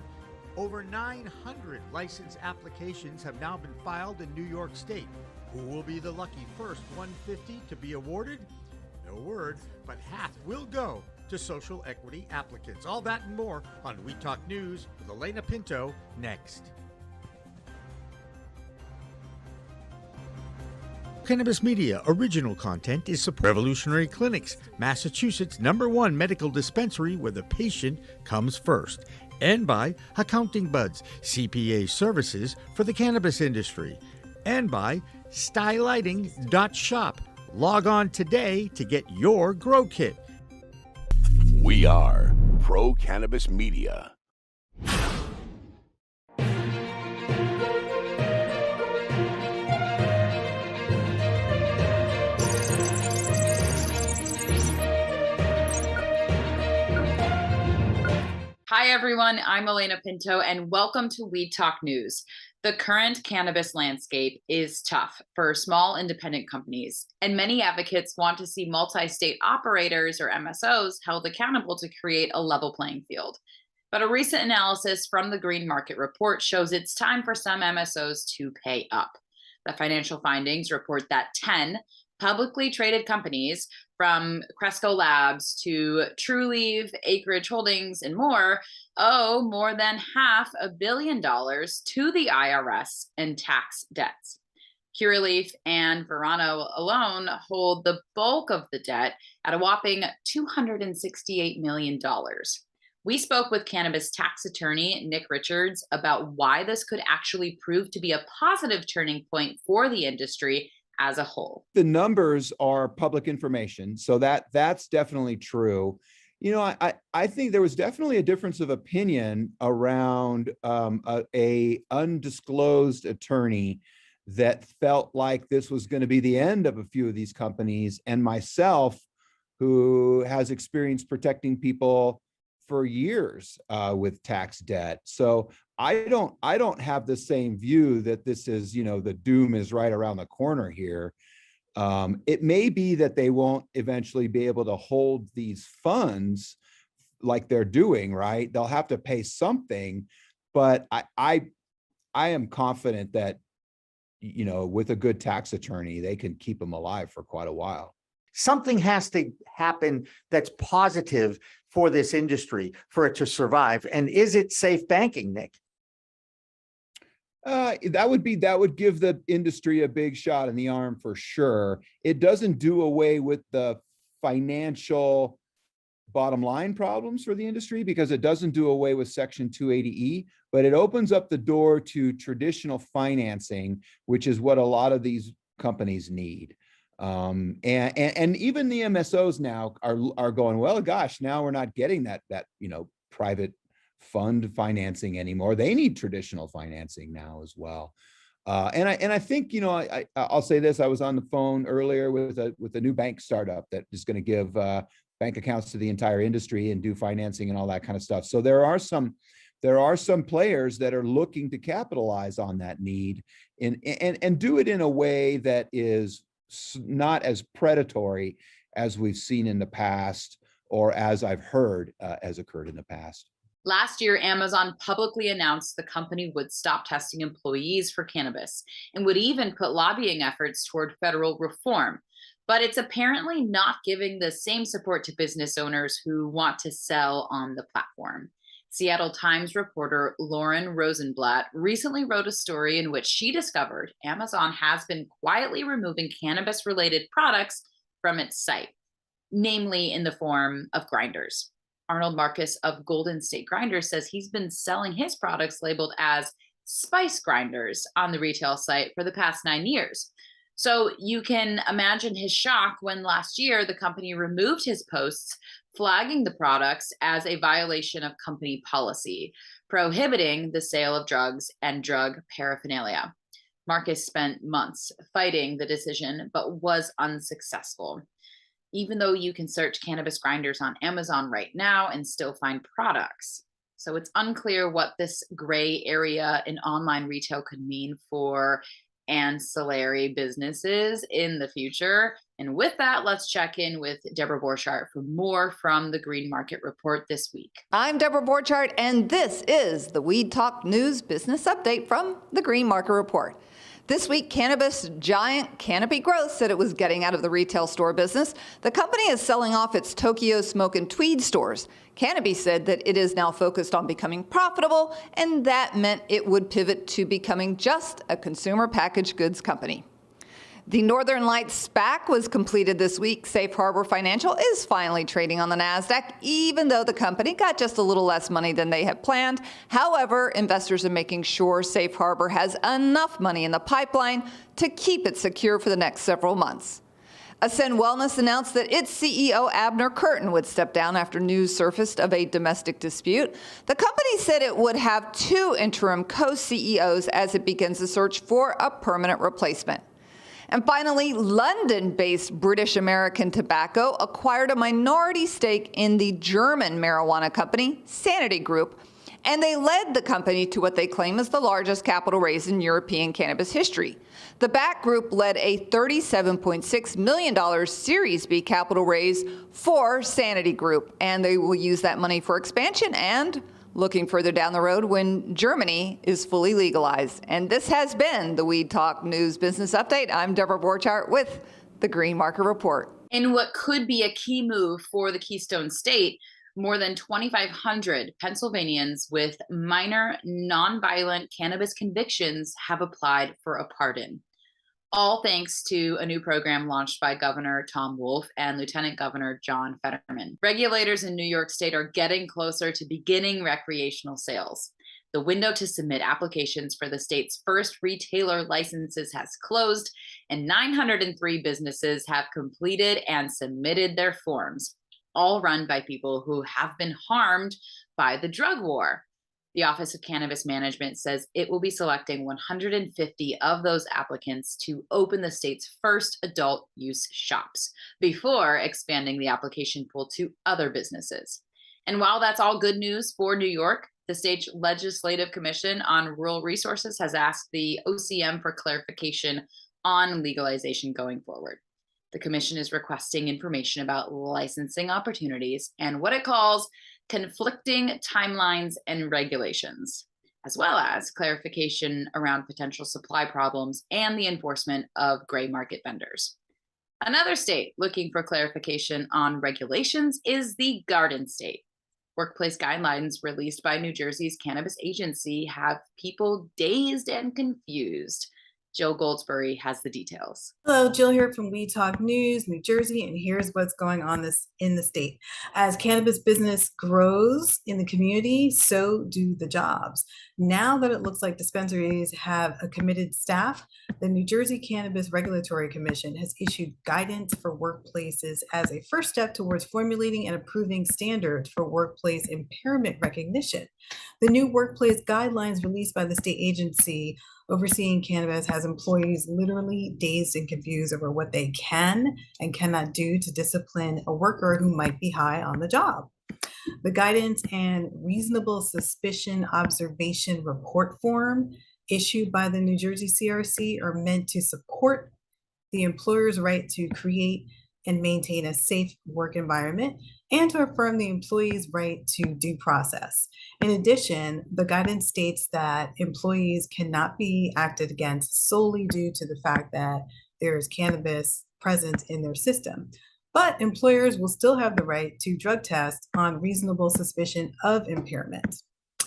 Over 900 license applications have now been filed in New York State. Who will be the lucky first 150 to be awarded? No word, but half will go to social equity applicants. All that and more on We Talk News with Elena Pinto next. Cannabis Media original content is supported by Revolutionary Clinics, Massachusetts' #1 medical dispensary where the patient comes first, and by Accounting Buds, CPA services for the cannabis industry, and by stylighting.shop. Log on today to get your grow kit. We are Pro Cannabis Media. Hi, everyone. I'm Elena Pinto, and welcome to Weed Talk News. The current cannabis landscape is tough for small independent companies, and many advocates want to see multi-state operators or MSOs held accountable to create a level playing field. But a recent analysis from the Green Market Report shows it's time for some MSOs to pay up. The financial findings report that 10 Publicly traded companies from Cresco Labs to TrueLeaf, Acreage Holdings, and more owe more than $500 million to the IRS in tax debts. Curaleaf and Verano alone hold the bulk of the debt at a whopping $268 million. We spoke with cannabis tax attorney Nick Richards about why this could actually prove to be a positive turning point for the industry as a whole. The numbers are public information, so that's definitely true. You know, I think there was definitely a difference of opinion around a undisclosed attorney that felt like this was going to be the end of a few of these companies, and myself, who has experience protecting people for years with tax debt. So I don't have the same view that this is, you know, the doom is right around the corner here. It may be that they won't eventually be able to hold these funds like they're doing, right? They'll have to pay something, but I am confident that, you know, with a good tax attorney, they can keep them alive for quite a while. Something has to happen that's positive for this industry for it to survive. And is it safe banking, Nick? That would give the industry a big shot in the arm for sure. It doesn't do away with the financial bottom line problems for the industry because it doesn't do away with Section 280E, but it opens up the door to traditional financing, which is what a lot of these companies need. And even the MSOs now are going, well, gosh, now we're not getting that you know, private fund financing anymore. They need traditional financing now as well. And I think, you know, I'll say this: I was on the phone earlier with a new bank startup that is going to give bank accounts to the entire industry and do financing and all that kind of stuff. So there are some players that are looking to capitalize on that need and do it in a way that is not as predatory as we've seen in the past, or as I've heard has occurred in the past. Last year, Amazon publicly announced the company would stop testing employees for cannabis and would even put lobbying efforts toward federal reform. But it's apparently not giving the same support to business owners who want to sell on the platform. Seattle Times reporter Lauren Rosenblatt recently wrote a story in which she discovered Amazon has been quietly removing cannabis-related products from its site, namely in the form of grinders. Arnold Marcus of Golden State Grinders says he's been selling his products labeled as spice grinders on the retail site for the past 9 years. So you can imagine his shock when last year the company removed his posts flagging the products as a violation of company policy, prohibiting the sale of drugs and drug paraphernalia. Marcus spent months fighting the decision, but was unsuccessful. Even though you can search cannabis grinders on Amazon right now and still find products. So it's unclear what this gray area in online retail could mean for ancillary businesses in the future. And with that, let's check in with Deborah Borchardt for more from the Green Market Report this week. I'm Deborah Borchardt, and this is the Weed Talk News Business Update from the Green Market Report. This week, cannabis giant Canopy Growth said it was getting out of the retail store business. The company is selling off its Tokyo Smoke and Tweed stores. Canopy said that it is now focused on becoming profitable, and that meant it would pivot to becoming just a consumer packaged goods company. The Northern Lights SPAC was completed this week. Safe Harbor Financial is finally trading on the NASDAQ, even though the company got just a little less money than they had planned. However, investors are making sure Safe Harbor has enough money in the pipeline to keep it secure for the next several months. Ascend Wellness announced that its CEO, Abner Curtin, would step down after news surfaced of a domestic dispute. The company said it would have 2 interim co-CEOs as it begins a search for a permanent replacement. And finally, London-based British American Tobacco acquired a minority stake in the German marijuana company, Sanity Group, and they led the company to what they claim is the largest capital raise in European cannabis history. The BAC Group led a $37.6 million Series B capital raise for Sanity Group, and they will use that money for expansion and looking further down the road when Germany is fully legalized. And this has been the Weed Talk News Business Update. I'm Deborah Borchardt with the Green Marker Report. In what could be a key move for the Keystone State, more than 2,500 Pennsylvanians with minor nonviolent cannabis convictions have applied for a pardon. All thanks to a new program launched by Governor Tom Wolf and Lieutenant Governor John Fetterman. Regulators in New York State are getting closer to beginning recreational sales. The window to submit applications for the state's first retailer licenses has closed, and 903 businesses have completed and submitted their forms, all run by people who have been harmed by the drug war. The Office of Cannabis Management says it will be selecting 150 of those applicants to open the state's first adult use shops before expanding the application pool to other businesses. And while that's all good news for New York, the state's Legislative Commission on Rural Resources has asked the OCM for clarification on legalization going forward. The commission is requesting information about licensing opportunities and what it calls conflicting timelines and regulations, as well as clarification around potential supply problems and the enforcement of gray market vendors. Another state looking for clarification on regulations is the Garden State. Workplace guidelines released by New Jersey's cannabis agency have people dazed and confused. Jill Goldsberry has the details. Hello, Jill here from We Talk News, New Jersey, and here's what's going on in the state. As cannabis business grows in the community, so do the jobs. Now that it looks like dispensaries have a committed staff, the New Jersey Cannabis Regulatory Commission has issued guidance for workplaces as a first step towards formulating and approving standards for workplace impairment recognition. The new workplace guidelines released by the state agency overseeing cannabis has employees literally dazed and confused over what they can and cannot do to discipline a worker who might be high on the job. The guidance and reasonable suspicion observation report form issued by the New Jersey CRC are meant to support the employer's right to create and maintain a safe work environment and to affirm the employee's right to due process. In addition, the guidance states that employees cannot be acted against solely due to the fact that there is cannabis present in their system. But employers will still have the right to drug test on reasonable suspicion of impairment.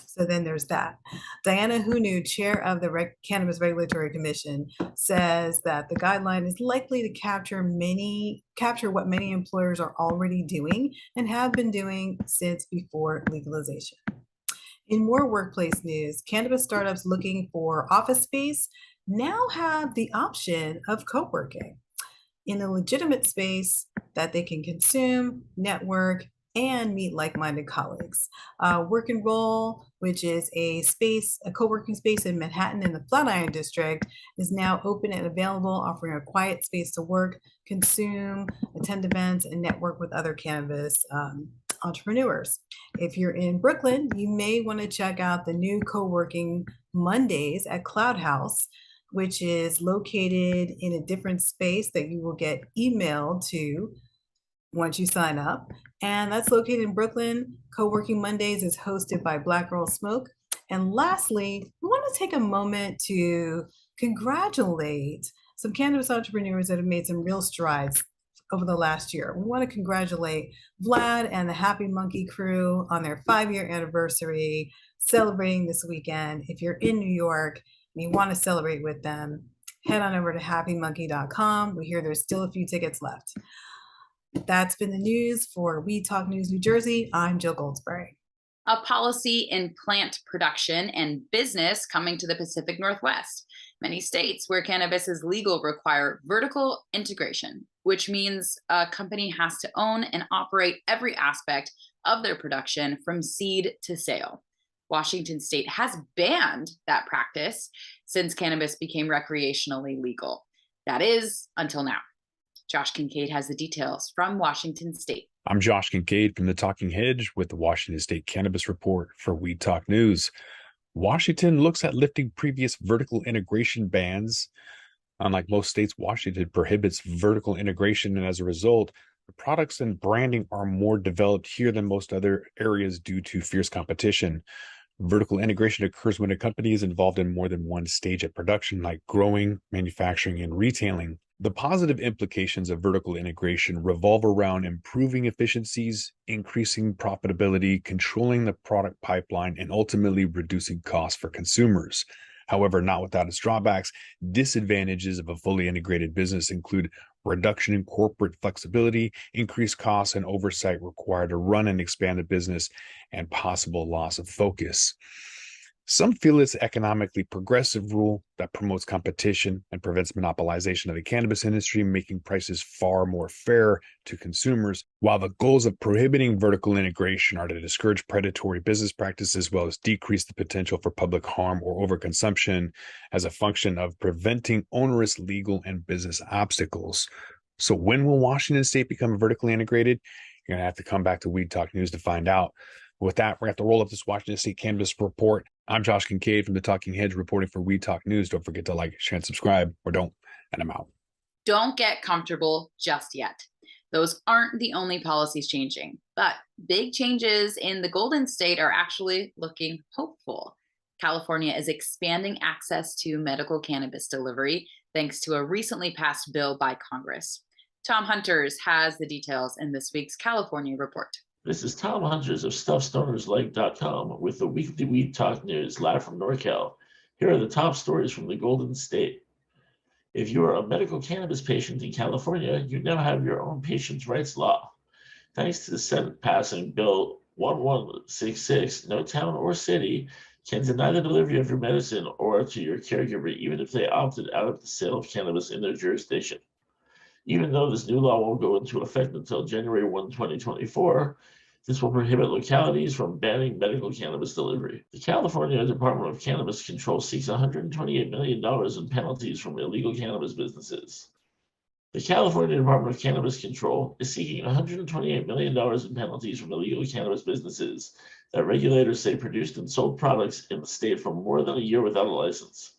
So then there's that. Diana Hunu, chair of the Cannabis Regulatory Commission, says that the guideline is likely to capture what many employers are already doing and have been doing since before legalization. In more workplace news, cannabis startups looking for office space now have the option of co-working in a legitimate space that they can consume, network, and meet like-minded colleagues. Work and Roll, which is a co-working space in Manhattan in the Flatiron District, is now open and available, offering a quiet space to work, consume, attend events, and network with other cannabis entrepreneurs. If you're in Brooklyn, you may want to check out the new co-working Mondays at Cloud House, which is located in a different space that you will get emailed to once you sign up. And that's located in Brooklyn. Co-working Mondays is hosted by Black Girl Smoke. And lastly, we want to take a moment to congratulate some cannabis entrepreneurs that have made some real strides over the last year. We want to congratulate Vlad and the Happy Monkey crew on their 5-year anniversary, celebrating this weekend. If you're in New York and you want to celebrate with them, head on over to happymonkey.com. We hear there's still a few tickets left. That's been the news for We Talk News New Jersey. I'm Jill Goldsberry. A policy in plant production and business coming to the Pacific Northwest. Many states where cannabis is legal require vertical integration, which means a company has to own and operate every aspect of their production from seed to sale. Washington State has banned that practice since cannabis became recreationally legal. That is, until now. Josh Kincaid has the details from Washington State. I'm Josh Kincaid from the Talking Hedge with the Washington State Cannabis Report for Weed Talk News. Washington looks at lifting previous vertical integration bans. Unlike most states, Washington prohibits vertical integration, and as a result, the products and branding are more developed here than most other areas due to fierce competition. Vertical integration occurs when a company is involved in more than one stage of production, like growing, manufacturing, and retailing. The positive implications of vertical integration revolve around improving efficiencies, increasing profitability, controlling the product pipeline, and ultimately reducing costs for consumers. However, not without its drawbacks. Disadvantages of a fully integrated business include reduction in corporate flexibility, increased costs and oversight required to run and expand a business, and possible loss of focus. Some feel it's an economically progressive rule that promotes competition and prevents monopolization of the cannabis industry, making prices far more fair to consumers, while the goals of prohibiting vertical integration are to discourage predatory business practices as well as decrease the potential for public harm or overconsumption as a function of preventing onerous legal and business obstacles. So when will Washington State become vertically integrated? You're going to have to come back to Weed Talk News to find out. With that, we're going to have to roll up this Washington State Cannabis Report. I'm Josh Kincaid from the Talking Heads reporting for Weed Talk News. Don't forget to like, share, and subscribe, or don't, and I'm out. Don't get comfortable just yet. Those aren't the only policies changing, but big changes in the Golden State are actually looking hopeful. California is expanding access to medical cannabis delivery thanks to a recently passed bill by Congress. Tom Hunters has the details in this week's California report. This is Tom Hunters of StuffStonersLike.com with the weekly Weed Talk News live from NorCal. Here are the top stories from the Golden State. If you are a medical cannabis patient in California, you now have your own patient's rights law. Thanks to the Senate passing Bill 1166, no town or city can deny the delivery of your medicine or to your caregiver, even if they opted out of the sale of cannabis in their jurisdiction. Even though this new law won't go into effect until January 1, 2024, this will prohibit localities from banning medical cannabis delivery. The California Department of Cannabis Control seeks $128 million in penalties from illegal cannabis businesses. The California Department of Cannabis Control is seeking $128 million in penalties from illegal cannabis businesses that regulators say produced and sold products in the state for more than a year without a license.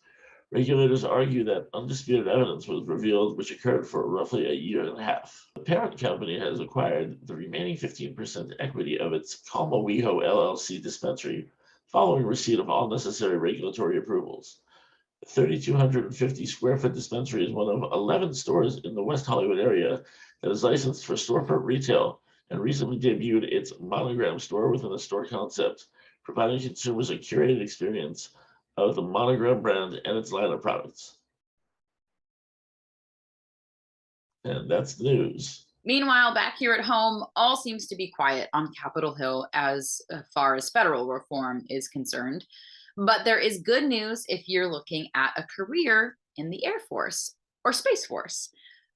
Regulators argue that undisputed evidence was revealed, which occurred for roughly a year and a half. The parent company has acquired the remaining 15% equity of its Calma-Weho LLC dispensary following receipt of all necessary regulatory approvals. The 3,250 square foot dispensary is one of 11 stores in the West Hollywood area that is licensed for storefront retail and recently debuted its Monogram store within a store concept, providing consumers a curated experience of the Monogram brand and its line of products. And that's the news. Meanwhile, back here at home, all seems to be quiet on Capitol Hill as far as federal reform is concerned. But there is good news if you're looking at a career in the Air Force or Space Force.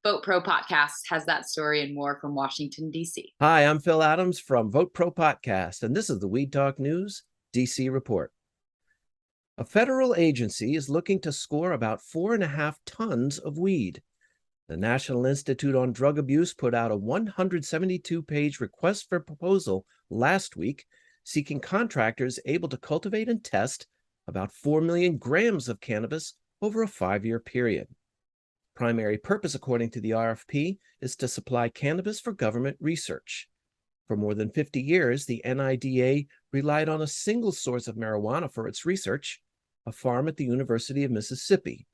Vote Pro Podcast has that story and more from Washington, D.C. Hi, I'm Phil Adams from Vote Pro Podcast, and this is the Weed Talk News D.C. report. A federal agency is looking to score about 4.5 tons of weed. The National Institute on Drug Abuse put out a 172-page request for proposal last week, seeking contractors able to cultivate and test about 4 million grams of cannabis over a 5-year period. Primary purpose, according to the RFP, is to supply cannabis for government research. For more than 50 years, the NIDA relied on a single source of marijuana for its research, a farm at the University of Mississippi.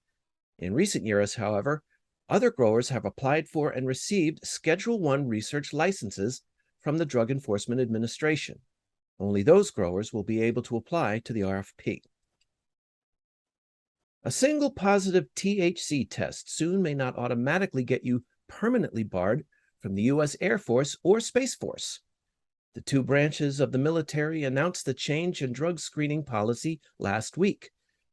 In recent years, however, other growers have applied for and received Schedule I research licenses from the Drug Enforcement Administration. Only those growers will be able to apply to the RFP. A single positive THC test soon may not automatically get you permanently barred from the U.S. Air Force or Space Force. The two branches of the military announced the change in drug screening policy last week.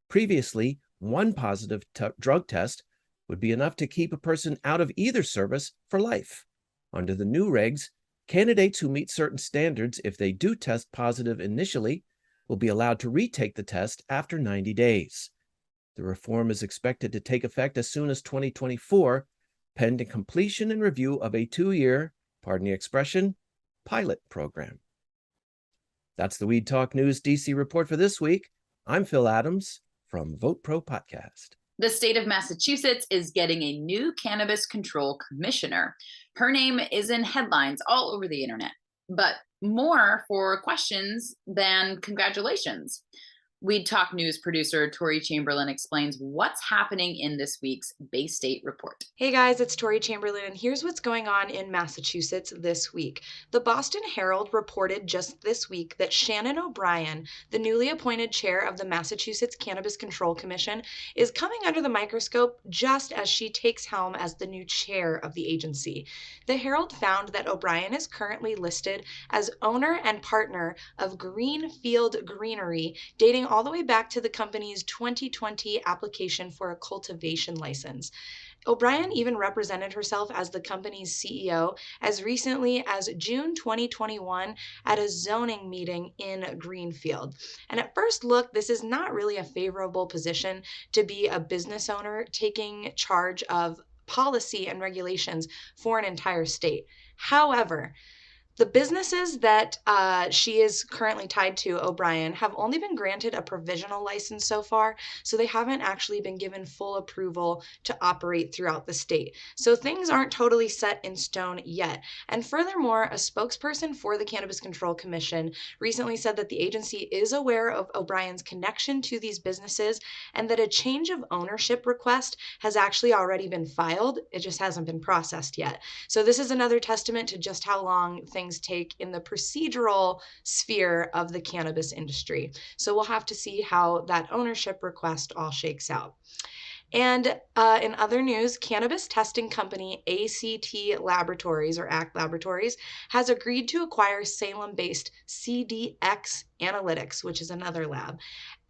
Previously, one positive drug test would be enough to keep a person out of either service for life. Under the new regs, candidates who meet certain standards, if they do test positive initially, will be allowed to retake the test after 90 days. The reform is expected to take effect as soon as 2024, pending completion and review of a 2-year, pardon the expression, pilot program. That's the Weed Talk News DC report for this week. I'm Phil Adams from Vote Pro Podcast. The state of Massachusetts is getting a new cannabis control commissioner. Her name is in headlines all over the internet, but more for questions than congratulations. Weed Talk News producer Tori Chamberlain explains what's happening in this week's Bay State Report. Hey guys, it's Tori Chamberlain, and here's what's going on in Massachusetts this week. The Boston Herald reported just this week that Shannon O'Brien, the newly appointed chair of the Massachusetts Cannabis Control Commission, is coming under the microscope just as she takes helm as the new chair of the agency. The Herald found that O'Brien is currently listed as owner and partner of Greenfield Greenery, dating all the way back to the company's 2020 application for a cultivation license. O'Brien even represented herself as the company's CEO as recently as June 2021 at a zoning meeting in Greenfield. And at first look, this is not really a favorable position to be a business owner taking charge of policy and regulations for an entire state. However, the businesses that she is currently tied to, O'Brien, have only been granted a provisional license so far, so they haven't actually been given full approval to operate throughout the state. So things aren't totally set in stone yet. And furthermore, a spokesperson for the Cannabis Control Commission recently said that the agency is aware of O'Brien's connection to these businesses and that a change of ownership request has actually already been filed. It just hasn't been processed yet. So this is another testament to just how long things take in the procedural sphere of the cannabis industry. So we'll have to see how that ownership request all shakes out. And in other news, cannabis testing company ACT Laboratories, or ACT Laboratories, has agreed to acquire Salem-based CDX Analytics, which is another lab.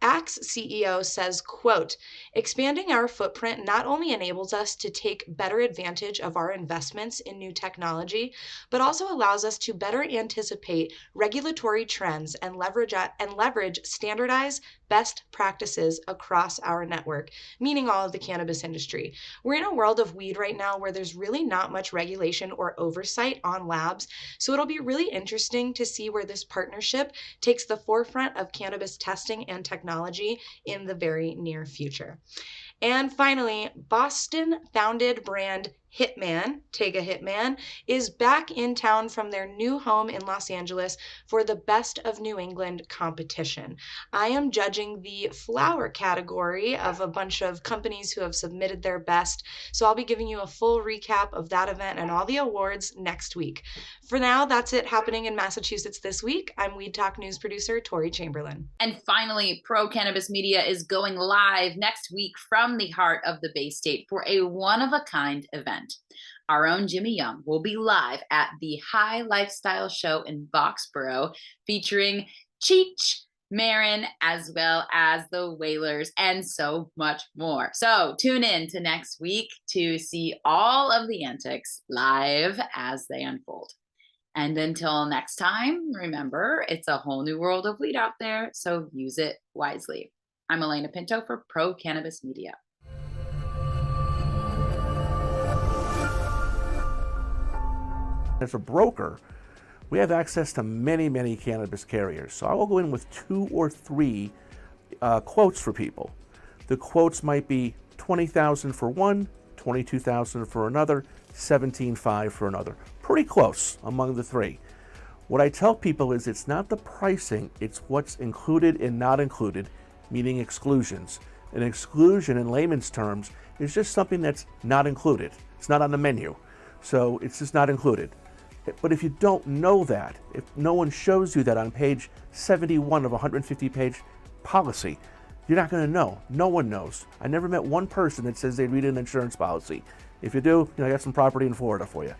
ACT's CEO says, quote, expanding our footprint not only enables us to take better advantage of our investments in new technology, but also allows us to better anticipate regulatory trends and leverage standardized best practices across our network, meaning all of the cannabis industry. We're in a world of weed right now where there's really not much regulation or oversight on labs, so it'll be really interesting to see where this partnership takes the forefront of cannabis testing and technology in the very near future. And finally, Boston-founded brand Hitman, Tega Hitman, is back in town from their new home in Los Angeles for the Best of New England competition. I am judging the flower category of a bunch of companies who have submitted their best, so I'll be giving you a full recap of that event and all the awards next week. For now, that's it happening in Massachusetts this week. I'm Weed Talk News producer Tori Chamberlain. And finally, Pro Cannabis Media is going live next week from the heart of the Bay State for a one-of-a-kind event. Our own Jimmy Young will be live at the HighLifeStyle Show in Boxborough, featuring Cheech Marin, as well as the Whalers, and so much more. So tune in to next week to see all of the antics live as they unfold. And until next time, remember, it's a whole new world of weed out there, so use it wisely. I'm Elena Pinto for Pro Cannabis Media. As a broker, we have access to many, many cannabis carriers. So I will go in with 2 or 3 quotes for people. The quotes might be $20,000 for one, $22,000 for another, $17,500 for another. Pretty close among the 3. What I tell people is it's not the pricing, it's what's included and not included, meaning exclusions. An exclusion in layman's terms is just something that's not included. It's not on the menu. So it's just not included. But if you don't know that, if no one shows you that on page 71 of a 150-page policy, you're not going to know. No one knows. I never met one person that says they read an insurance policy. If you do, I got some property in Florida for you.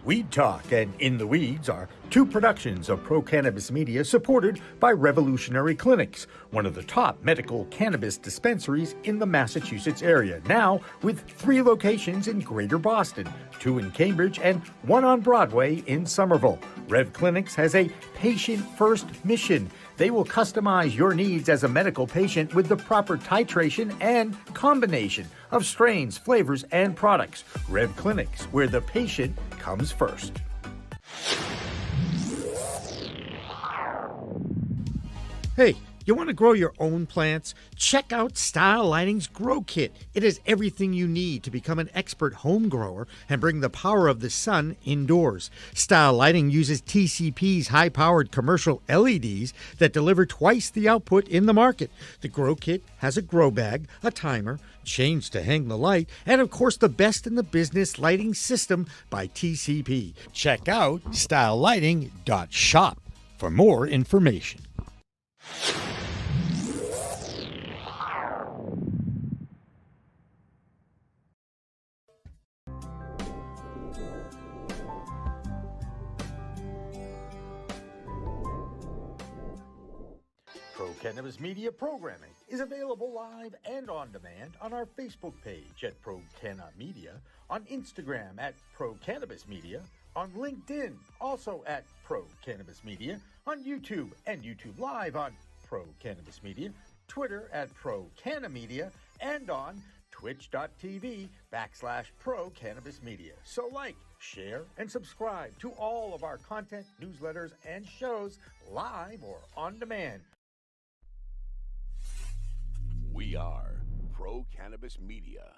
Weed Talk and In the Weeds are 2 productions of Pro Cannabis Media supported by Revolutionary Clinics, one of the top medical cannabis dispensaries in the Massachusetts area, now with 3 locations in Greater Boston, 2 in Cambridge and 1 on Broadway in Somerville. Rev Clinics has a patient-first mission. They will customize your needs as a medical patient with the proper titration and combination of strains, flavors, and products. Rev Clinics, where the patient comes first. Hey, You want to grow your own plants? Check out Style Lighting's Grow Kit. It has everything you need to become an expert home grower and bring the power of the sun indoors. Style Lighting uses TCP's high-powered commercial LEDs that deliver twice the output in the market. The Grow Kit has a grow bag, a timer, chains to hang the light, and of course the best in the business lighting system by TCP. Check out stylelighting.shop for more information. Pro Cannabis Media programming is available live and on demand on our Facebook page at Pro Canna Media, on Instagram at Pro Cannabis Media, on LinkedIn also at Pro Cannabis Media, on YouTube and YouTube Live on Pro Cannabis Media, Twitter at Pro Canna Media, and on twitch.tv/Pro Cannabis Media. So like, share, and subscribe to all of our content, newsletters, and shows live or on demand. We are Pro Cannabis Media.